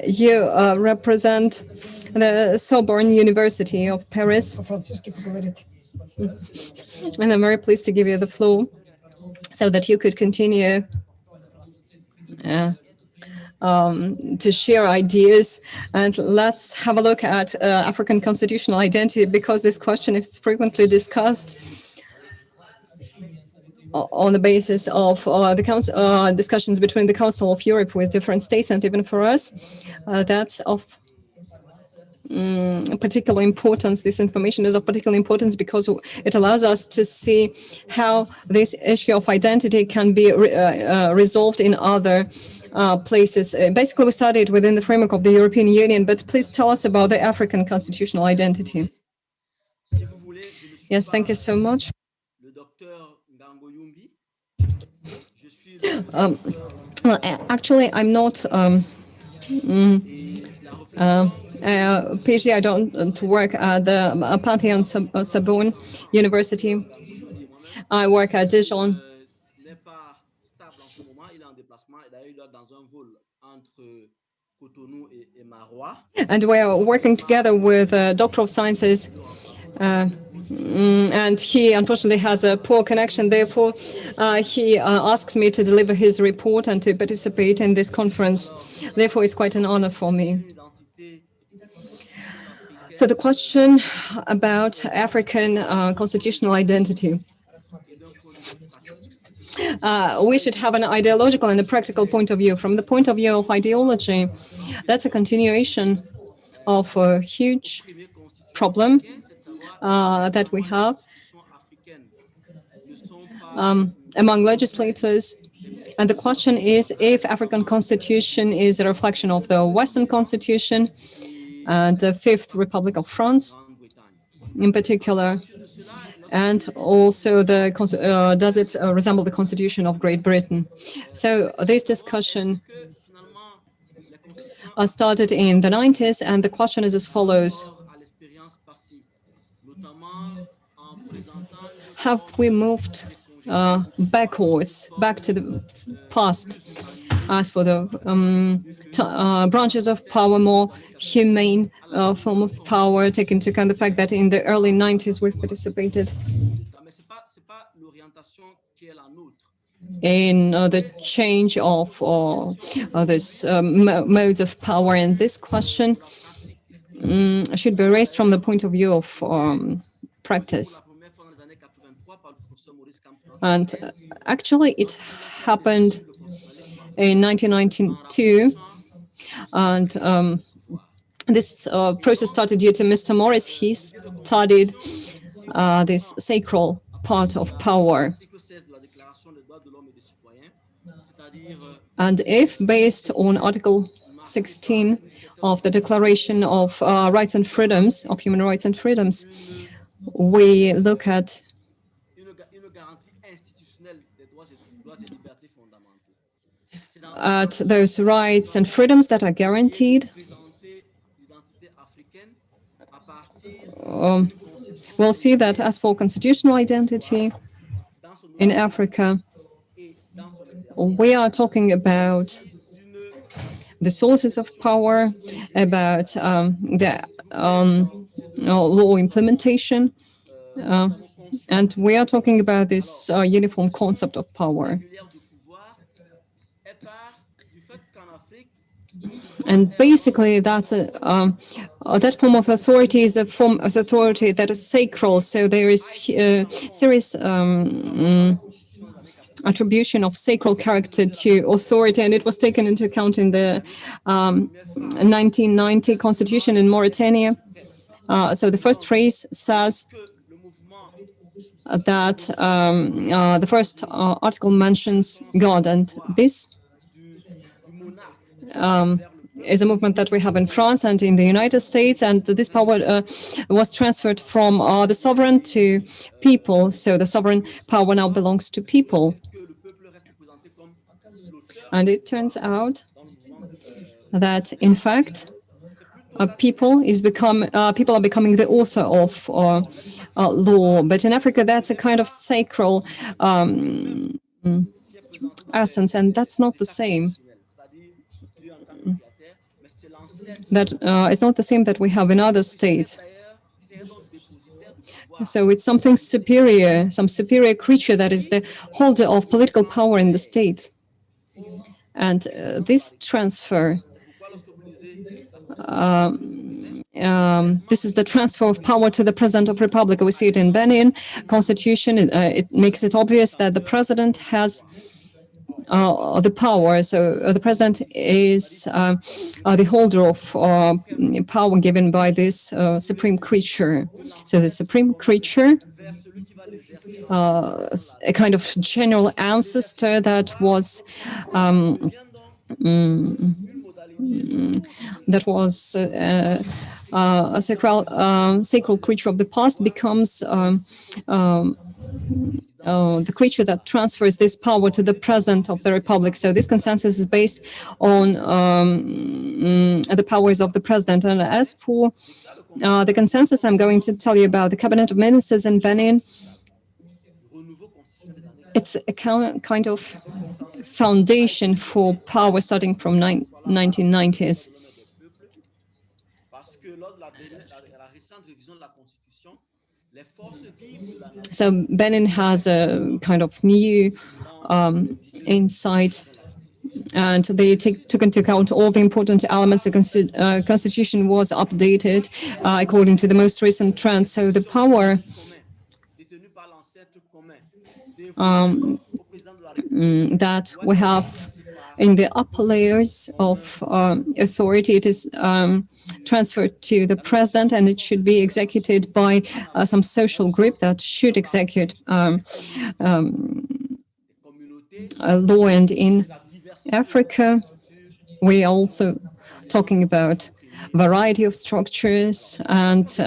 You represent the Sorbonne University of Paris. And I'm very pleased to give you the floor so that you could continue to share ideas. And let's have a look at African constitutional identity, because this question is frequently discussed on the basis of the discussions between the Council of Europe with different states, and even for us, that's of particular importance. This information is of particular importance because it allows us to see how this issue of identity can be resolved in other places. Basically, we studied within the framework of the European Union, but please tell us about the African constitutional identity. Yes, thank you so much. Well, actually, I'm not PhD. I don't work at the Pantheon Sorbonne University, I work at Dijon. And we are working together with a Doctor of Sciences. And he unfortunately has a poor connection. Therefore, he asked me to deliver his report and to participate in this conference. Therefore, it's quite an honor for me. So the question about African constitutional identity. We should have an ideological and a practical point of view. From the point of view of ideology, that's a continuation of a huge problem that we have among legislators. And the question is if African constitution is a reflection of the Western constitution and the Fifth Republic of France in particular, and also does it resemble the constitution of Great Britain? So this discussion started in the 90s, and the question is as follows. Have we moved backwards, back to the past, as for the branches of power, more humane form of power, taking into account the fact that in the early 90s we've participated in the change of this modes of power, and this question should be raised from the point of view of practice. And actually, it happened in 1992, and this process started due to Mr. Morris. He studied this sacral part of power. And if based on Article 16 of the Declaration of Rights and Freedoms, of Human Rights and Freedoms, we look at those rights and freedoms that are guaranteed, we'll see that as for constitutional identity in Africa, we are talking about the sources of power, about the law implementation, and we are talking about this uniform concept of power. And basically, that's that form of authority is a form of authority that is sacral. So there is serious attribution of sacral character to authority, and it was taken into account in the 1990 Constitution in Mauritania. So the first phrase says that the first article mentions God, and this is a movement that we have in France and in the United States, and this power was transferred from the sovereign to people. So the sovereign power now belongs to people. And it turns out that, in fact, people are becoming the author of law. But in Africa, that's a kind of sacral essence, and that's not the same. That is not the same that we have in other states. So it's something superior, some superior creature that is the holder of political power in the state. And this transfer, this is the transfer of power to the President of the Republic. We see it in Benin Constitution. It makes it obvious that the President has the power. So the President is the holder of power given by this supreme creature. So the supreme creature, a kind of general ancestor that was a sacral creature of the past, becomes the creature that transfers this power to the President of the Republic. So this consensus is based on the powers of the President. And as for the consensus, I'm going to tell you about the Cabinet of Ministers in Benin. it's a kind of foundation for power starting from 1990s. So Benin has a kind of new insight, and they took into account all the important elements. The constitution was updated according to the most recent trends. So the power that we have in the upper layers of authority, it is transferred to the president, and it should be executed by some social group that should execute law. And in Africa, we are also talking about variety of structures and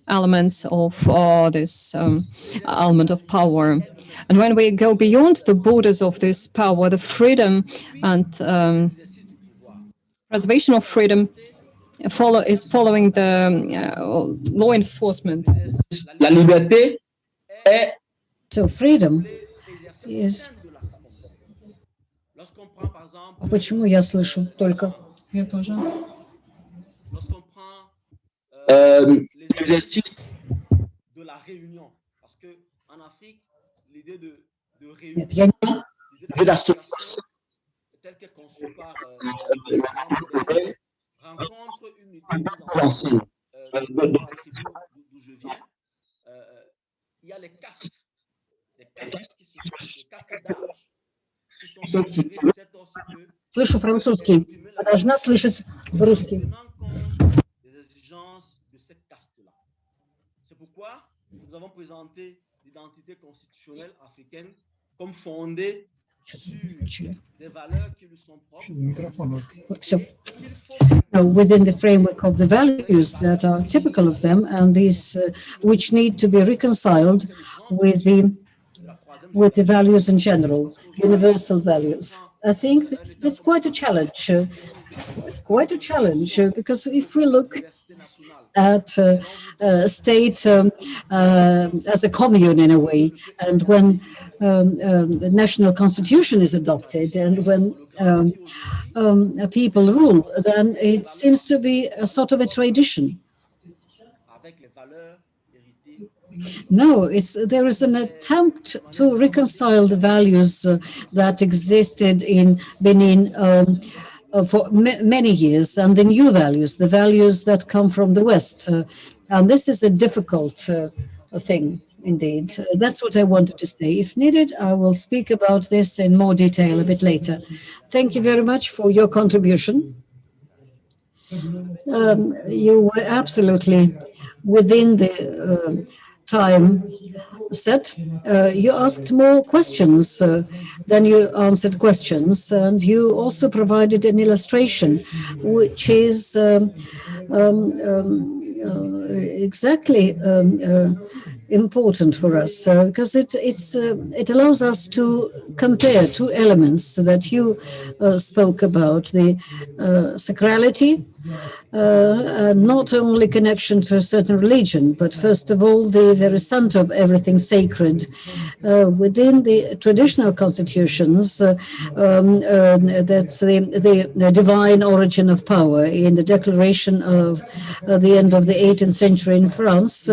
elements of this element of power. And when we go beyond the borders of this power, the freedom and preservation of freedom is following the law enforcement. La liberté est... So freedom is... Почему я слышу только? Я тоже. L'exercice de la réunion. Parce qu'en Afrique, l'idée de réunion, Нет, я не... l'idée d'association, telle qu'elle est conçue par rencontre une idée dans la tribu d'où je viens. Il y a les castes qui sont les castes d'âge qui sont structurées de cette sorte que Слышу французский, а должна слышать русский. les exigences de cette caste-là. C'est pourquoi nous avons présenté l'identité constitutionnelle africaine comme fondée sur des valeurs qui lui sont propres. So, now, within the framework of the values that are typical of them, and these which need to be reconciled with the values in general, universal values. I think that's quite a challenge. Because if we look at state as a commune in a way, and when the national constitution is adopted, and when people rule, then it seems to be a sort of a tradition. No, there is an attempt to reconcile the values that existed in Benin for many years, and the new values, the values that come from the West. And this is a difficult thing, indeed. That's what I wanted to say. If needed, I will speak about this in more detail a bit later. Thank you very much for your contribution. You were absolutely within the time set. You asked more questions than you answered questions, and you also provided an illustration, which is exactly important for us, because it allows us to compare two elements that you spoke about: the sacrality, not only connection to a certain religion, but first of all, the very center of everything sacred. Within the traditional constitutions, that's the divine origin of power. In the declaration of the end of the 18th century in France,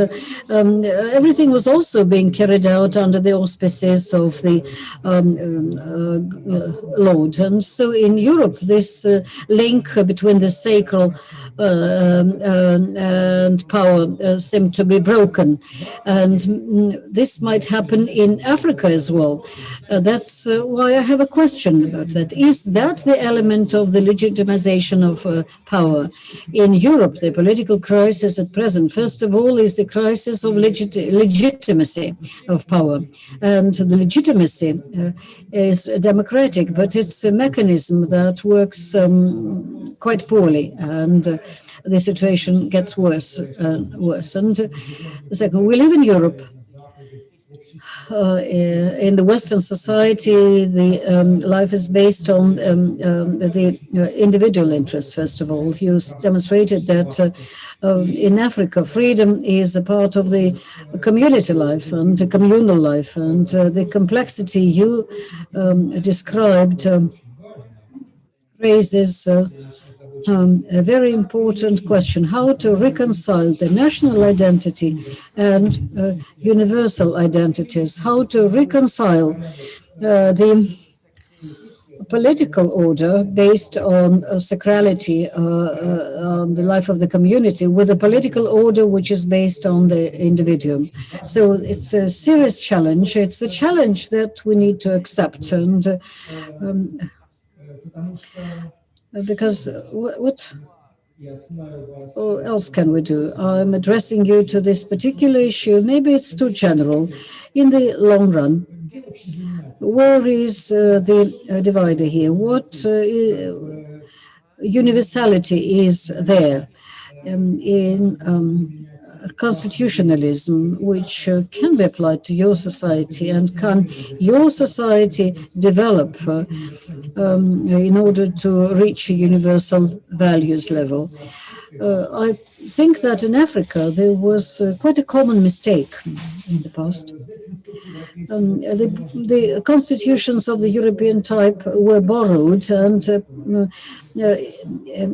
everything was also being carried out under the auspices of the Lord. And so in Europe, this link between the sacral and power seem to be broken. And this might happen in Africa as well. That's why I have a question about that. Is that the element of the legitimization of power? In Europe, the political crisis at present, first of all, is the crisis of legitimacy of power. And the legitimacy is democratic, but it's a mechanism that works quite poorly, and the situation gets worse and worse. And second, we live in Europe, in the Western society, the life is based on the individual interests, first of all. You demonstrated that in Africa, freedom is a part of the community life and the communal life, and the complexity you described raises a very important question: how to reconcile the national identity and universal identities, how to reconcile the political order based on sacrality, on the life of the community, with a political order which is based on the individuum. So it's a serious challenge. It's a challenge that we need to accept. And because what else can we do? I'm addressing you to this particular issue. Maybe it's too general. In the long run, where is the divider here? What universality is there in constitutionalism, which can be applied to your society, and can your society develop in order to reach a universal values level? I think that in Africa there was quite a common mistake in the past. The constitutions of the European type were borrowed and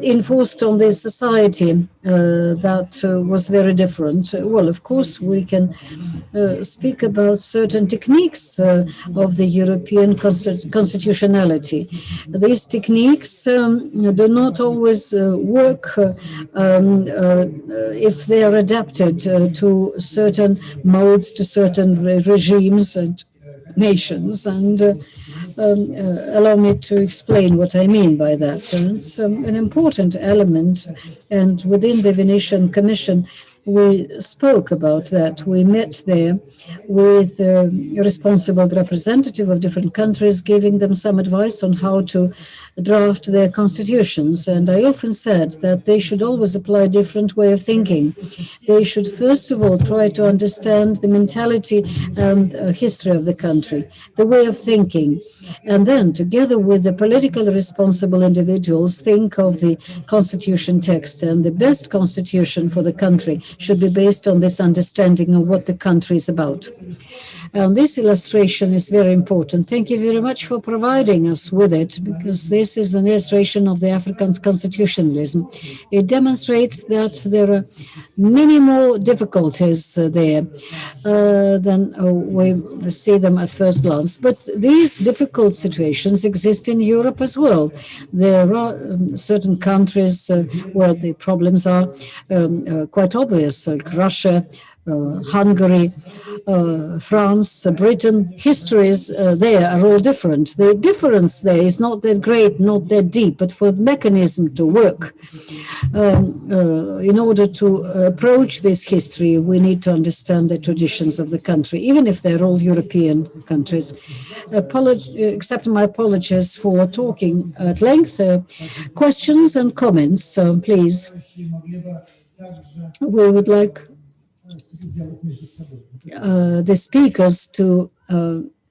enforced on the society that was very different. Well, of course, we can speak about certain techniques of the European constitutionality. These techniques do not always work if they are adapted to certain modes, to certain regimes and nations. And allow me to explain what I mean by that. It's an important element, and within the Venetian Commission, we spoke about that. We met there with a responsible representative of different countries, giving them some advice on how to draft their constitutions. And I often said that they should always apply a different way of thinking. They should, first of all, try to understand the mentality and history of the country, the way of thinking. And then, together with the politically responsible individuals, think of the constitution text. And the best constitution for the country should be based on this understanding of what the country is about. And this illustration is very important. Thank you very much for providing us with it, because this is an illustration of the African constitutionalism. It demonstrates that there are many more difficulties there than we see them at first glance. But these difficult situations exist in Europe as well. There are certain countries where the problems are quite obvious, like Russia, Hungary, France, Britain. Histories there are all different. The difference there is not that great, not that deep, but for the mechanism to work, in order to approach this history, we need to understand the traditions of the country, even if they're all European countries. Accept my apologies for talking at length. Questions and comments, please. We would like the speakers to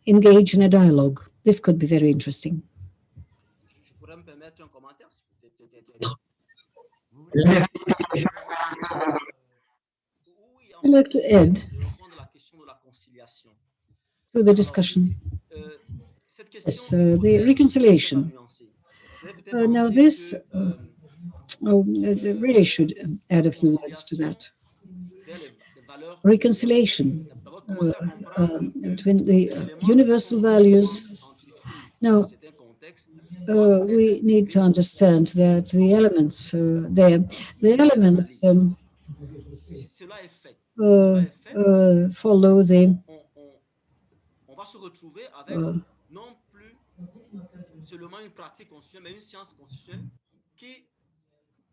engage in a dialogue. This could be very interesting. I'd like to add to the discussion. Yes, the reconciliation. Now this, really should add a few words to that. Reconciliation between the universal values. Now, we need to understand that the elements there, the elements follow the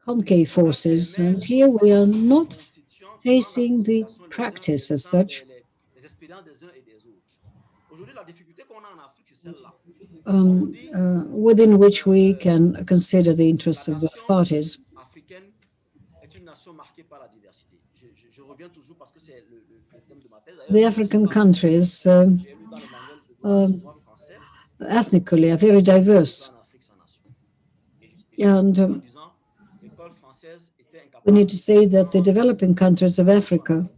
concave forces, and here we are not facing the practice as such. Within which we can consider the interests of both parties. The African countries ethnically are very diverse. And we need to say that the developing countries of Africa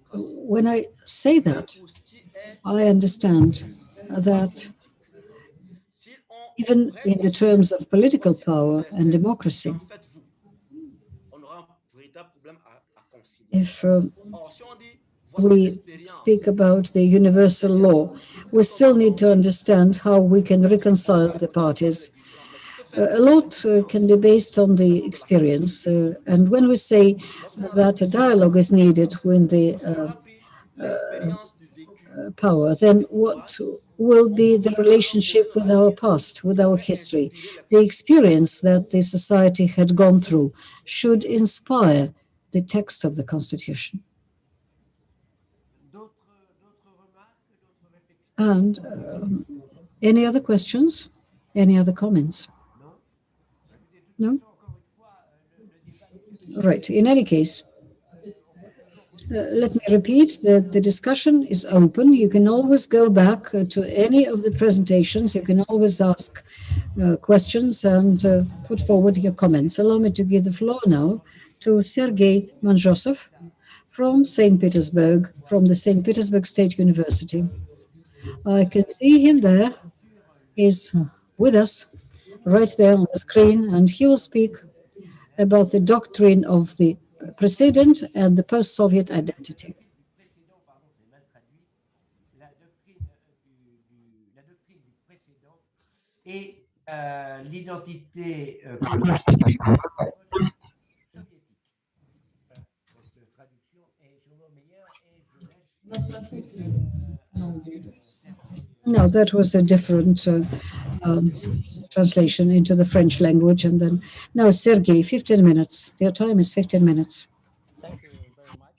when I say that, I understand that even in the terms of political power and democracy, if we speak about the universal law, we still need to understand how we can reconcile the parties. A lot can be based on the experience. And when we say that a dialogue is needed with the power, then what will be the relationship with our past, with our history? The experience that the society had gone through should inspire the text of the Constitution. And any other questions? Any other comments? No? Right. In any case, let me repeat that the discussion is open. You can always go back to any of the presentations. You can always ask questions and put forward your comments. Allow me to give the floor now to Sergei Manjosov from St. Petersburg, from the St. Petersburg State University. I can see him there. He's with us right there on the screen, and he will speak about the doctrine of the precedent and the post-Soviet identity. Et l'identité No, that was a different translation into the French language. And then, now, Sergei, 15 minutes. Your time is 15 minutes. Thank you very much.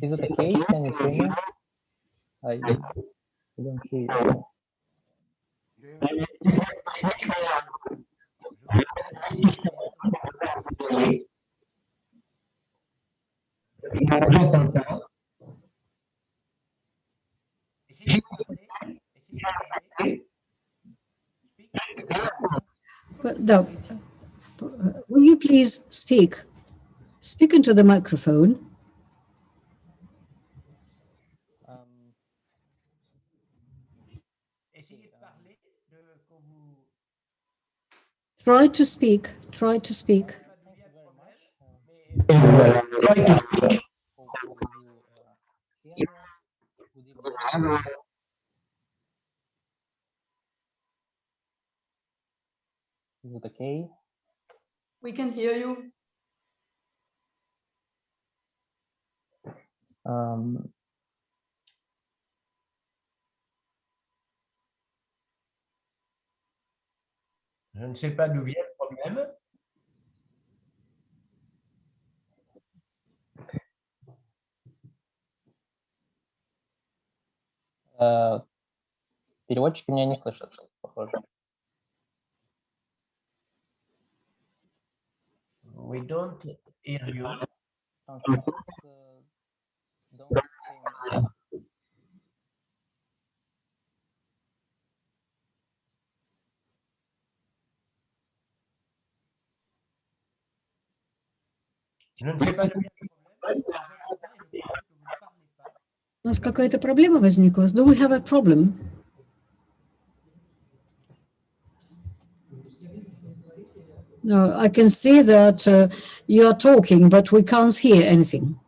Is it okay? Can you hear me? I don't hear you. But no, will you please speak? Speak into the microphone. Try to speak. Try to speak. Is it okay? We can hear you. Je ne sais pas d'où vient le problème. Переводчики меня не слышат, похоже. We don't hear you. Translators don't seem Je ne sais pas d'où vient le problème. У нас какая-то проблема возникла. Do we have a problem? No, I can see that you are talking, but we can't hear anything.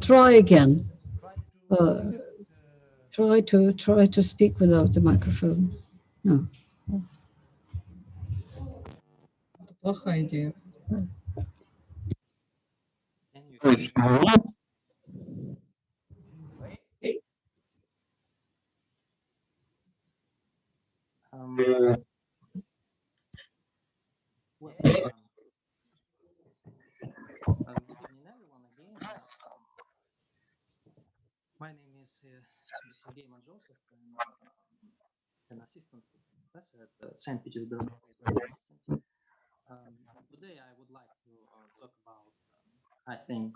Try again. Try to speak without the microphone. No. Плохая идея. Good evening, everyone. Again, my name is Sergey Manjosov, and an assistant professor at St. Petersburg University. Today, I would like to talk about, I think,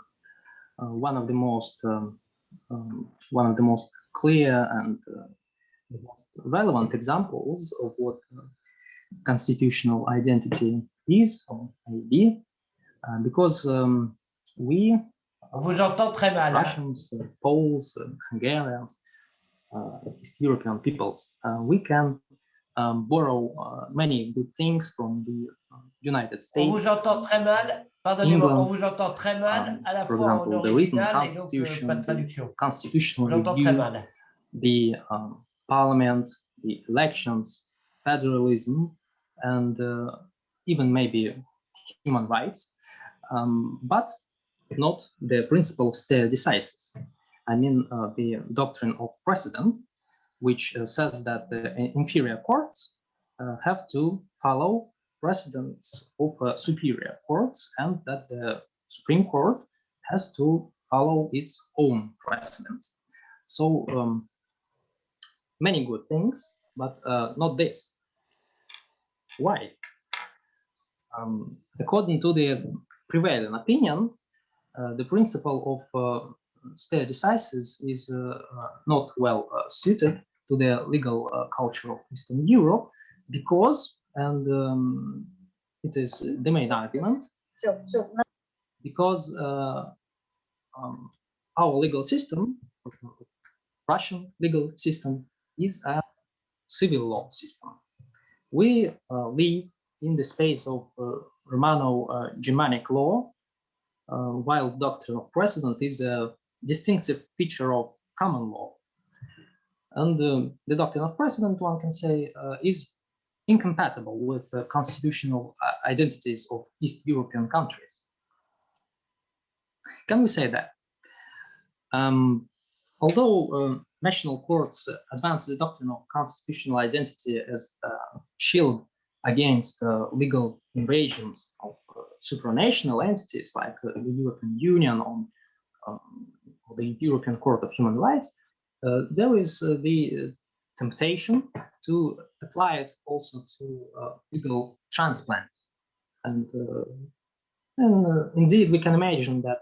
one of the most clear and the most relevant examples of what constitutional identity is or may be, because we, Russians, Poles, Hungarians, East European peoples, we can borrow many good things from the United States. On vous entend très mal. Pardonnez-moi, on vous entend très mal, à la for fois example, en the written original et donc constitution, pas de traduction. the constitutional On vous entend très review, mal. the parliament, the elections, federalism, and even maybe human rights, but not the principle of stare decisis. I mean, the doctrine of precedent, which says that the inferior courts have to follow precedents of superior courts, and that the Supreme Court has to follow its own precedents. So many good things, but not this. Why? According to the prevailing opinion, the principle of stare decisis is not well suited to the legal culture of Eastern Europe because, and it is the main argument, because our legal system, Russian legal system, is a civil law system. We live in the space of Romano-Germanic law, while doctrine of precedent is a distinctive feature of common law. And the doctrine of precedent, one can say, is incompatible with the constitutional identities of East European countries. Can we say that? Although national courts advance the doctrine of constitutional identity as a shield against legal invasions of supranational entities like the European Union or the European Court of Human Rights, there is the temptation to apply it also to legal transplant. And indeed, we can imagine that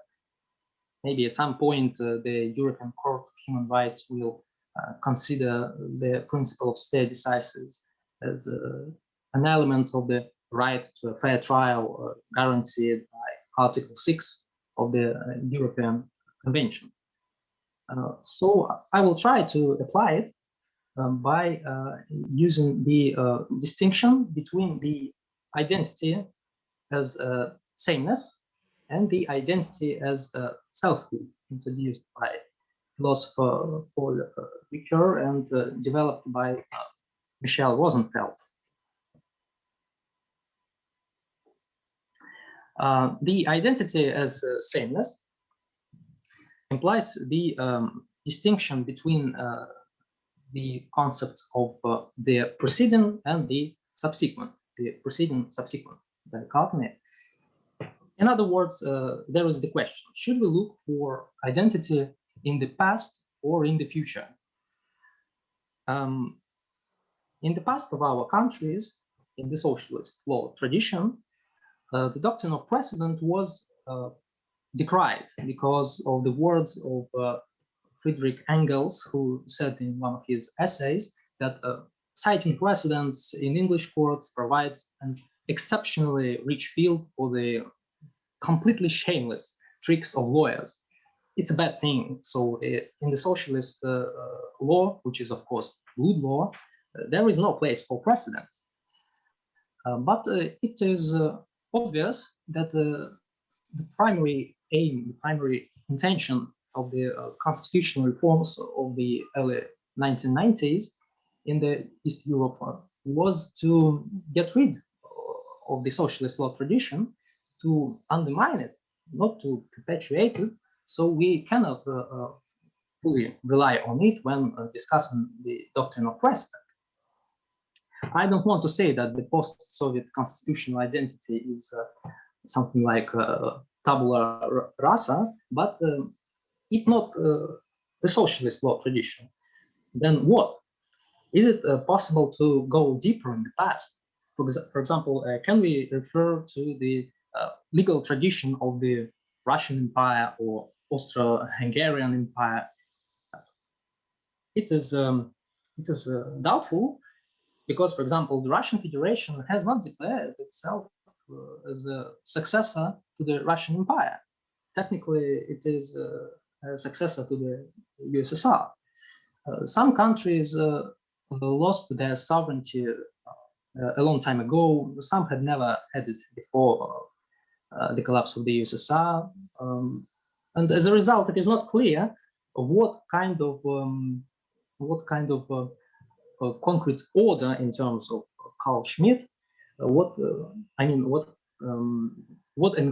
maybe at some point the European Court of Human Rights will consider the principle of stare decisis as an element of the right to a fair trial guaranteed by Article 6 of the European Convention. So I will try to apply it by using the distinction between the identity as sameness and the identity as selfhood, introduced by philosopher Paul Ricoeur and developed by Michel Rosenfeld. The identity as sameness implies the distinction between the concepts of the preceding and the subsequent, the preceding, subsequent, the dichotomy. In other words, there is the question, should we look for identity in the past or in the future? In the past of our countries, in the socialist law tradition, the doctrine of precedent was decried because of the words of Friedrich Engels, who said in one of his essays that citing precedents in English courts provides an exceptionally rich field for the completely shameless tricks of lawyers. It's a bad thing. So in the socialist law, which is of course good law, there is no place for precedents. But it is obvious that the primary aim, the primary intention of the constitutional reforms of the early 1990s in the East Europe was to get rid of the socialist law tradition, to undermine it, not to perpetuate it. So we cannot fully rely on it when discussing the doctrine of precedent. I don't want to say that the post-Soviet constitutional identity is something like tabula rasa, but if not the socialist law tradition, then what? Is it possible to go deeper in the past? For example, can we refer to the legal tradition of the Russian Empire or Austro-Hungarian Empire? It is doubtful, because, for example, the Russian Federation has not declared itself as a successor to the Russian Empire. Technically, it is a successor to the USSR. Some countries lost their sovereignty a long time ago. Some had never had it before the collapse of the USSR. And as a result, it is not clear what kind of concrete order in terms of Carl Schmitt, what and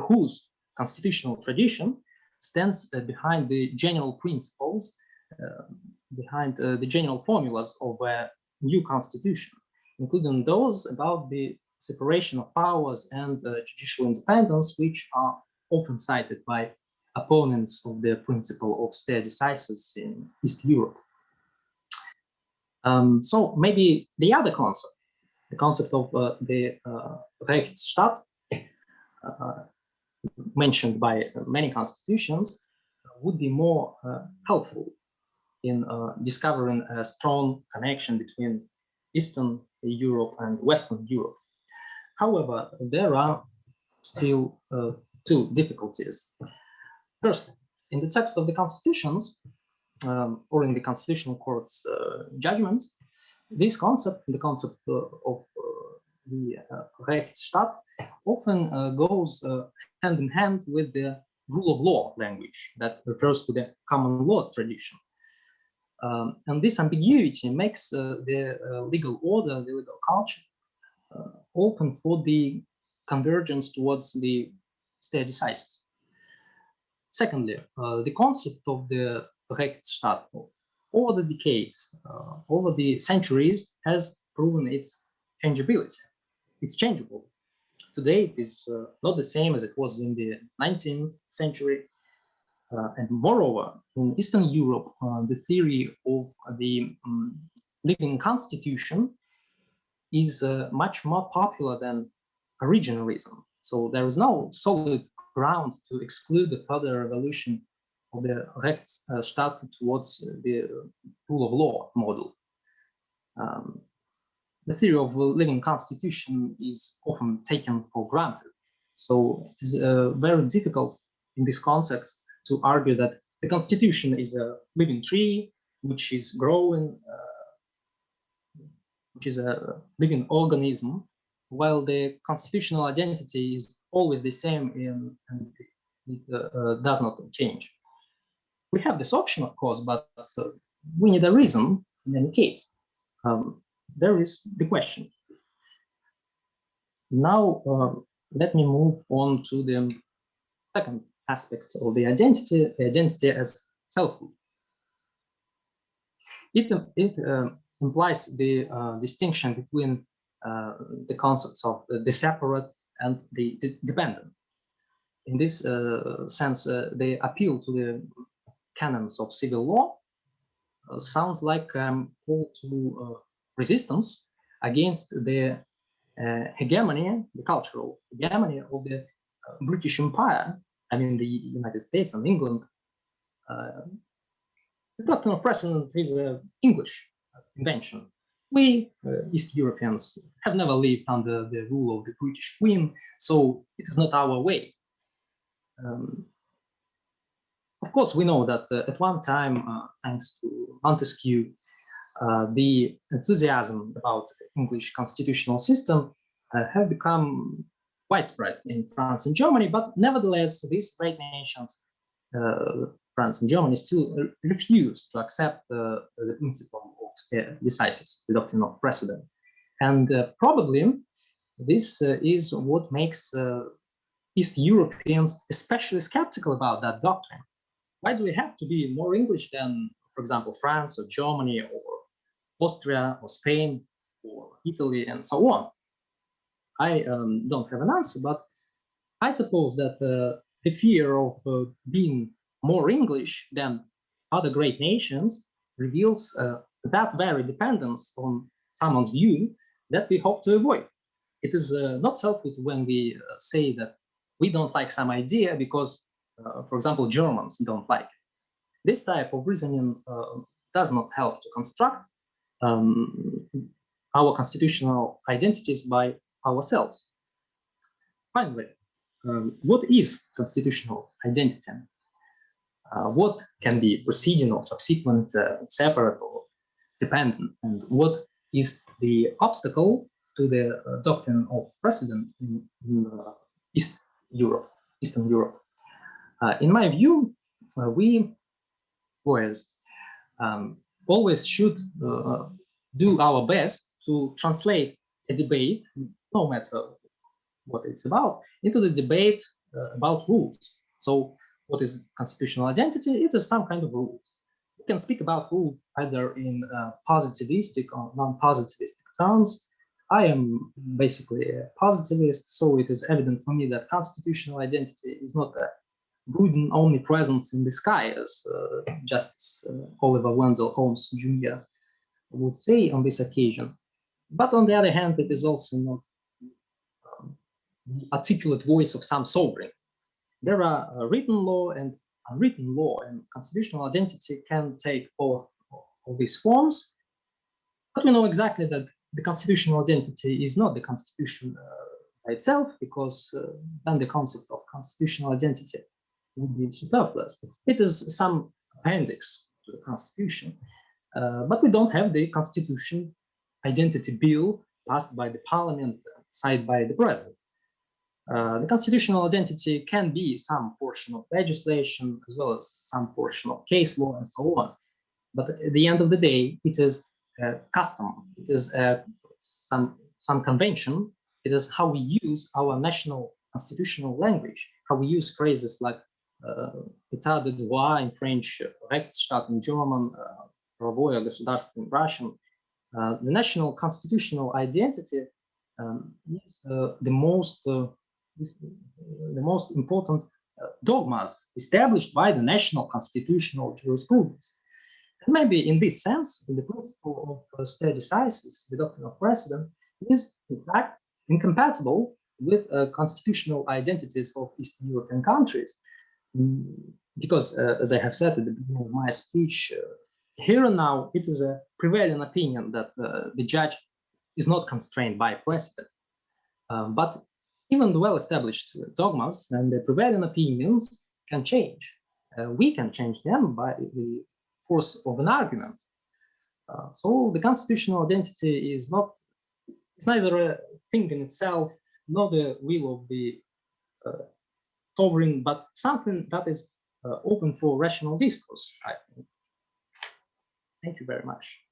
whose constitutional tradition stands behind the general principles, behind the general formulas of a new constitution, including those about the separation of powers and judicial independence, which are often cited by opponents of the principle of stare decisis in East Europe. So maybe the other concept, the concept of the Rechtsstaat, mentioned by many constitutions, would be more helpful in discovering a strong connection between Eastern Europe and Western Europe. However, there are still two difficulties. First, in the text of the constitutions, or in the Constitutional Court's judgments, this concept, the concept of the Rechtsstaat, often goes hand in hand with the rule of law language that refers to the common law tradition. And this ambiguity makes the legal order, the legal culture, open for the convergence towards the stare decisis. Secondly, the concept of the Rechtsstaat over the decades, over the centuries, has proven its changeability. It's changeable. Today, it is not the same as it was in the 19th century. And moreover, in Eastern Europe, the theory of the living constitution is much more popular than originalism. So there is no solid ground to exclude the further evolution of the Rechtsstaat towards the rule of law model. The theory of a living constitution is often taken for granted. So it is very difficult in this context to argue that the constitution is a living tree which is growing, which is a living organism, while the constitutional identity is always the same and it does not change. We have this option, of course, but we need a reason in any case. There is the question. Now, let me move on to the second aspect of the identity as selfhood. It implies the distinction between the concepts of the separate and the dependent. In this sense, the appeal to the canons of civil law sounds like a call to resistance against the hegemony, the cultural hegemony of the British Empire, I mean the United States and England. The doctrine of precedent is an English invention. We, East Europeans, have never lived under the rule of the British Queen, so it is not our way. Of course, we know that at one time, thanks to Montesquieu, the enthusiasm about the English constitutional system have become widespread in France and Germany, but nevertheless, these great nations, France and Germany, still refuse to accept the principle of stare decisis, the doctrine of precedent. And probably this is what makes East Europeans especially skeptical about that doctrine. Why do we have to be more English than, for example, France or Germany or Austria or Spain or Italy and so on? I don't have an answer, but I suppose that the fear of being more English than other great nations reveals that very dependence on someone's view that we hope to avoid. It is not selfish when we say that we don't like some idea because, for example, Germans don't like it. This type of reasoning does not help to construct our constitutional identities by ourselves. Finally, what is constitutional identity? What can be preceding or subsequent, separate or dependent? And what is the obstacle to the doctrine of precedent in Eastern Europe? In my view, we always should do our best to translate a debate, no matter what it's about, into the debate about rules. So what is constitutional identity? It is some kind of rules. We can speak about rules either in positivistic or non-positivistic terms. I am basically a positivist, so it is evident for me that constitutional identity is not a good and omnipresence in the sky, as Justice Oliver Wendell Holmes Jr. would say on this occasion. But on the other hand, it is also not the articulate voice of some sovereign. There are written law and unwritten law, and constitutional identity can take both of these forms. But we know exactly that the constitutional identity is not the constitution by itself, because then the concept of constitutional identity would be superfluous. It is some appendix to the constitution, but we don't have the constitution identity bill passed by the parliament, signed by the president. The constitutional identity can be some portion of legislation as well as some portion of case law and so on. But at the end of the day, it is a custom. It is some convention. It is how we use our national constitutional language, how we use phrases like état de droit in French, Rechtsstaat in German, правовое государство in Russian. The national constitutional identity is the most important dogmas established by the national constitutional jurisprudence. And maybe in this sense, the principle of stare decisis, the doctrine of precedent, is in fact incompatible with constitutional identities of Eastern European countries. Because, as I have said at the beginning of my speech, here and now, it is a prevailing opinion that the judge is not constrained by precedent. But even the well-established dogmas and the prevailing opinions can change. We can change them by the force of an argument. So the constitutional identity is neither a thing in itself, nor the will of the sovereign, but something that is open for rational discourse, I think. Thank you very much.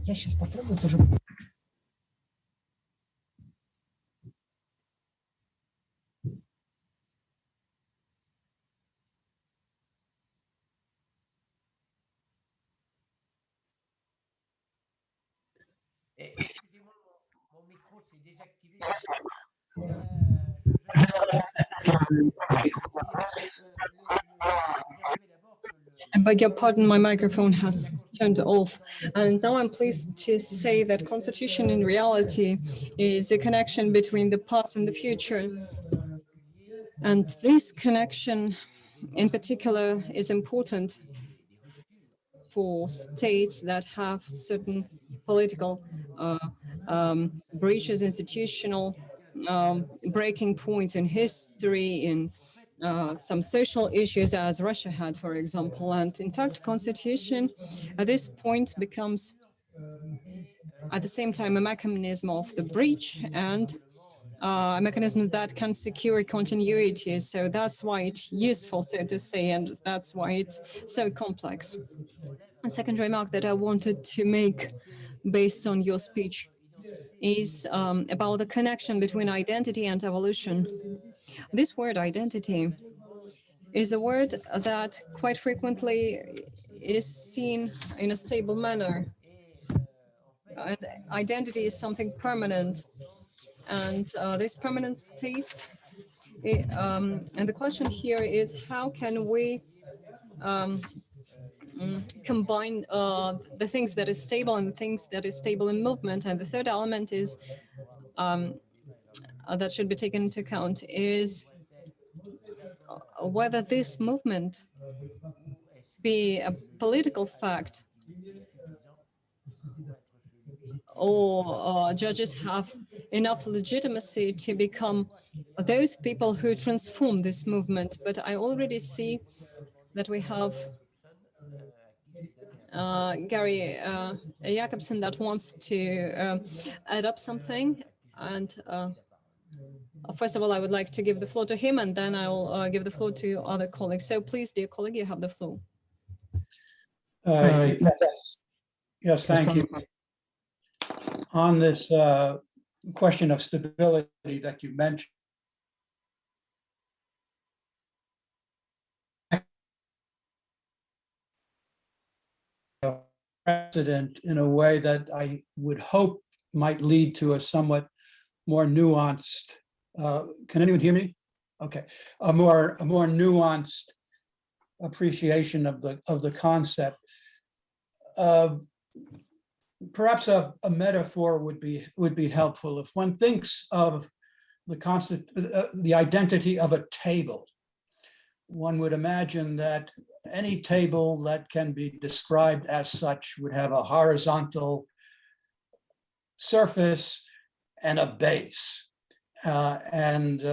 Я сейчас попробую тоже. Excusez-moi, mon micro s'est désactivé. I beg your pardon, my microphone has turned off. And now I'm pleased to say that constitution in reality is a connection between the past and the future. And this connection in particular is important for states that have certain political breaches, institutional breaking points in history, in some social issues as Russia had, for example. And in fact, constitution at this point becomes at the same time a mechanism of the breach and a mechanism that can secure continuity. So that's why it's useful, so to say, and that's why it's so complex. A second remark that I wanted to make based on your speech is about the connection between identity and evolution. This word identity is a word that quite frequently is seen in a stable manner. And identity is something permanent. And this permanent state, and the question here is how can we combine the things that is stable and the things that is stable in movement. And the third element is that should be taken into account is whether this movement be a political fact or judges have enough legitimacy to become those people who transform this movement. But I already see that we have Gary Jacobson that wants to add up something. And first of all, I would like to give the floor to him, and then I will give the floor to other colleagues. So please, dear colleague, you have the floor. Yes, thank you. On this question of stability that you mentioned, precedent in a way that I would hope might lead to a somewhat more nuanced, can anyone hear me? Okay, a more nuanced appreciation of the concept. Perhaps a metaphor would be helpful. If one thinks of the identity of a table, one would imagine that any table that can be described as such would have a horizontal surface and a base. Those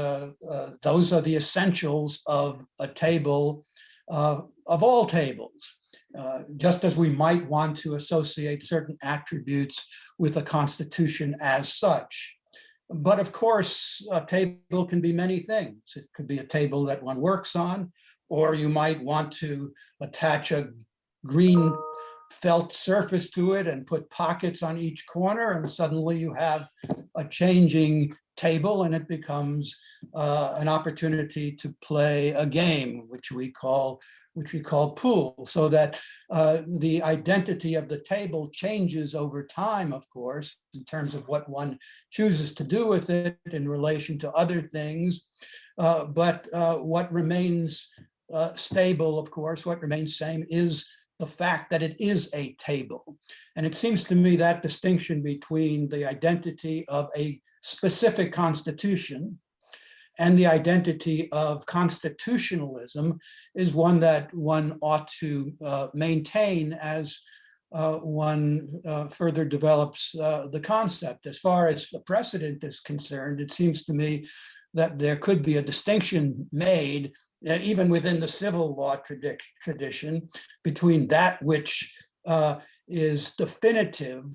are the essentials of a table, of all tables. Just as we might want to associate certain attributes with a constitution as such. But of course, a table can be many things. It could be a table that one works on, or you might want to attach a green felt surface to it and put pockets on each corner, and suddenly you have a changing table, and it becomes an opportunity to play a game, which we call pool, so that the identity of the table changes over time, of course, in terms of what one chooses to do with it in relation to other things. But what remains stable, of course, what remains same is the fact that it is a table. And it seems to me that distinction between the identity of a specific constitution and the identity of constitutionalism is one that one ought to maintain as one further develops the concept. As far as the precedent is concerned, it seems to me that there could be a distinction made, even within the civil law tradition, between that which is definitive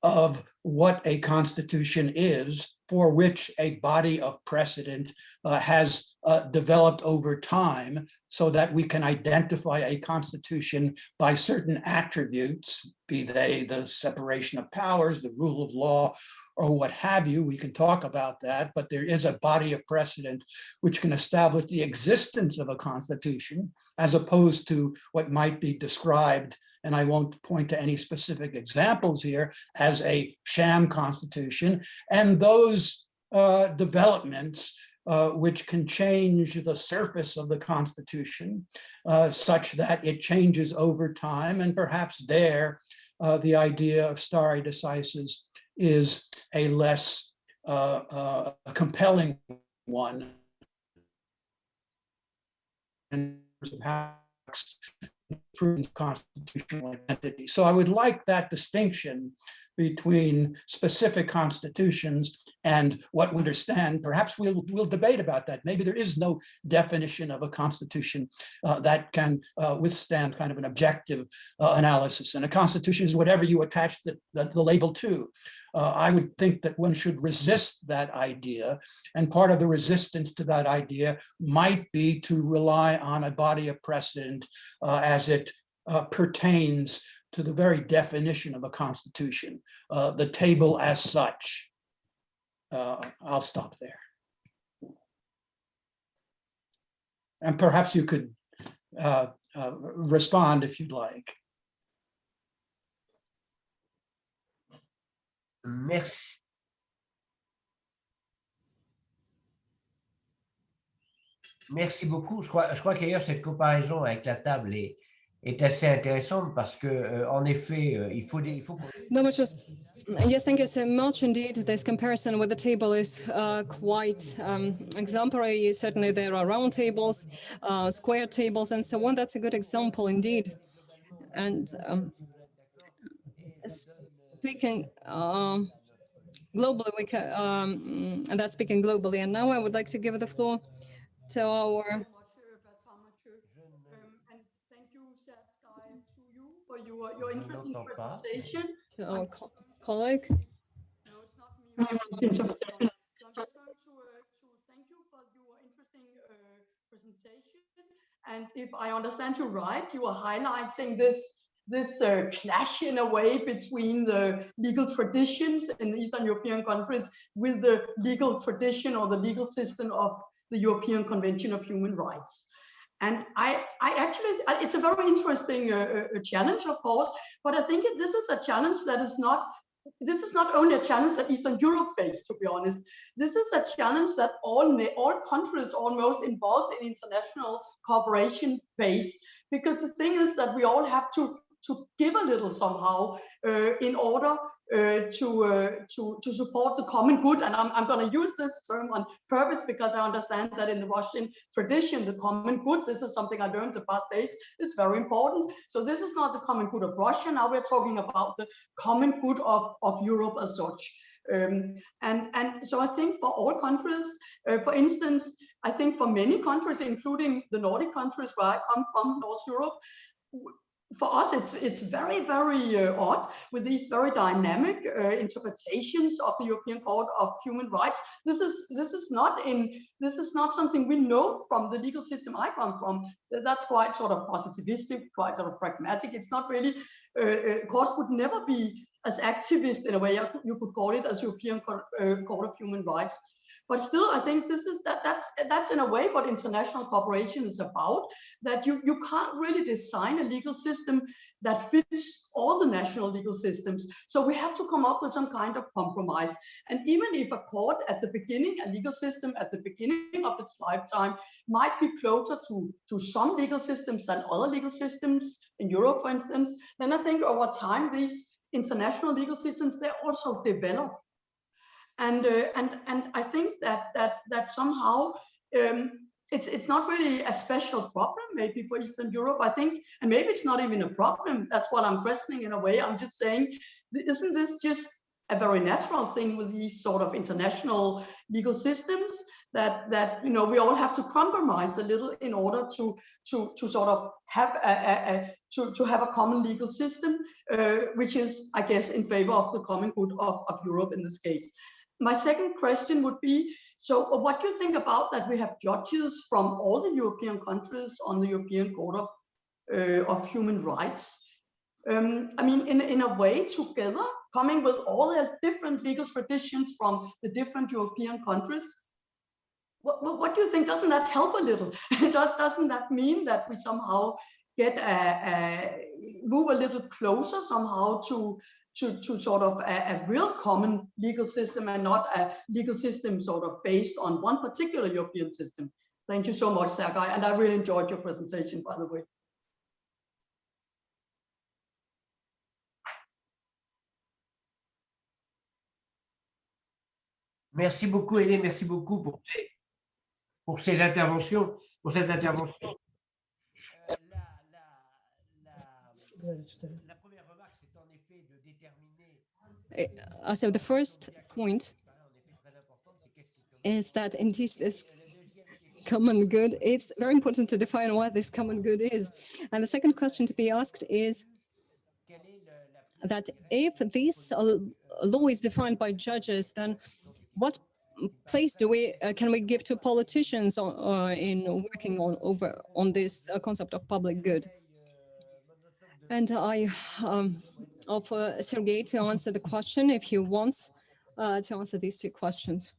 of what a constitution is, for which a body of precedent has developed over time, so that we can identify a constitution by certain attributes, be they the separation of powers, the rule of law, or what have you. We can talk about that, but there is a body of precedent which can establish the existence of a constitution, as opposed to what might be described, and I won't point to any specific examples here, as a sham constitution. And those developments which can change the surface of the Constitution such that it changes over time, and perhaps there the idea of stare decisis is a less compelling one. And perhaps constitutional identity. So I would like that distinction between specific constitutions and what we understand. Perhaps we'll debate about that. Maybe there is no definition of a constitution that can withstand kind of an objective analysis. And a constitution is whatever you attach the label to. I would think that one should resist that idea. And part of the resistance to that idea might be to rely on a body of precedent as it pertains to the very definition of a constitution, the table as such. I'll stop there. And perhaps you could respond if you'd like. Merci. Merci beaucoup. Je crois qu'ailleurs, cette comparaison avec la table est assez intéressante parce que, en effet, il faut No, much just, yes, thank you so much indeed. This comparison with the table is quite exemplary. Certainly there are round tables, square tables, and so on. That's a good example indeed. And speaking globally, we can, and that's speaking globally. And now I would like to give the floor to our And thank you, Sergei, to you for your interesting presentation. To our colleague. No, it's not me. So I'm just going to thank you for your interesting presentation. And if I understand you right, you are highlighting this clash in a way between the legal traditions in the Eastern European countries with the legal tradition or the legal system of the European Convention of Human Rights. And I actually, it's a very interesting challenge, of course, but I think this is a challenge that is not, this is not only a challenge that Eastern Europe faced, to be honest. This is a challenge that all countries almost involved in international cooperation face, because the thing is that we all have to give a little somehow in order to support the common good. And I'm going to use this term on purpose because I understand that in the Russian tradition, the common good, this is something I learned the past days, is very important. So this is not the common good of Russia. Now we're talking about the common good of Europe as such. And so I think for all countries, for instance, I think for many countries, including the Nordic countries where I come from, North Europe, for us, it's very, very odd with these very dynamic interpretations of the European Court of Human Rights. This is not something we know from the legal system I come from. That's quite sort of positivistic, quite sort of pragmatic. It's not really. Courts would never be as activist in a way you could call it as European Court of Human Rights. But still, I think this is that's in a way what international cooperation is about, that you can't really design a legal system that fits all the national legal systems. So we have to come up with some kind of compromise. And even if a court at the beginning, a legal system at the beginning of its lifetime might be closer to some legal systems than other legal systems in Europe, for instance, then I think over time, these international legal systems, they also develop. And I think that somehow it's not really a special problem maybe for Eastern Europe, I think, and maybe it's not even a problem. That's what I'm questioning in a way. I'm just saying, isn't this just a very natural thing with these sort of international legal systems that you know we all have to compromise a little in order to sort of have a common legal system, which is, I guess, in favor of the common good of Europe in this case. My second question would be, so what do you think about that we have judges from all the European countries on the European Court of Human Rights? I mean, in a way together, coming with all the different legal traditions from the different European countries. What do you think? Doesn't that help a little? Doesn't that mean that we somehow get move a little closer somehow to sort of a real common legal system and not a legal system sort of based on one particular European system? Thank you so much, Sergei, and I really enjoyed your presentation, by the way. Merci beaucoup, Hélène, merci beaucoup pour ces interventions, pour cette intervention. La première remarque, c'est en effet de déterminer So the first point is that indeed this common good, it's very important to define what this common good is. And the second question to be asked is that if this law is defined by judges, then what place can we give to politicians in working on this concept of public good? And I offer Sergei to answer the question if he wants to answer these two questions.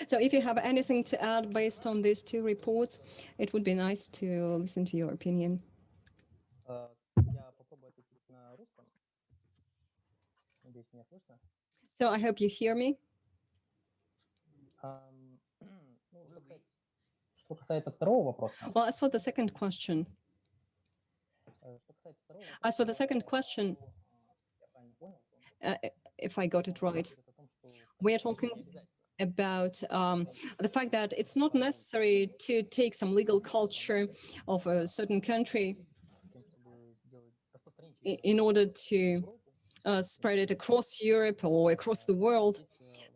So if you have anything to add based on these two reports, it would be nice to listen to your opinion. So I hope you hear me. Well, as for the second question, if I got it right, we are talking about the fact that it's not necessary to take some legal culture of a certain country in order to spread it across Europe or across the world.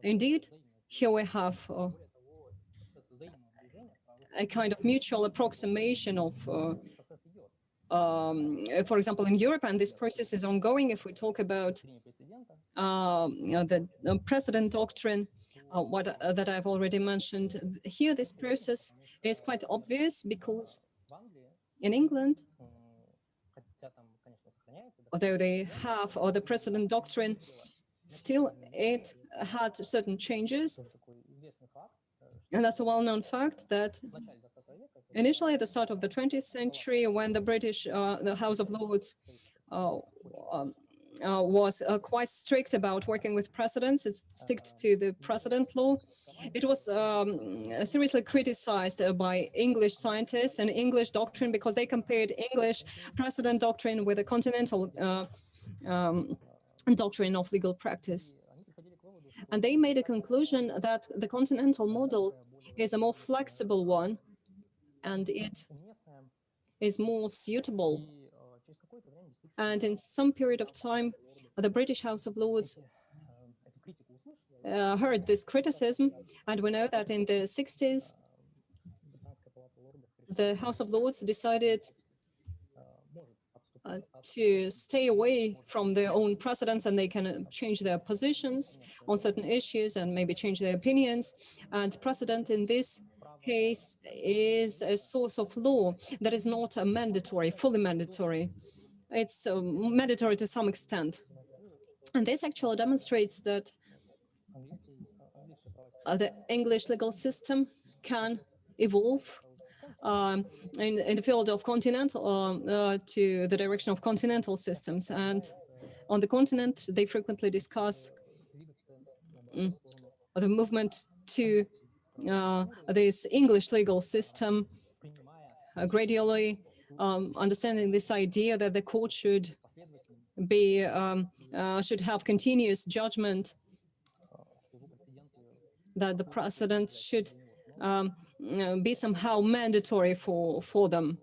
Indeed, here we have a kind of mutual approximation of, for example, in Europe, and this process is ongoing. If we talk about the precedent doctrine, that I've already mentioned, here this process is quite obvious because in England, although they have the precedent doctrine, still it had certain changes. And that's a well-known fact that initially at the start of the 20th century, when the British, the House of Lords was quite strict about working with precedents, it stuck to the precedent law. It was seriously criticized by English scientists and English doctrine because they compared English precedent doctrine with a continental doctrine of legal practice. And they made a conclusion that the continental model is a more flexible one and it is more suitable. And in some period of time, the British House of Lords heard this criticism, and we know that in the 60s, the House of Lords decided to stay away from their own precedents, and they can change their positions on certain issues and maybe change their opinions. And precedent in this case is a source of law that is not a mandatory, fully mandatory. It's mandatory to some extent. And this actually demonstrates that the English legal system can evolve in the field of continental to the direction of continental systems. And on the continent, they frequently discuss the movement to this English legal system, gradually understanding this idea that the court should be should have continuous judgment, that the precedents should be somehow mandatory for them.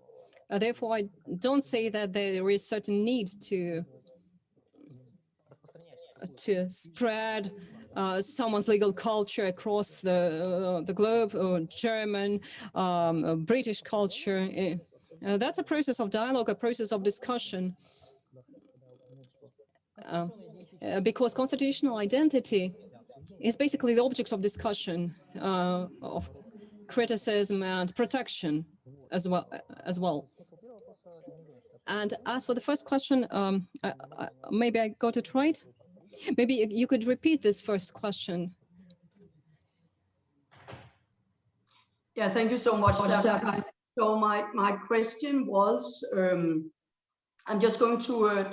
Therefore, I don't say that there is certain need to spread someone's legal culture across the globe, or German, British culture. That's a process of dialogue, a process of discussion. Because constitutional identity is basically the object of discussion, of criticism and protection as well. And as for the first question, maybe I got it right. Maybe you could repeat this first question. Yeah, thank you so much, Sergei. So my question was, I'm just going to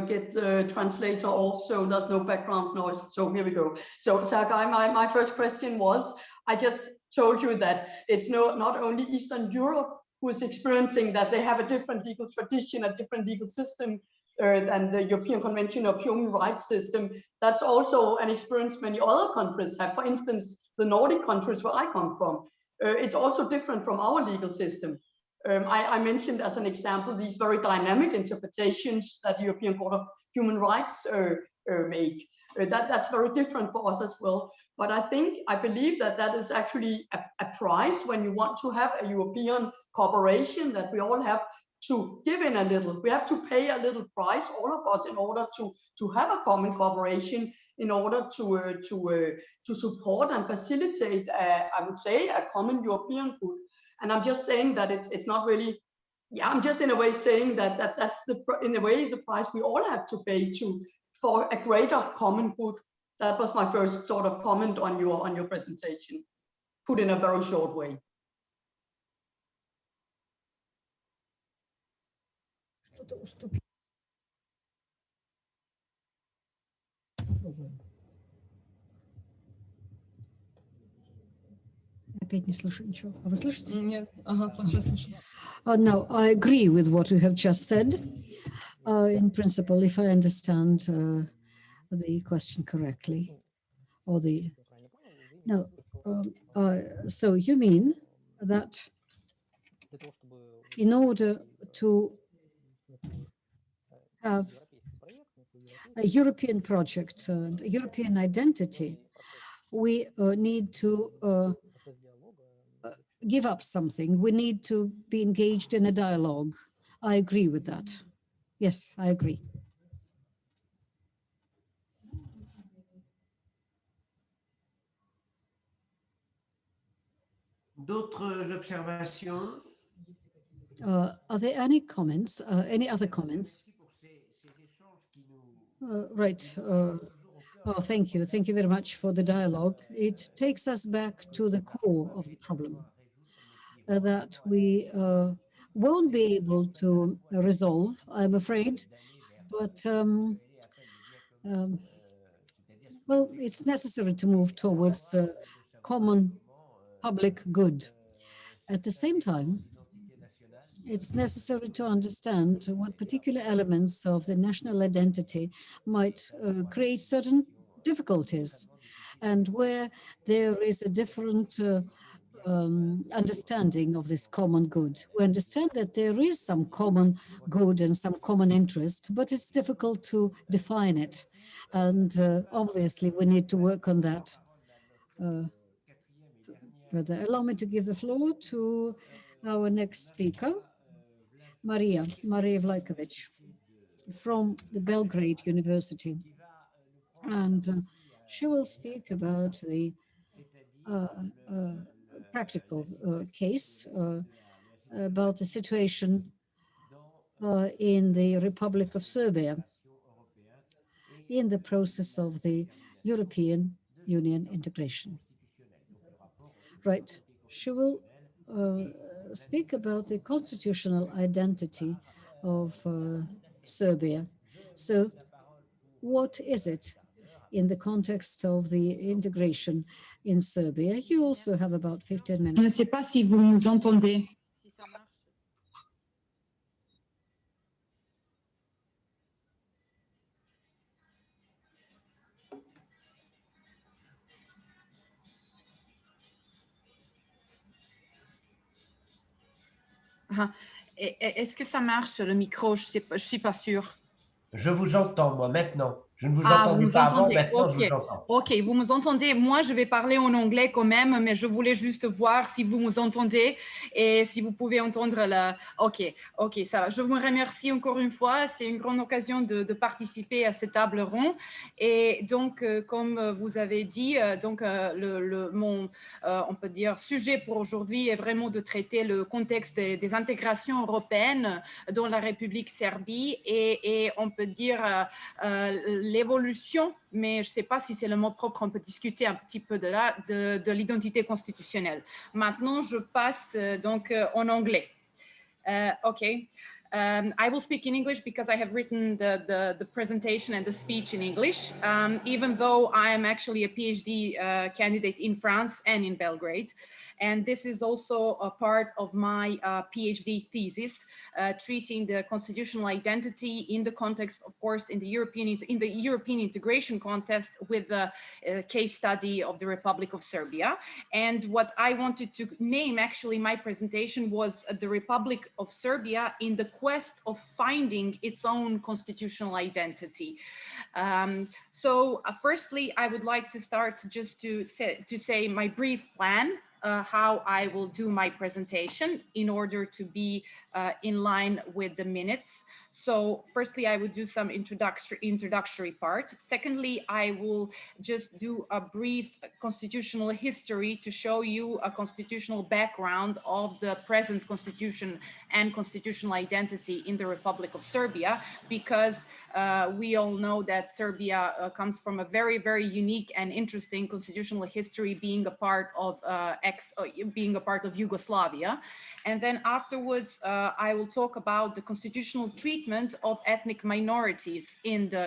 get the translator off, so there's no background noise. So here we go. So Sergei, my first question was, I just told you that it's not only Eastern Europe who is experiencing that they have a different legal tradition, a different legal system than the European Convention of Human Rights system. That's also an experience many other countries have. For instance, the Nordic countries where I come from. It's also different from our legal system. I mentioned as an example these very dynamic interpretations that the European Court of Human Rights make. That's very different for us as well. But I believe that is actually a price when you want to have a European cooperation, that we all have to give in a little. We have to pay a little price, all of us, in order to have a common cooperation, in order to support and facilitate, I would say, a common European good. And I'm just saying that it's not really, yeah, I'm just in a way saying that that's in a way the price we all have to pay for a greater common good. That was my first sort of comment on your presentation, put in a very short way. Опять не слышу ничего. А вы слышите? Нет. Ага, плохо слышу. No, I agree with what you have just said. In principle, if I understand the question correctly, or no. So you mean that in order to have a European project and a European identity, we need to give up something. We need to be engaged in a dialogue. I agree with that. Yes, I agree. D'autres observations? Are there any comments, any other comments? Right. Oh, thank you. Thank you very much for the dialogue. It takes us back to the core of the problem that we won't be able to resolve, I'm afraid. But, well, it's necessary to move towards common public good. At the same time, it's necessary to understand what particular elements of the national identity might create certain difficulties, and where there is a different understanding of this common good. We understand that there is some common good and some common interest, but it's difficult to define it. And obviously, we need to work on that. Further, allow me to give the floor to our next speaker, Maria Vlakovic from the Belgrade University. And she will speak about the practical case about the situation in the Republic of Serbia in the process of the European Union integration. Right. She will speak about the constitutional identity of Serbia. So what is it in the context of the integration in Serbia? You also have about 15 minutes. Je ne sais pas si vous nous entendez. Est-ce que ça marche le micro? Je suis pas sûre. Je vous entends, moi, maintenant. Je ne vous Ah, entendais vous pas avant, entendez. maintenant je Ok. vous entends. Ok, vous nous entendez. Moi, je vais parler en anglais quand même, mais je voulais juste voir si vous nous entendez et si vous pouvez entendre la... Ok, ça va. Je vous remercie encore une fois. C'est une grande occasion de participer à cette table ronde. Et donc, comme vous avez dit, donc, mon, on peut dire, sujet pour aujourd'hui est vraiment de traiter le contexte des intégrations européennes dans la République Serbie et on peut dire l'évolution, mais je ne sais pas si c'est le mot propre, on peut discuter un petit peu de l'identité constitutionnelle. Maintenant, je passe donc en anglais. Okay. I will speak in English because I have written the presentation and the speech in English, even though I am actually a PhD candidate in France and in Belgrade. And this is also a part of my PhD thesis, treating the constitutional identity in the context, of course, in the European integration context with the case study of the Republic of Serbia. And what I wanted to name actually my presentation was the Republic of Serbia in the quest of finding its own constitutional identity. Firstly, I would like to start just to say my brief plan, how I will do my presentation in order to be in line with the minutes. So firstly, I would do some introductory part. Secondly, I will just do a brief constitutional history to show you a constitutional background of the present constitution and constitutional identity in the Republic of Serbia, because we all know that Serbia comes from a very, very unique and interesting constitutional history, being a part of Yugoslavia. And then afterwards, I will talk about the constitutional treatment of ethnic minorities in the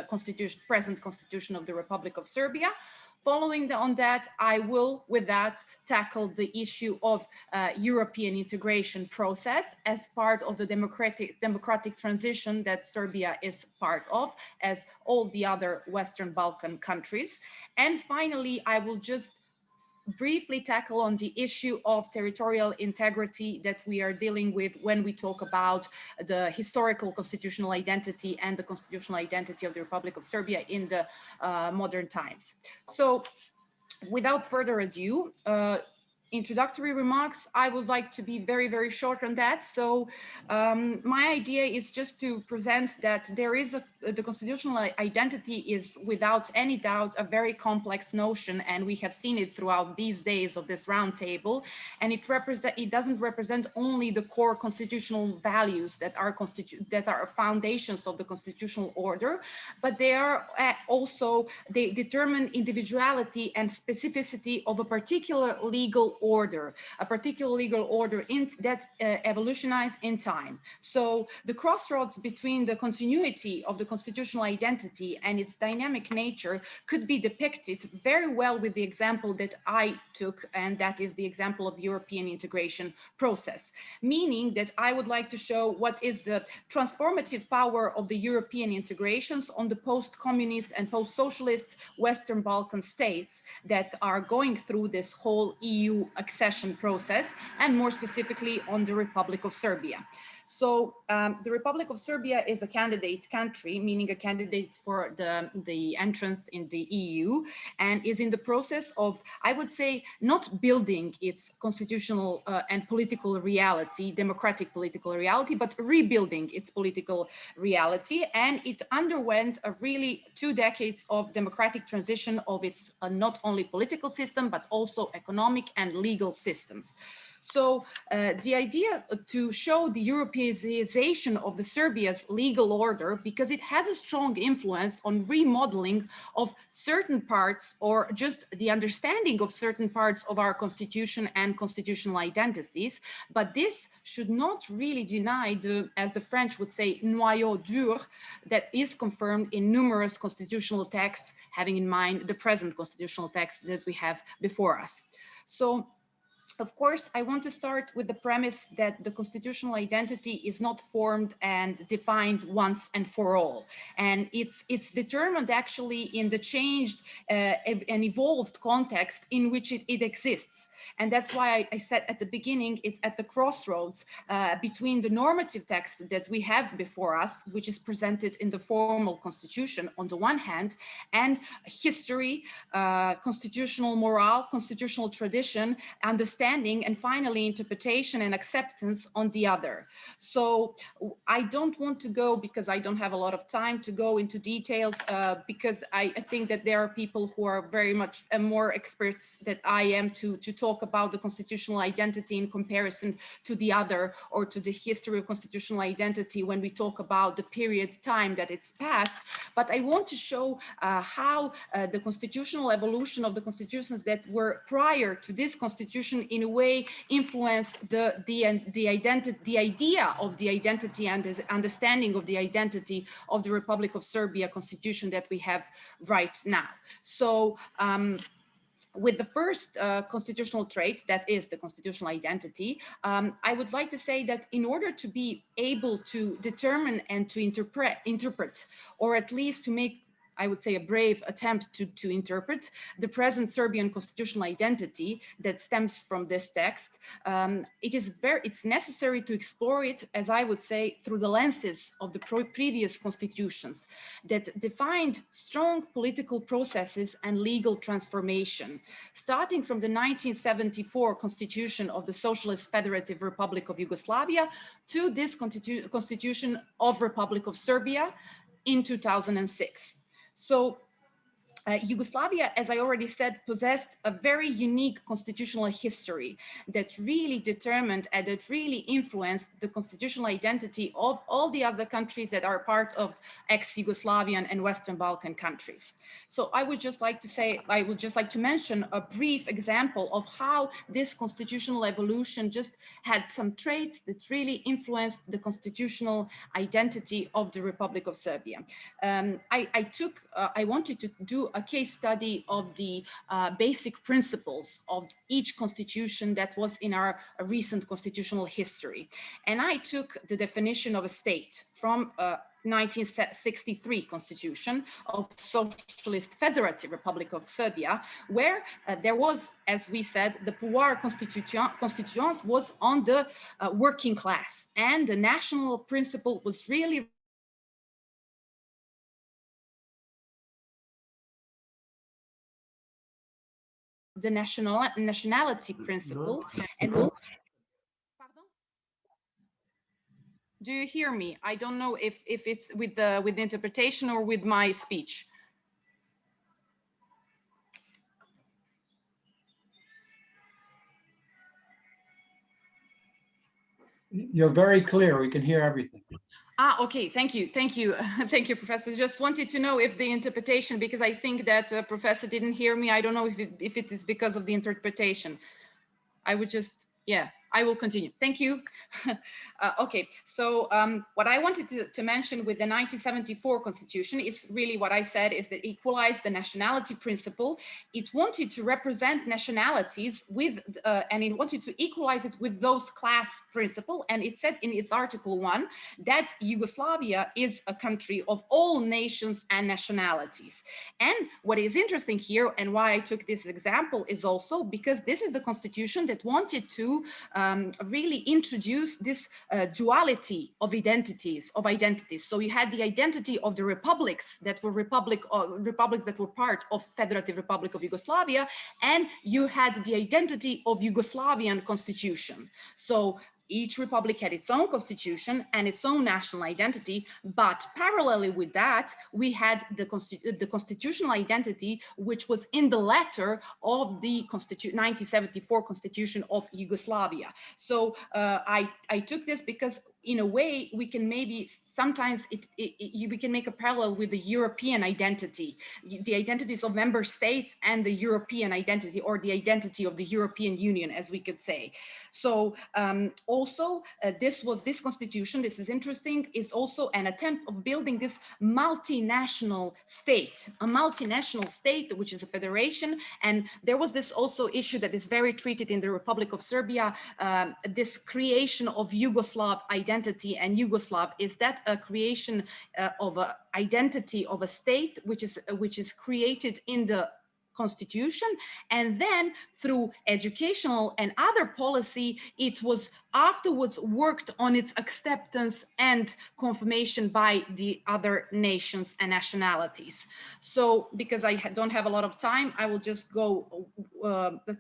present constitution of the Republic of Serbia. Following on that, I will, with that, tackle the issue of European integration process as part of the democratic transition that Serbia is part of, as all the other Western Balkan countries. And finally, I will just briefly tackle on the issue of territorial integrity that we are dealing with when we talk about the historical constitutional identity and the constitutional identity of the Republic of Serbia in the modern times. So without further ado, introductory remarks, I would like to be very, very short on that. So my idea is just to present that there is the constitutional identity is without any doubt a very complex notion, and we have seen it throughout these days of this roundtable. And it doesn't represent only the core constitutional values that are foundations of the constitutional order, but they are they determine individuality and specificity of a particular legal order, that evolutionized in time. So the crossroads between the continuity of the constitutional identity and its dynamic nature could be depicted very well with the example that I took, and that is the example of European integration process, meaning that I would like to show what is the transformative power of the European integrations on the post-communist and post-socialist Western Balkan states that are going through this whole EU accession process, and more specifically on the Republic of Serbia. So the Republic of Serbia is a candidate country, meaning a candidate for the entrance in the EU, and is in the process of, I would say, not building its constitutional and political reality, democratic political reality, but rebuilding its political reality. And it underwent a really 2 decades of democratic transition of its not only political system, but also economic and legal systems. So the idea to show the Europeanization of the Serbia's legal order, because it has a strong influence on remodeling of certain parts, or just the understanding of certain parts of our constitution and constitutional identities. But this should not really deny the, as the French would say, noyau dur, that is confirmed in numerous constitutional texts, having in mind the present constitutional text that we have before us. So, of course, I want to start with the premise that the constitutional identity is not formed and defined once and for all. And it's determined actually in the changed and evolved context in which it exists. And that's why I said at the beginning, it's at the crossroads between the normative text that we have before us, which is presented in the formal constitution on the one hand, and history, constitutional morale, constitutional tradition, understanding, and finally interpretation and acceptance on the other. So I don't want to go, because I don't have a lot of time to go into details, because I think that there are people who are very much more experts than I am to talk about the constitutional identity in comparison to the other, or to the history of constitutional identity when we talk about the period time that it's passed. But I want to show how the constitutional evolution of the constitutions that were prior to this constitution in a way influenced the idea of the identity and the understanding of the identity of the Republic of Serbia constitution that we have right now. So with the first constitutional trait, that is the constitutional identity, I would like to say that in order to be able to determine and to interpret, or at least to make, I would say, a brave attempt to interpret the present Serbian constitutional identity that stems from this text, it's necessary to explore it, as I would say, through the lenses of the previous constitutions that defined strong political processes and legal transformation, starting from the 1974 Constitution of the Socialist Federative Republic of Yugoslavia to this Constitution of Republic of Serbia in 2006. So Yugoslavia, as I already said, possessed a very unique constitutional history that really determined and that really influenced the constitutional identity of all the other countries that are part of ex-Yugoslavian and Western Balkan countries. So I would just like to mention a brief example of how this constitutional evolution just had some traits that really influenced the constitutional identity of the Republic of Serbia. I wanted to do a case study of the basic principles of each constitution that was in our recent constitutional history. And I took the definition of a state from 1963 Constitution of Socialist Federative Republic of Serbia, where there was, as we said, the pouvoir constituant was on the working class, and the national principle was really the nationality principle. And do you hear me? I don't know if it's with the interpretation or with my speech. You're very clear. We can hear everything. Ah, okay. Thank you. Thank you. Thank you, Professor. Just wanted to know if the interpretation, because I think that Professor didn't hear me. I don't know if it is because of the interpretation. I would just, yeah, I will continue. Thank you. Okay, so what I wanted to mention with the 1974 Constitution is really what I said is that equalized the nationality principle. It wanted to represent nationalities with, and it wanted to equalize it with those class principle. And it said in its Article 1 that Yugoslavia is a country of all nations and nationalities. And what is interesting here, and why I took this example, is also because this is the constitution that wanted to really introduce this duality of identities. So you had the identity of the republics that were republics that were part of Federative Republic of Yugoslavia, and you had the identity of Yugoslavian constitution. So each republic had its own constitution and its own national identity, but parallelly with that, we had the constitutional identity, which was in the letter of the 1974 Constitution of Yugoslavia. So I took this because in a way, we can maybe sometimes we can make a parallel with the European identity, the identities of member states and the European identity, or the identity of the European Union, as we could say. So also this constitution, this is interesting, is also an attempt of building this multinational state, which is a federation. And there was this also issue that is very treated in the Republic of Serbia, this creation of Yugoslav identity. And Yugoslav, is that a creation of an identity of a state which is created in the constitution, and then through educational and other policy, it was afterwards worked on its acceptance and confirmation by the other nations and nationalities. So because I don't have a lot of time, I will just go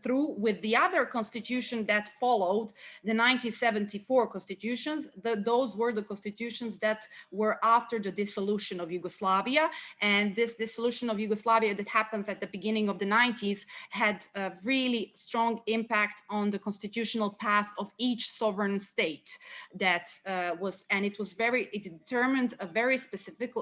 through with the other constitution that followed the 1974 constitutions. Those were the constitutions that were after the dissolution of Yugoslavia, and this dissolution of Yugoslavia that happens at the beginning of the 90s had a really strong impact on the constitutional path of each sovereign state that it determined a very specific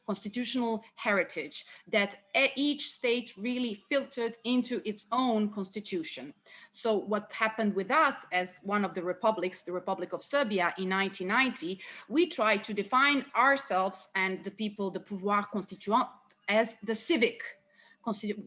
constitutional heritage that each state really filtered into its own constitution. So what happened with us as one of the republics, the Republic of Serbia in 1990, we tried to define ourselves and the people, the pouvoir constituant, as the civic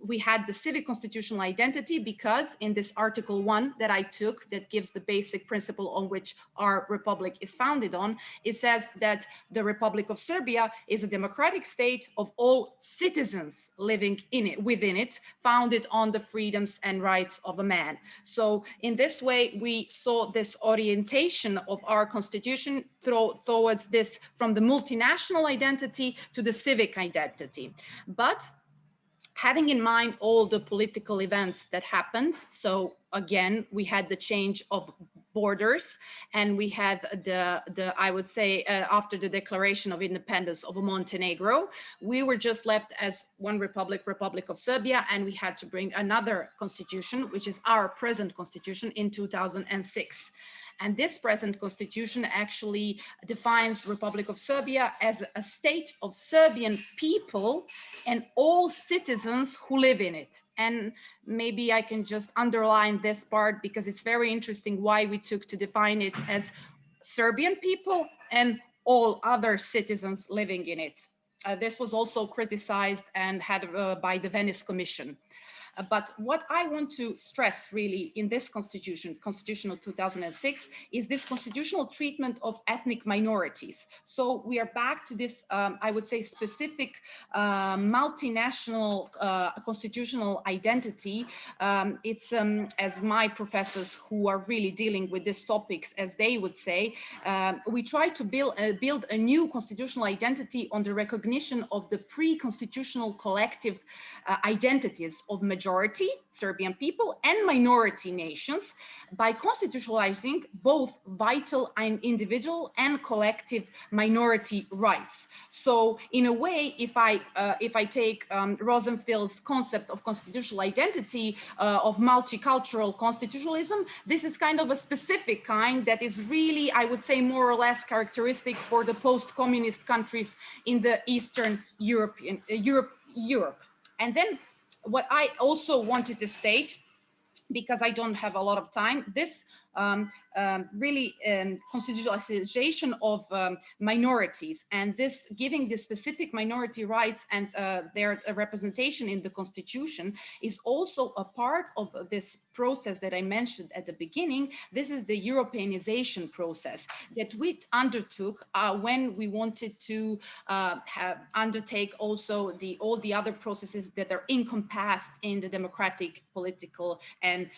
we had the civic constitutional identity, because in this Article 1 that I took, that gives the basic principle on which our republic is founded on, it says that the Republic of Serbia is a democratic state of all citizens living in it, within it, founded on the freedoms and rights of a man. So in this way, we saw this orientation of our constitution towards this, from the multinational identity to the civic identity. But having in mind all the political events that happened, so again, we had the change of borders, and we had the I would say, after the declaration of independence of Montenegro, we were just left as one republic, Republic of Serbia, and we had to bring another constitution, which is our present constitution, in 2006. And this present constitution actually defines Republic of Serbia as a state of Serbian people and all citizens who live in it. And maybe I can just underline this part, because it's very interesting why we took to define it as Serbian people and all other citizens living in it. This was also criticized and had by the Venice Commission. But what I want to stress really in this constitution, Constitution of 2006, is this constitutional treatment of ethnic minorities. So we are back to this, I would say, specific multinational constitutional identity. It's, as my professors who are really dealing with these topics, as they would say, we try to build a new constitutional identity on the recognition of the pre-constitutional collective identities of majority Serbian people and minority nations by constitutionalizing both vital and individual and collective minority rights. So in a way, if I take Rosenfeld's concept of constitutional identity, of multicultural constitutionalism, this is kind of a specific kind that is really, I would say, more or less characteristic for the post-communist countries in the Eastern Europe. And then what I also wanted to state, because I don't have a lot of time, this really constitutionalization of minorities, and this giving the specific minority rights and their representation in the constitution is also a part of this process that I mentioned at the beginning. This is the Europeanization process that we undertook when we wanted to undertake also all the other processes that are encompassed in the democratic, political, and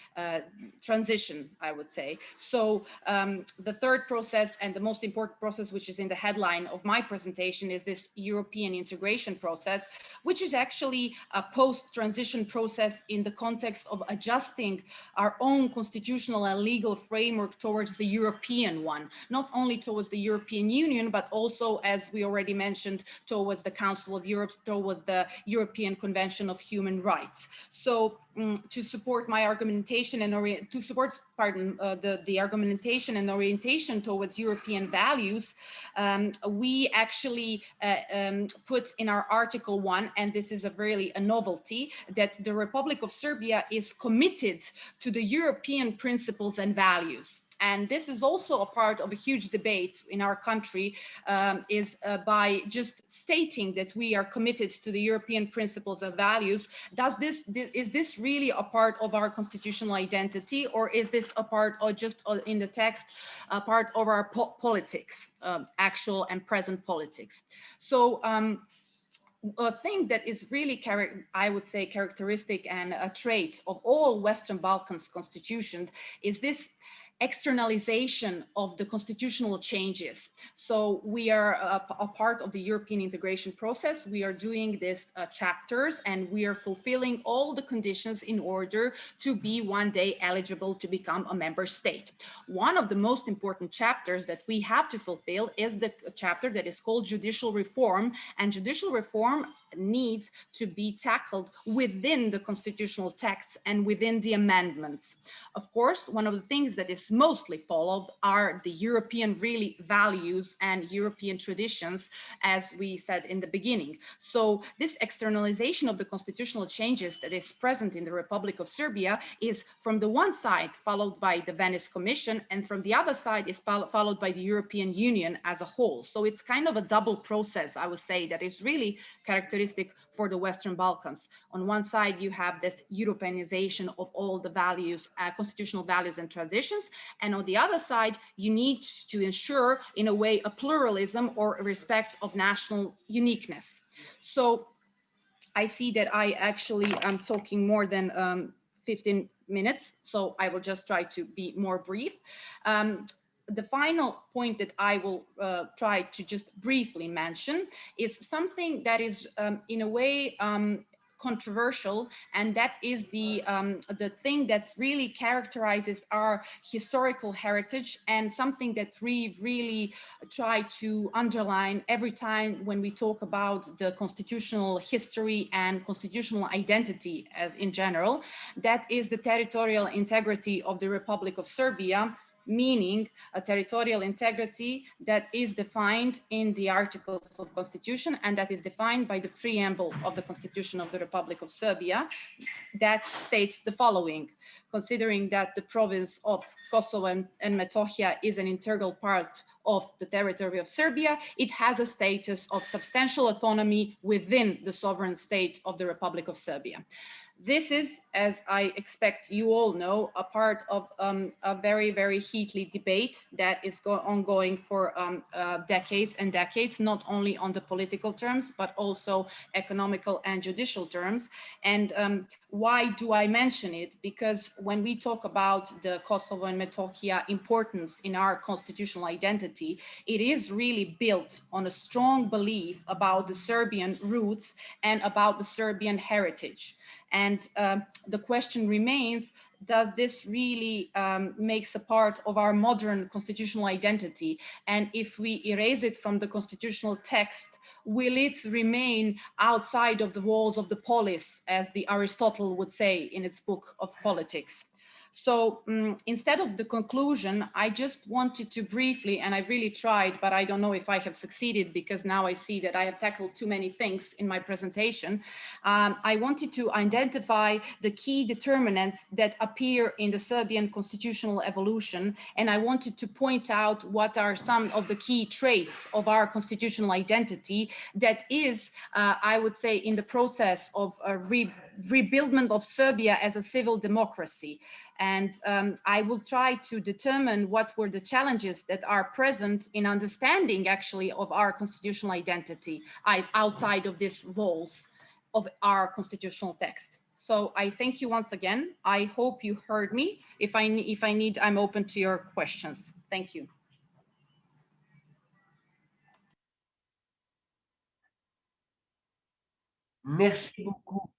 transition, I would say. So the third process and the most important process, which is in the headline of my presentation, is this European integration process, which is actually a post-transition process in the context of adjusting our own constitutional and legal framework towards the European one, not only towards the European Union, but also, as we already mentioned, towards the Council of Europe, towards the European Convention of Human Rights. So to support my argumentation and the argumentation and orientation towards European values, we actually put in our Article 1, and this is really a novelty, that the Republic of Serbia is committed to the European principles and values. And this is also a part of a huge debate in our country, by just stating that we are committed to the European principles and values. Is this really a part of our constitutional identity, or is this a part, or just in the text, a part of our politics, actual and present politics? So a thing that is really, I would say, characteristic and a trait of all Western Balkans constitutions is this externalization of the constitutional changes. So we are a part of the European integration process. We are doing these chapters, and we are fulfilling all the conditions in order to be one day eligible to become a member state. One of the most important chapters that we have to fulfill is the chapter that is called judicial reform, and judicial reform needs to be tackled within the constitutional text and within the amendments. Of course, one of the things that is mostly followed are the European really values and European traditions, as we said in the beginning. So this externalization of the constitutional changes that is present in the Republic of Serbia is, from the one side, followed by the Venice Commission, and from the other side is followed by the European Union as a whole. So it's kind of a double process, I would say, that is really characteristic characteristic for the Western Balkans. On one side, you have this Europeanization of all the values, constitutional values and traditions. And on the other side, you need to ensure, in a way, a pluralism or a respect of national uniqueness. So I see that I actually am talking more than 15 minutes, so I will just try to be more brief. The final point that I will try to just briefly mention is something that is in a way controversial, and that is the thing that really characterizes our historical heritage, and something that we really try to underline every time when we talk about the constitutional history and constitutional identity as in general. That is the territorial integrity of the Republic of Serbia, meaning a territorial integrity that is defined in the Articles of Constitution, and that is defined by the preamble of the Constitution of the Republic of Serbia, that states the following: considering that the province of Kosovo and Metohija is an integral part of the territory of Serbia, it has a status of substantial autonomy within the sovereign state of the Republic of Serbia. This is, as I expect you all know, a part of a very, very heated debate that is ongoing for decades and decades, not only on the political terms, but also economical and judicial terms. And why do I mention it? Because when we talk about the Kosovo and Metohija importance in our constitutional identity, it is really built on a strong belief about the Serbian roots and about the Serbian heritage. And the question remains, does this really makes a part of our modern constitutional identity? And if we erase it from the constitutional text, will it remain outside of the walls of the polis, as the Aristotle would say in its book of Politics? So instead of the conclusion, I just wanted to briefly, and I really tried, but I don't know if I have succeeded, because now I see that I have tackled too many things in my presentation. I wanted to identify the key determinants that appear in the Serbian constitutional evolution, and I wanted to point out what are some of the key traits of our constitutional identity that is, I would say, in the process of rebuildment of Serbia as a civil democracy. And I will try to determine what were the challenges that are present in understanding actually of our constitutional identity outside of these walls of our constitutional text. So I thank you once again. I hope you heard me. If I need, I'm open to your questions. Thank you. Merci beaucoup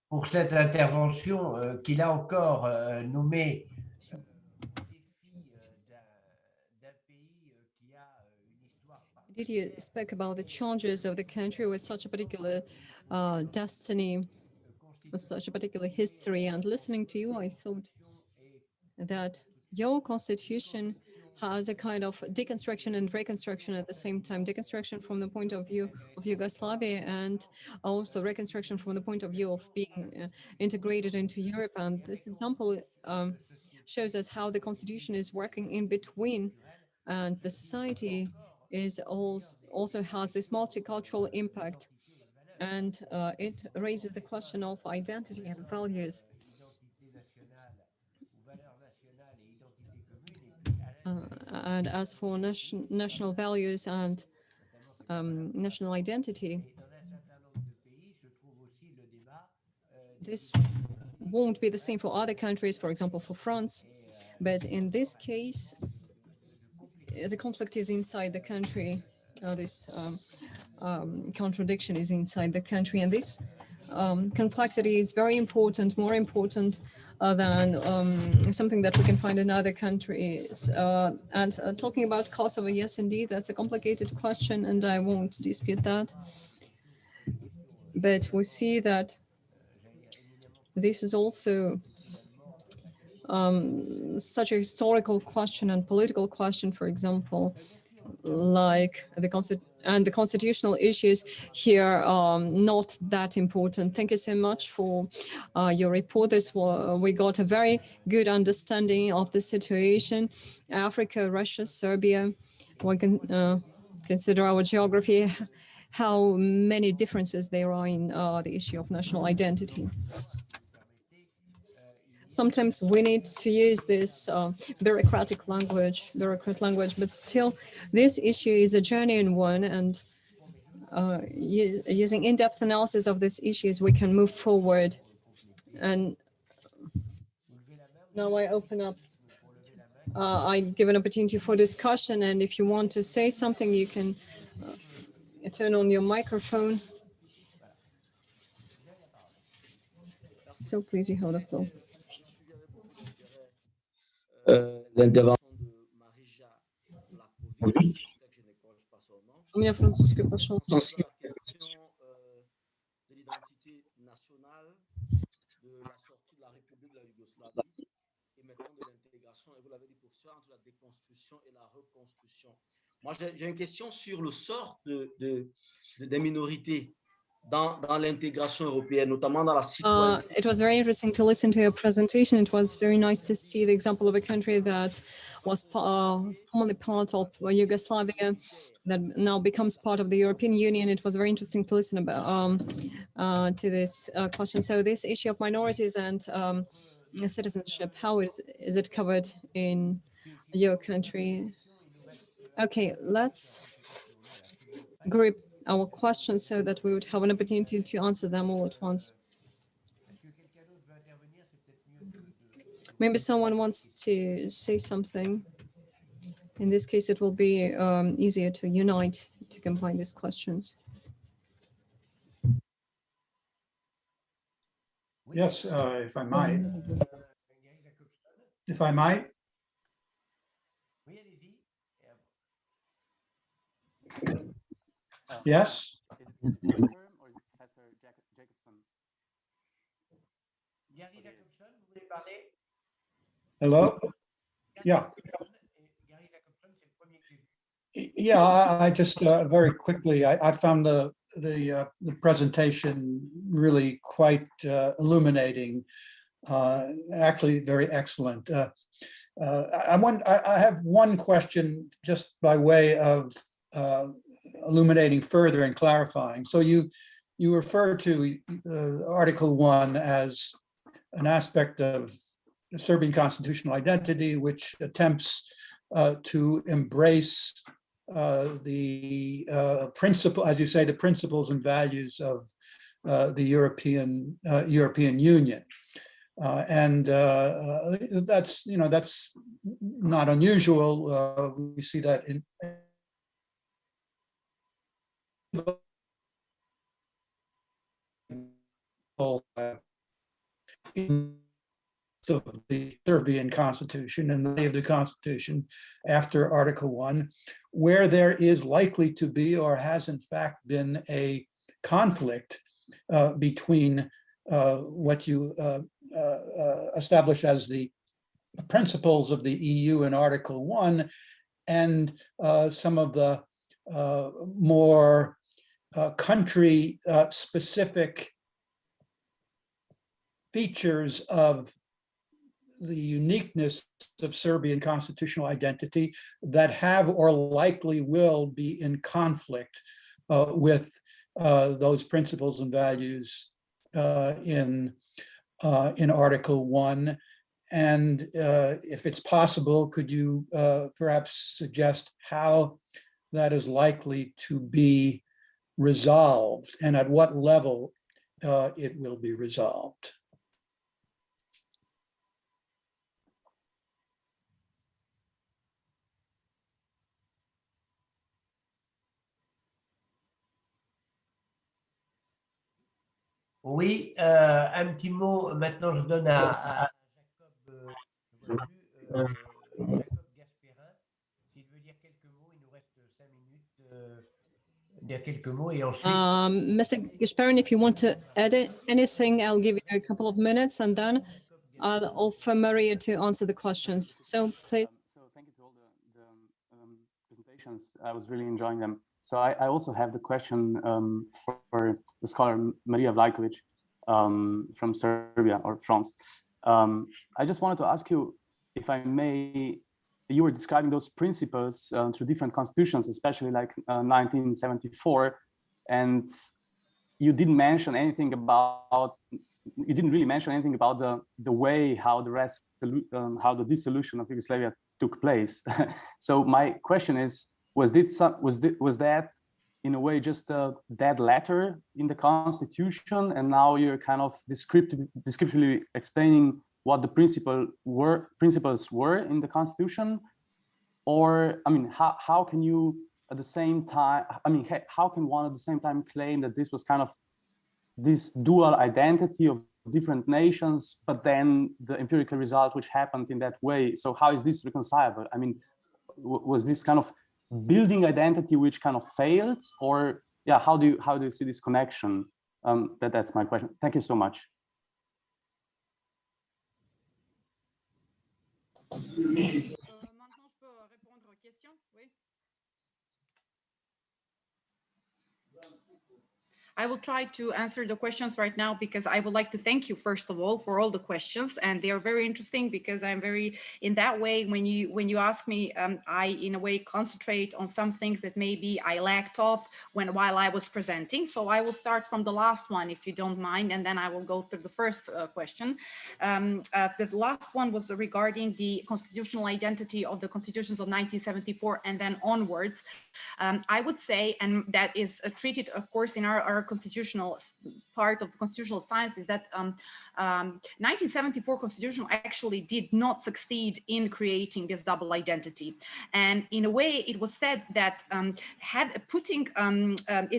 pour cette intervention qu'il a encore nommée Didier spoke about the challenges of the country with such a particular destiny, with such a particular history. And listening to you, I thought that your constitution has a kind of deconstruction and reconstruction at the same time. Deconstruction from the point of view of Yugoslavia, and also reconstruction from the point of view of being integrated into Europe. And this example shows us how the constitution is working in between, and the society is also has this multicultural impact, and it raises the question of identity and values. And as for national values and national identity, this won't be the same for other countries, for example, for France. But in this case, the conflict is inside the country. This contradiction is inside the country, and this complexity is very important, more important than something that we can find in other countries. And talking about Kosovo, yes, indeed, that's a complicated question, and I won't dispute that. But we see that this is also such a historical question and political question, for example, like the constitutional issues here are not that important. Thank you so much for your report. We got a very good understanding of the situation. Africa, Russia, Serbia, we can consider our geography how many differences there are in the issue of national identity. Sometimes we need to use this bureaucrat language, but still this issue is a genuine one, and using in-depth analysis of these issues, we can move forward. And now I open up, I give an opportunity for discussion, and if you want to say something, you can turn on your microphone. So please, you hold the floor. L'intervention de Marija Vlahovic, je n'écorche pas son nom. La question de l'identité nationale, de la sortie de la République de la Yougoslavie et maintenant de l'intégration, et vous l'avez dit, professeur, entre la déconstruction et la reconstruction. Moi, j'ai une question sur le sort des minorités dans l'intégration européenne, notamment dans la citoyenneté. It was very interesting to listen to your presentation. It was very nice to see the example of a country that was formerly part of Yugoslavia, that now becomes part of the European Union. It was very interesting to listen about to this question. So this issue of minorities and citizenship, how is it covered in your country? Okay, let's group our questions so that we would have an opportunity to answer them all at once. Maybe someone wants to say something. In this case, it will be easier to unite, to combine these questions. Yes, if I might. If I might. Yes. Hello? Yeah. Yeah, I just very quickly, I found the presentation really quite illuminating, actually very excellent. I have one question just by way of illuminating further and clarifying. So you refer to Article 1 as an aspect of Serbian constitutional identity, which attempts to embrace the principle, as you say, the principles and values of the European Union. And that's, that's not unusual. We see that in of the Serbian Constitution and the Constitution after Article 1, where there is likely to be or has in fact been a conflict between what you establish as the principles of the EU in Article 1 and some of the more country-specific features of the uniqueness of Serbian constitutional identity that have or likely will be in conflict with those principles and values in Article 1. And if it's possible, could you perhaps suggest how that is likely to be resolved and at what level it will be resolved? Oui, un petit mot. Maintenant, je donne à Jacob Gaspérin. S'il veut dire quelques mots, il nous reste 5 minutes. Dire quelques mots et ensuite. Mr. Gasparin, if you want to edit anything, I'll give you a couple of minutes and then I'll offer Maria to answer the questions. So please. So thank you to all the presentations. I was really enjoying them. So I also have the question for the scholar Maria Vlahovic from Serbia or France. I just wanted to ask you, if I may, you were describing those principles through different constitutions, especially like 1974, and you didn't mention anything about, you didn't really mention anything about the way how the dissolution of Yugoslavia took place. So my question is, was that in a way just a dead letter in the constitution, and now you're kind of descriptively explaining what the principles were in the constitution? Or, I mean, how can you at the same time, I mean, how can one at the same time claim that this was kind of this dual identity of different nations, but then the empirical result which happened in that way? So how is this reconcilable? I mean, was this kind of building identity which kind of failed, or yeah, how do you see this connection? That's my question. Thank you so much. I will try to answer the questions right now, because I would like to thank you first of all for all the questions, and they are very interesting, because I'm very, in that way, when you ask me, I in a way concentrate on some things that maybe I lacked off while I was presenting. So I will start from the last one, if you don't mind, and then I will go through the first question. The last one was regarding the constitutional identity of the constitutions of 1974 and then onwards. I would say, and that is treated, of course, in our constitutional part of the constitutional science, is that 1974 constitution actually did not succeed in creating this double identity. And in a way, it was said that in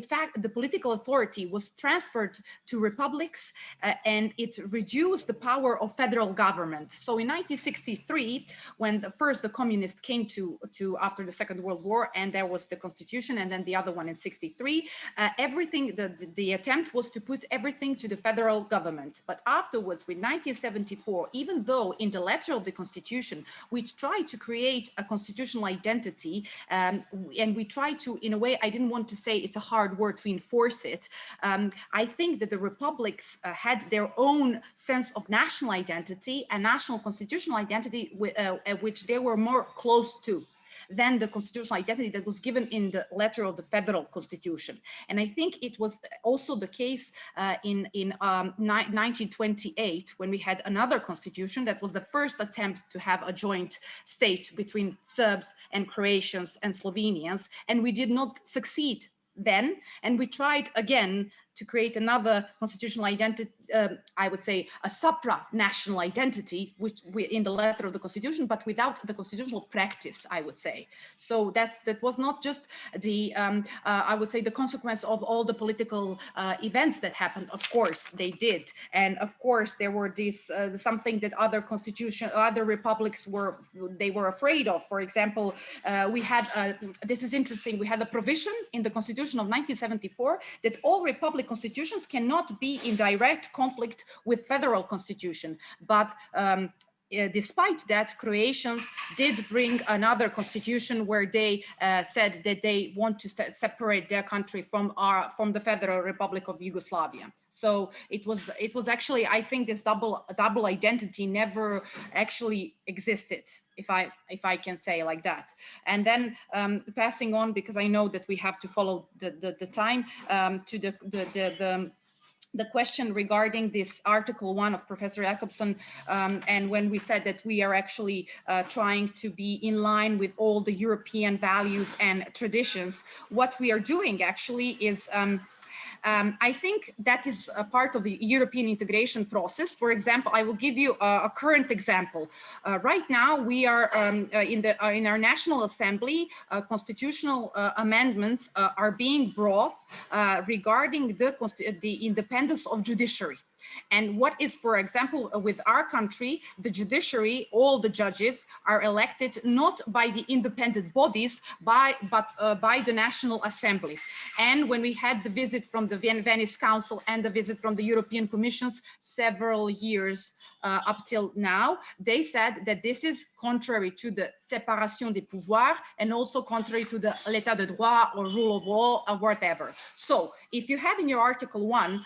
fact, the political authority was transferred to republics, and it reduced the power of federal government. So in 1963, when first the communists came to after the Second World War, and there was the constitution, and then the other one in 63, everything, the attempt was to put everything to the federal government. But afterwards, with 1974, even though in the letter of the constitution, we tried to create a constitutional identity, and we tried to, in a way, I didn't want to say it's a hard word, to enforce it. I think that the republics had their own sense of national identity and national constitutional identity, which they were more close to than the constitutional identity that was given in the letter of the federal constitution. And I think it was also the case in 1928, when we had another constitution that was the first attempt to have a joint state between Serbs and Croatians and Slovenians, and we did not succeed then, and we tried again to create another constitutional identity, I would say a supranational identity, which in the letter of the constitution, but without the constitutional practice, I would say. So that was not just the, I would say, the consequence of all the political events that happened. Of course, they did. And of course, there were these, something that other republics were afraid of. For example, we had, this is interesting, we had a provision in the constitution of 1974 that all republic constitutions cannot be in direct conflict with federal constitution. But despite that, Croatians did bring another constitution where they said that they want to separate their country from the Federal Republic of Yugoslavia. So it was actually, I think, this double identity never actually existed, if I can say like that. And then passing on, because I know that we have to follow the time, to the question regarding this Article 1 of Professor Jacobson, and when we said that we are actually trying to be in line with all the European values and traditions, what we are doing actually is I think that is a part of the European integration process. For example, I will give you a current example. Right now, we are in our National Assembly, constitutional amendments are being brought regarding the independence of judiciary. And what is, for example, with our country, the judiciary, all the judges are elected not by the independent bodies, but by the National Assembly. And when we had the visit from the Venice Council and the visit from the European Commissions several years up till now, they said that this is contrary to the séparation des pouvoirs and also contrary to the l'état de droit or rule of law or whatever. So if you have in your Article 1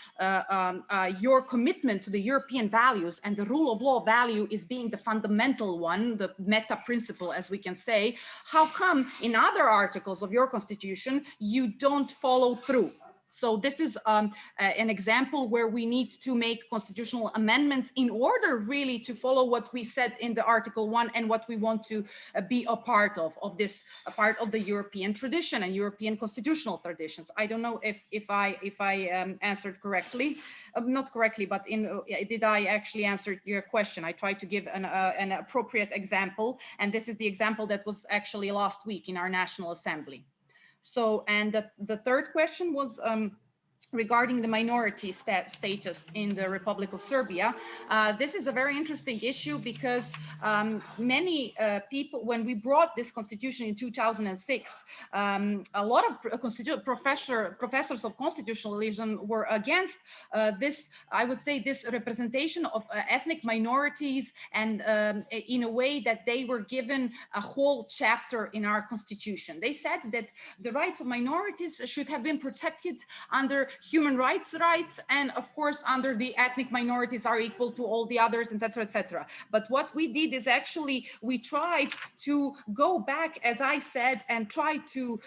your commitment to the European values and the rule of law value is being the fundamental one, the meta principle, as we can say, how come in other articles of your constitution you don't follow through? So this is an example where we need to make constitutional amendments in order really to follow what we said in the Article 1 and what we want to be a part of this, a part of the European tradition and European constitutional traditions. I don't know if I answered correctly, not correctly, but did I actually answer your question? I tried to give an appropriate example, and this is the example that was actually last week in our National Assembly. So, and the third question was regarding the minority status in the Republic of Serbia. This is a very interesting issue because many people, when we brought this constitution in 2006, a lot of professors of constitutionalism were against this, I would say, this representation of ethnic minorities, and in a way that they were given a whole chapter in our constitution. They said that the rights of minorities should have been protected under human rights, and of course under the ethnic minorities are equal to all the others, etc., etc. But what we did is actually we tried to go back, as I said, and try to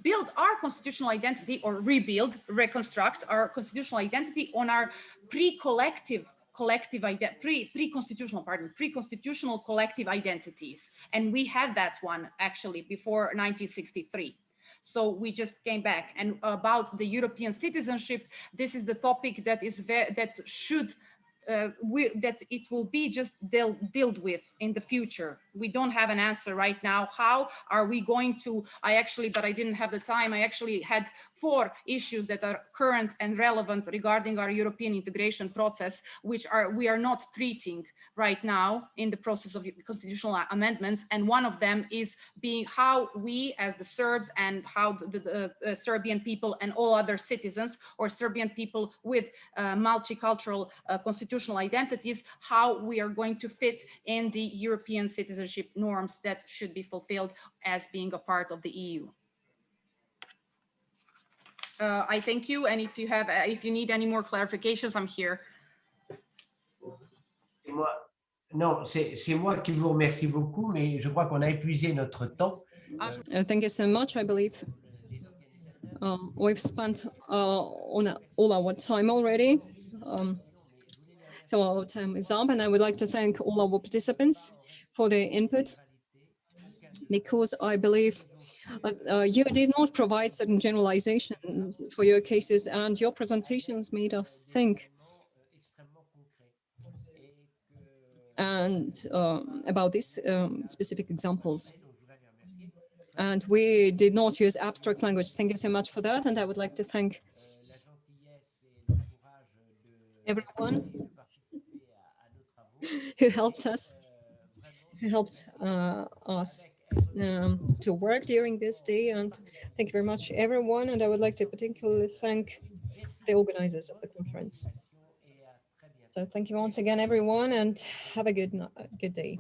build our constitutional identity, or reconstruct our constitutional identity on our pre-constitutional collective identities. And we had that one actually before 1963. So we just came back. And about the European citizenship, this is the topic that is that it will be just dealt with in the future. We don't have an answer right now. How are we going to, but I didn't have the time. I actually had 4 issues that are current and relevant regarding our European integration process, which we are not treating right now in the process of constitutional amendments. And one of them is being how we as the Serbs, and how the Serbian people and all other citizens, or Serbian people with multicultural constitutional identities, how we are going to fit in the European citizenship norms that should be fulfilled as being a part of the EU. I thank you, and if you need any more clarifications, I'm here. Non, c'est moi qui vous remercie beaucoup, mais je crois qu'on a épuisé notre temps. Thank you so much. I believe we've spent on all our time already. So our time is up, and I would like to thank all our participants for their input, because I believe you did not provide certain generalizations for your cases, and your presentations made us think and about these specific examples. And we did not use abstract language. Thank you so much for that. And I would like to thank everyone who helped us, to work during this day. And thank you very much, everyone. And I would like to particularly thank the organizers of the conference. So thank you once again, everyone, and have a good day.